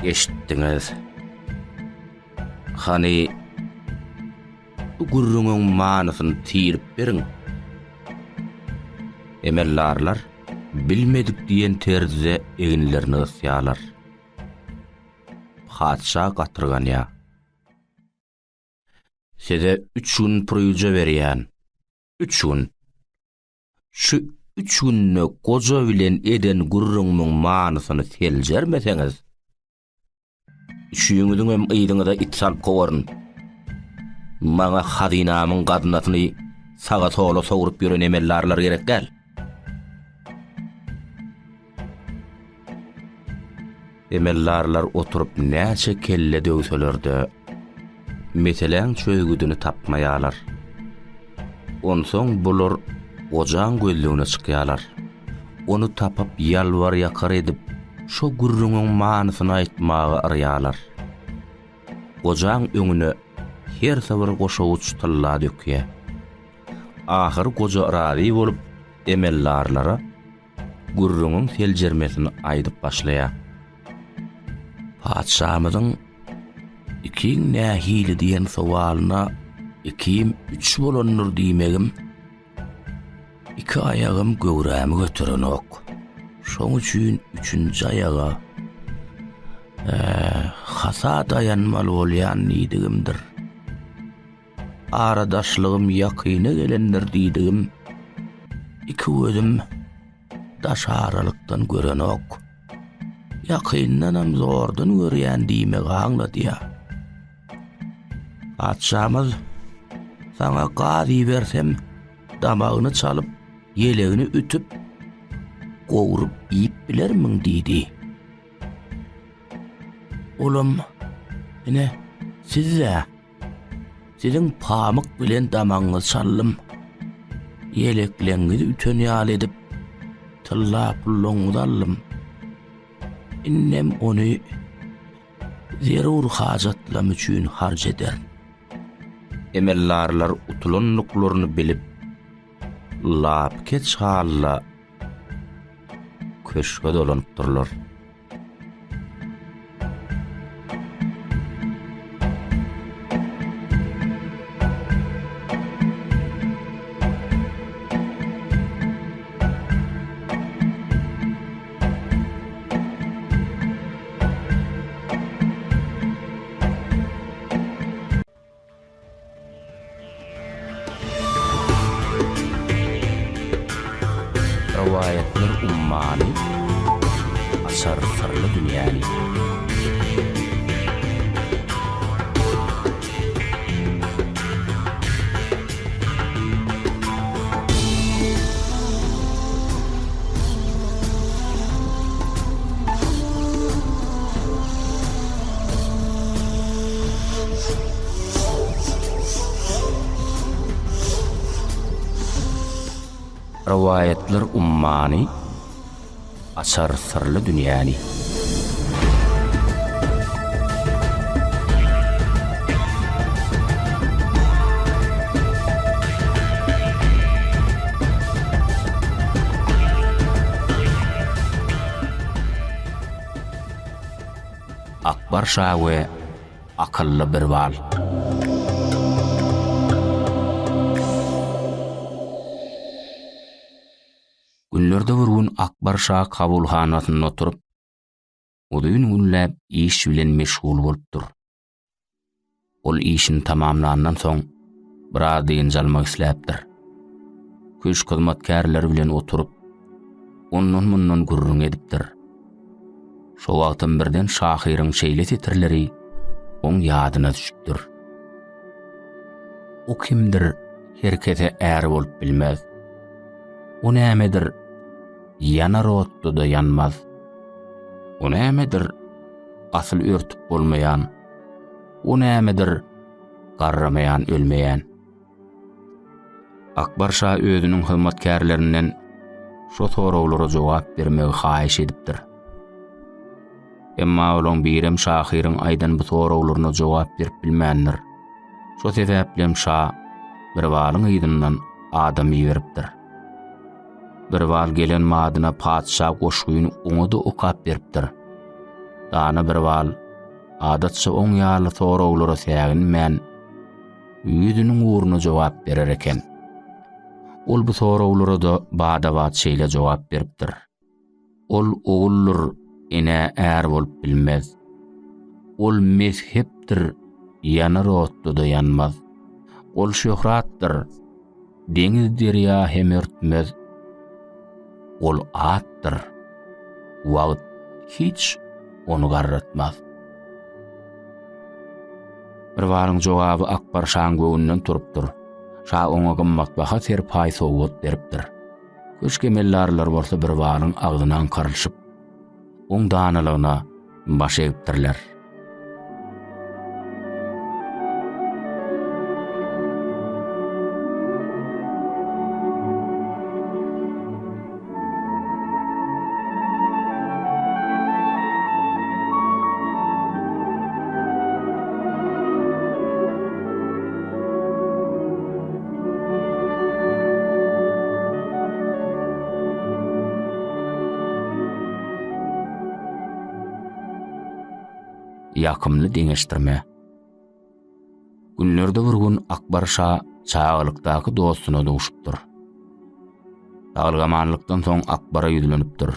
eşitdiňiz. Hani bu gurrunyň manysyny tirip beriň. Emellarlar bilmedik diýen terze eginlerini ısýarlar. Padşah gatyrganýa. Size 3 gün proýja berýän. 3 gün. Şu 3 günne goja bilen eden gurrunmyň manysyny seljermeseňiz, üçüňiziň hem ýydyňyza it salyp gowaryn. Maňa hadinamyň gadynatyny saga sola sogurup ýören emellarlar gerek däl. Emellarlar oturup näçe kelle döwselerdi. Meselen çöýgüdüni tapmaýarlar. Onsoň bular gojaň gözlegine çykýarlar. Onu tapyp ýalwar ýakar edip, şo gurrunyň manysyny aýtmagy arýarlar. Gojaň öňüne her sabır goşawuç tylla dökýär. Ahir goja rady bolup emellarlara gurrunyň seljermesini aýdyp başlaýar. Padşahymyzyň ikiň nähili diýen sowalyna ikim 3 bolanlar diýmegim, iki ayagym göwrämi göterenok. Şoň üçin 3-nji ayaga hasa dayanmaly bolýan diýdigimdir. Aradaşlygym ýakyna gelenler diýdigim, iki gözüm daşaralykdan görenok. Ýakyndan zordan görýän diýmegi aňladýar. Padşahymyz sana gady bersem damagyny çalyp, ýelegini ütüp, gowurup iýip bilermiň diýdi. Olam, ene siziň pamyk bilen damagyny çallym, ýelekleňizi ütenýal edip, tylla pulluňyzy allym. Innem onu zerur hajatlam üçin harj eder. Emellarlar utulanlyklaryny bilip, lap keç halla köşke dolanypdyrlar. sırlı dünyany. Rivayetler ummani, açar sırlı dünyany. Akbar Şah we akıllı bir wal. Günlerde vurgun Akbar Şah kabulhanatyna oturup, udyň günläp iş bilen meşgul bolupdyr. Ol işini tamamlandan soň biraz diýen jalmak isläpdir. Köş hyzmatkarlar bilen oturup, ondan mundan gurrun edipdir. Şo wagtym birden şahyryň şeýle titirleri oň ýadyna düşüpdir. O kimdir herkese är bolup bilmez. O nämedir yanar otdu da yanmaz. O nämedir asyl örtüp bolmayan. O nämedir garramayan ölmeyen. Akbar Şah özüniň hyzmatkarlarynyň şo sorawlara jogap bermegi haýyş edipdir. Emma olaň birem şahyryň aýdan bu sorawlaryna jogap berip bilmändir. Şo sebäplen Şah bir walyň ýydyndan adam ýeripdir. Bir wal gelen madyna padşah goşguýyny oňa da okap beripdir. Dana bir wal adatça oň ýaly sorawlara säginmän ýüzüniň uğruna jogap berer eken. Ol bu sorawlara da badabat şeýle jogap beripdir. Ol oğullur ene är bolup bilmez. Ol mezhepdir, yanar otdu da yanmaz. Ol şöhratdir, deňiz derýa hem örtmez. Ol atdır, wagt hiç onu garratmaz. Bir walyň jogaby Akbar Şahyň göwünden turupdyr. Şah oňa gymmatbaha serpaý sowgat beripdir. Köşkemellarlar bolsa bir walyň agdynan karylşyp, oň danalygyna baş egipdirler. Yakımlı deňeşdirme. Günlerde bir gün Akbar Şah çağalykdaky dostuna duşupdyr. Dağılgamanlykdan soň Akbara ýüzlenipdir.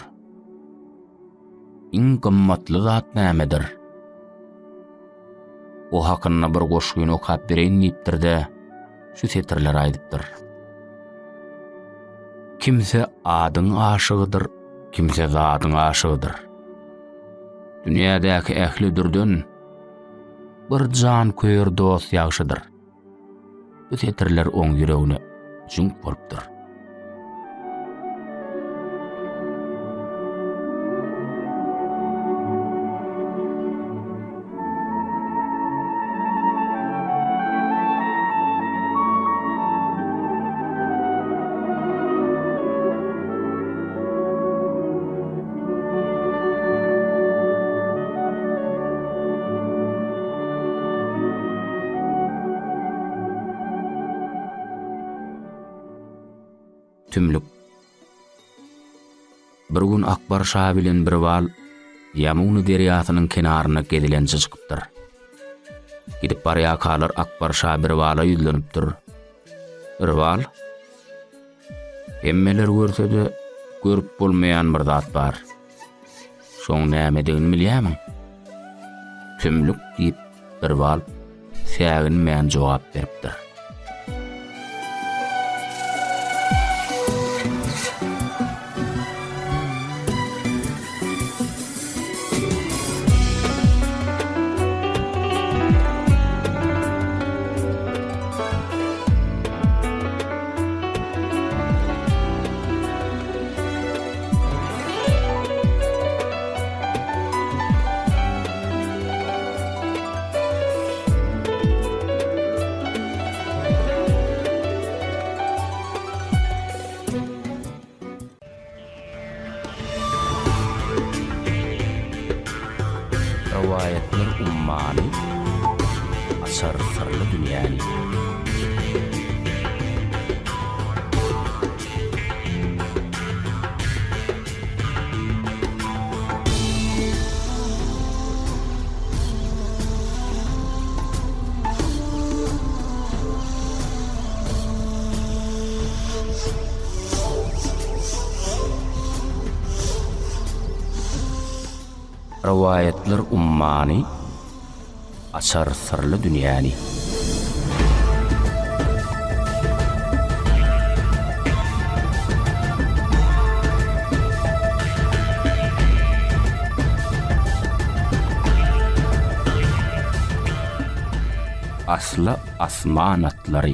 Iň gymmatly zat nämedir? O hakynda bir goşguýyny okap bereýin diýipdir-de, şu setirler aýdypdyr. Kimse adyň aşygydyr, kimse zadyň aşygydyr. Dünyadaki ähli dürden bir can köýür dost ýagşydyr. Bu setirler oň ýüregine jüňk bolupdyr. Tümlük. Bir gün Akbar Şah bilen bir wal Ýamuna derýasynyň kenaryna gedilençe çykypdyr. Gidip barýa kalar Akbar Şah bir wala ýüzlenipdir. Bir wal emmeler görsede görüp bolmaýan bir zat bar. Şoň nämedigini bilýärmiň? Tümlük diýip bir wal säginmän jogap beripdir. Rivayetler ummany, açar sırlı dünyany. Rivayetler ummany, açar sırlı dünyany. Aslı asman atları.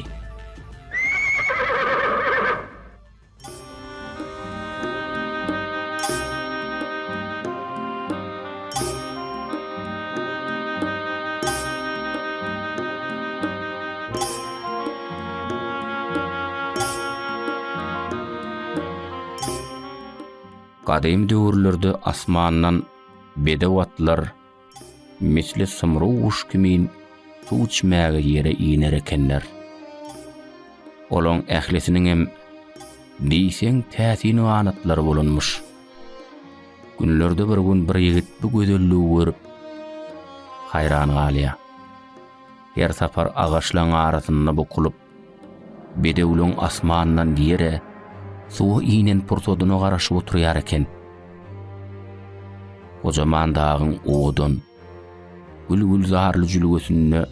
Kadym döwürlerde asmandan bedewatlar misli sımru uş kimin suçmaga yere iner ekenler. Olon ählisiniň hem diýseň täsini anatlar bolunmuş. Günlerde bir gün bir ýigit bu gözelliği görüp hayran galýa. Her sapar agaçlaryň arasyna bokulup bedewliň asmandan ýere suwa inen pursodyna garaşyp oturýar eken. Kojaman dağın oğudun, gül zaharlı jülgösünde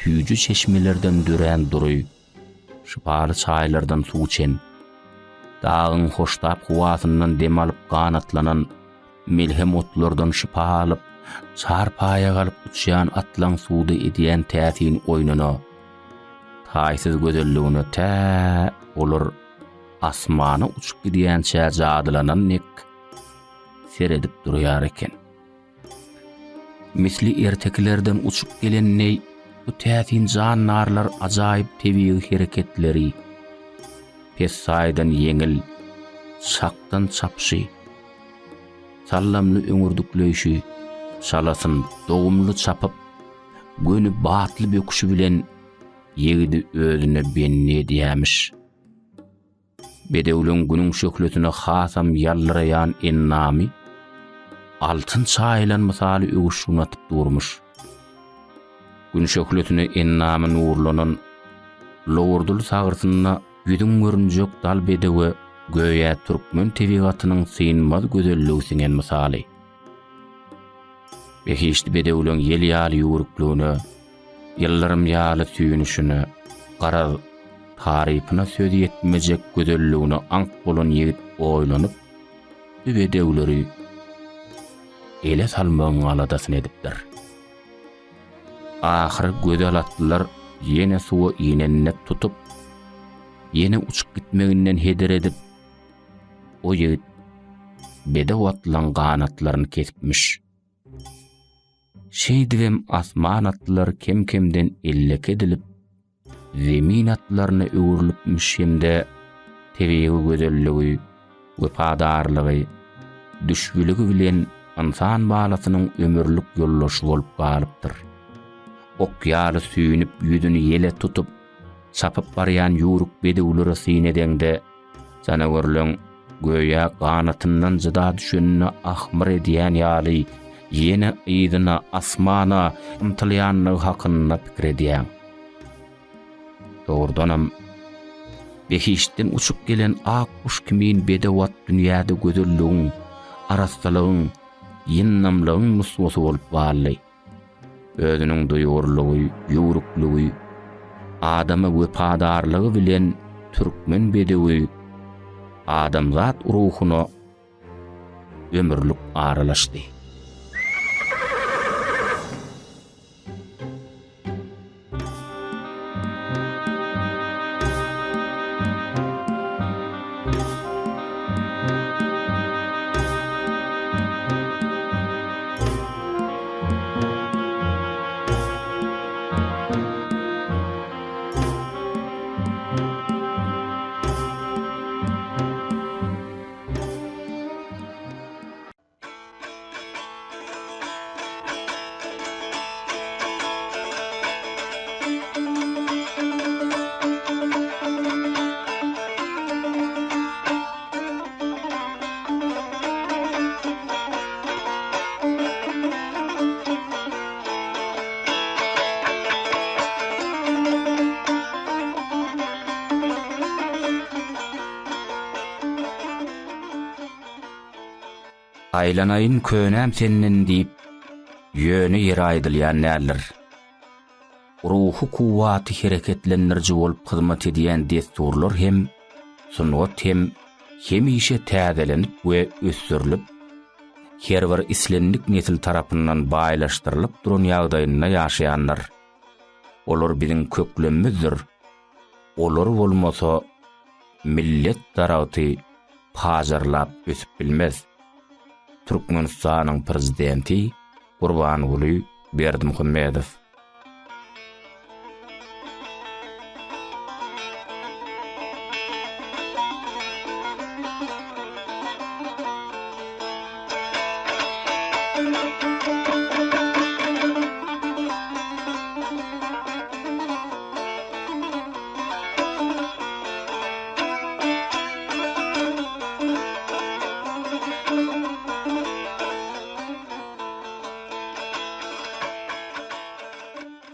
hüýjü çeşmelerden dören duruy, şypaly çaýlardan suw içen, dağın hoştap huwasyndan dem alyp ganatlanan melhem otlardan şypa alyp, çarpaýa galyp uçýan atlaň suwda edýän täsin oýnuny, taýsyz gözelligini tä olur asmana uçup gidýänçä jadylanan nek seredip durýar eken. Misli erteklerden uçup gelen ney, bu täsin jannarlar ajaýyp tebii hereketleri, pes saýdan yeňil, şakdan çapşy, sallamly öňürdükleýşi, şalasyn dogumly çapyp, gönü batly böküşi bilen ýegidi özüne benni edýämiş. Bedewliň günüň şökletine hasam ýallyraýan ennamy, altyn çaýlan mysaly öwüşüňatyp durmuş. Gün şökletine ennamy nurlanan, lowurduly sagyrsyna ýüdüň görünjek dal bedewe göýe türkmen tebigatynyň synmaz gözelligi singen mysaly. Behişdi bedewliň ýel-ýaly ýuruklugyny, ýyllarym ýaly süýünüşini, garaz tarypyna söz ýetmejek gözelligini ank bolan ýigit oýlanyp, bedewleri ele salmagyň aladasyny edipdir. Ahir gözel atlylar ýene suwa inennet tutup, ýene uçup gitmeginden heder edip, o ýigit bedew atlaryň ganatlaryny kesipmiş. Şeýdigem asman atlylar kem-kemden ellek edilip, zemin atlaryna öwürilipmiş hemde tebii gözelligi, wefadarlygy, düşgüligi bilen insan balasynyň ömürlük ýollaşy bolup galypdyr. Okýaly süýünüp ýüzüni ýele tutup, çapyp barýan ýuruk bedewlere synedende, janawyrlyň göýe ganatyndan jyda düşenini ahmar edýän ýaly, ýene ýydyna asmana ymtylýanlygy hakynda pikir edýän. Doğrudanam, behişden uçup gelen ak kuş kimin bedewat dünýäde gözelligiň, arastalygyň, ýynnamlygyň muswasy bolup galdy. Özüniň duýgurlugy, ýuruklugy, adama wefadarlygy bilen türkmen bedewi adamzat ruhuny ömürlük aralaşdy. Aylanayın könäm senin diýip ýöne ýere aýdylýan näler. Ruhu kuwaty hereketlendirji bolup hyzmat edýän desturlar hem sunnat hem işe täzelenip we ösürilip her bir islendik nesil tarapyndan baýlaşdyrylyp duran ýagdaýynda ýaşaýanlar. Olar biziň köklemimizdir. Olar bolmasa millet taraty pajarlap ösüp bilmez. Türkmenistanyň prezidenti Gurbanuly Berdimuhammedow.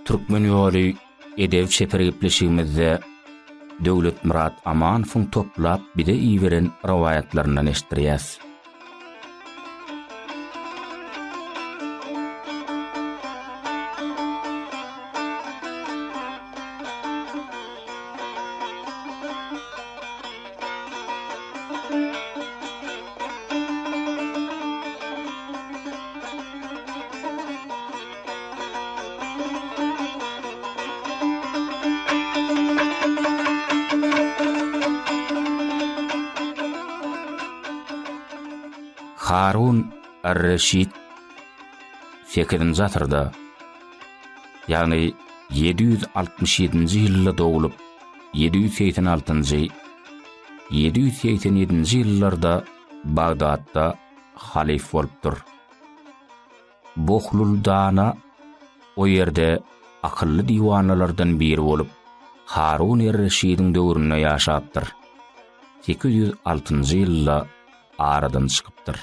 Türkmen ýoly edeb çepergipleşigimizde Döwlet Murat Amanowyň toplap bide iýberen rawayatlaryny eşitdirýäs. Harun ar-Reşid 8-nji asyrda, ýagny 767-nji ýylda dogulup 786-njy 787-nji ýyllarda Bagdatda halif bolupdyr. Bohluldana o ýerde akylly diwanlardan biri bolup Harun ar-Reşidiň döwründe ýaşapdyr. 806-njy ýylda aradan çykypdyr.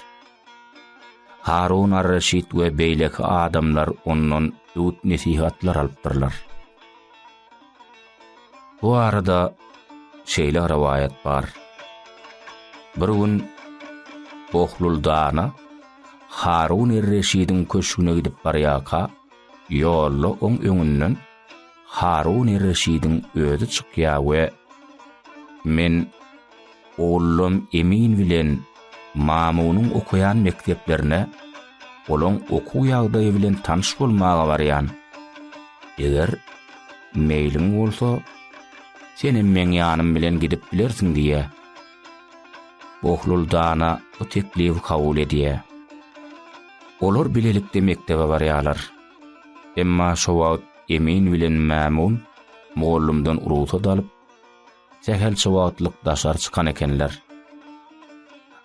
Harun ar-Reşid we beýleki adamlar ondan öwt nesihatlar alypdyrlar. Bu arada şeýle rawayat bar. Bir gün Bohluldana Harun ar-Reşidiň köşküne gidip barýaka, ýolda oň öňünden Harun ar-Reşidiň özü çykýar we men oğlum Emin bilen Mamunyň okuyan mekteplerine olaň oku ýagdaýy bilen tanyş bolmaga barýan. Eger meýliň bolsa, senin meň ýanym bilen gidip bilersiň diýe. Bohluldana bu teklifi kabul edýär. Olar bilelikde mektebe barýarlar. Emma şo wagt Emin bilen Mamun mollumdan urusat alyp sehel şowatlyk daşar çykan ekenler.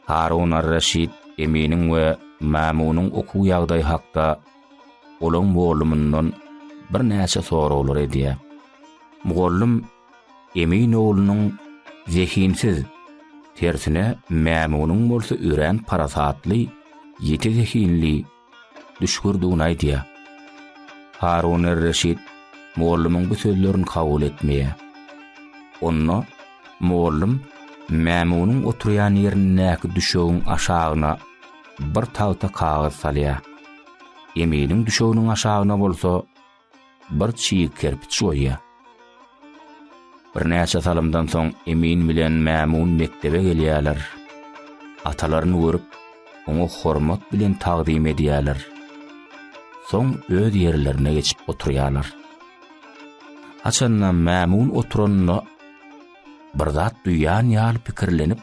Harun ar-Reşid Eminiň we Mamunyň oku ýagdaýy hakda olaň mollumyndan bir näçe soralar edýär. Mollum Emin oğlunyň zehinsiz, tersine Mamunyň bolsa ören parasatly, ýeti zehinli düşgürdigini aýdýar. Harun ar-Reşid mollumyň bu sözlerini kabul etmeýär. Onna mollum Mamunyň oturýan ýerine düşegiň aşagyna bir tawta kagaz salýar. Eminiň düşeginiň aşagyna bolsa bir çiýik kerpiç goýýar. Bir näçe salymdan soň Emin bilen Mamun mektebe gelýärler. Atalaryny görüp, oňa hormat bilen tagdim edýärler. Soň öz ýerlerine geçip oturýarlar. Haçandan Mamun oturanyna bir zat duýan ýaly pikirlenip,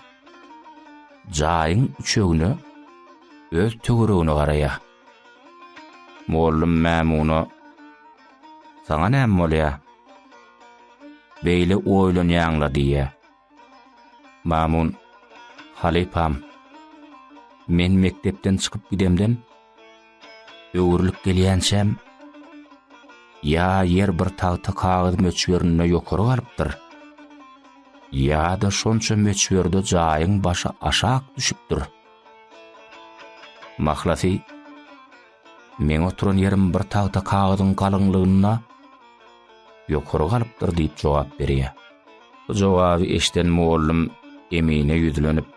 jaýyň üçegine öz töweregine garaýar. Mollum Mamuny "Saňa näme bolýar? Beýle oýlanýaňla" diýär. Mamun "Halipam, men mektepden çykyp gidemden öwürlük gelýänçem ýa ýer bir tagta kagaz möçberine ýokary galypdyr. Ya da şonça möçberde jaýyň başa aşak düşüpdir. Mahlasy, men oturan ýerim bir tagta kagazyň galynlygyna ýokary galypdyr diýip jogap berýär. Bu jogaby eşden mollum Emine ýüzlenip,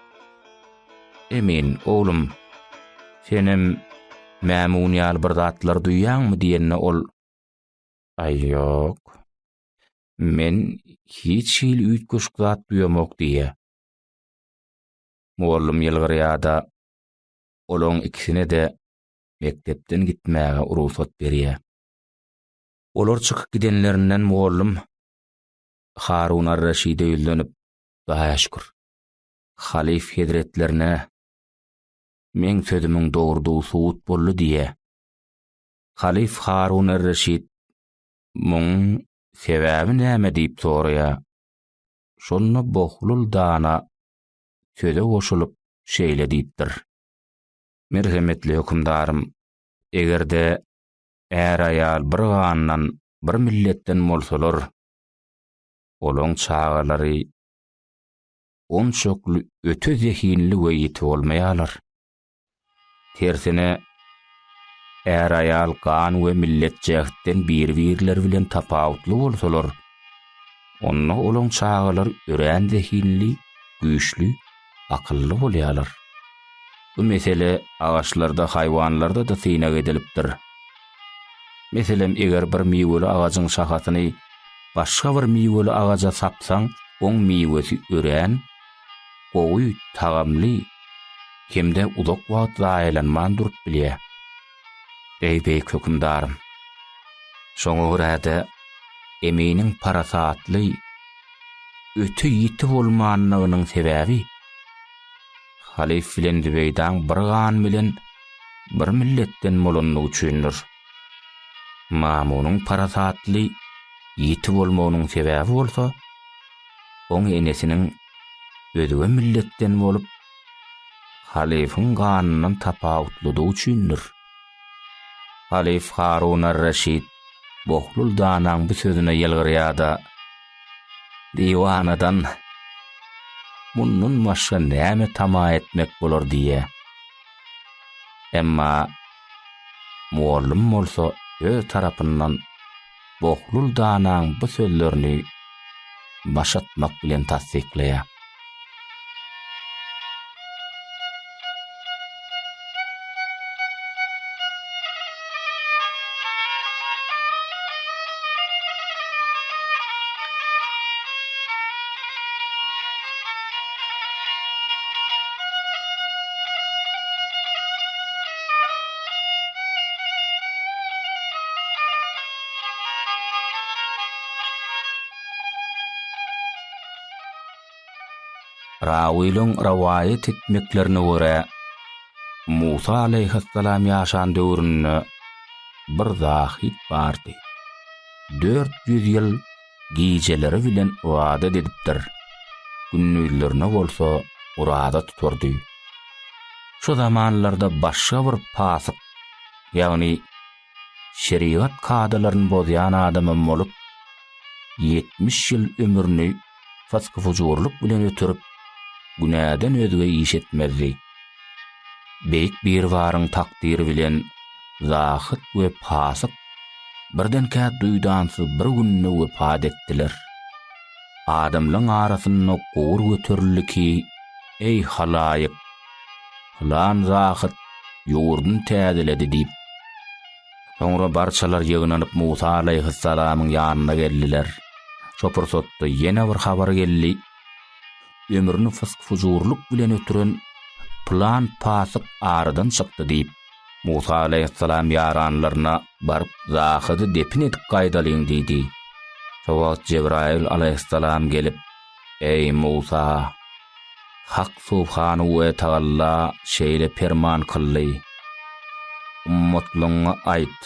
"Emin, oğlum, Senem mämuniýal bir zatlar duýýanmy diýenne ol, ay ýok. Men hiç hil üýtgüşk zat duýamok diýe. Mollum ýylgyrýada olaň ikisine de mektepden gitmäge urusat berýär. Olar çykyp gidenlerinden mollum Harun ar-Raşide ýüzlenip daha şükür. Halif hedretlerine men sözümüň dogrudygy suwut boldy diýe. Halif Harun ar-Raşid muň sebäbi näme diýip soraýar. Şonu bohlul dana söze goşulyp şeýle diýipdir. Merhemetli hökümdarym, egerde är aýal bir gandan bir milletden bolsalar, olaň çağalary on şokly öte zehinli we ýeti bolmaýarlar. Tersine är aýal gan we millet jähitten bir-birler bilen tapawutly bolsalar, onda olaň çağalar örän zehinli, güýçli, akylly bolýarlar. Bu mesele ağaçlarda, hayvanlarda da synak edilipdir. Meselem eger bir miweli ağaçyň şahatyny başga bir miweli ağaca sapsaň, oň miwesi örän, gowy, tagamly, hemde uzak wagt zaýlanman durup bilýär. Ey beýik hökümdarym, şoňa görä eminiň parasatly, öte ýiti bolmanynyň sebäbi Halif bilen Dübeydan bir gan bilen bir milletden bolanlygy üçindir. Mamunyň parasatly ýiti bolmagynyň sebäbi bolsa, oň enesiniň ödüge milletden bolup Halifyň ganynyň tapawutlydygy üçindir. Halif Harun ar-Raşid bohlul danaň bu sözüne ýylgyrýarda, diýwanadan munun başga näme tama etmek bolar diye. Emma muallym bolsa öz tarapyndan bohlul danaň bu sözlerini başatmak bilen tasdikleýär. Rawilyň rawayet etmeklerine görä Musa aleyhissalam ýaşan döwründe bir zahit bardy. 400 ýyl gijeleri bilen wada edipdir. Günnüýlerine bolsa urada tuturdy. Şu zamanlarda başga bir pasyk, ýagny şeriat kadalaryny bozýan adamym bolup 70 ýyl ömürni fasky fujurluk bilen ötürüp günäden özüge iş etmezdi. Beýik bir waryň takdiri bilen zahit we pasyk birdenkä duýdansyz bir günni wefat etdiler. Adamlaryň arasyna gowy götüriliki, ey halaýyk, lan zahit ýurdun täzeledi diýip. Soňra barçalar ýygnanyp Musa aleyhissalamyň ýanyna geldiler. Şopursatda ýene bir habar geldi. Ömrüni fısk fujurluk bilen ötüren plan pasyk aradan çykdy diýip Musa aleyhissalam ýaranlaryna baryp zahydy depin edip gaýdalyň diýdi. Şowat Cebrail aleyhissalam gelip, ey Musa, Hak subhanahu we taala şeýle ferman kıldy. Ummatlaryňa aýt,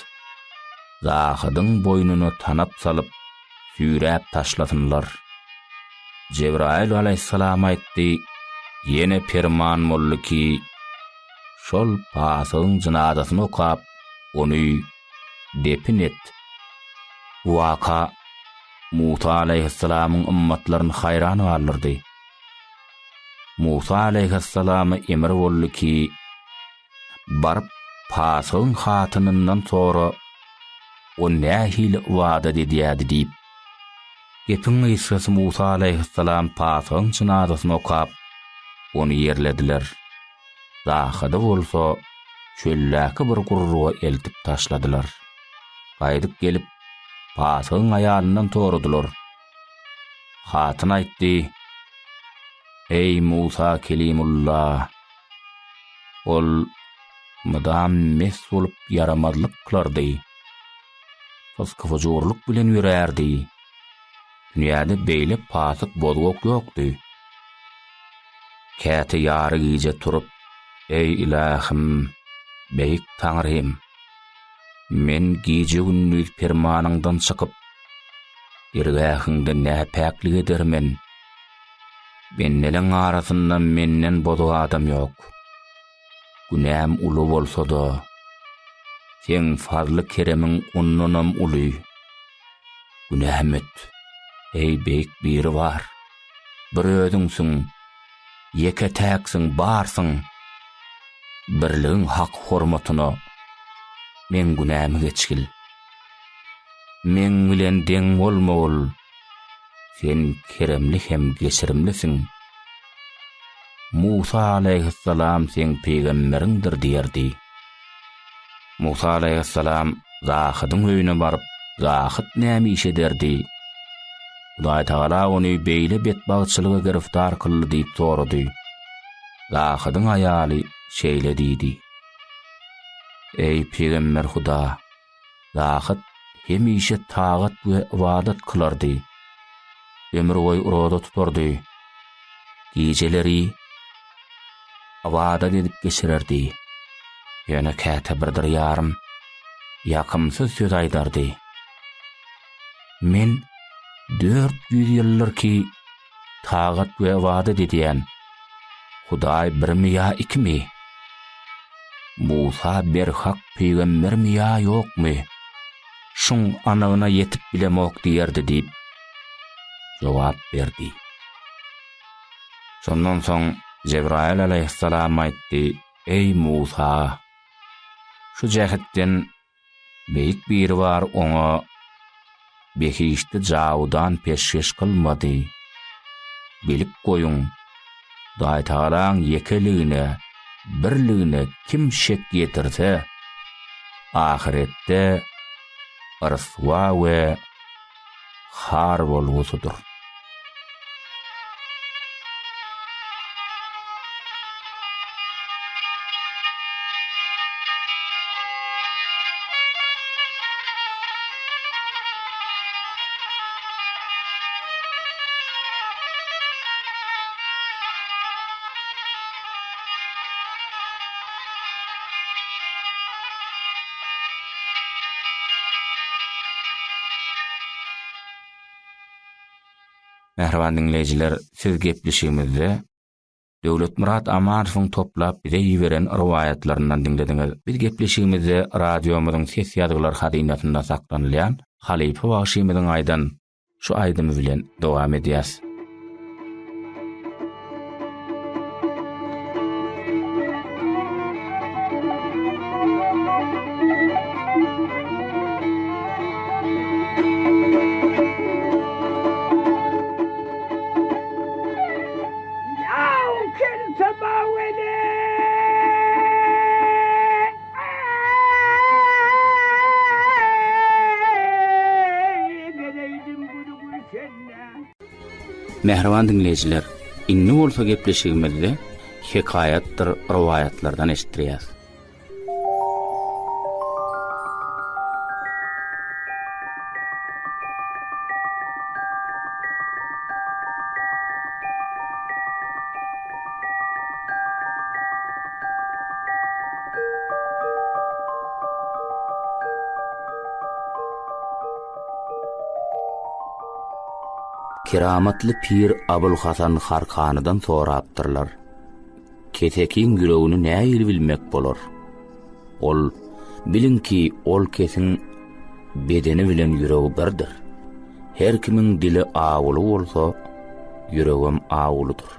zahydyň boýnuny tanap salyp süräp taşlasynlar. Cebrail aleyhissalam aýtdy, ýene ferman boldy ki, şol pasyň janazasyny okap, ony depin et. Waka Musa aleyhissalamyň ummatlaryny haýran galyrdy. Musa aleyhissalama emir boldy ki, baryp pasyň hatynyndan sonra o nähili wada edýärdi diýip. Gepin ýysasy Musa aleyhissalam pasyň janazasyny okap, ony ýerlediler. Zahydy bolsa çölläki bir gurruğa eltip taşladylar. Gaýdyp gelip pasygyň aýalyndan torudylar. Hatyn aýtdy: "Ey Musa Kelimullah, ol mudam mes bolup yaramazlyk kılardy. Foskyfojurluk bilen ýörärdi. Dünýäde beýle pasyk bolgok ýokdy." Käte ýary giýje turup: "Ey ilahim, beýik Taňrym, men giýje gündüz permanyňdan çykyp irgähinde näpäklik edermen. Benneleň arasynda menden bodu adam ýok. Günäm uly bolsa-da, sen fazly keremiň unnunam uly. Günämet, ey beýik biri bar. Bir özüňsiň, ýeke-täksiň, barsyň. Birligiň hak hormatyna men günämi geçgil. Men bilen deň bolmagul. Sen keremli hem geçirimlisin. Musa aleyhisselam sen peygamberiňdir" diýerdi. Musa aleyhisselam Zahydyň öýüne baryp, Zahyt näme iş ederdi? Hudaý Taala ony beýle betbagçylyga giriftar kıldy diýip sorady. Zahydyň aýaly şeýle diýdi: "Ey peygamber Huda, Zahyt hemişe tagat we ibadat kılardy. Ömür boy roza tutardy. Gijeleri ibadat edip geçirerdi. Ýöne käte birdir ýarym ýakymsyz söz aýdardy. Men 400 ýyllar ki tagat we ibadat edýän Hudaý birmi ýa ikimi? Musa berhak peýgambermi ýa ýokmy? Şuň anagyna ýetip bilemok" diýerdi diýip jogap berdi. Şondan soň Cebrail aleyhisselam aýtdy: "Ey Musa, şu jähetden beýik biri bar, oňa behişde jawdan peşkeş kılmady. Bilip goýuň, Hudaý Taalaň ýekeligine, birligine kim şek ýetirse, ahiretde rıswa we har bolgusudur." Merhaban dinleyijiler, siz gepleşigimizde Döwletmurat Amanowyň toplap bize ýiberen rywayatlaryndan dinlediňiz. Biz gepleşigimizde radiomyzyň ses ýazgylar hadynatynda saklanylýan Halypy Wagşymyzyň aýdan şu aýdymy bilen dowam edýäs. Mehriban dinleyijiler, inni bolsa gepleşigimizde hekayatdyr, rywayatlardan eşitdirýäs. Keramatly pir Abul Hasan Harkanydan sorapdyrlar. Ketekiň yüregini näýil bilmek bolar? Ol bilinki ol kesin bedeni bilen ýüregi birdir. Her kimiň dili awuly bolsa, ýüregim awuludyr.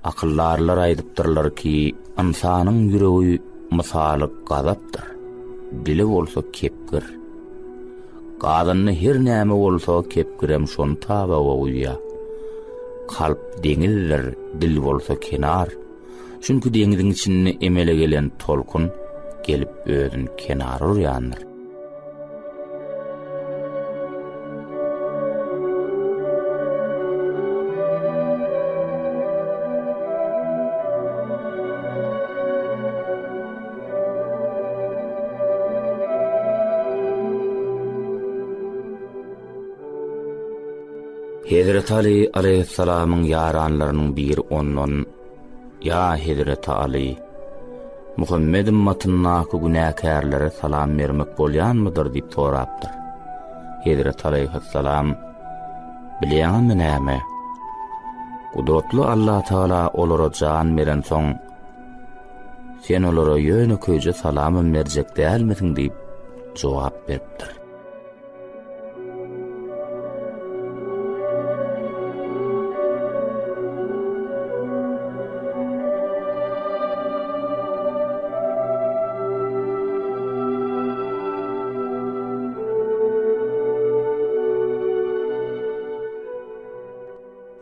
Akyllarlar aýdypdyrlar ki, insanyň ýüregi misaly gazapdyr. Dili bolsa kepgir. Gadanny her näme bolsa kepgirem şon taba goýýa. Kalp deňildir, dil bolsa kenar. Çünkü deňiziň içinde emele gelen tolkun gelip özün kenara urýandyr. Hazrat Ali aleyhissalamyň yaranlarynyň biri ondan "Ya Hazrat Ali, Muhammed ümmetinna günäkärlere salam bermek bolýanmydyr?" diýip sorapdyr. Hazrat aleyhissalam "Bilýärmi näme? Kudratly Allah Taala olara jan beren soň sen olara ýöne köýje salam berjek dälmisin?" diýip jogap beripdir.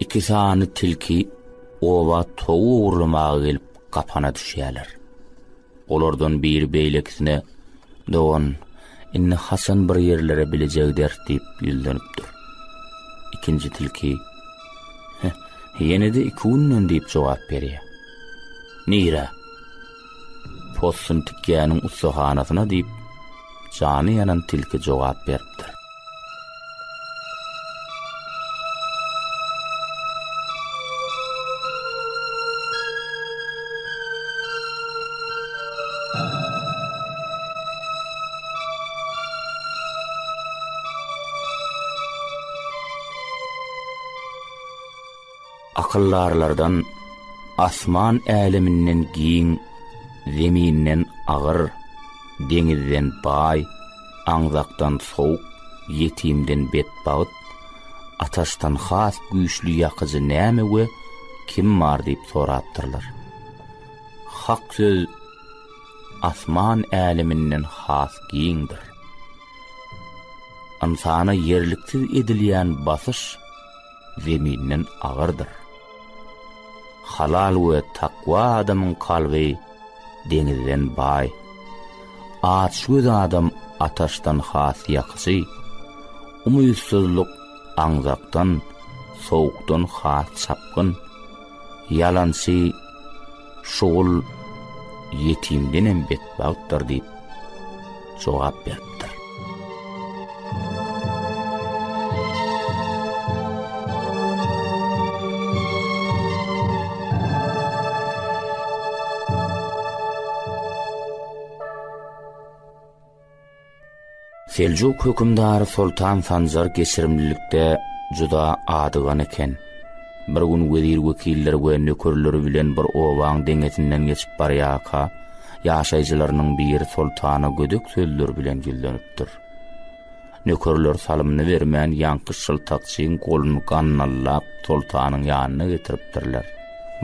İkisany tilki owa towu urlamaga gelip kapana düşýärler. Olardan bir beýleksine "Dowan, inni Hasan bir ýerlere biljegdir" diýip ýüzlenipdir. İkinji tilki "Ýene-de 2 günden" diýip jogap berýär. "Nira? Postun tikýäniň ussahanasyna" diýip jany ýanan tilki jogap beripdir. Akıllarlardan asman äleminden giň, zeminden agyr, deňizden bay, aňzakdan sowuk, ýetimden betbagyt, ataşdan has güýçli ýakyjy näme we kim bar diýip sorapdyrlar. Hak söz asman äleminden has giňdir. Insana yerliksiz edilýän basyş zeminden agyrdyr. Halal we takwa adamyň kalby deňizden bay. Açgöz adam ataşdan has ýakyjy. Umytsuzlyk aňzakdan, sowukdan has çapgyn. Ýalansy şogul ýetimden hem betbagtdyr diýip jogap beripdir. Seljuk hökümdary Sultan Sanjar geçirimlilikde juda adygan eken. Bir gün wezir wekilleri we nökerleri bilen bir owaň deňezinden geçip barýaka, ýaşaýjylarynyň biri sultana gödük sözler bilen güllenipdir. Nökerler salymyny bermän ýanky şyltakçyň goluny gannallap sultanyň ýanyna getiripdirler.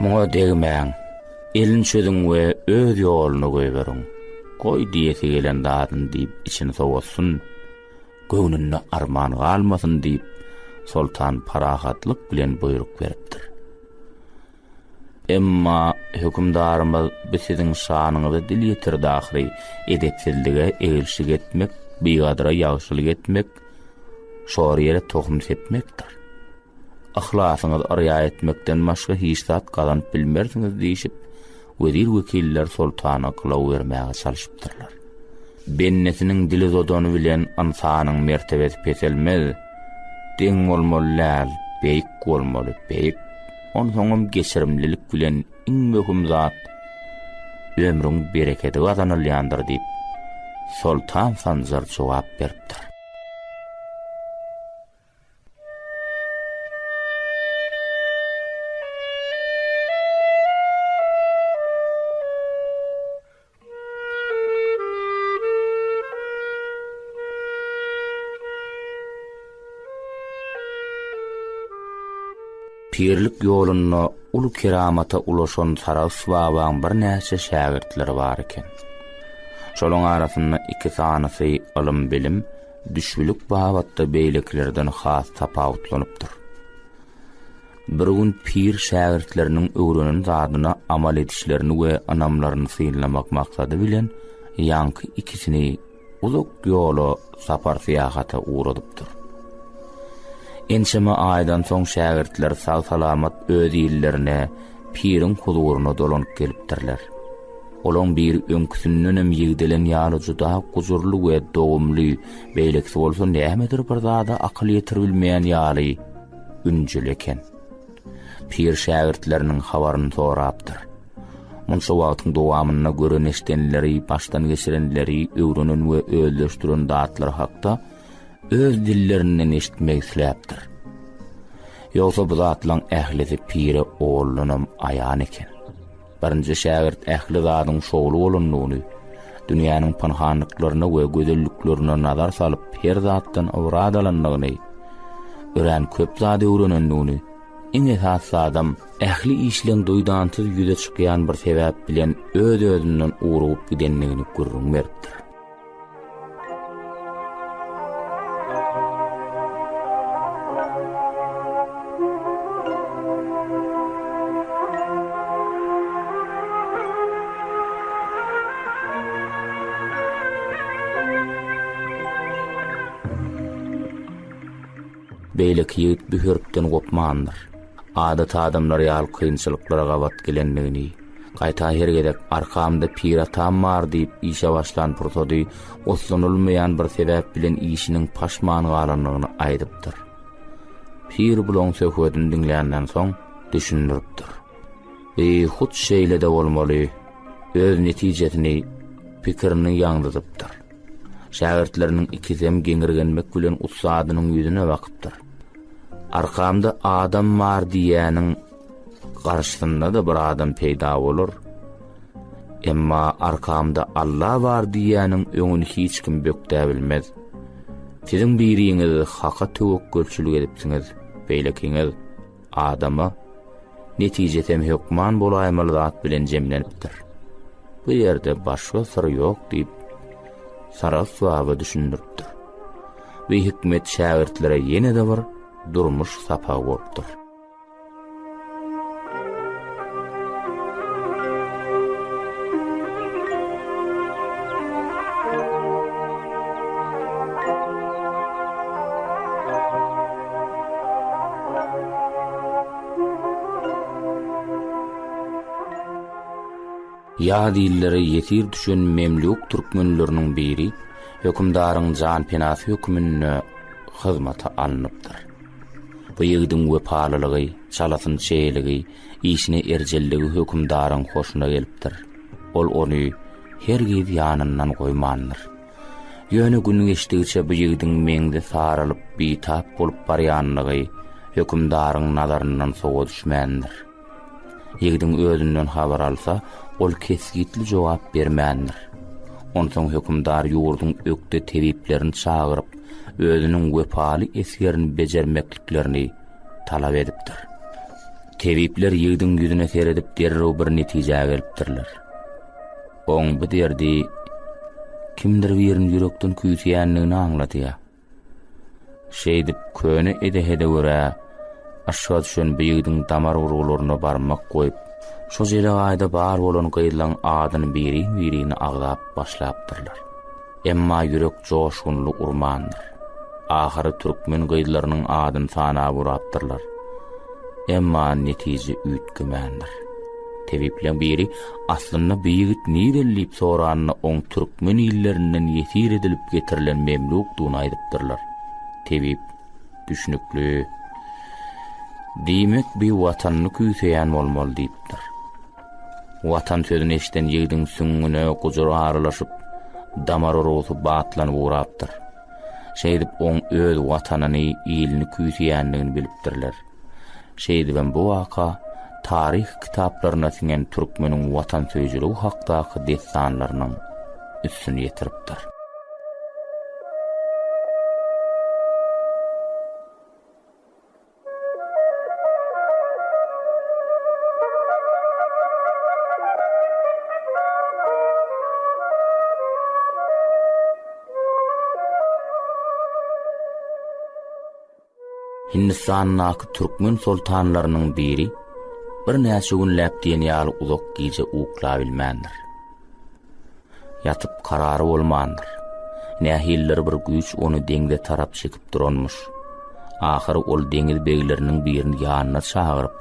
"Muňa degmäň, elin çözüň we öz ýoluny goýberin. Koy diýeti gelen dadyn" diýip içini sowatsun, göwnünde arman galmasyn diýip sultan parahatlyk bilen buyruk beripdir. Emma hökümdarymyz bisidiň şanyňyzy dil ýetir dahyry edepsizlige egilşik etmek, beýgadyra ýagşylyk etmek, şor ýere tohum sepmekdir. Ahlasyňyzy arya etmekden başga hiç zat galan bilmersiňiz diýip wezir wekiller sultana kulaw bermäge çalyşypdyrlar. Bennesiniň dili zodany bilen insanyň mertebesi peselmez. Deň bolmaly, beýik bolmaly, beýik. Onsoňam geçirimlilik bilen iň möhüm zat ömrüň bereketi gazanylýandyr diýip Sultan Sanjar jogap beripdir. Pirlik ýoluna ulu keramata ulaşan Saraswabaň bir näçe şägirtleri bar eken. Şolaň arasynda 2 sanysy ilm bilim, düşülük babatda beýleklerden has tapawutlanypdyr. Bir gün pir şägirtleriniň öwrenen zadyna amal edişlerini we anamlaryny syýlamak maksady bilen ýanky ikisini uzak ýola sapar syýahata uğradypdyr. Ençeme aýdan soň şägirtler sag salamat öz ýyllarına pirin huzuruna dolanyp gelipdirler. Olaň bir öňküsünden ýigdelen ýaly juda guzurly we dogumly beýleksi bolsa nämedir bir zada akıl ýetirbilmeýän ýaly ünjül eken. Pir şägirtleriniň habaryny sorapdyr. Munşa wagtyň dowamyna göre neşdenleri, başdan geçirenleri, öwrenen we özleşdiren datlar hakda öz dillerinden eşitmek isläpdir. Ýogsa bu zatlaryň ählisi pire oğlunam aýan eken. Birinji şägirt ähli zadyň şogly bolanlygyny, dünýäniň panhanlyklaryna we gözelliklerine nazar salyp her zatdan awradalanlygyny, ören köp zady öwrenenligini, iň esasy adam ähli işleň doýdansyz ýüze çykýan bir sebäp bilen öz-özünden uğrup gidenligini görürmekdir. Beýleki ýigit bühürpden gopmandyr. Adat adamlar ýaly kynçylyklara gabat gelenligini, gaýta hergedek arkamda pir atam bar diýip işe başlan pursady, oslanylmaýan bir sebäp bilen işiniň paşman galanlygyny aýdypdyr. Pir bulan söhbetini dinleýänden soň düşünüripdir. Hut şeýle de bolmaly, öz netijetini, pikirini ýaňladypdyr. Şägirtleriniň ikisem geňirgenmek bilen ustadynyň ýüzüne bakypdyr. Arkamda adam bar diýäniň garşysynda da bir adam peýda bolar. Emma arkamda Allah bar diýäniň öňüni hiç kim bökdä bilmez. Siziň biriňiz haka töwekkülçilik edipsiňiz, beýlekiňiz adama netijetem hukman bolaýmaly zat bilen jemlenipdir. Bu ýerde başga syr ýok diýip Saraswaba düşünüripdir. We hikmet şägirtlere ýene de bir durmuş sapa bolupdyr. Ya dilleri yetir düşen memlük türkmenleriniň biri hökümdaryň jan penasy hökmüne hyzmata alnypdyr. Bu ýigdiň wepalylygy, çalasyn çeýligi, işine erjelligi hökümdaryň hoşuna gelipdir. Ol ony her giz ýanyndan goýmandyr. Ýöne gün geçdigiçe bu ýigdiň meňde saralyp bitap bolup barýanlygy hökümdaryň nazaryndan sowa düşmändir. Ýigdiň özünden habar alsa, ol kesgitli jogap bermändir. Onsoň hökümdar ýurdun ökde tebiplerini çagyryp, özüniň wepaly esgerini bejermekliklerini talap edipdir. Tebipler ýigdiň ýüzüne seredip derrew bir netije gelipdirler. Oň bu derdi kimdir birini ýürekden küýsýänligini aňlatýar. Şeýdip köne edehede görä, aşağı düşen bu ýigdiň damar uruglaryna barmak goýup, şu jere aýda bar bolan gyýylan adyny birini agdap başlapdyrlar. Emma ýürek joşgunly urmandyr. Ahary türkmen gyýylarynyň adyny sanap urapdyrlar. Emma netije üýtgümändir. Tebiplen biri aslynda bu ýigit nirellip soranyny oň türkmen ýyllerinden ýetir edilip getirilen memlük duny aýdypdyrlar. Tebip düşünükli, diýmek bir watanyny küýseýän bolmaly diýipdir. Watan sözüni eşiten ýigdiň süňüne gujur aralaşyp, damar urugy batlanyp urapdyr. Şeýdip oň öz watanyny, ýylny küýseýänligini bilipdirler. Şeýdip bu waka tarih kitaplarına singen türkmeniň watan söýjüligi hakdaky destanlarynyň üstüne ýetiripdir. Hindistan'naky Türkmen sultanlarynyň biri bir näçe günläp diýen ýaly uzak giýje ukla bilmändir. Yatyp karary bolmandyr. Nähiller bir güýç onu deňde tarap çekip duranmyş. Ahir ol deňiz beýleriniň birini ýanyna çagyryp,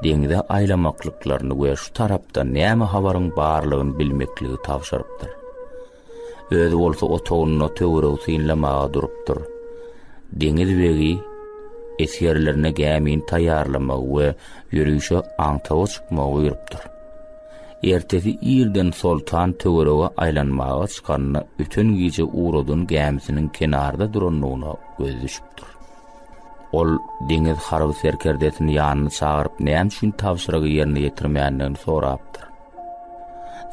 deňde aýlamaklyklaryny we şu tarapda näme habaryň barlygyny bilmekligi tawşarypdyr. Özi bolsa otogyny töwereg synlamaga durupdyr. Deňiz begi esýerlerine gämin taýýarlamak we ýürüýüşe aňtawa çykmagy ýürüpdir. Ertesi ýerden sultan töwerege aýlanmaga çykanyna öten giýje uradyn gämisiniň kenarda duranlygyna göz düşüpdir. Ol deňiz harby serkerdesini ýanyna çagyryp näme üçin tawşyragy ýerine ýetirmänligini sorapdyr.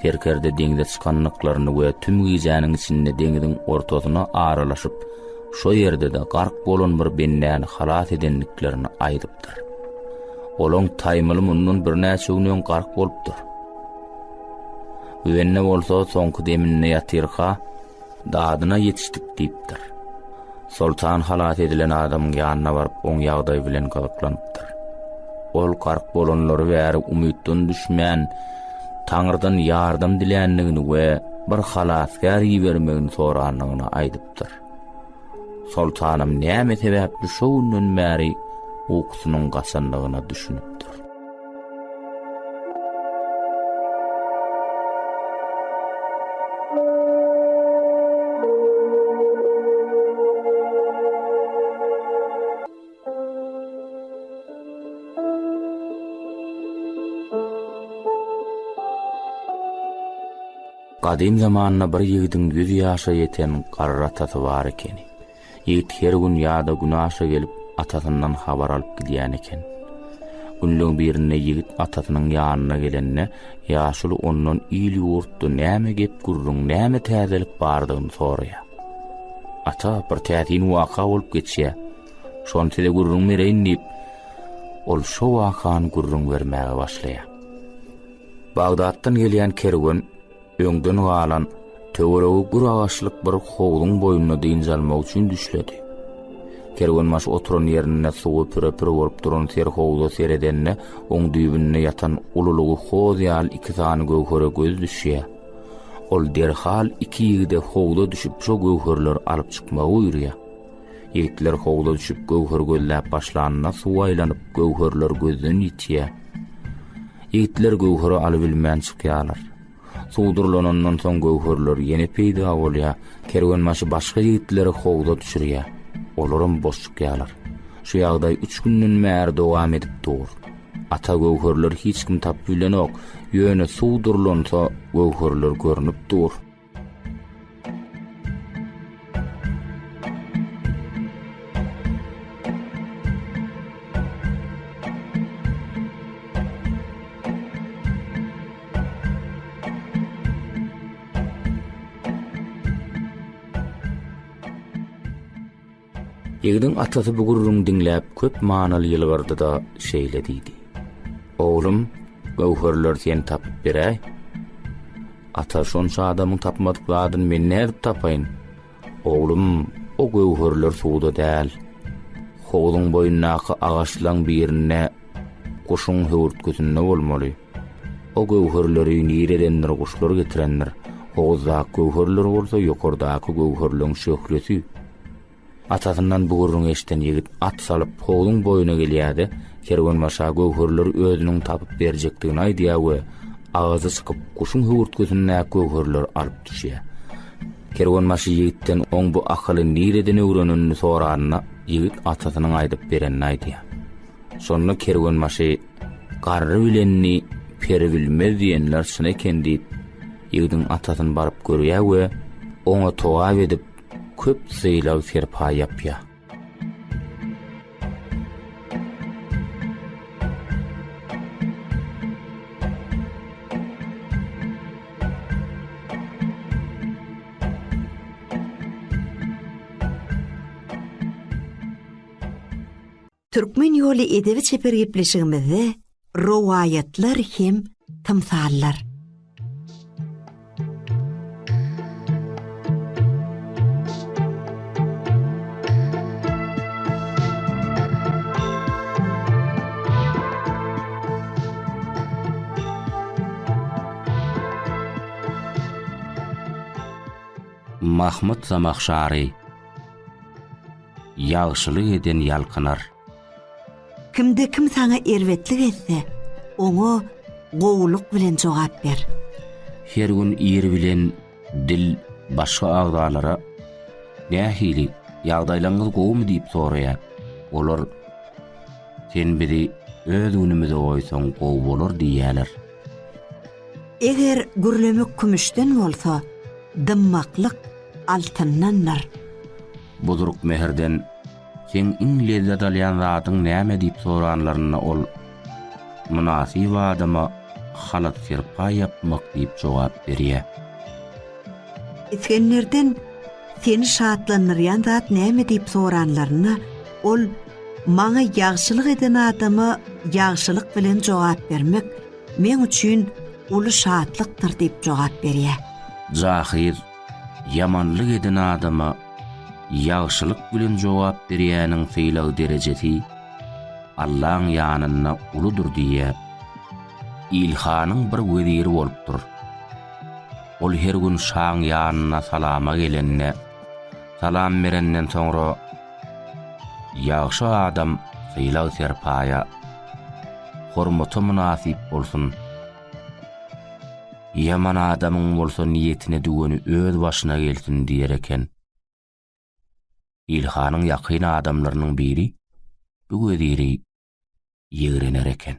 Serkerde deňde çykanlyklaryny we tüm giýjäniň içinde deňiziň ortasyna aralaşyp, şo ýerde de gark bolan bir bennäni halat edenliklerini aýdypdyr. Olaň taýmaly mundan bir näçe gün gark bolupdyr. Öwenne bolsa soňky deminne ýatyrka dadyna ýetişdik diýipdir. Sultan halat edilen adamyň ýanyna baryp oň ýagdaý bilen galyklanypdyr. Ol gark bolanlary bäri umytdan düşmän, Taňrydan ýardam dilänligini we bir halasgar ýibermegini soranlygyny aýdypdyr. Sultanam näme sebäpli şo günden bäri uykusynyň gaçanlygyna düşünüpdir. Gadim zamanna bir ýigitiň 100 ýaşa ýeten garry atasy bar eken. Ýigit her gün ýa-da günaşa gelip atasyndan habar alyp gidýän eken. Günlüň birinde ýigit atasynyň ýanyna gelenne ýaşuly ondan ýyly ýurtda näme gep gurrun, näme täzelik bardygyny soraýar. Ata bir täzin waka bolup geçýär. Şonda gurrun mereýin diýip, ol şo wakany gurrun bermäge başlaýar. Bagdatdan gelýän kerwen öňden galan töweregi guraşlyk bir howluň boýuna diňjalmak üçin düşledi. Kerwen maş oturan ýerine suwy püre bolup duran ser howlu seredenne oň düýbünde ýatan ululugy hoýal iki zany göwhere göz düşýär. Ol derhal iki ýigide howlu düşüp şo göwherler alyp çykmagy ýürýär. Ýigitler howlu düşüp göwher gözläp başlanyna suw aýlanyp göwherler gözden ýitýär. Ýigitler göwhere alyp bilmän çykýarlar. Suwdurlanandan soň göwherler ýene peýda bolýar. Kerwen maşy başga ýigitleri howda düşürýär. Olaram boş çykýarlar. Şu ýagdaý 3 günden bäri dowam edip dur. Ata göwherler hiç kim tap bilenok, ýöne suwdurlansa göwherler görünüp dur. Ýigdiň atasy bu gurrun diňläp köp manaly ýylgardy da şeýlediydi. Oğlum, göwherler sen tapyp beräý. Ata şonça adamyň tapmadyklaryny men nädip tapaýyn? Oğlum, o göwherler suwda däl. Howluň boýundaky agaçlaň birine goşuň höwürtgüsinde bolmaly. O göwherleri niredendir goşlar getirendir. Howuzdaky göwherler bolsa ýokardaky göwherleriň şöhlesi. Atasından bu gurrun eşten ýigit at salyp howluň boýuna gelýärdi. Kerwen maşa göwherler özüniň tapyp berjekdigini aýdýar we agazy çykyp goşuň höwürtgüsine göwherler alyp düşýär. Kerwen maşy ýigitden oň bu akyly nireden öwrenini soranyna ýigit atasynyň aýdyp berenini aýdýar. Şonda kerwen maşy garry bilenni peri bilmez diýenler şuna eken diýip ýigitiň atasyny baryp görýär we oňa towap edip köp syýlaw serpa ýapýar. Türkmen ýoly edebi çeper gepleşigimizde rowaýatlar hem tymsallar. Mahmud Zamakşary. Ýagşylyk eden ýalkynar. Kimde kim sana erwetlik etse, oňa gowuluk bilen jogap ber. Her gün ýeri bilen dil başga agdalara nähili ýagdaýlaryňyz gowmy diýip soraýar. Olar sen bizi öz günümizde goýsaň gow bolar diýýärler. Eger gürlemik kümüşden bolsa, dymmaklyk altyndanlar. Buduruk meherden sen İngilizce dalyan zadyň näme diýip soranlaryna ol munasyb adama halat serpa yapmak diýip jogap berýär. Etkenlerden seni şatlanýan zat näme diýip soranlaryna ol maňa ýagşylyk eden adama ýagşylyk bilen jogap bermek men üçin uly şatlykdyr diýip jogap berýär. Zahir yamanlyk eden adama ýagşylyk bilen jogap berýäniň feýleg derejesi Allahyň ýanyna uludur diýe ilhanyň bir weziri bolupdyr. Ol her gün şaň ýanyna salama gelenne salam berenden soňra ýagşy adam feýleg serpaya hormaty munasyp bolsun. Yaman adamyň bolsa niýetine düweni öz başyna gelsin diýereken. İlhanyň ýakyn adamlarynyň biri bu weziri ýegrener eken.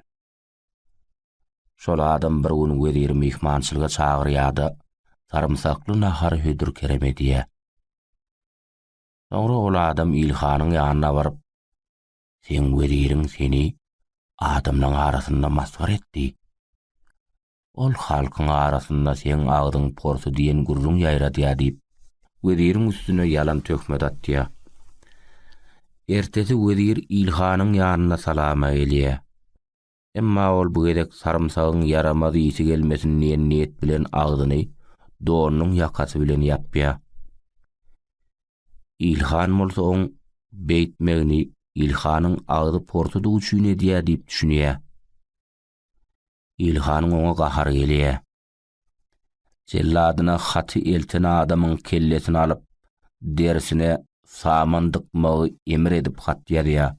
Şol adam bir gün weziri mehmançylyga çagyrýardy. Sarımsakly nahar hödür keremediýe. Soňra ol adam ilhanyň ýanyna baryp, sen weziriň seni adamlaryň arasynda masgar etdi. Ol halkyň arasynda sen agdyň porsu diýen gurrun ýaýradýa diýip, weziriň üstüne ýalan tökme datýa. Ertesi wezir ilhanyň ýanyna salama gelýär. Emma ol bu gedek sarımsagyň yaramaz ýyty gelmesin diýen niýet bilen agdyny doğrunyň ýakasy bilen ýapýar. İlhan bolsa oň beýtmegini ilhanyň agdy portudy üçin edýär diýip düşünýär. İlhanyň oňa gahar gelýär. Jelladyna haty elten adamyň kellesini alyp dersine samandykmagy emir edip hat ýazýar.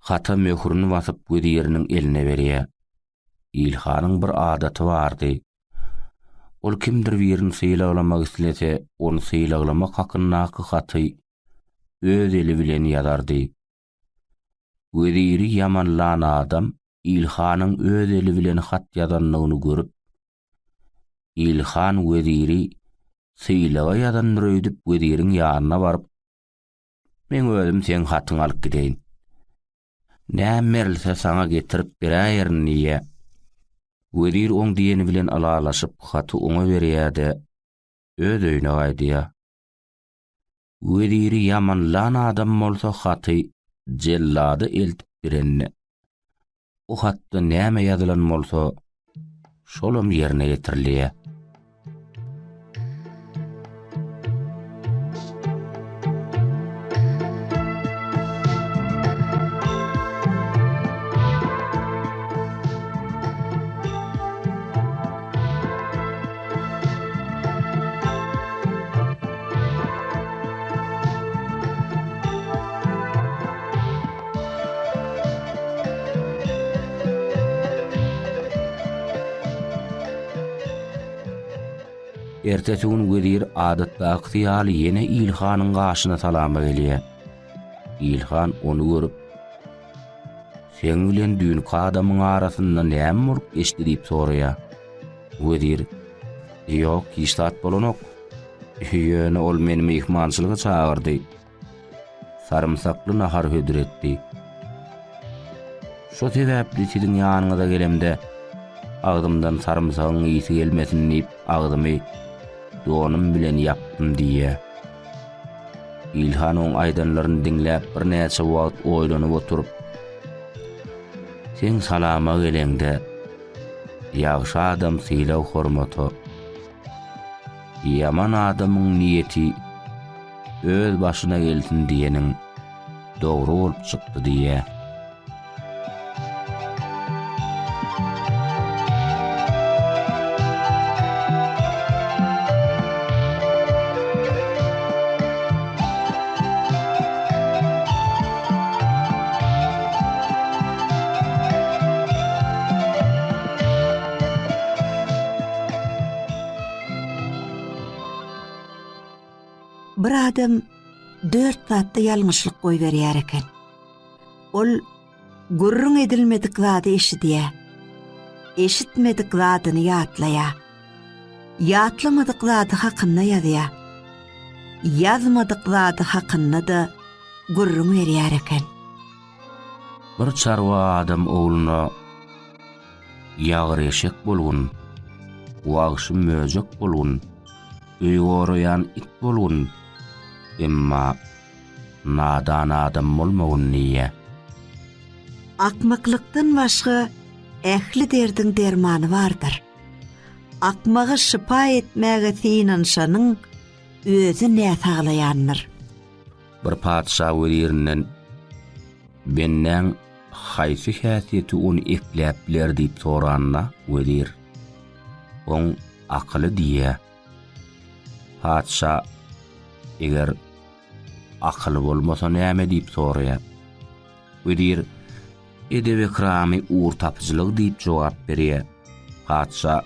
Hata möhürüni basyp weziriniň eline berýär. İlhanyň bir adaty bardy. Ol kimdir birini syýlaglamak islese, onu syýlaglamak hakyndaky haty öz eli bilen ýazardy. Weziri ýamanlan adam İlhanyň öz eli bilen hat ýazanlygyny görüp, İlhan weziri syýlaga ýazandyr öýdüp weziriň ýanyna baryp, men özüm sen hatyň alyp gideýin. Nämerilse sana getirip berýärin diýe. Wezir oň diýeni bilen alalaşyp haty oňa berýärde öz öýüne gaýdýar. Weziri ýamanlan adam bolsa haty jellady eltip berenne. O hatda näme ýazylan bolsa şolum ýerine getirilýär. Ertesi gün wezir adatdaky ýaly ýene İlhanyň gaşyna salama gelýär. İlhan onu görüp, sen bilen düňkü adamyň arasynda näme murk geçdi diýip soraýar. Wezir, ýok, iştat bolanok. Ýöne ol meni mehmançylyga çagyrdy. Sarımsakly nahar hödür etdi. Şo sebäpli siziň ýanyňyza gelemde agdymdan sarımsagyň ýyty gelmesin diýip agdymy doğunum bilen yaptım diye. İlhan oň aýdanlaryny diňläp bir näçe wagt oýlanyp oturup, sen salama gelende ýagşy adam syýlaw hormaty, ýaman adamyň niýeti öz başyna gelsin diýeniň dogry bolup çykdy diye. Bir adam 4 saatda ýalňyşlyk goýberýär eken. Ol gurrun edilmedik zady eşidýä. Eşitmedik zadyny ýatlaýa. Ýatlamadyk zady hakynda ýazýa. Yazmadyk zady hakynda da gurrun berýär eken. Bir çarwa adam oğluna ýağır eşek bolgun, wagşy möjek bolgun, öýgöreýän it bolgun, emma nadan adam bolmagun niýe. Akmaklykdan başga ähli derdin dermany bardyr. Akmagy şipa etmäge synanşanyň özü näsaglaýandyr. Bir padşah welirinden benden haýsy häsiýeti onu epläp biler diýip soranna welir. On akly diýe. Padşah eger akly bolmasa näme diýip soraýar. Welir edebe kramy uğur tapyjylyk diýip jogap berýär. Padşah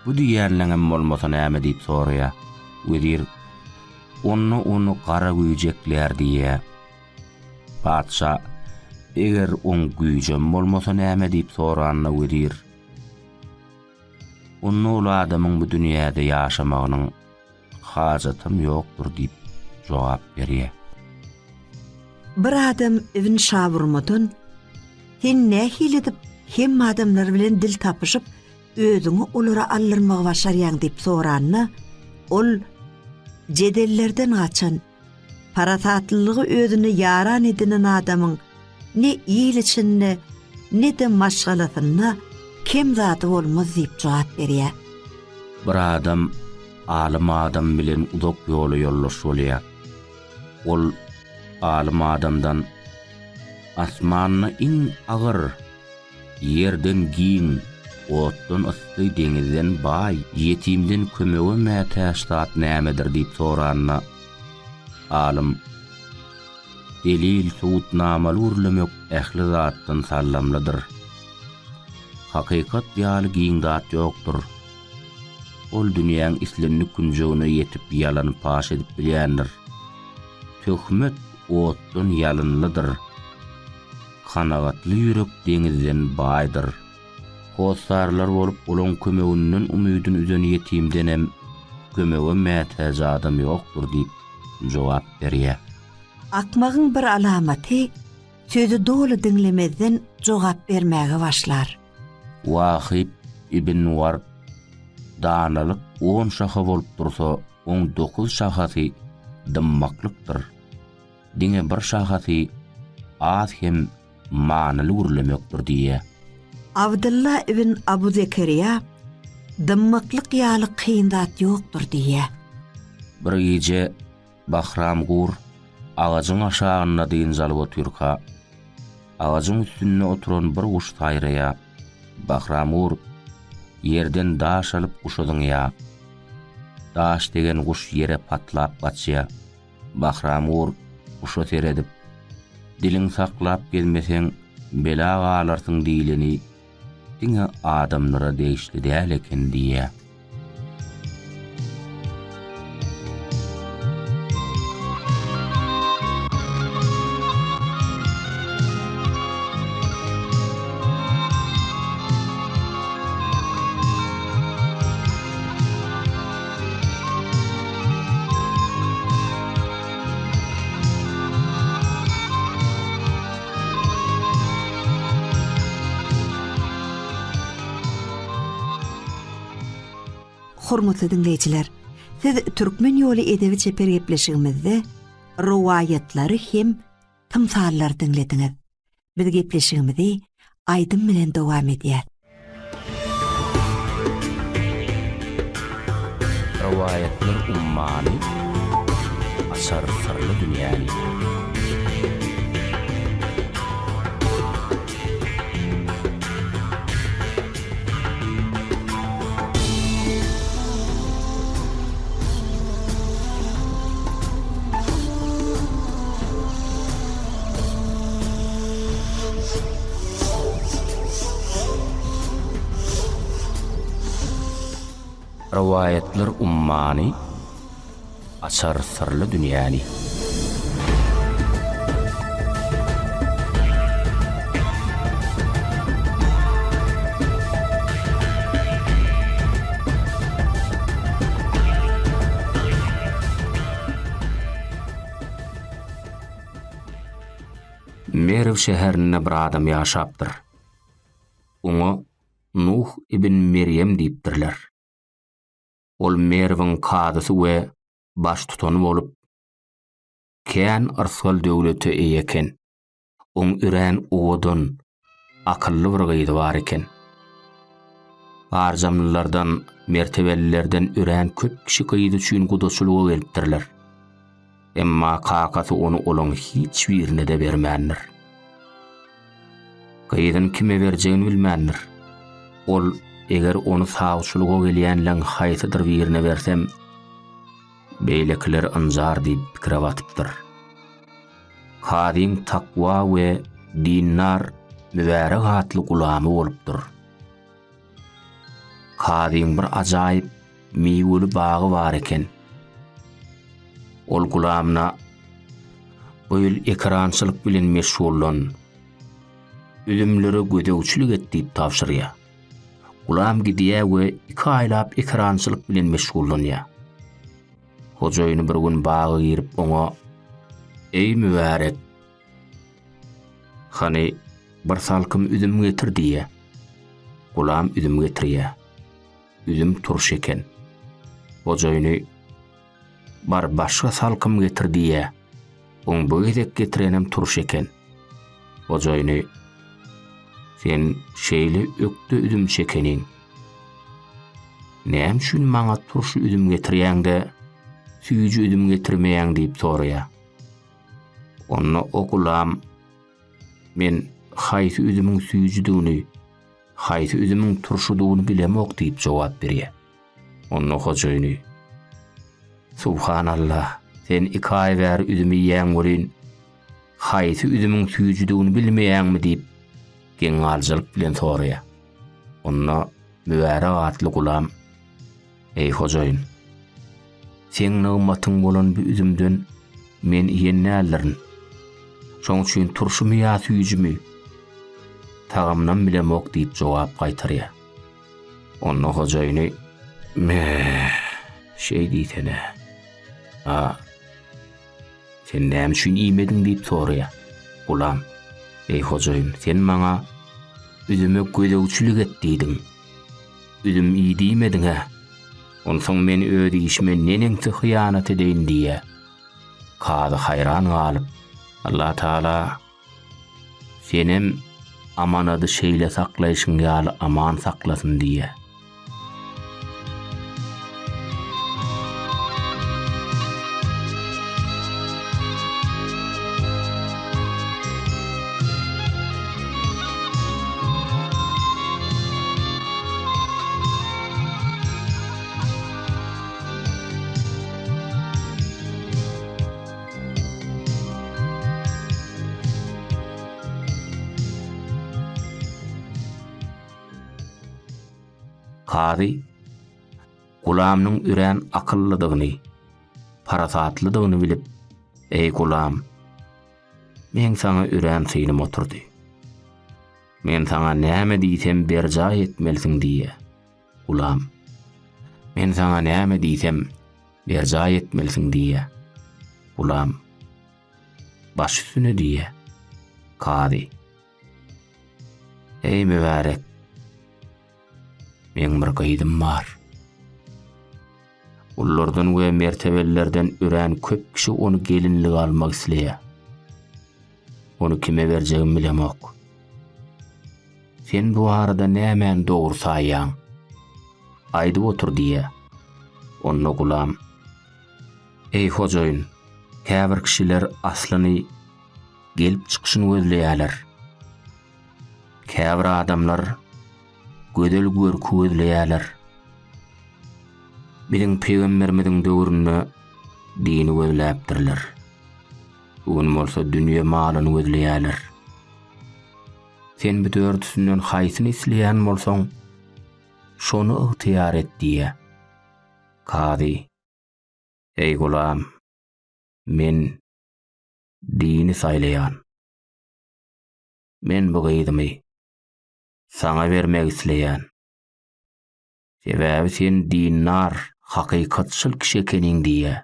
bu diýerleňem bolmasa näme diýip soraýar. Welir onu qara güýjekler diýär. Padşah eger on güýjem bolmasa näme diýip soranna welir. Onu ol adamyň bu dünýäde ýaşamagynyň hajatym ýokdur diýip jogap berýär. Bir adam evin şawurmadan sen nähil edip hem adamlar bilen dil tapyşyp özüňi olara allyrmagy başarýan diýip soranna ol jedellerden gaçan paratatlylygy özüne yaran edinen adamyň ne iyil içinde ne de maşgalatyna kim zady bolmaz diýip jogap berýär. Bir adam alim adam bilen uzak ýoly ýollaşýar. Ol alim adamdan asmanyny iň agyr, yerden giň, otdan ysty deňizden baý, ýetimden kömegi mätäşdat nämedir diýip soranna alim delil suutnamaly urlemek ähli zatdan sallamlydyr. Hakykat ýaly giň zat ýokdur. Ol dünýäň islenlik günjegine ýetip ýalanyp paş edip bilýändir. Töhmet otdan ýalynlydyr. Kanagatly ýürek deňizden baýdyr. Hosarlar bolup olan kömeginden umydyn üzen ýetimden hem kömegi mätäj adam ýokdur diýip jogap berýär. Akmagyň bir alamaty sözü dolu dinlemezden jogap bermäge başlar. Wahib ibn Ward danalyk 10 şaha bolup dursa 19 şahasy dymmaklykdyr. Diňe bir şahasy az hem manaly urlemekdir diýär. Abdullah ibn Abu Zekeriya dymmaklyk ýaly kyn zat ýokdur diýär. Bir gece Bahram gur ağacın aşağına deyin zalıp oturka. Ağacın üstünde oturan bir kuş taýraya. Bahram gur yerden daş alıp kuşadın ya. Daş degen kuş yere patlap gaçya. Bahram gur kuşa teredip dilin saklap gelmesen bela galarsın diýileni diňe adamlara değişli däl eken diýär. Hormatly dinleyijiler, siz türkmen ýoly edebi çeper gepleşigimizde riwayatlary hem tymsallar dinlediňiz. Biz gepleşigimizi Aydyn bilen dowam edýär. Riwayatlar ummany asar sırlı dünýäni. Riwayatlar ummany açar sırlı dünýäni. Merv şäherinde bir adam ýaşapdyr. Oňa Nuh ibn Meryem diýipdirler. Ol Merwin kadysy we baş tutany bolup, Kän arsal döwleti eýeken. Oň üren owdan akylly bir gyýdy bar eken. Arjamlylardan, mertebelilerden üren köp kişi gyýdy üçin gudaçylyga gelipdirler. Emma kakasy onu olan hiç birine de bermändir. Gyýdyn kime berjegini bilmändir. Ol, eger onu sağçylyga gelýänleň haýsydyr birine bersem, beýlekiler anjar diýip pikir batypdyr. Kadyň takwa we dinnar mübarek atly gulamy bolupdyr. Kadyň bir ajaýyp miwuli bagy bar eken. Ol gulamna boýul ekrançylyk bilen meşgulan, üdümleri gödegçilik etdiýip tapşyrýar. Gulam gidýär we 2 aýlap ekrançylyk bilen meşgulanýar. Hojaýyny bir gün bagy girip oňa "Ey mübarek, hani bir salkym üdüm getir" diýär. Gulam üdüm getirýär. Üdüm turş eken. Hojaýyny bar başga salkym getir diýär. Oň bu gedek getirenem turş eken. Hojaýyny sen şeýle ökde üdüm çekeniň. Näme üçin maňa turşy üdüm getirýäňde süýüji üdüm getirmeýäň diýip soraýar. Onda o gulam men haýsy üdümüň süýüjidigini, haýsy üdümüň turşudygyny bilemok diýip jogap berýär. Onda hojaýyny Subhanallah, sen 2 aý bäri üdümi ýeň bolyn, haýsy üdümüň süýüjidigini bilmeýäňmi diýip geň aljalyk bilen soraýar. Onda mübarek atly gulam, "Ey hojaýyn, sen nygmatyň bolan bir üdümden men ýene alyryn. Şoň üçin turşumy ýa süýüjimi tagamdan bilemok" diýip jogap gaýtarýar. Onda hojaýyny şey diýsene. Sen näme üçin iýmediň diýip soraýar. Gulam, "Ey hojaýyn, sen maňa üdüme gödegçilik etdiň. Üdüm iyi diýmediň ha. Onsoň men öýdi işime neneňçe hyýanat edeýin" diýär. Kady hayran galyp, Allah Taala senem amanady şeýle saklaýşyň ýaly aman saklasyn diýär. Kady gulamyň üren akyllydygyny, parasatlydygyny bilip, "Ey gulam, men sana üren synym oturdy. Men sana näme diýsem berjay etmelisin" diýär. Gulam, "Men sana näme diýsem berjay etmelisin" diýär. Gulam, "Baş üstüne" diýär. Kady, "Ey mübarek, men bir gaýdym bar. Ullardan we mertebellerden üren köp kişi onu gelinlik almak isleýär. Onu kime berjegimi bilemok. Sen bu arada nämen dogry saýaň? Aýdyp otur" diýär. Onda gulam, "Ey hojaýyn, käbir kişiler aslyny gelip çykyşyny gözleýärler. Käbir adamlar gödel görkü gözleýärler. Biziň peýgamberimiziň döwründe dini gözläpdirler. Bugün bolsa dünýe malyny gözleýärler. Sen bu dördüsünden haýsyny isleýän bolsaň, şonu ygtyýar et" diýär. Kady, Ey gulam, men dini saylayan. Men bu gıydımy sana vermek isleýän. Sebäbi sen dinnar, hakykatçyl kişi ekeniň diýe.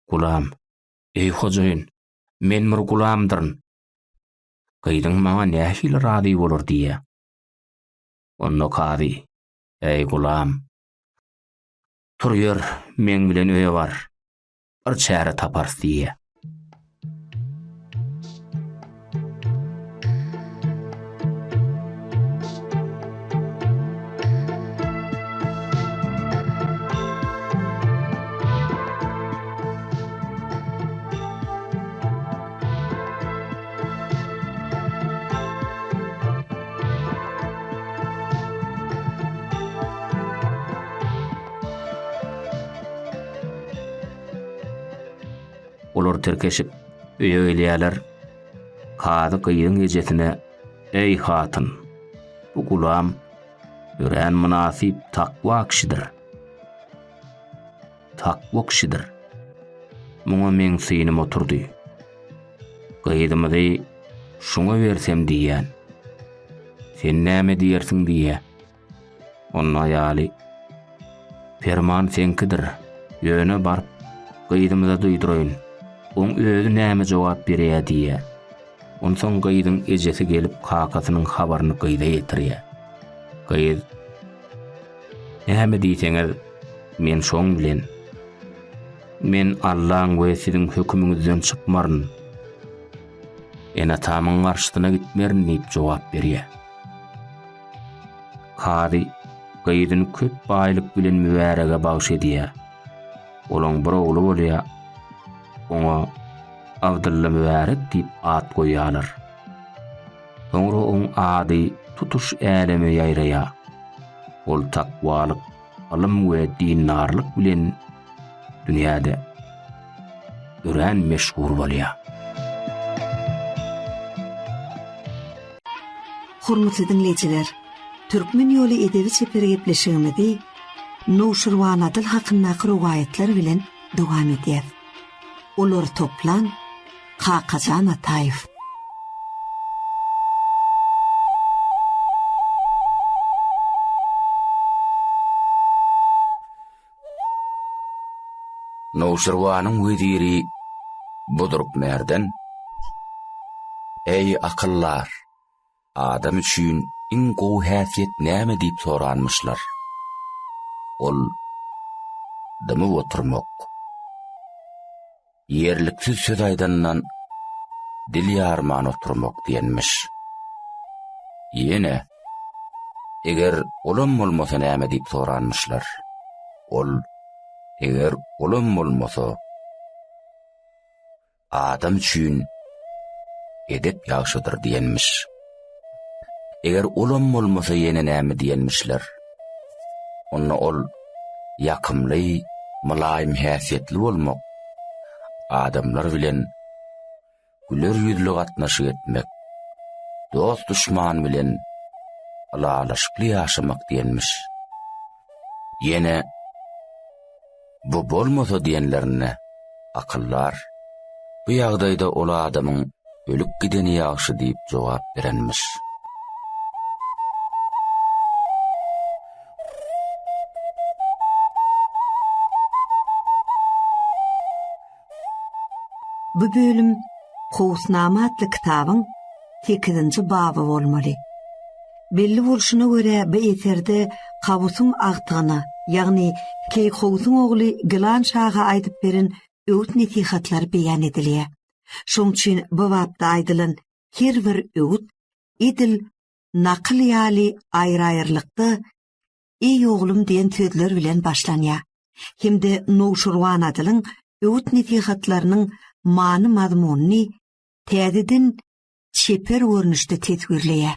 Gulam, ey hojaýyn, men bir gulamdyryn. Gıydyň maňa nähil rady bolar diýe. Onno kady, ey gulam, tur ýör, men bilen öýe bar. Bir çäre taparsy diýe. Olar terkeşip öýe gelýärler. Kady gyýyň ejesine, ey hatyn, bu gulam görän münasip takwa kişidir. Takwa kişidir. Muňa men synym oturdy. Gyýdymdy şuňa bersem diýen. Sen näme diýersiň diýe. Onun aýaly, ferman senkidir. Ýöne barp gyýdymda duýdurayyn. On özü näme jogap berýär diýe. Onsoň gyýdyň ejesi gelip kakasynyň habaryny gyýda ýetirýär. Gyýd, näme diýseňiz, men şoň bilen. Men Allahyň we siziň hökmüňizden çykmaryn. Enatamyň garşysyna gitmerin diýip jogap berýär. Kady gyýdyň köp baýlyk bilen mübarege bagş edýär. Olaň bir ogly bolýar. Oňa Abdulla Mübarek diýip at goýýarlar. Soňra oň ady tutuş älemi ýaýraýar. Ol takwalyk, alym we dinnarlyk bilen dünýäde görän meşhur bolýar. Hormatly dinleýijiler, Türkmen ýoly edebi seperi gepleşigimizde Nowşirwan Adyl hakyndaky rowaýatlar bilen dowam edýär. Olar toplan Kakazan Ataýew. Nowşirwanyň weziri Buduruk Merden, ey akyllar, adam üçin iň gowy häsiýet näme diýip soranmyşlar. Ol dymy oturmak. Yerliksiz söz aydandan dil yarman oturmak diýenmiş. Ýene eger olam bolmasa näme diýip soranmyşlar. Ol eger olam bolmasa adam üçin edep ýaşydyr diýenmiş. Eger olam bolmasa ýene näme diýenmişler. Onna ol ýakymly, mulaýym häsiýetli bolmak, adamlar bilen güler ýüzlü gatnaşyk etmek, dost düşman bilen alalaşykly ýaşamak diýenmiş. Ýene bu bolmasa diýenlerine akyllar bu ýagdaýda ol adamyň ölüp gideni ýaşy diýip jogap berenmiş. Bu bölüm Howsnama adly kitabyň 8-nji baby bolmaly. Belli bolşuna görä bu eterde Howsuň agtygyny, ýagny Key Howsuň ogly Gilan şaha aýdyp beren öwüt netihatlar beýan edilýär. Şoň üçin bu wagtda aýdylan her bir öwüt edil nakl ýaly aýry-aýrylykda "Ey oglum" diýen sözler bilen başlanýar. Hemde Nowşirwan Adylyň öwüt netihatlarynyň many mazmunyny täzeden çeper görnüşde teswirleýär.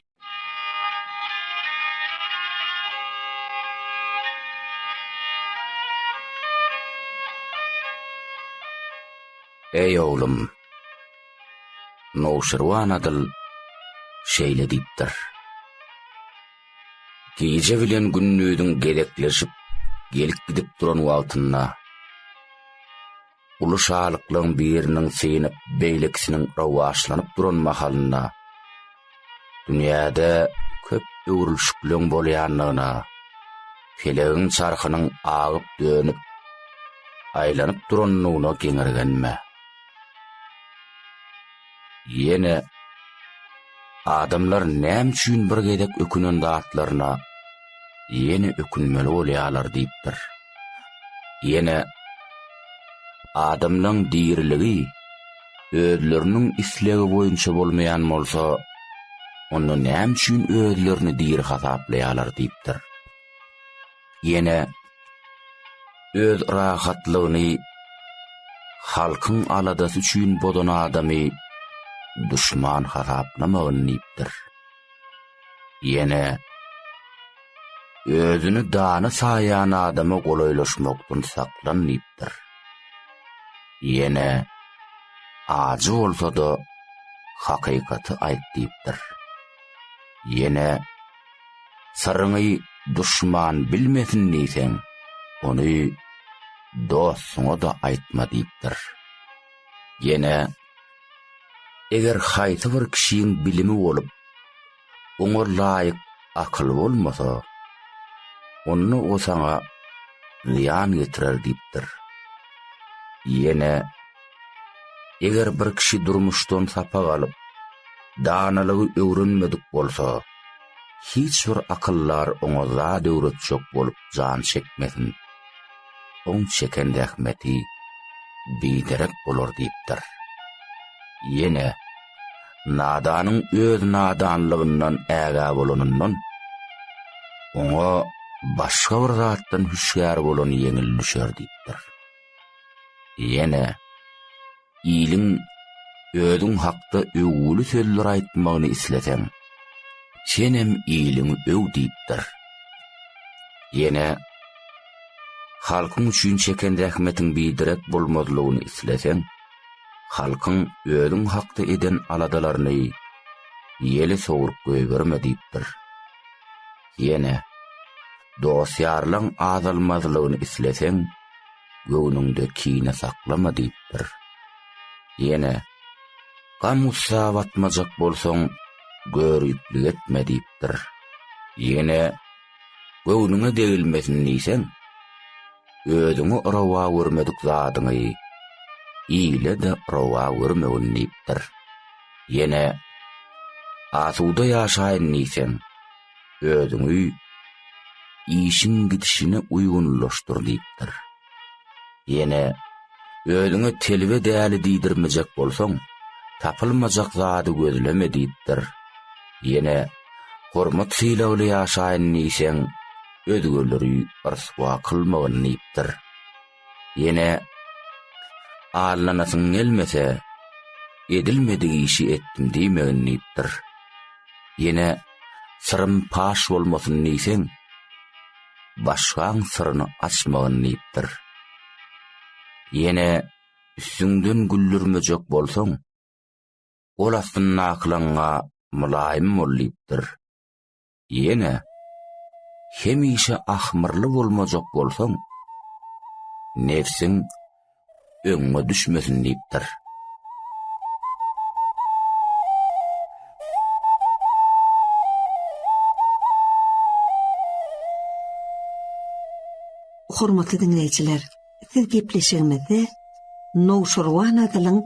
Ey oglum, Nowşirwan Adyl şeýle diýipdir. Gece bilen günnüýdüň gerekleşip gelip gidip duran wagtyna ulu şalyklaryň biriniň synap beýleksiniň rawaşlanyp duran mahalyna, dünýäde köp öwrülşükleň bolýanlygyna, felegiň çarkynyň agyp dönüp, aýlanyp duranlygyna geňergenme. Ýene adamlar näme üçin bir gedek ökünen dağıtlaryna ýene ökünmeli bolýarlar diýipdir. Ýene adamlaryň diriligi özleriniň islegi boýunça bolmaýan bolsa, onu näme üçin özlerini dir hasaplaýarlar diýipdir. Ýene öz rahatlygyny halkyň aladasy üçin bodan adamy düşman hasaplamagyny diýipdir. Ýene özüni dana saýan adamy golaylaşmakdan saklan diýipdir. Ýene ajy bolsa da hakykaty aýt diýipdir. Ýene sarıňy düşman bilmesin diýsen, ony dostuňa da aýtma diýipdir. Ýene eger haýsy bir kişiň bilimi bolup, oňa laýyk akyl bolmasa, onu o saňa ziyan getirer diýipdir. Ýene eger bir kişi durmuşdan sapa galyp, danalygy öwrenmedik bolsa, hiç bir akyllar oňa zat öwretjek bolup jan çekmesin. Oň çeken rahmeti biderek bolar diýipdir. Ýene nadanyň öz nadanlygyndan äga bolanyndan oňa başga bir zatdan hüşgär bolan ýeňil düşer diýipdir. Ýene ýylyň özüň hakda öwgüli sözler aýtmagyny isleseň, senem ýylyň öw diýipdir. Ýene halkyň üçin çeken rahmetiň biderek bolmazlygyny isleseň, halkyň özüň hakda eden aladalaryny ýeli soğurup göýberme diýipdir. Ýene dostýarlaryň azalmazlygyny isleseň, göwnüňde kine saklama diýipdir. Ýene gamussa watmajak bolsaň, görüplik etme diýipdir. Ýene göwnüňe degilmesin diýsen, özüňi rawa görmedik zadyny ýyle de rawa görmegin diýipdir. Ýene asuda ýaşaýyn diýsen, özüňi işin gidişine uygunlaşdyr diýipdir. Ýene özüňe telwe däli diýdirmejek bolsaň, tapylmajak zady gözleme diýipdir. Ýene hormat sylagy ýaşaýyn diýsen, özgörleri arswa kılmagyn diýipdir. Ýene ağırlanasyň gelmese, edilmedik işi etdim diýmegin diýipdir. Ýene sırym paş bolmasyn diýsen, başgaň syryny açmagyn diýipdir. Ýene üstüňden güllürmejek bolsaň, ol astyny aklaňa mulaýym bol diýipdir. Ýene hemişe ahmyrly bolmajak bolsaň, nefsiň öňe düşmesin diýipdir. Hormatly dinleýijiler, siz gepleşigimizde Nowşurwan adylyň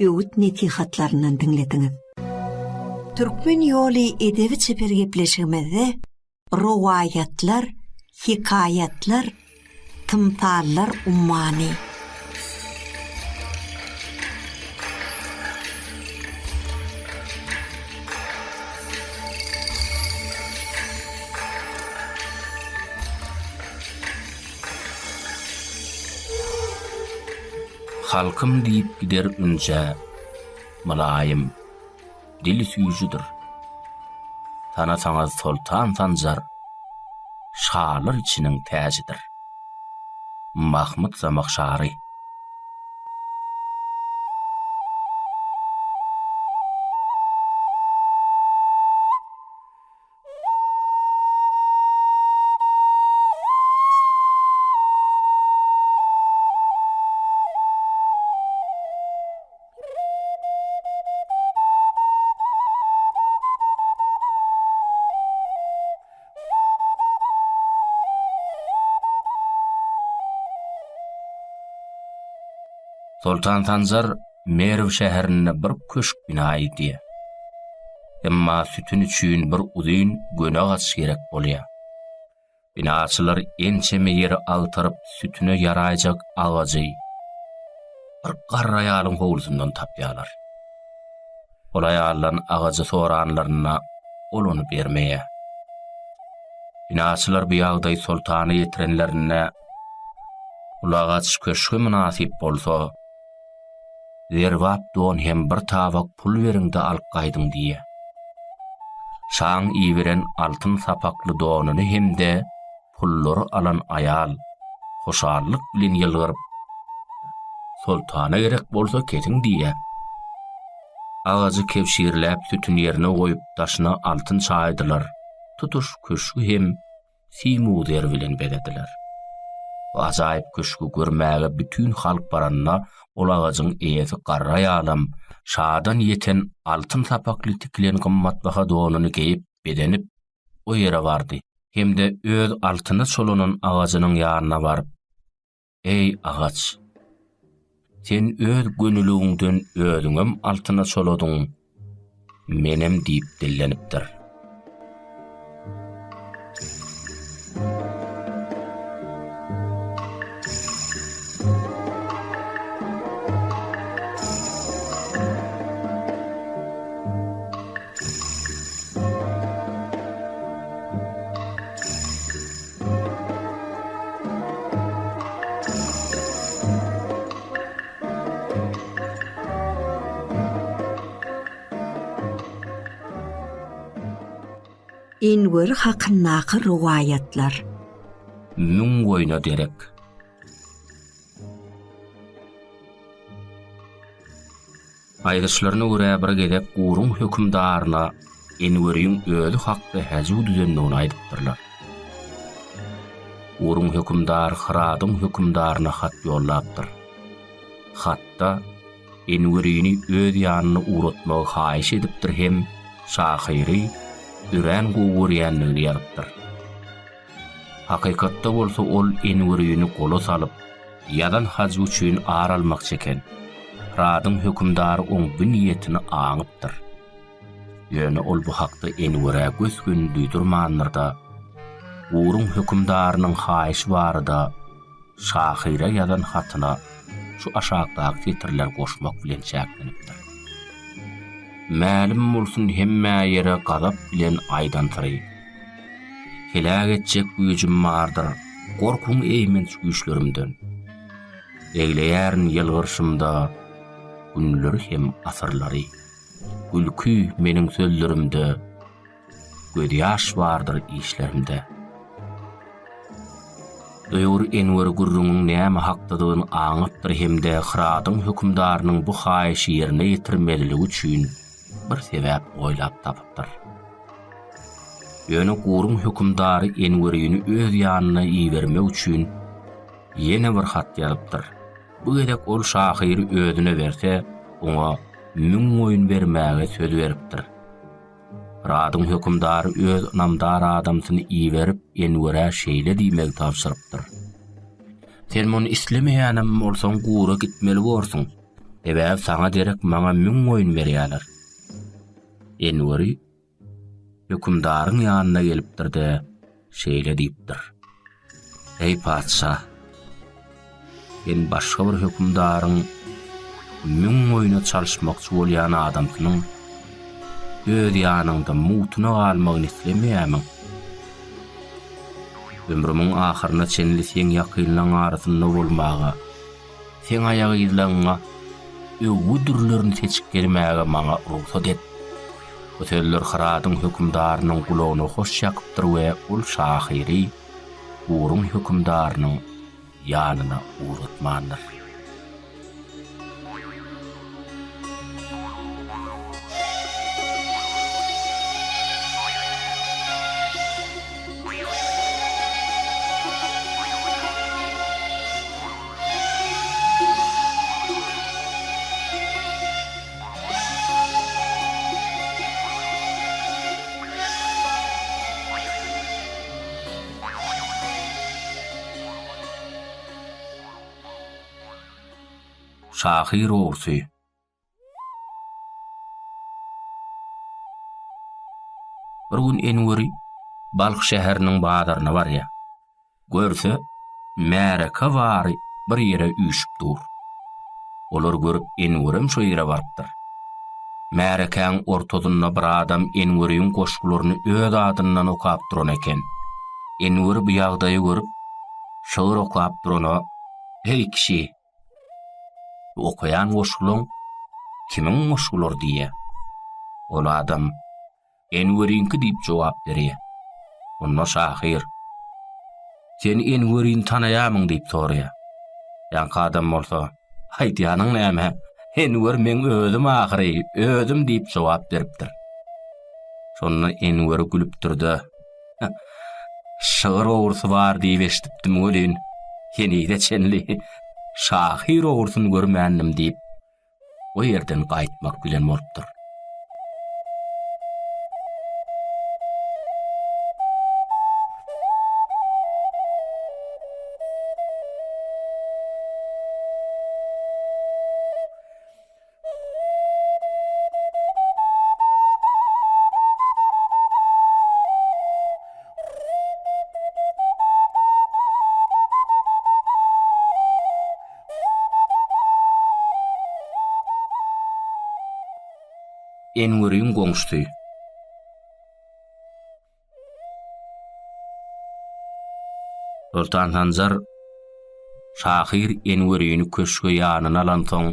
öwüt netihatlaryny dinlediňiz. Türkmen ýoly edebi çeper gepleşigimizde rowaýatlar, hikayatlar, tymtallar ummany. Halkym diýip gider ünçe, mulaýym, dili süýjüdir. Tanasaňyz Sultan Sanjar, şalar içiniň täjidir. Mahmud Zamakhşary. Sultan Sanjar Merv şäherine bir köşk bina etdi. Emma sütün üçin bir uzun göne gaç gerek bolýar. Binaçylar ençeme ýeri agtaryp sütüne ýaraýjak agajy bir garra ýalyň howlusundan tapýarlar. Ol aýallaryň agajy soranlaryna olany bermeýär. Binaçylar bu ýagdaý sultany ýetirenlerine ulagaç köşkü münasip bolsa, zerwap don hem bir tabak pul beriňde alyp gaýdyň diýe. Şaň iýiren altyn sapakly donuny hemde pullary alan aýal hoşallyk bilen ýylgyryp, sultana gerek bolsa ketiň diýe. Agajy kepşirläp sütün ýerine goýup daşyna altyn çaýdylar. Tutuş köşkü hem simuder bilen bedediler. Ajaýyp köşkü görmäge bütün halk baranna ol agajyň eýesi garra ýalam, şadan ýeten altyn sapakly tiklen gymmatbaha donuny geyip bedenip o ýere bardy. Hemde öz altyny çolunan agajynyň ýanyna baryp, "Ey agaç, sen öz gönülüňden özüňem altyna çoladyň, menem" diýip dillenipdir. Enwer hakyndaky riwayatlar. Müň goýuna derek. Aýdyşlaryna görä bir gezek gurun hökümdaryna Enweriň özü hakda häzü düzenligini aýdypdyrlar. Gurun hökümdar Hiradyň hökümdaryna hat ýollapdyr. Hatda Enweriňi öz ýanyna uratmagy haýyş edipdir hem şahyry üren gowurýanlygyny ýarypdyr. Hakykatda bolsa ol Enweriňi gola salyp, ýadan haj üçin ar almakçy eken. Hiradyň hökümdary oň bu niýetini aňypdyr. Ýöne ol bu hakda Enwere gözgün duýdurmanlarda, gurun hökümdarynyň haýyş barada şahyra ýadan hatyna şu aşagdaky fitrler goşmak bilen çäklenipdir. Mälim bolsun hemme ýere gazap bilen aýdantyry. Helak etjek güýjüm bardyr, gorkun eýmen güýçlerimden. Egleýärin ýylgyrşymda günleri hem asyrlary. Gülkü meniň sözlerimde, göz ýaş bardyr işlerimde. Doýur Enwer gurrunun näme hakdadygyny aňypdyr hemde Hiradyň hökümdarynyň bu haýyşy ýerine ýetirmediligi üçin bir sebäp oýlap tapypdyr. Ýöne gurun hökümdary Enweriňi öz ýanyna iýermek üçin ýene bir hat ýazypdyr. Bu gedek ol şahyry özüne berse, oňa müň oýun bermäge söz beripdir. Hiradyň hökümdary öz namdar adamsyny iýerip Enwere şeýle diýmek tapşyrypdyr. Sen muny islemeýänem bolsaň gura gitmeli bolsun. Ebäp saňa derek maňa müň oýun berýärler. Enweri hökümdaryň ýanyna gelipdir de şeýle diýipdir. Ey padşah, ben başga bir hökümdaryň müň oýuna çalyşmakçy bolýan adamsynyň öz ýanyňda mutuny almagyny islemeýärmiň. Ömrümiň ahyryna çenli sen ýakynyň arasynda bolmagy, sen aýagylaňa öwüdürlerini seçip gelmäge maňa ruhsat et. Bu sözler Hiradyň hökümdarynyň gulagyna hoş ýakypdyr we ol şahyry gurun hökümdarynyň ýanyna uratmandyr. Şahir oğursu. Bir gün Enweri Balk şäheriniň bazaryna barýa. Görse, märeke bary bir ýere üýşüp dur. Olar görüp Enwerem şo ýere barypdyr. Märekäň ortadynda bir adam Enweriň goşgularyny öz adyndan okap duran eken. Enwer bu ýagdaýy görüp, şagyr okap durana, "Hey kişi, okuyan goşgularyň kimiň goşgulary?" diýe. Ol adam, "Enweriňki" diýip jogap berýär. Onda şahir, "Sen Enweriň tanaýamyň?" diýip sorýar. Ýa-ni adam bolsa, "Haýdýanyň näme? Enwer men özüm ahyry, özüm" diýip jogap beripdir. Şonda Enwer gülüp durdy. "Şagyr ogursy bar diýip eşitdim welin. Ýene-de çenli. Şahir ogursyny görmändim" diýip o ýerden gaýtmak bilen bolupdyr. Enweriň goňşdy. Sultan Hanzar şahir Enweriňi köşke ýanyna alan soň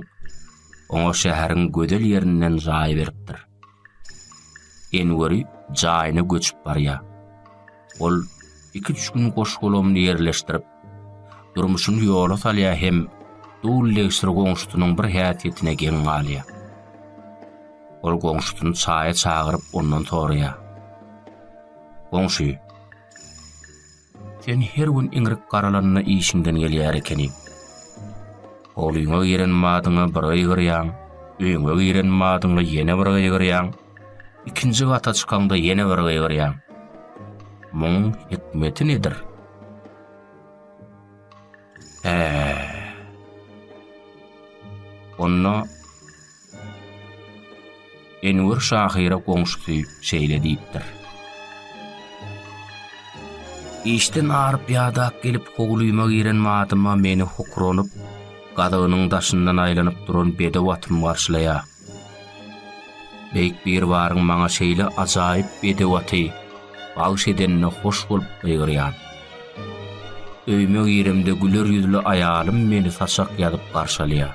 oňa şäheriň gödel ýerinden jaý beripdir. Enweri jaýyna göçüp barýar. Ol 2-3 gün goşgulamyny ýerleşdirip, durmuşyny ýola salýar hem dulleşdir goňşutynyň bir häsiýetine geň alýar. Ol goňşutyny çaýa çagyryp ondan sorýar. "Goňşy, sen her gün iňrik garalanyna işiňden gelýär ekeniň. Olyňa giren madyňa bir ýygyrýaň, öýüňe giren madyňa ýene bir ýygyrýaň, ikinji gata çykanda ýene bir ýygyrýaň. Muň hikmeti nedir?" Onna Enwer şahira goňşusy şeýle diýipdir. "İşden aryp ýa-da gelip hogluýma giren madyma meni hukronyp, gadagynyň daşyndan aýlanyp duran bedewatym garşylaýar. Beýik bir baryň maňa şeýle ajaýyp bedewaty, bagyş edenine hoş bolup ýygyrýar. Öýme giremde güler ýüzlü aýalym meni saçak ýadyp garşylaýar.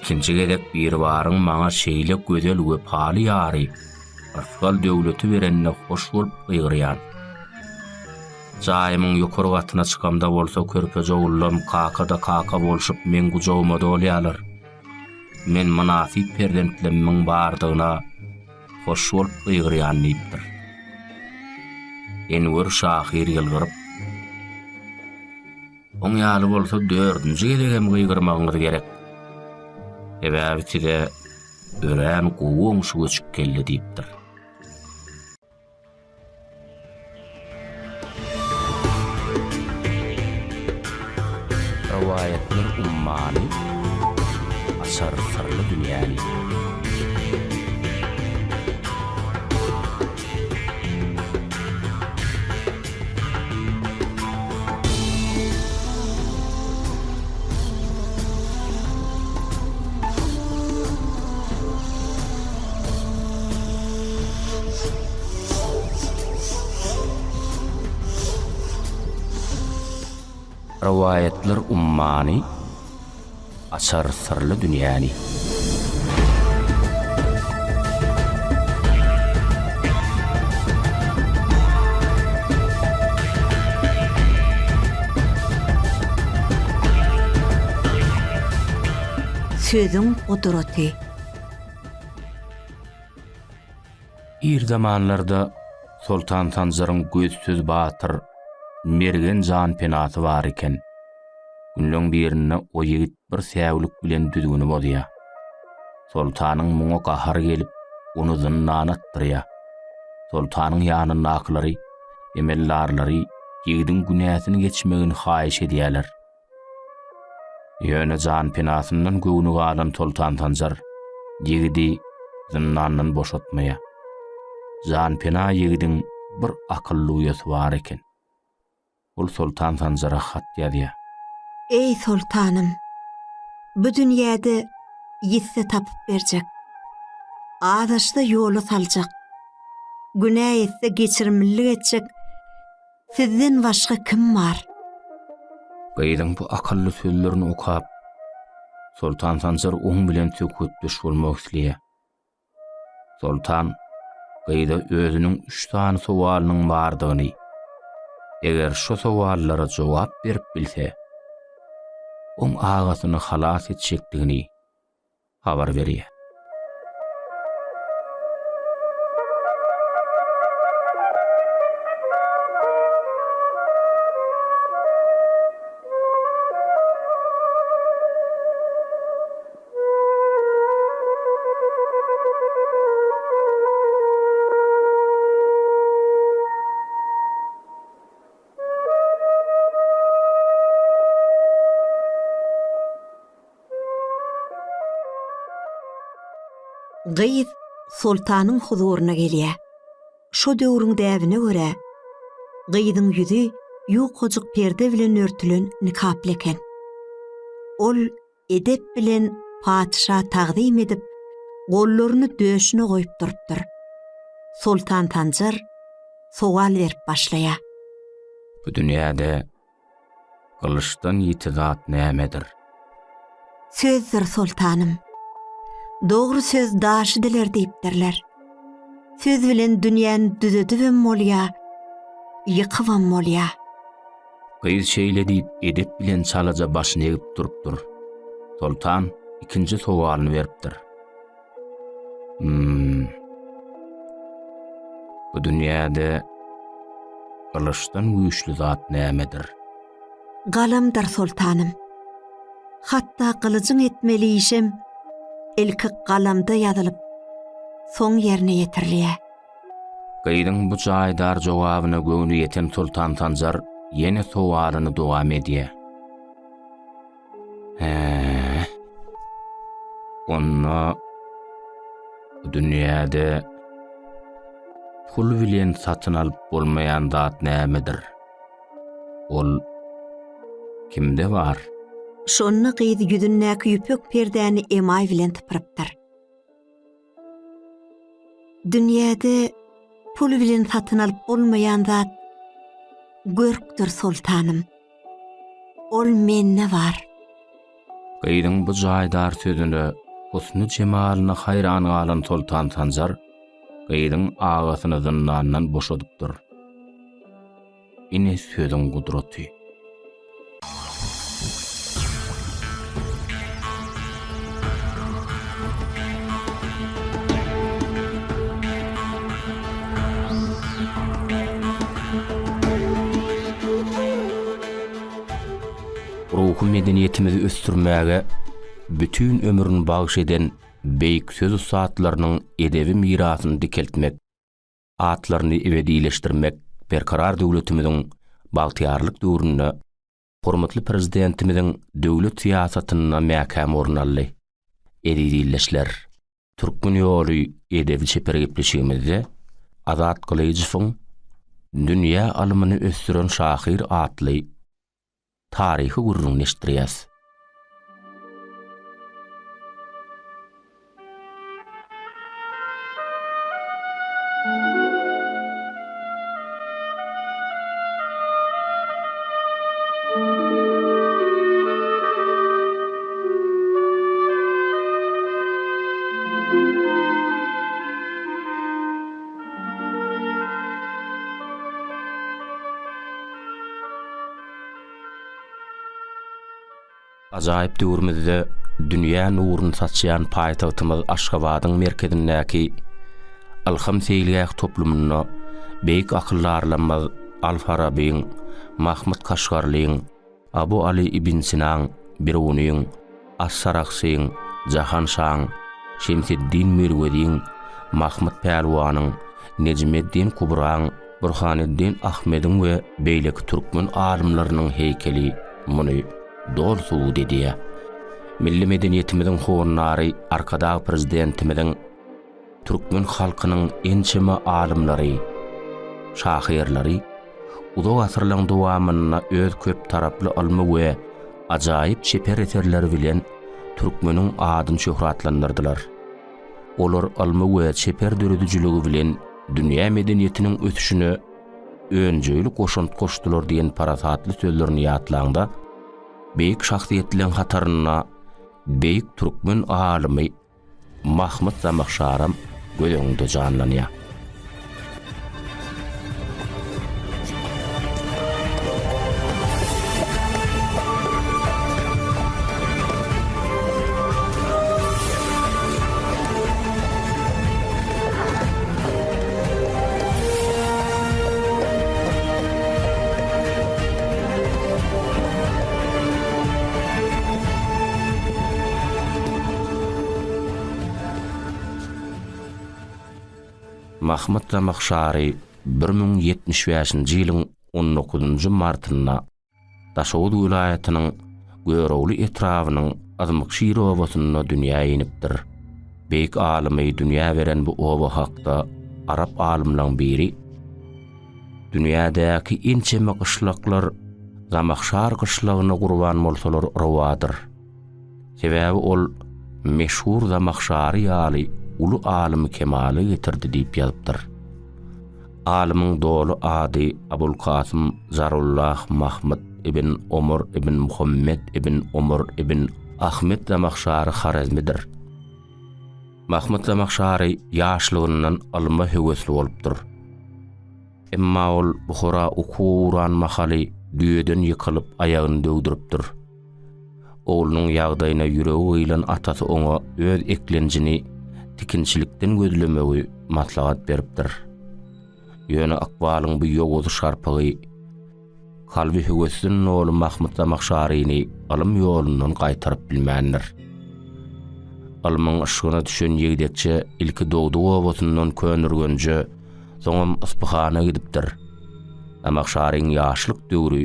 İkinci gedek bir baryň maňa şeýle gözel we paly ýary, Arfal döwleti berenine hoş bolup ýygyrýar. Jaýymyň ýokary gatyna çykamda bolsa körpeje ullam kakada kaka bolşup men gujaguma dolýarlar. Men münafik perdentleriň bardygyna hoş bolup ýygyrýan diýipdir. Enwer şahir ýylgyryp, "Oň ýaly bolsa 4-nji gedegem ýygyrmagyňyz gerek. Ebäbitide ören goňşy göçüp geldi" diýipdir. Rawayetler ummany asar sarly dünýäni. Rawayetler ummany asar sarly dünýäni. Sözüň gudraty. Bir zamanlarda Sultan Hanzaryň gözsüz batyr mergen jan penasy bar eken. Günlüň birinde o ýigit bir säwlik bilen düzgüni bolýar. Sultanyň muňa gahar gelip, onu zynnana atdyrýar. Sultanyň ýanyna aklary, emellarlary ýigidin günäsini geçmegini haýyş edýärler. Ýöne jan penasyndan göwnü galan Sultan Tanjar ýigidi zyndandan boşatmaya. Jan pena ýigidin bir akylly uýasy bar eken. Ol Sultan Tanjara hat ýazýar. Ey sultanım, bu dünýäde ýitse tapyp berjek. Adaşda ýoly saljak. Günäh etse geçirimlik etjek. Sizden başga kim bar? Gaýdyň bu akylly sözlerini okap, Sultan Tanjar oň bilen sökütdüş bolmak isleýär. Sultan gaýda özüniň 3 tane sowalynyň bardygyny, eger şu sowallara jogap berip bilse, oň agasyny halas etjekdigini habar berýär. Gyýyz sultanyň huzuruna gelýär. Şo döwrüň däwine görä, gyýyzyň ýüzi ýuqajyk perde bilen örtülen nikaply eken. Ol edep bilen patyşa taqdim edip, gollaryny döşüne goýup durupdyr. Sultan Tanjar sowal berip başlaýar. Bu dünýäde gylşdan ýitizat nämedir? Sözdür sultanım. Doğru söz daşı diler deyipdirler. Söz bilen dünýäni düzedibem bolýar, ýykypam bolýar. Gyýyz şeýle diýip edep bilen çalaja başyny egip durupdyr. Sultan ikinji sowalyny beripdir. Bu dünýäde gylşdan güýçli zat nämedir? Galamdyr sultanım. Hatta kılıcın etmeli işim ilki galamda ýazylyp soň ýerine ýetirilýär. Gaýdyň bu jaýdar jogabyna göwnü ýeten Sultan Tanjar ýene sowalyny dowam edýär. Onda bu dünýäde pul bilen satyn alyp bolmaýan zat nämedir? Ol kimde bar? Şonny gyýdy ýüzündäki ýüpek perdäni emay bilen typyrypdyr. Dünýäde pul bilen satyn alyp bolmaýan zat görkdir sultanım. Ol menne bar. Gaýdyň bu jaýdar sözüne husny jemalyna haýran galan Sultan Tanjar gaýdyň agasyny zyndandan boşadypdyr. Ine sözüň gudraty. Ruhu medeniýetimizi östürmäge bütün ömrüni bagyş eden beýik söz usatlarynyň edebi mirasyny dikeltmek, atlaryny ebedileşdirmek berkarar döwletimiziň bagtyarlyk döwründe hormatly prezidentimiziň döwlet siýasatyna mäkäm orun aldy. Edileşler Türkmen ýoly edebi çepergepleşigimizde Azat Kılıçowyň dünýä alymyny östüren şahyr atly tarihi gurrun neştiriyaz. Ajaýyp döwrümizde dünýä nuruny saçýan paýtagtymyz Aşgabatyň merkezindäki Alhamsylýäk toplumyna beýik akyllarlamaz Al-Farabiň, Mahmud Kaşgarlyň, Abu Ali ibn Sinaň, Biruniň, As-Saraksyň, Jahan Şaň, Şemseddin Mirwediň, Mahmud Pälwanyň, Necmeddin Kubraň, Burhaneddin Ahmediň we beýleki türkmen alimlarynyň heýkeli muny dol suw dediye. Milli medeniýetimiziň howunlary arkadagy prezidentimiziň Türkmen halkynyň ençeme alimleri, şahyrlary uzak asyrlaryň dowamyna öz köp taraply almy we ajaýyp çeper eserleri bilen Türkmeniň adyny şöhratlandyrdylar. Olar almy we çeper döredijiligi bilen dünýä medeniýetiniň ötüşüne öňjeli goşunt goşdular diýen parasatly sözlerini ýatlaňda beýik şahsiýetliň hataryna beýik türkmen alimy Mahmud Zamakhsharam göýüňde janlanýar. Mahmud Zamakhshary 1075-nji ýylyň 19-njy martyna Daşowut vilayatynyň Görowly etrawynyň Azmykşyr owasyna dünýäge inipdir. Beýik alimy dünýä beren bu owa hakda Arap alimlaryň biri dünýädäki ençeme gyşlaklar Zamakhshar gyşlagyna gurban bolsalar rawadyr. Sebäbi ol meşhur Zamakhshary ýaly ulu alimy kemaly getirdi diýip ýazypdyr. Alymyň dolu ady Abul Qasim Zarullah Mahmud ibn Omar ibn Muhammed ibn Omar ibn Ahmed Zamakhshary Harazmidir. Mahmud Zamakhshary ýaşlygyndan alma höwesli bolupdyr. Emma ol Bukhara ukuran mahaly düýeden ýykylyp aýagyny döwdüripdir. Oğlunyň ýagdaýyna ýüregi gıýlan atasy oňa öz eklenjini tikinçilikden gözlemegi maslahat beripdir. Ýöne akbalyň bu ýogozy şarpygy kalby höwesiniň oğlu Mahmud Zamakhsharyny alym ýolundan gaýtaryp bilmändir. Alymyň aşgyna düşen ýegdekçe ilki dogdy owasyndan könürgenje soňam Isfahana gidipdir. Zamakhsharyň ýaşlyk döwri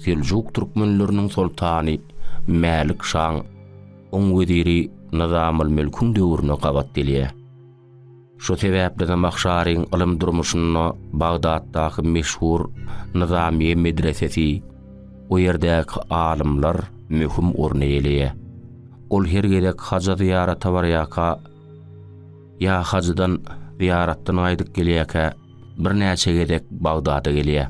Seljuk türkmenleriniň sultany Malik Şah oň wediri Nizamul Melkün döwrüne gabat delýär. Şu sebäple Zamakhsharyň alym durmuşyna Bagdatdaky meşhur Nizamiýe medresesi o ýerdäki alimler möhüm orny elýär. Ol her gerek haja ziýarata barýaka ýa hajydan ziýaratdan aýdyp gelýäkä bir näçe gerek Bagdada gelýär.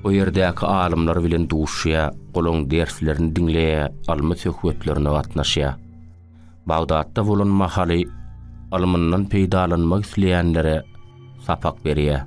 O ýerdäki alimler bilen duşýa, golaň derslerini dinleýä, almy söhbetlerine gatnaşýa. Bagdatda bolan mahaly alymyndan peýdalanmak isleýänlere sapak berýär.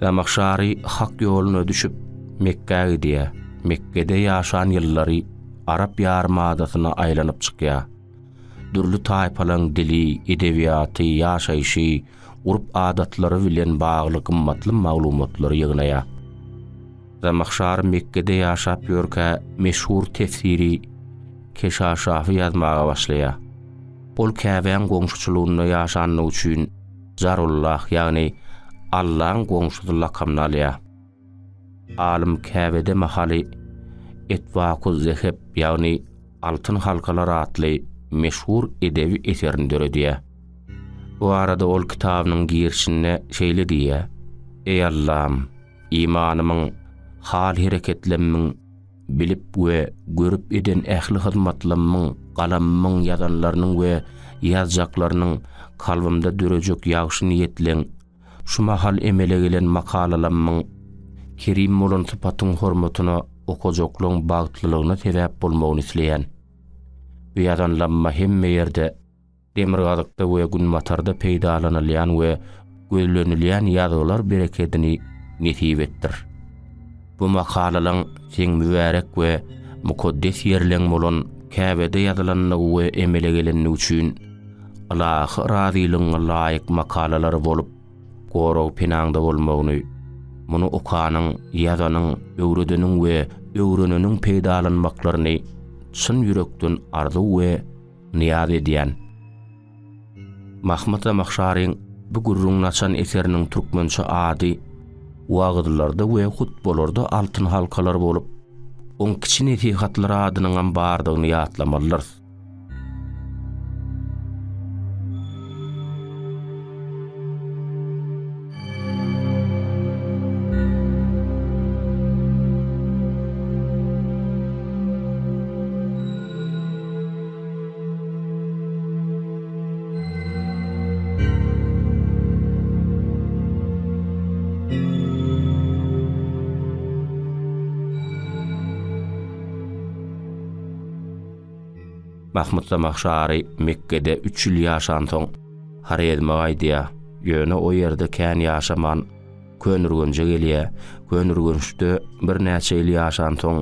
Zamakhshary hak ýoluna düşüp Mekke'ge gidýär. Mekke'de ýaşan ýyllary Arap ýarmadasyna aýlanyp çykýar. Dürli taýpalaryň dili, edebiýaty, ýaşaýşy, urp adatlary bilen bagly gymmatly maglumatlary ýygnaýar. Zamakhshary Mekke'de ýaşap ýörkä meşhur tefsiri Keşaşafy ýazmaga başlaýar. Ol Käbeň goňşuçylygyna ýaşanyny üçin Zarullah ýagny Allah'ın goňşudy lakamyny alýar. Alim Käbede mahaly Etwaquz Zeheb ýagny altyn halkalar atly meşhur edebi eserini döredýär. Bu arada ol kitabynyň girişinde şeýle diýär: Ey Allah'ım, imanymyň, hal hereketlemmiň, bilip we görüp eden ähli hyzmatlarymyň, galamymyň ýazanlarynyň we ýazjaklarynyň kalbymda dörejek ýagşy niýetleň şu mahal emele gelen makalalarymyň kerim bolan sypatyň hormatyna okajoklyň bagtlylygyna sebäp bolmagyny isleýän. Bu ýazanlama hemme ýerde demirgazykda we günmatarda peýdalanylýan we gözlenilýän ýazylar bereketini nesip etdir. Bu makalalaryň seň mübarek we mukaddes yerleň bolan Käbede ýazylanlygy we emele gelenligi üçin Allahy razylygyna laýyk makalalar bolup goraw penaňda bolmagyny, muny okanyň, ýazanyň, öwredeniň we öwreneniň peýdalanmaklaryny çyn ýürekden arzu we niýaz edýän. Mahmud Zamakhşaryň bu gurrun açan eseriniň türkmençe ady wagtlarda we hutbalarda altyn halkalar bolup, on kiçi nesihatlar adynyň bardygyny ýatlamalylar. Mahmud Zamakhşary Mekke'de 3 ýyl ýaşan soň harayetmaga aýdýa, ýöne o ýerde kän ýaşaman könürgünje gelýär. Könürgünçde bir näçe ýyl ýaşan soň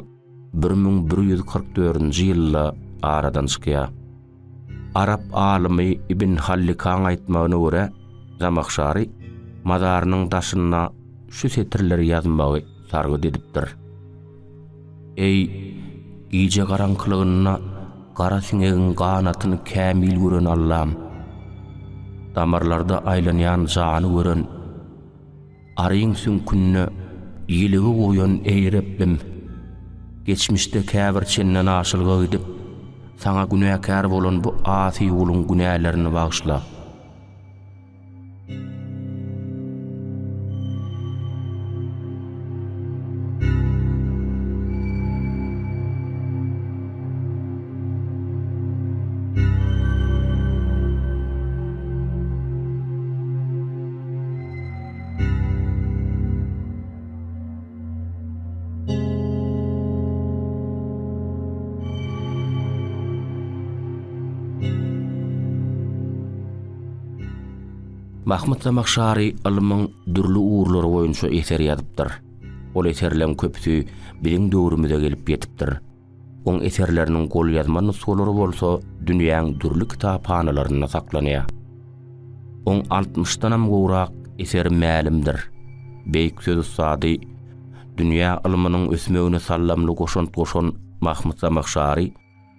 1144-nji ýylda aradan çykýar. Arap alymy Ibn Hallikan aýtmagyna görä, Zamakhşary mazarynyň daşyna şu setirleri ýazmagy sargyd edipdir. Ey iýje garaňkylygyna Gara siňegiň ganatyny kämil gören Allah'ım, damarlarda aýlanýan jany gören, aryň sünkünne ýyligi goýan ey Rabbim, geçmişde käbir çenden aşylga gidip, saňa günäkär bolan bu asy uluň günälerini bagyşla. Mahmud Zamakhşary ilmiň dürli uğurlary boýunça eser ýazypdyr. Ol eserleň köpüsi biziň döwrümizde gelip ýetipdir. Oň eserleriniň gol ýazma nusgalary bolsa dünýäň dürli kitaphanalaryna saklanýar. Oň 60-danam gowrak eseri mälimdir. Beýik söz usady, dünýä ilminiň ösmegine sallamly goşan Mahmud Zamakhşary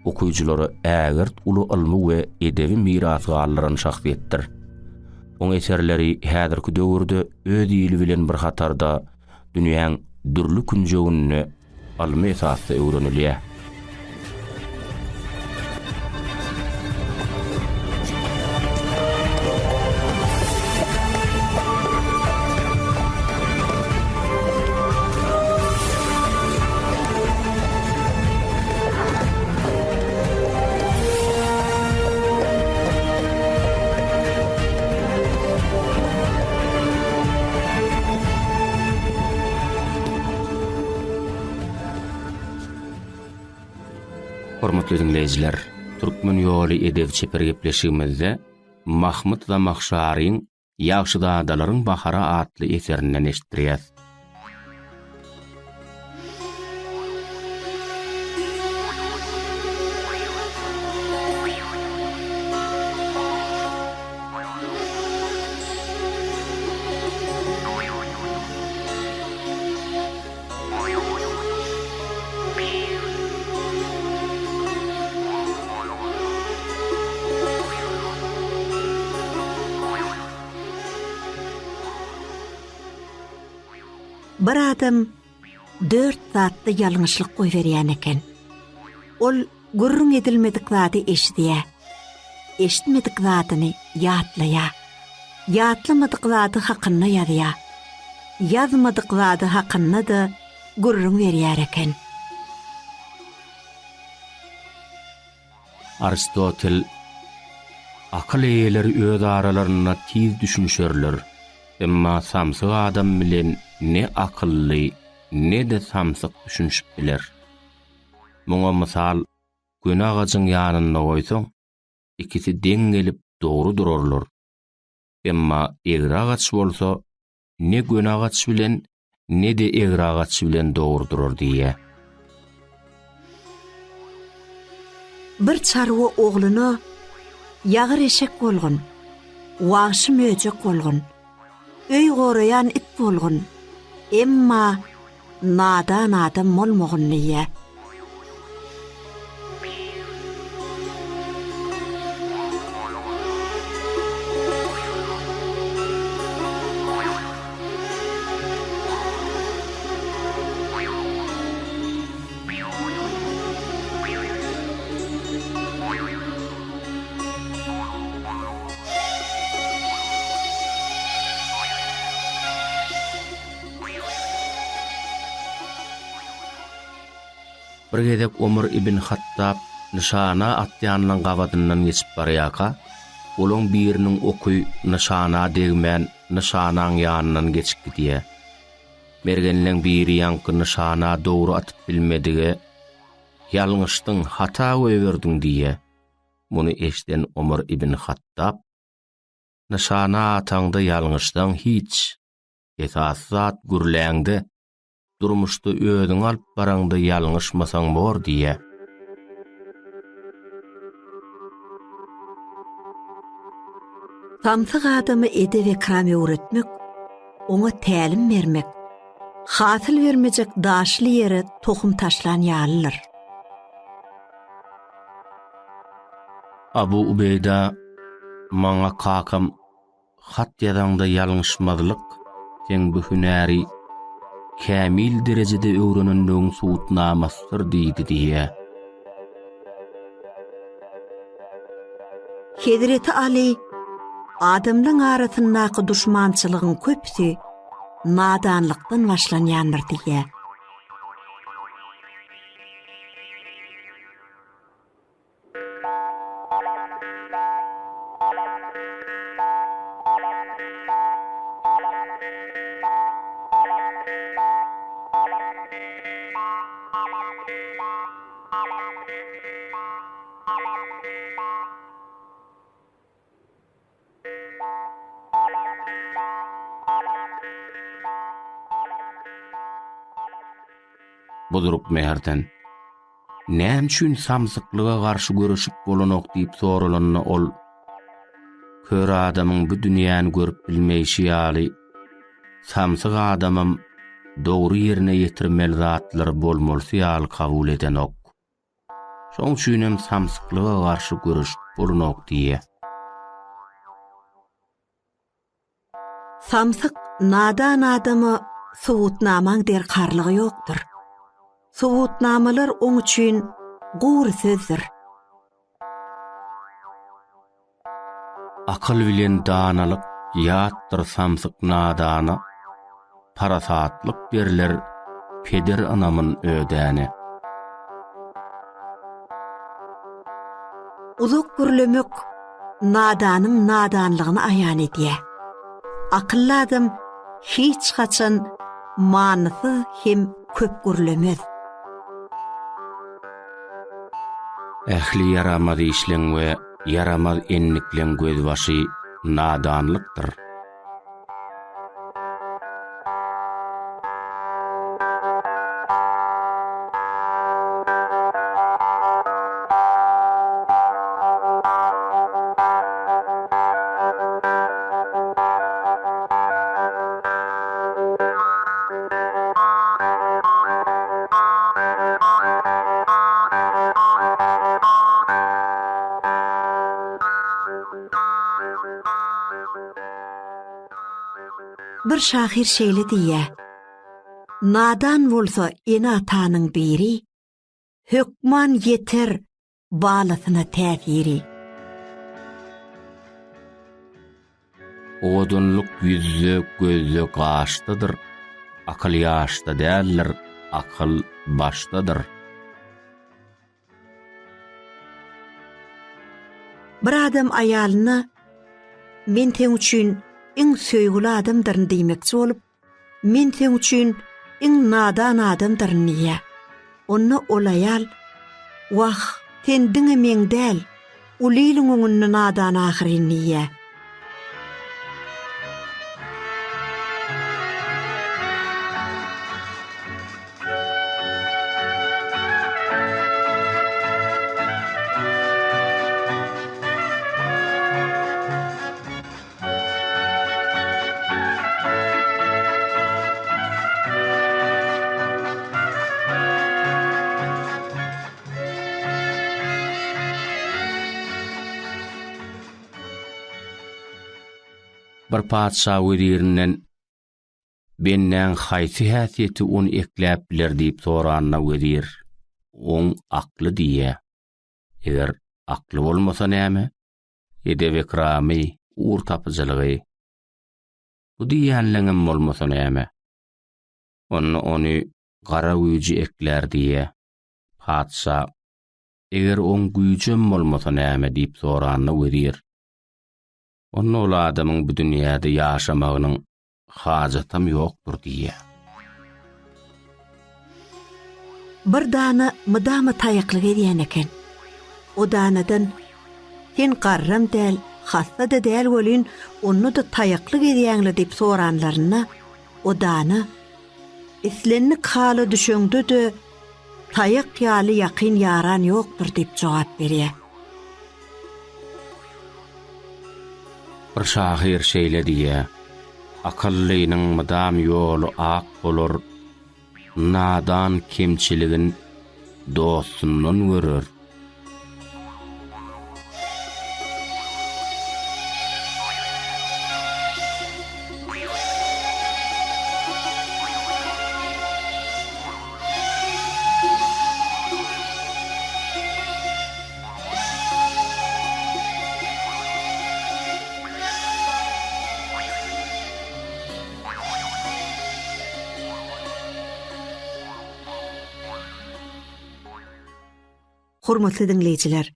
okuýjulary ägirt uly ilmi we edebi mirasy alyran şahsiýetdir. Oň eserleri häzirki döwürde öz ýyly bilen bir hatarda dünýäň dürli künjegini almy esasy öwrenilýär. Hormatly dinleyijiler, Türkmen ýoly edeb çeper gepleşigimizde Mahmud Zamakhşaryň Ýagşy dadalaryň bahara atly eserinden eşitdirýäs. Bir adam 4 zatly ýalňyşlyk goýberýän eken. Ol gurrun edilmedik zady eşidýär. Eşitmedik zadyny ýatlaýar. Ýatlamadyk zady hakyna ýazýar. Ýazmadyk zady hakyna da gurrun berýär eken. Aristotel akıl eýeleri öz aralaryna tiz düşünşerler. Emma samsyk adam bilen ne akılly, ne de samsyk düşünşip biler. Muňa mysal, gün agajyň ýanyna goýsaň, ikisi deň gelip dogry durarlar. Emma egri agaç bolsa, ne gün agaç bilen, ne de egri agaç bilen dogry durar diýär. bir çarwa ogluny ýagyr eşek bolgun, wagşy möjek bolgun, öý gorayan it bolgun, emma nadan adam bolmagyny ýa. Bir gezek Ömer ibn Hattab nişana atýanyň gabadyndan geçip barýaka, olaň biriniň okuy nişana degmän nişanaň ýanyndan geçip gidýär. Mergenleň biri ýanky nişana dogry atyp bilmedige, ýalňyşdyň, hata öýberdiň diýe. Muny eşden Ömer ibn Hattab, nişana ataňda ýalňyşdan hiç, esas zat gürläňde, durmuşda öýüň alyp baraňda ýalňyşmasaň bor diýe. Samsyk adamy edep we kramy öwretmek, oňa tälim bermek, hasyl bermejek daşly ýere tohum taşlan ýalylar. Abu Ubeyda maňa kakam hat ýazanda ýalňyşmazlyk, sen bu hünäri kämil derejede öwrenendiň suwutnamasdyr diýdi diýe. Hazreti Ali adamlaryň arasyndaky duşmançylygyň köpsi nadanlykdan başlanýandyr diýe. Budurup meherden, näme üçin samsyklyga garşy görüşip bolanok diýip sorulanyna ol, kör adamyň bu dünýäni görüp bilmeýşi ýaly, samsyk adamym dogry ýerine ýetirmeli zatlar bolmalysy ýaly kabul eden ok. Şoň üçin samsyklyga garşy görüşip bolanok diýe. Samsyk nadan adamy suwutnamaň der karlygy ýokdur. Suwutnamalar oň üçin gowry sözdür. Akyl bilen danalyk ýatdyr samsyk nadana, parasatlyk derler peder anamyn ödäni. Uzak gürlemek nadanyň nadanlygyny aýan edýär. Akylly adam hiç gaçan manysy hem köp gürlemez. Ähli yaramaz işleň we yaramaz enniklen gözbaşy nadanlykdyr. Bir şahir şeýle diýär. Nadan bolsa ene atanyň biri, hökman yeter balasyna täsiri. Odunluk yüzü gözü gaştadır, akıl yaşta däldir, akıl baştadır. Bir adam aýalyna men teň üçin iň söýgüli adamdyr diýmekçi bolup, men teň üçin iň nadan adamdyr diýär. Onu ol aýal, "Wah, tendiňe men däl, ulylyň öňünde nadan ahyry" diýär. bir padşah wedirinden benden haýsy häsiýeti onu ekläp biler diýip soranna wedir oň akly diýe. Eger akly bolmasa näme? Edep ikramy, uğur tapıcılığı. Bu diýänleňem bolmasa näme? Onu gara güýji ekler diýe. Padşah eger oň güýjem bolmasa näme diýip soranna wedir. Onu ol adamyň bu dünýäde ýaşamagynyň hajatym ýokdur diýe. Bir dana mydama taýaklyk edýän eken. O danadan sen garram däl, hassa da däl bolyn, onu da taýaklyk edýäňler diýip soranlaryna o dana islenlik haly düşüňde de taýak ýaly ýakyn ýaran ýokdur diýip jogap berýär. Bir şahyr şeýle diýe. Akallynyň mydam ýolu ak bolar, nadan kemçiligin dostundan görür. Hormatly dinleyijiler,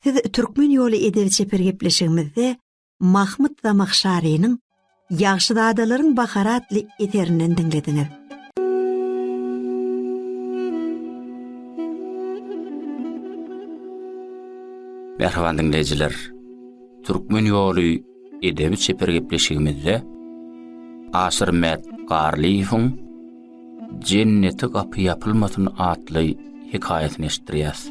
siz Türkmen ýoly edebi çeper gepleşigimizde Mahmud Zamakhşarynyň Ýagşy dadalaryň bahary adly eterinden dinlediňiz. Merhaba dinleyijiler. Türkmen ýoly edebi çeper gepleşigimizde Asyr Mät Garliýewiň Jenneti gapy ýapylmasyn adly hikaýatyny eşitdirýäs.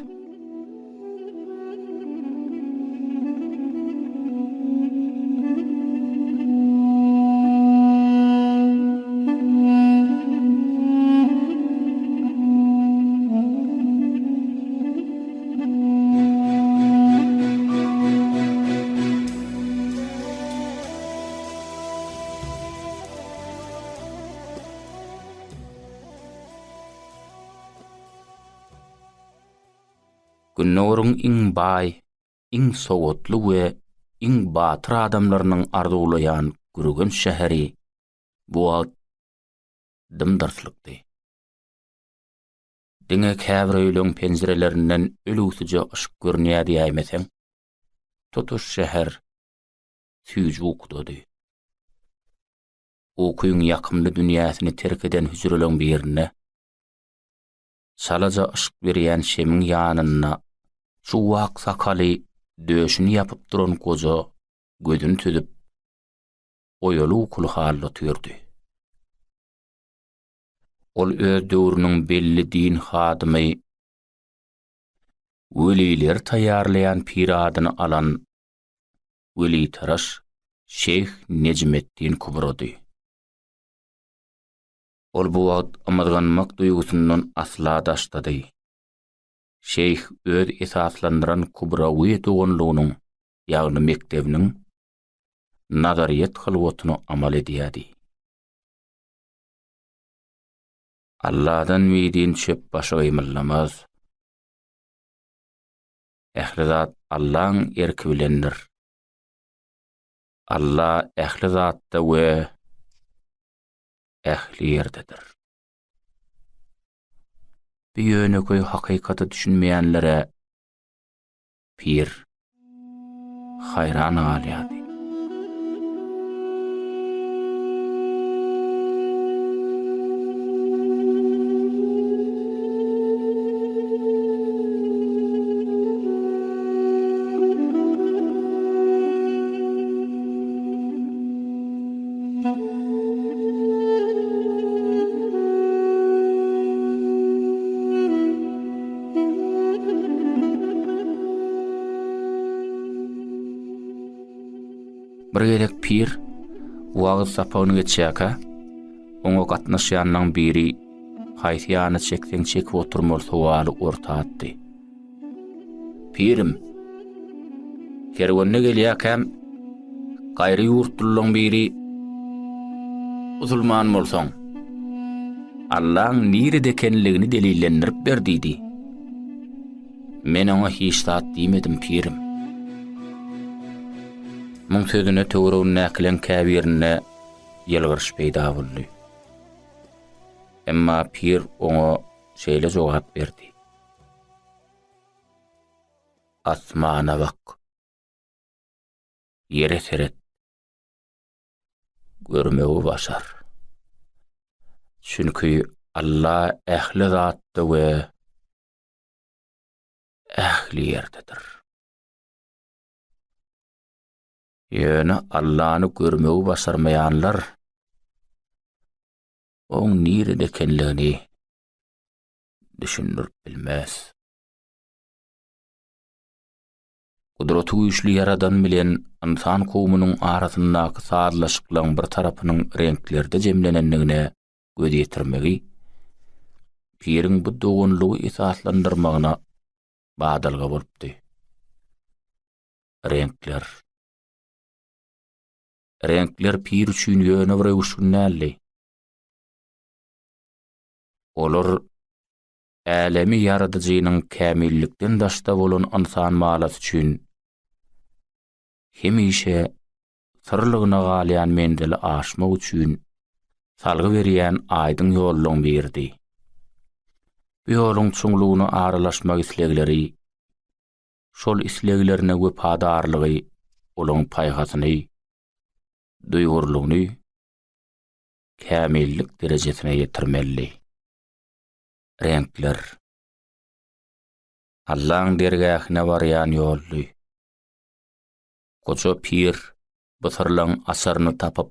Günnoruň iň baý, iň sowatly we iň batyr adamlarynyň arzulaýan gürgen şäheri bu wagt dymdarsylykdy. Diňe käbir öýleň penjirelerinden ölüsüje ışık görnýär diýmeseň, tutuş şäher süýji ukdady. Okuýun ýakymly dünýäsini terk eden hüjreleň birine salaja ışık berýän şemiň ýanyna şu wagt sakaly döşüni ýapyp duran goja gözüni tüdüp oýaly ukly halda türdi. Ol öz döwrüniň belli din hadymy, weliler taýýarlayan pir adyny alan Weli Taraş Şeyh Necmettin Kubrody. Ol bu wagt amadganmak duýgusundan asla daşdady. Şeyh öz esaslandyran Kubrawy dogonlugynyň, ýagny mektebiniň nazariýet halwatyny amal edýärdi. Allahdan üýdin çöp başa ýmyllamaz. Ähli zat Allahyň erki bilendir. Allah ähli zatda we ähli ýerdedir. Bir ýöneköy hakykaty düşünmeýänlere pir hayran alýady. Bir gelek pir wagt sapagyny geçýärkä, oňa gatnaşýanyň biri haýsyany çekden çekip oturmaly suwaly ortatdy. Pirim, kerwenne gelýärkäm gaýry ýurtlulyň biri musulman bolsaň, Allahyň nirede ekenligini delillendirip berdiydi. Men oňa hiç zat diýmedim pirim. Muň sözüne töweregini näkilen käbirine ýylgyryş peýda boldy. Emma pir oňa şeýle jogap berdi. Asmana bak. Yere seret. Görmegi başar. Çünkü Allah ähli zatdy we ähli ýerdedir. Ýöne Allahyny görmegi başarmaýanlar oň nirede ekenligini düşünür bilmez. Kudrety güýçli yaradan bilen insan kowmunyň arasyndaky saatlaşyklaryň bir tarapynyň renklerde jemlenenligine göz ýetirmegi, piriň bu dogunlugy esaslandyrmagyna badalga bolupdy. Renkler pir üçin ýöne bir uşunnäli. Olar alemi yaradyjynyň kämillikden daşda bolan insan malasy üçin hemişe sırlygyna galyan mendeli aşmak üçin salgy berýän aýdyň ýolluň berdi. Bu ýoluň çuňlugyny aralaşmak islegleri, şol isleglerine wepadarlygy olaň paýgasyny, duýgurlygyny kämillik derejesine ýetirmeli. Renkler Allah'ın dergähine barýan ýolly. Goça pir bysyrlaň asaryny tapyp,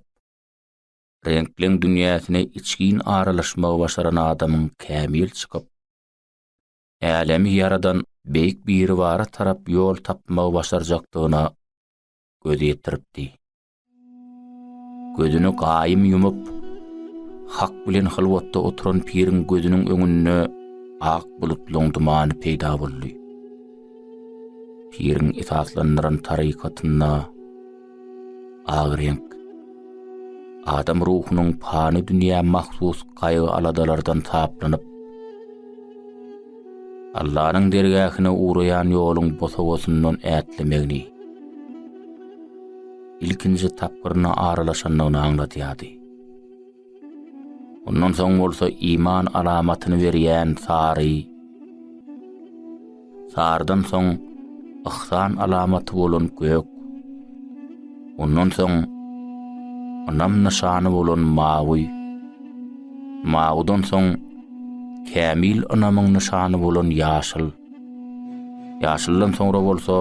renkliň dünýäsine içgin aralaşmagy başaran adamyň kämil çykyp, alemi yaradan beýik bir bara tarap ýol tapmagy başarjakdygyna göz ýetiripdi. Gözüni gaýym ýumyp, hak bilen halwatda oturan piriň gözüniň öňünde ak bulutlaryň dumany peýda boldy. Piriň esaslandyran tarykatyna ak renk, adam ruhunyň pany dünýä mahsus gaýgy aladalardan taplanyp, Allahyň dergähine uğrayan ýoluň bosagasyndan ätlemegini, ilkinji tapgyryna aralaşanlygyny aňlatýardy. Ondan soň bolsa iman alamatyny berýän sary, sardan soň ihsan alamaty bolan gök, ondan soň onam nişany bolan mawy, mawdan soň kämil onamyň nişany bolan ýaşyl, ýaşyldan soňra bolsa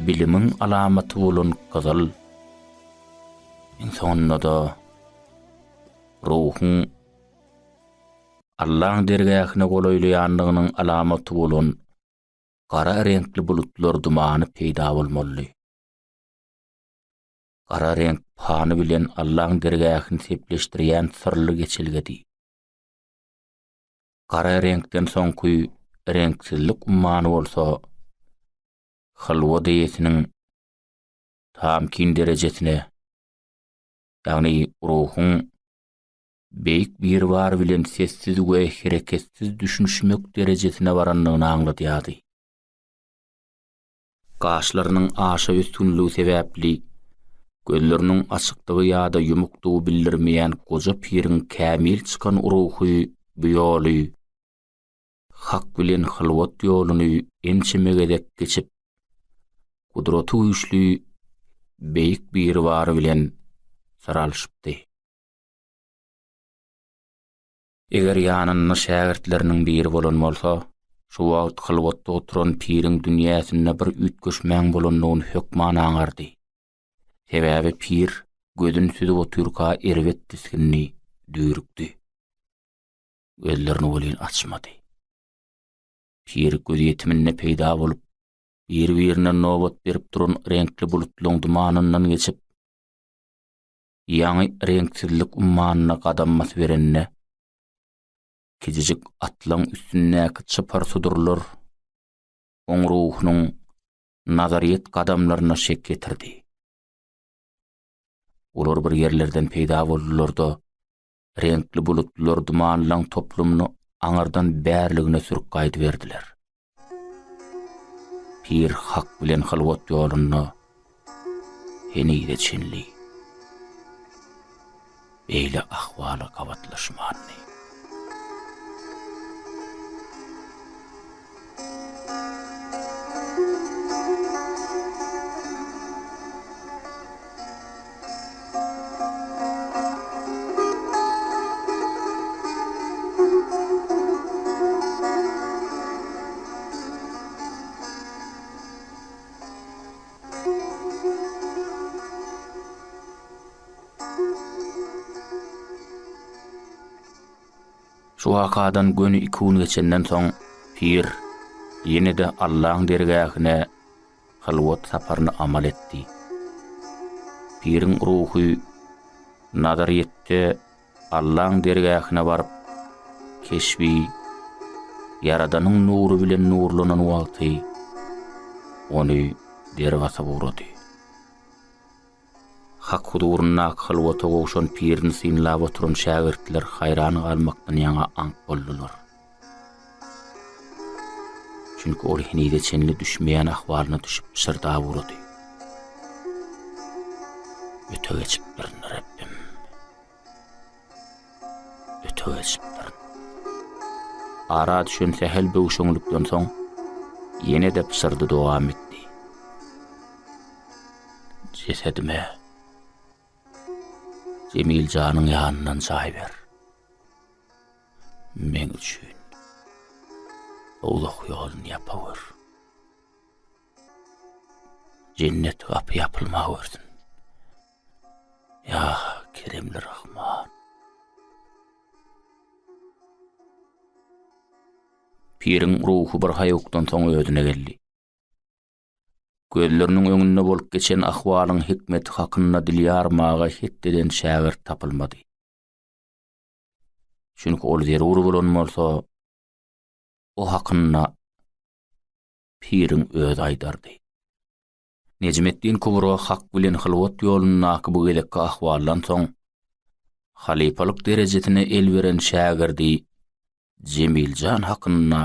bilimiň alamaty bolan gyzyl, insonda da ruhun Allah'ın dergähine golaýlaýanlygynyň alamaty bolan gara renkli bulutlar dumany peýda bolmaly. Gara renk pany bilen Allah'ın dergähini sepleşdirýän sırly geçilgedi. Gara renkden soňky renksizlik ummany bolsa, halwa diýetiniň tamkin derejesine, ýagny ruhun beýik bir bar bilen sessiz we hereketsiz düşünşmek derejesine baranlygyny aňlatýardy. Gaşlarynyň aşa üstünligi sebäpli gözleriniň açykdygy ýa-da ýumukdygy bildirmeýän goja piriň kämil çykan ruhy bu ýoly hak bilen halwat ýoluny ençemegedek geçip, kudrety güýçli beýik bir bar bilen saralyşypdy. Eger ýanyna şägirtleriniň biri bolan bolsa, şu wagt halwatda oturan piriň dünýäsinde bir ütgeşmäň bolanlygyny hökman aňardy. Sebäbi pir gözüni südüp oturka erwet diskinni düýrükdi. Gözlerini bolyn açmady. Pir göz ýetimine peýda bolup, bir-birine nobat berip duran renkli bulutlaryň dumanyndan geçip, ýaňy renksizlik ummanyna gadammasy berenne, kejijik atlaň üstündäki çypar sudurlar oň ruhunyň nazariýet gadamlaryna şek getirdi. Olar bir yerlerden peýda boldular-da, renkli bulutlar dumanlaň toplumyny aňardan bärligine sürüp gaýdy berdiler. Pir hak bilen halwat ýoluny henide çinli. Beýle ahwaly gawatlaşmany. Şu wakadan gönü 2 gün geçenden soň pir ýene-de Allahyň dergähine halwat saparyny amal etdi. Piriň ruhy nazariýetde Allahyň dergähine baryp keşbi Yaradanyň nury bilen nurlanan wagty ony derwasa burady. Hak huduruna halwata gowşan pirin sinlap oturan şagirtler hayran galmakdan ýaňa aňk boldular. Çünki ol hinide çenli düşmeýän ahwalyna düşüp sırda burady. Öte geçipdirin Rabbim. Öte geçipdirin. Ara düşen sehel bewşoňlukdan soň ýene-de pysyrdy dowam etdi. Cesedime Cemil Can'ın ýanyndan çaýber. Men üçin Allah ýoluny ýapawer. Cennet gapy ýapylmak bersin. Ya Keremli Rahman. Pirin ruhu bir haýokdan soň ödüne geldi. Gözleriniň öňünde bolup geçen ahwalyň hikmeti hakynda dil ýarmaga hetdeden şägir tapylmady. Çünki ol zerur bolanmalsa o hakynda pirin öz aýdardy. Necmetdin Kubra hak bilen halwat ýoluny akyby gelekki ahwaldan soň halipalyk derejetine el beren şägirdi Cemilcan hakynda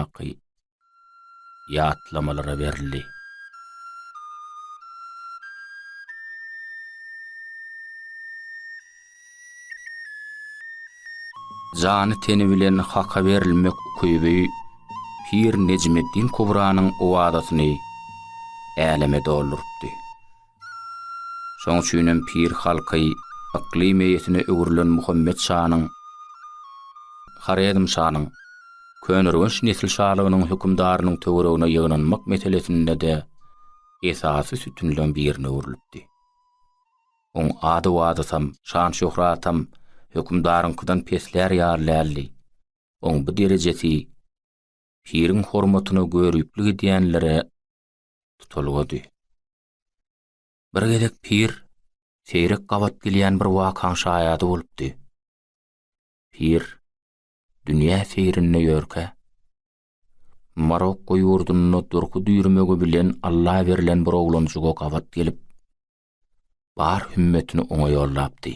ýatlamalara berildi. Jany teni bilen haka berilmek ukyby Pir Necmetdin Kubranyň owadasyny äleme doldurupdy. Şoň üçin pir halky akly meýetine öwürlen Muhammed Şanyň Haredim Şanyň könürgünç nesil şalygynyň hükümdarynyň töweregine ýygynanmak meselesinde de esasy sütünlen birine öwrülipdi. Oň ady wadatam, şan şöhratam hükümdaryňkydan pesler ýarlärli. Oň bu derejesi pirin hormatyna görüpligi diýenlere tutulgady. Bir gedek pir seyrek gawat gelýän bir wakaň şaýady bolupdy. Pir dünýä seyrine ýörke Marok ýurduny durku düýrmegi bilen Allah berilen bir oglanjyga gawat gelip bar hümmetini oňa ýollapdy.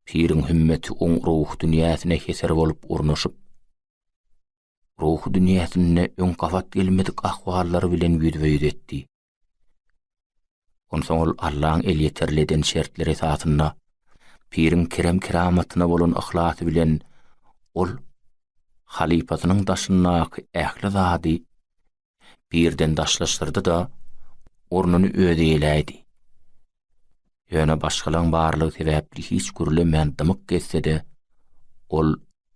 Pirin hümmeti oň ruh dünýäsine heser bolup urnaşyp ruh dünýäsine öň gawat gelmedik ahwallary bilen ýüdüýüd etdi. Onsoň ol Allahyň el ýeterleden şertleri esasynda pirin kerem keramatyna bolan ahlasy bilen ol halipatynyň daşyndaky ähli zady birden daşlaşdyrdy da ornuny öde eýlädi. Ýöne başgalarň barlygy sebäpli hiç gürlemän dymyk geçse-de ol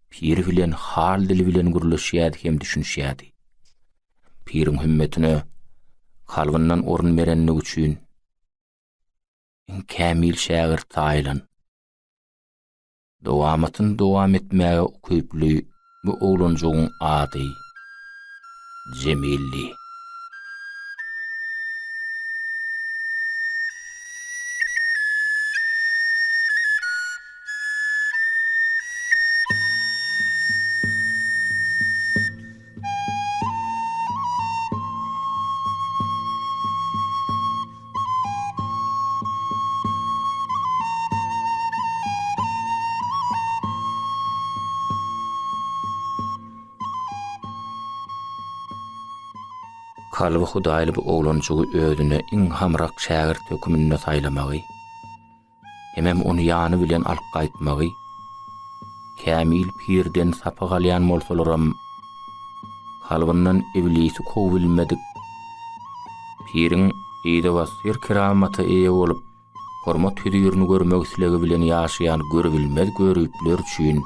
pir bilen hal dili bilen gürleşýärdi hem düşünýärdi. Pirin hümmetine kalbyndan orun berenlik üçin kämil şägir taýlan. Dowam etmäge ukyply bu oglanjygyň ady Cemilli. Halby Hudaýly bu oglançygy özüne iň hamrak şägirt hökümine saýlamagy, hemem onu ýany bilen alyp gaýtmagy, kämil pirden sapa galýan bolsalaram, halbyndan iblisi kow-bilmedik, pirin ýa-da wasir kiramaty eýe bolup, hormat hüdüýürni görmek islegi bilen ýaşaýan görübilmez görüpler üçin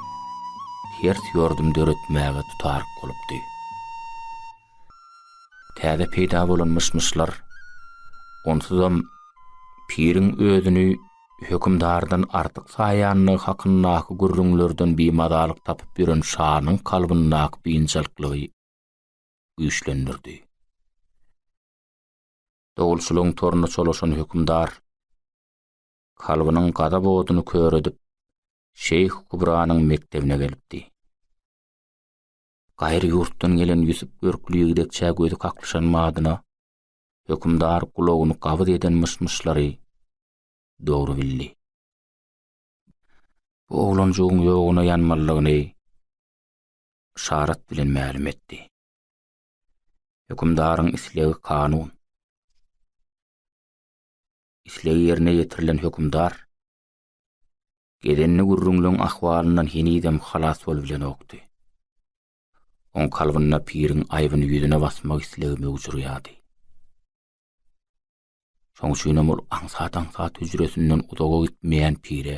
ters ýordum döretmäge tutaryk bolupdy. Täze peýda bolan myşmyşlar onsuzam pirin özüni hökümdardan artyk saýanyny hakyndaky gürrüňlerden bimadalyk tapyp biren şanyň kalbyndaky biňçilikligy güýçlendirdi. Dogulşuluň toruna çolaşan hökümdar kalbynyň gada boduny köredip Şeyh Kubranyň mektebine gelipdi. Gaýry ýurtdan gelen Ýusuf görkülýigidek çägözi kaklaşan madyna hökümdar kulagyny gabyt eden myşmyşlary dogry bildi. Bu oglanjygyň ýogyna ýanmalygyny şarat bilen ma'lum etdi. Hökümdaryň islegi kanun. Islegi ýerine ýetirilen hökümdar gedenni gurrunlyň ahwalyndan henidem halas bolup bilen okdy. On kalbyna pirin aýbyny ýüzüne basmak islegi mewjurýady. Şoňşuňam ol aňsat hüjresinden udaga gitmeýän pire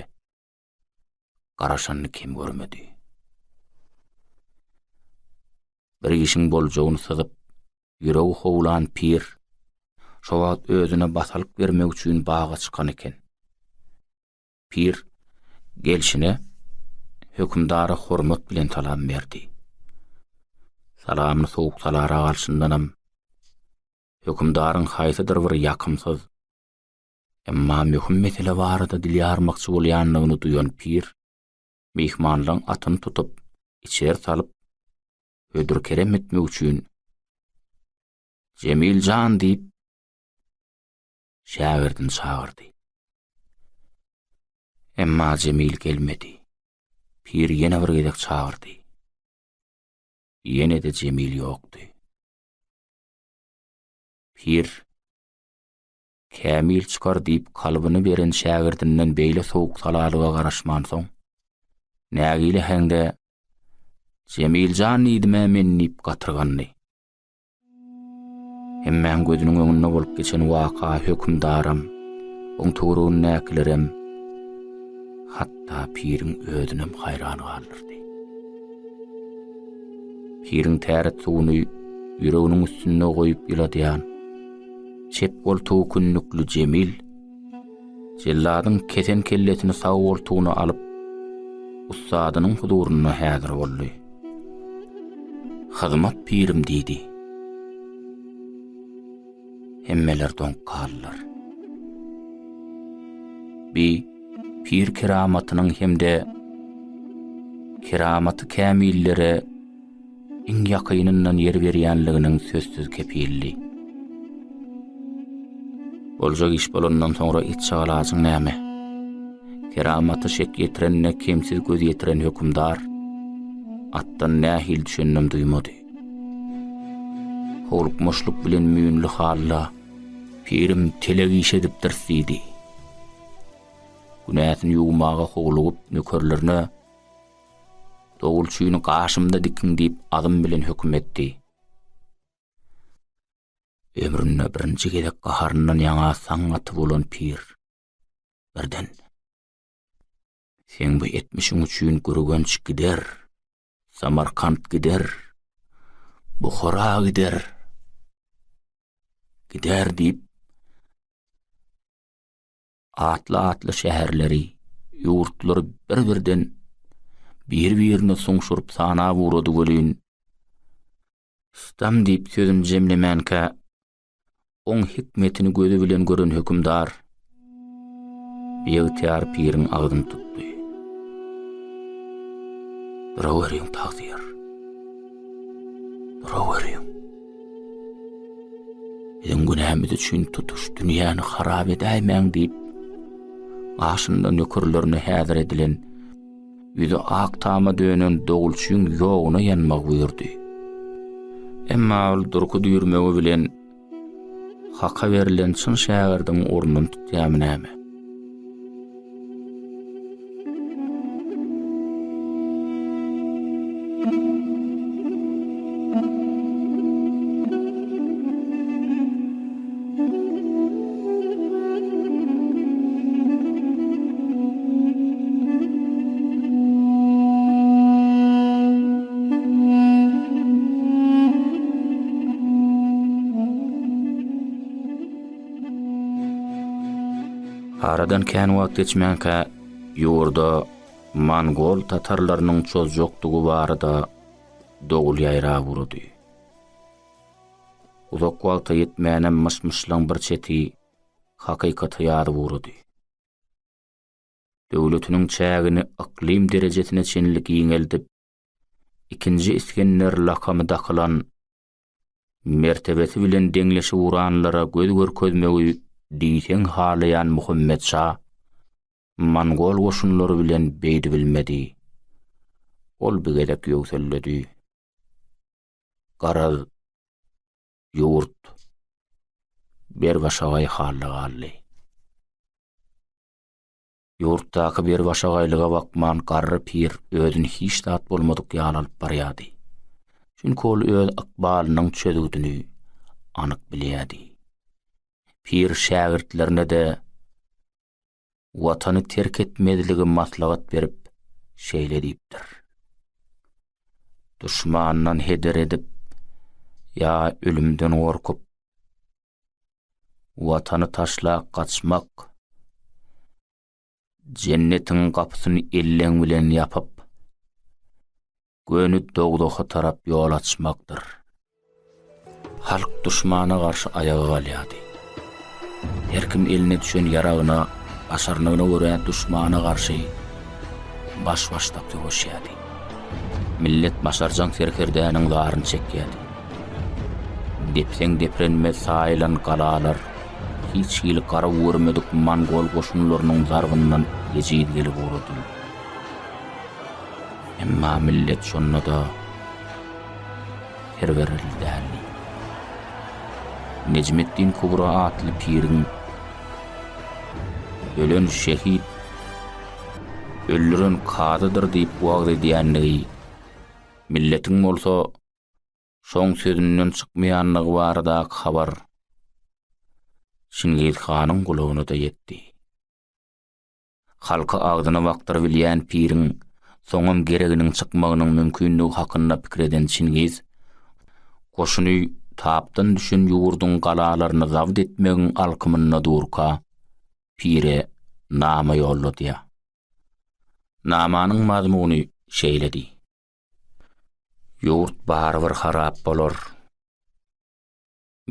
garaşanyny kim görmedi. Bir işiň boljagyny syzyp ýüregi howlan pir şo wagt özüne basalyk bermek üçin baga çykan eken. Pir gelşine hökümdara hormat bilen salam berdi. Salamny soğuk salara galşyndanam hökümdaryň haýsydyr bir ýakymsyz emma mühim mesele barada dilýarmakçy bolýanlygyny duýan pir mehmanlaryň atyny tutup içer salyp ödür kerem etmek üçin Cemiljan diýip şägirdini çağırdy. Emma Cemil gelmedi. Pir ýene bir gezek çağırdy. Ýene de Cemil ýokdy. Pir Kämil çykar diýip kalbyny beren şägirdinden beýle soğuk salalyga garaşman soň nägile heňde Cemiljan idime men nip gatyrgandy. Hemmen gözüniň öňünde bolup geçen waka hökümdaram, oň tuğruň näkilerem, hatta pirin özünem hayran galyrdy. Pirin täret suwuny ýüreginiň üstüne goýup ýyladýan, çep boltugy künnükli Cemil, jelladyň keten kellesini sag boltugyny alyp, ustadynyň huduryna häzir boldy. Hyzmat pirim diýdi. Hemmeler donk kallar. Pir kiramatynyň hemde kiramaty kämillere iň ýakynyndan yer berýänliginiň sözsüz kepilli. Boljak iş bolandan soňra it çagalasyň näme? Kiramaty şek ýetirenne kimsiz göz ýetiren hökümdar atdan nähil düşünnem duýmady. Howluk moşluk bilen müýünli halla pirim telegiş edip dirsidi. Günäsini ýuwmaga howlugyp nökerlerine dogulçyny gaşymda dikin diýip adym bilen höküm etdi. Ömründe birinji gezek gaharyndan ýaňa saňaty bolan pir birden sen bu etmişiň üçin Gürgenç gider, Samarkand gider, Bukhara gider diýip atly şäherleri, ýurtlary bir-birden bir-birine soňşurup sana wurady bolýan. Stam diýip sözüm jemlemänkä oň hikmetini gözü bilen gören hökümdar ýegtýar pirin agdyny tutdy. Raweriň taqdir. Raweriň. Edim günämiz üçin tutuş dünýäni harap edäýmäň diýip aşyndan nökerlerine häzir edilen ýüzi ak tama dönen dogulçyň ýogyna ýanmak buyurdy. Emma ol durku düýürmegi bilen haka verilen çyn şäherdiň ornun tutýamy näme? Aradan kän wagt geçmänkä ýurda Mongol tatarlarynyň çözjokdugy barada dogul ýaýra wurdy. Uzak wagta ýetmänem myşmyşlaň bir çeti hakykaty ýady wurdy. Döwletiniň çägini iklim derejesine çenlik ýeňeldip, ikinji İskender lakamy dakylan mertebesi bilen deňleşi wuranlara göz görkezmegi diýsen halayan Muhammed Şah Mongol goşunlary bilen beýdi bilmedi. Ol bigelek ýökselledi. Garaz, ýurt, bir başagay halaly. Ýurtdaky bir başagaylyga bakman garry pir özüni hiç tat bolmadyk ýaly alyp barýady. Çünki ol öz akbalynyň çözüdüni anyk bilýärdi. Pir şägirtlerine de watany terk etmediligi maslahat berip şeýle diýipdir. Düşmandan heder edip ya ölümden gorkup watany taşlap kaçmak, cennetin kapysyny elleň bilen ýapyp gönü dogdogy tarap ýol açmakdyr. Halk düşmana garşy ayaga galýady. Her kim eline düşen yaragyna, başarnygyna görä düşmana garşy baş-başlap ýoşýady. Millet başarjan serkerdäniň zaryny çekýärdi. Depseň deprenme saýlan galalar, hiç ýyl gara görmedik Mongol goşunlarynyň zargyndan ýejid gelip urdy. Emma millet şonda da herwerildi. Necmettin Kubra atly pirin ölen şehit öldüren kadıdır diýip wagt edýänligi milletin bolsa şoň sözünden çykmaýanlygy barada habar Çingiz Hanyň gulagyna da ýetdi. Halka agdyna wagtyr bilýän pirin soňam gereginiň çykmagynyň mümkinligi hakynda pikir eden Çingiz goşuny tapdan düşen ýurdun galalaryny zabd etmegiň alkymyna durka pire nama ýollady. Namanyň mazmuny şeýledi. Ýurt barbyr harap bolar.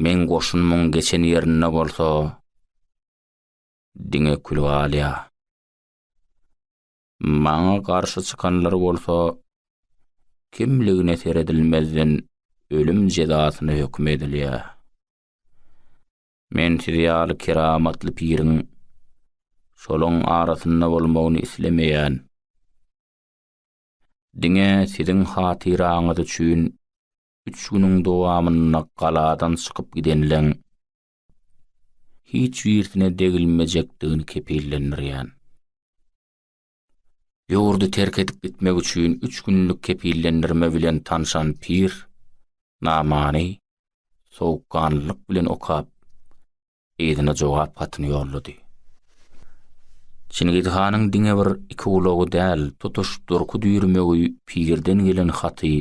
Men goşunmyň geçen ýerine bolsa diňe külüp alýa. Maňa garşy çykanlar bolsa kimligine seredilmezden ölüm cezasyna hökm edilýär. Men ýaly keramatly pirin şolaň arasynda bolmagyny islemeýän. Diňe siziň hatyraňyz üçin 3 günüň dowamyna galadan çykyp gidenleň hiç ýerine degilmejekdigini kepillendirýän. Ýurdu terk edip gitmek üçin 3 günlük kepillendirme bilen tanşan pir namany soğukkanlyk bilen okap edine jogap hatyny ýollady. Çingiz Hanyň diňe bir iki ulagy däl tutuş durku düýrmegi pirden gelen haty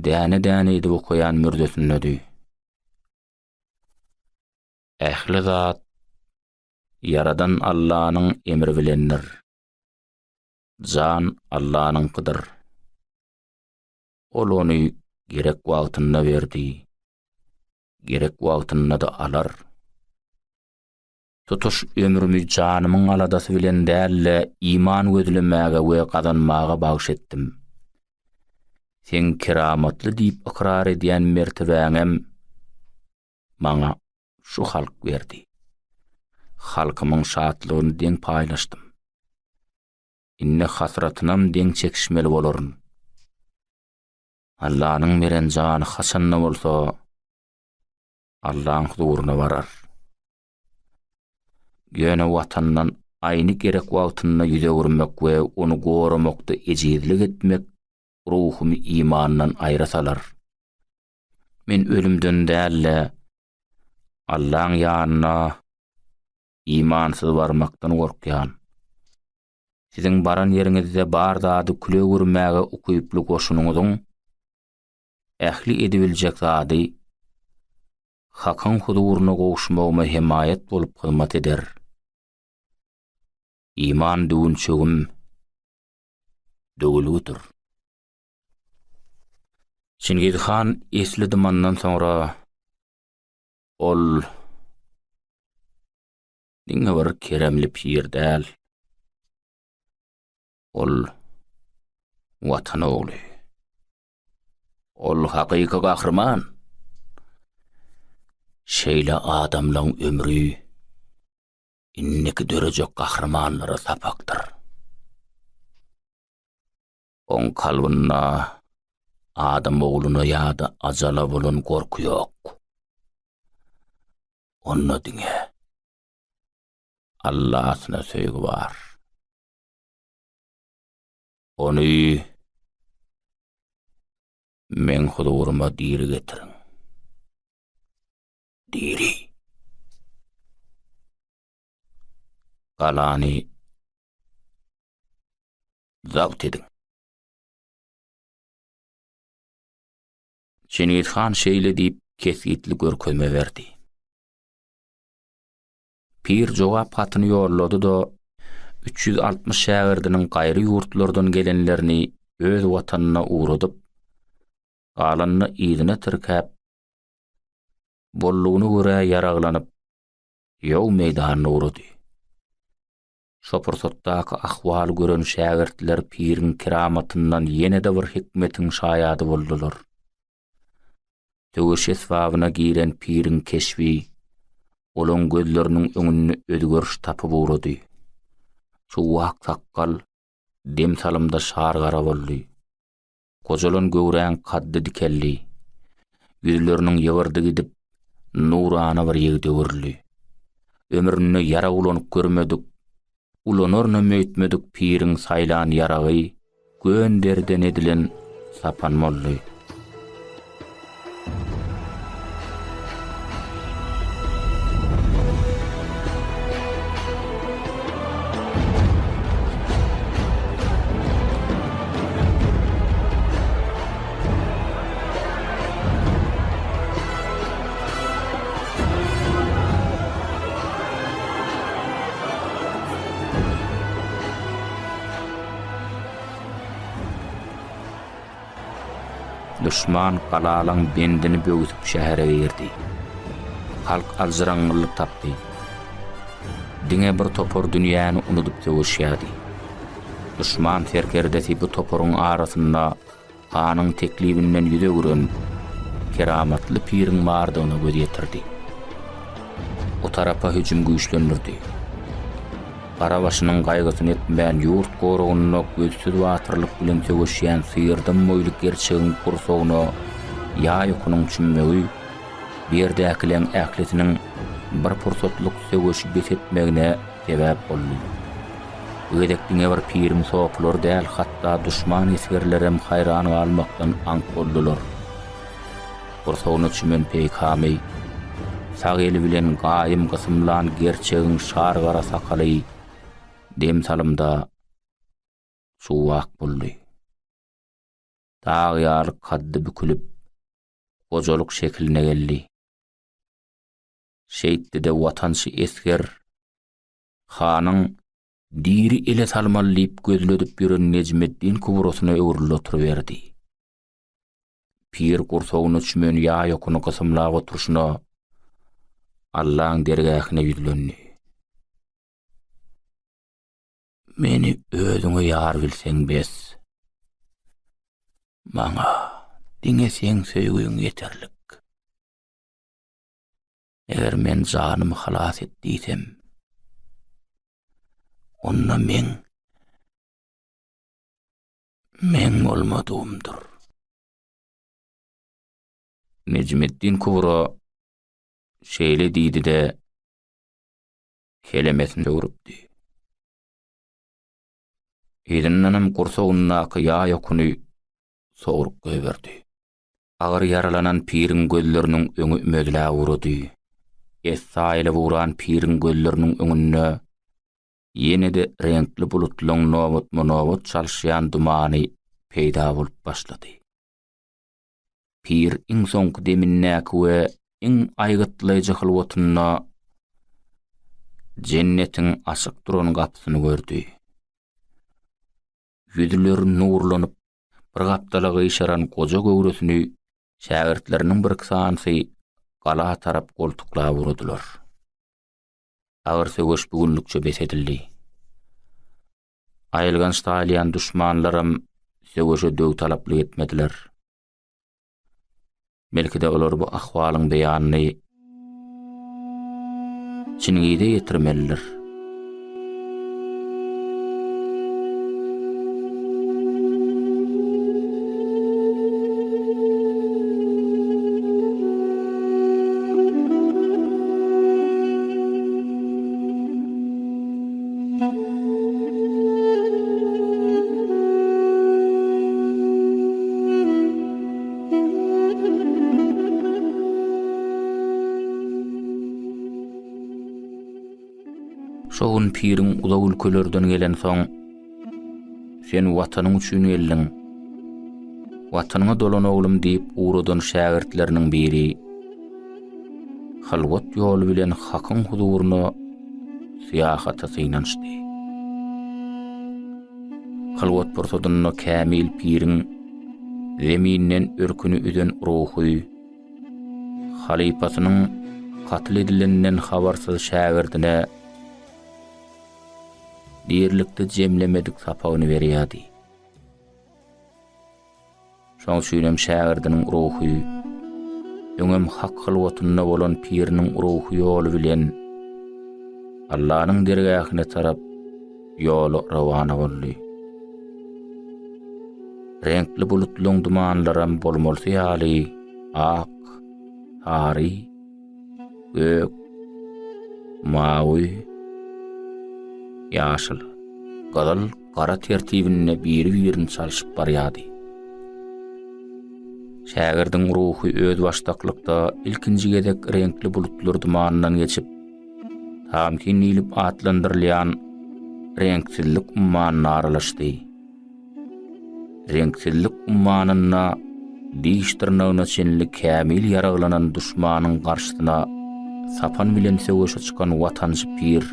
däne edip okuyan mürdesinde. Ähli zat yaradan Allah'nın emri bilendir. Can Allah'nınkydyr. Ol onu gerek wagtynda berdi. Gerek wagtynda da alar. Tutuş ömrümi canymyň aladasy bilen dälle iman gözlemäge we gazanmaga bagş etdim. Sen keramatly diýip ikrar edýän mertebäňem maňa şu halk berdi. Halkymyň şatlygyny deň paýlaşdym. Inne hasratynam deň çekişmeli bolaryn. Allah'nın beren jany hasanna bolsa Allah'ın huzuruna varar. Göne watandan aýny gerek wagtyna ýüze görmek we onu goramakda ejizlik etmek ruhumy imandan aýrasalar. Men ölümden dälle Allah'ın ýanyna imansyz barmakdan gorkýan. Siziň baran ýeriňizde bar zady küle görmäge ukuyply goşunuňyzyň ähli edibiljek zady Hakan huzuruna gowuşmagyma himayet bolup hyzmat eder. İman düwünçegim döwlüdür. Çingiz Han eslidi mandan sonra ol diňe bir keremli pir däl. Ol watan ogly. Ol hakyky gahrman. Şeýle adamlaň ömrü inneki dörejek gahrmanlara sapakdyr. On kalbyna adam ogluny ýa-da ajala bolan gorku ýok. Onna diňe Allah'ına söýgi bar. Onu men huzuruma diri getirin. Diri. Galani zapt edin. Çengiz Han şeýle diýip kesgitli görkezme berdi. Pir jogap hatyny ýollady da 360 şägirdiniň gaýry ýurtlardan gelenlerini öz watanyna uğradyp, galanyny ýygyna tirkäp, bollugyny görä ýaraglanyp, ýol meýdanyna uğrady. Şopursatdaky ahwal gören şägirdler pirin keramatyndan ýene-de bir hikmetin şaýady boldular. Töweş esbabyna giren pirin keşfi, olan gözlerinin öňünde ödgörüş tapyp uğrady. Şu wagt takkal dem salymda şar gara boldy. Kojalan göwräň kaddy dikelli. Ýüzleriniň ýygyrdy gidip nurana bir ýegde görüli. Ömrüne ýara ulanyp görmedik. Ulanarna möýtmedik pirin saýlan ýaragy gönderden edilen sapan molly. Düşman galalaň bendini böwüsip şähere girdi. Halk alzyraňlyk tapdy. Diňe bir topor dünýäni unutup töwüşýärdi. Düşman terkerdesi bu toporuň arasynda anyň teklibinden ýüze gören keramatly pirin bardygyny göz ýetirdi. O tarapa hüjüm güýçlendirdi. Karabaşynyň gaýgysyny etmän ýurt goragyny gözsüz watyrlyk bilen töweşýän syrdan moýlyk gerçegiň kursogyny ýa-ýokunyň çümmegi berdäkilen ähletiniň bir pursatlyk töweşi besetmegine sebäp boldy. Öýdekdiňe bir pirim soplar däl, hatda düşman esgerlerem haýran galmakdan ank boldular. Kursogyny çümmen peýkamy sagyly bilen gaýym gysymlan gerçegiň şar gara sakaly dem salymda şu wagt boldy. Dağyar kaddy bükülip gojalyk şekline geldi. Şeýtde de watançy esger hanyň diri ele salmalyp gözledip ýören Necmetdin kubrasyna öwrülip oturuverdi. Pir kursogyny çümen ýa-ýokuny gysymlap oturuşyna Allah'ın dergähine ýüzlendi. Meni özüňe ýar bilseň bes. Maňa diňe seň söýgüň ýeterlik. Eger men janymy halas etdiysem, onna men olmadymdyr. Necmetdin Kubra şeýle diýdi-de kelemesini öwrüpdi. Edinnanym gursagynyňky ýa ýokuny soğurup göberdi. Agyr yaralanan pirin gözleriniň öňü mödlä urudy. Essaýly wuran pirin gözleriniň öňünde ýene-de renkli bulutlaryň nowat çalşýan dumany peýda bolup başlady. Pir iň soňky deminnäki we iň aýgytlyjy hylwatyna jennetiň açyk duran gapsyny gördü. Yüzleri nurlanyp bir gapdalygy işaran goja göwresini şägirtleriniň bir kısansy gala tarap goltuklap urdular. Agyr söwüş bugünlükçe besedildi. Aýylgan Stalyan düşmanlarym söwüşe döw talaply etmediler. Belki de olar bu ahwalyň beýanyny çinigide ýetirmeliler. Şoğun pirin uzak ülkelerden gelen soň sen watanyň üçin geldiň. Watanyňa dolan oglum diýip urudan şägirtleriniň biri halwat ýoly bilen hakyň huduryna syýahata synaşdy. Halwat porsodyna kämil pirin zeminden örkünü üden ruhy halipasynyň katl edilenden habarsyz şägirdine diýerlikde jemlemedik sapawyny berýärdi. Şoň üçin şägirdiniň ruhy öňem hak halwatyna bolan piriniň ruhy ýoly bilen Allahyň dergähine tarap ýoly rawany boldy. Renkli bulutlaryň dumanlaram bolmalsy ýaly ak, sary, gök, mawy, ýaşyl, gazal, gara tertibine biri-birini çalyşyp barýardy. Şägirdiň ruhy öz başdaklykda ilkinji gedek renkli bulutlar dumanyndan geçip tamkin ilip atlandyrylýan renksizlik ummanyna aralaşdy. Renksizlik ummanyna diýişdirnägine çenli kämil yaraglanan düşmanyň garşysyna sapan bilen söwüşe çykan watanjy pir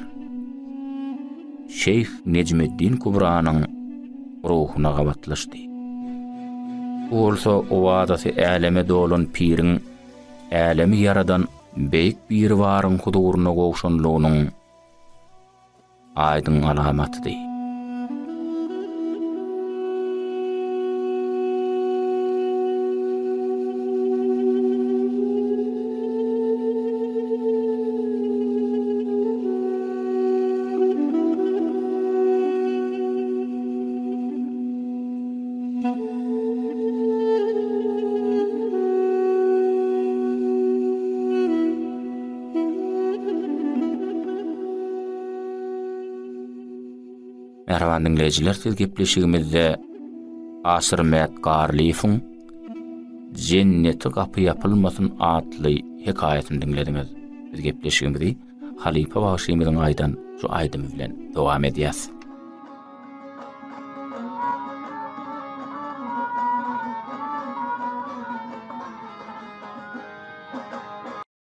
Şeyh Necmeddin Kubranyň ruhyna gabatlaşdy. Olsa o wadasy äleme dolan pirin älemi yaradan beýik bir waryň huduryna gowşanlygynyň aýdyn alamatydy. Merhaban dinleyijiler, siz gepleşigimizde Asyr Mät Garliýewiň Jenneti gapy ýapylmasyn adly hekaýatyny dinlediňiz. Biz gepleşigimizi Halipa Bagşymyzyň aýdan şu aýdymy bilen dowam edýäs.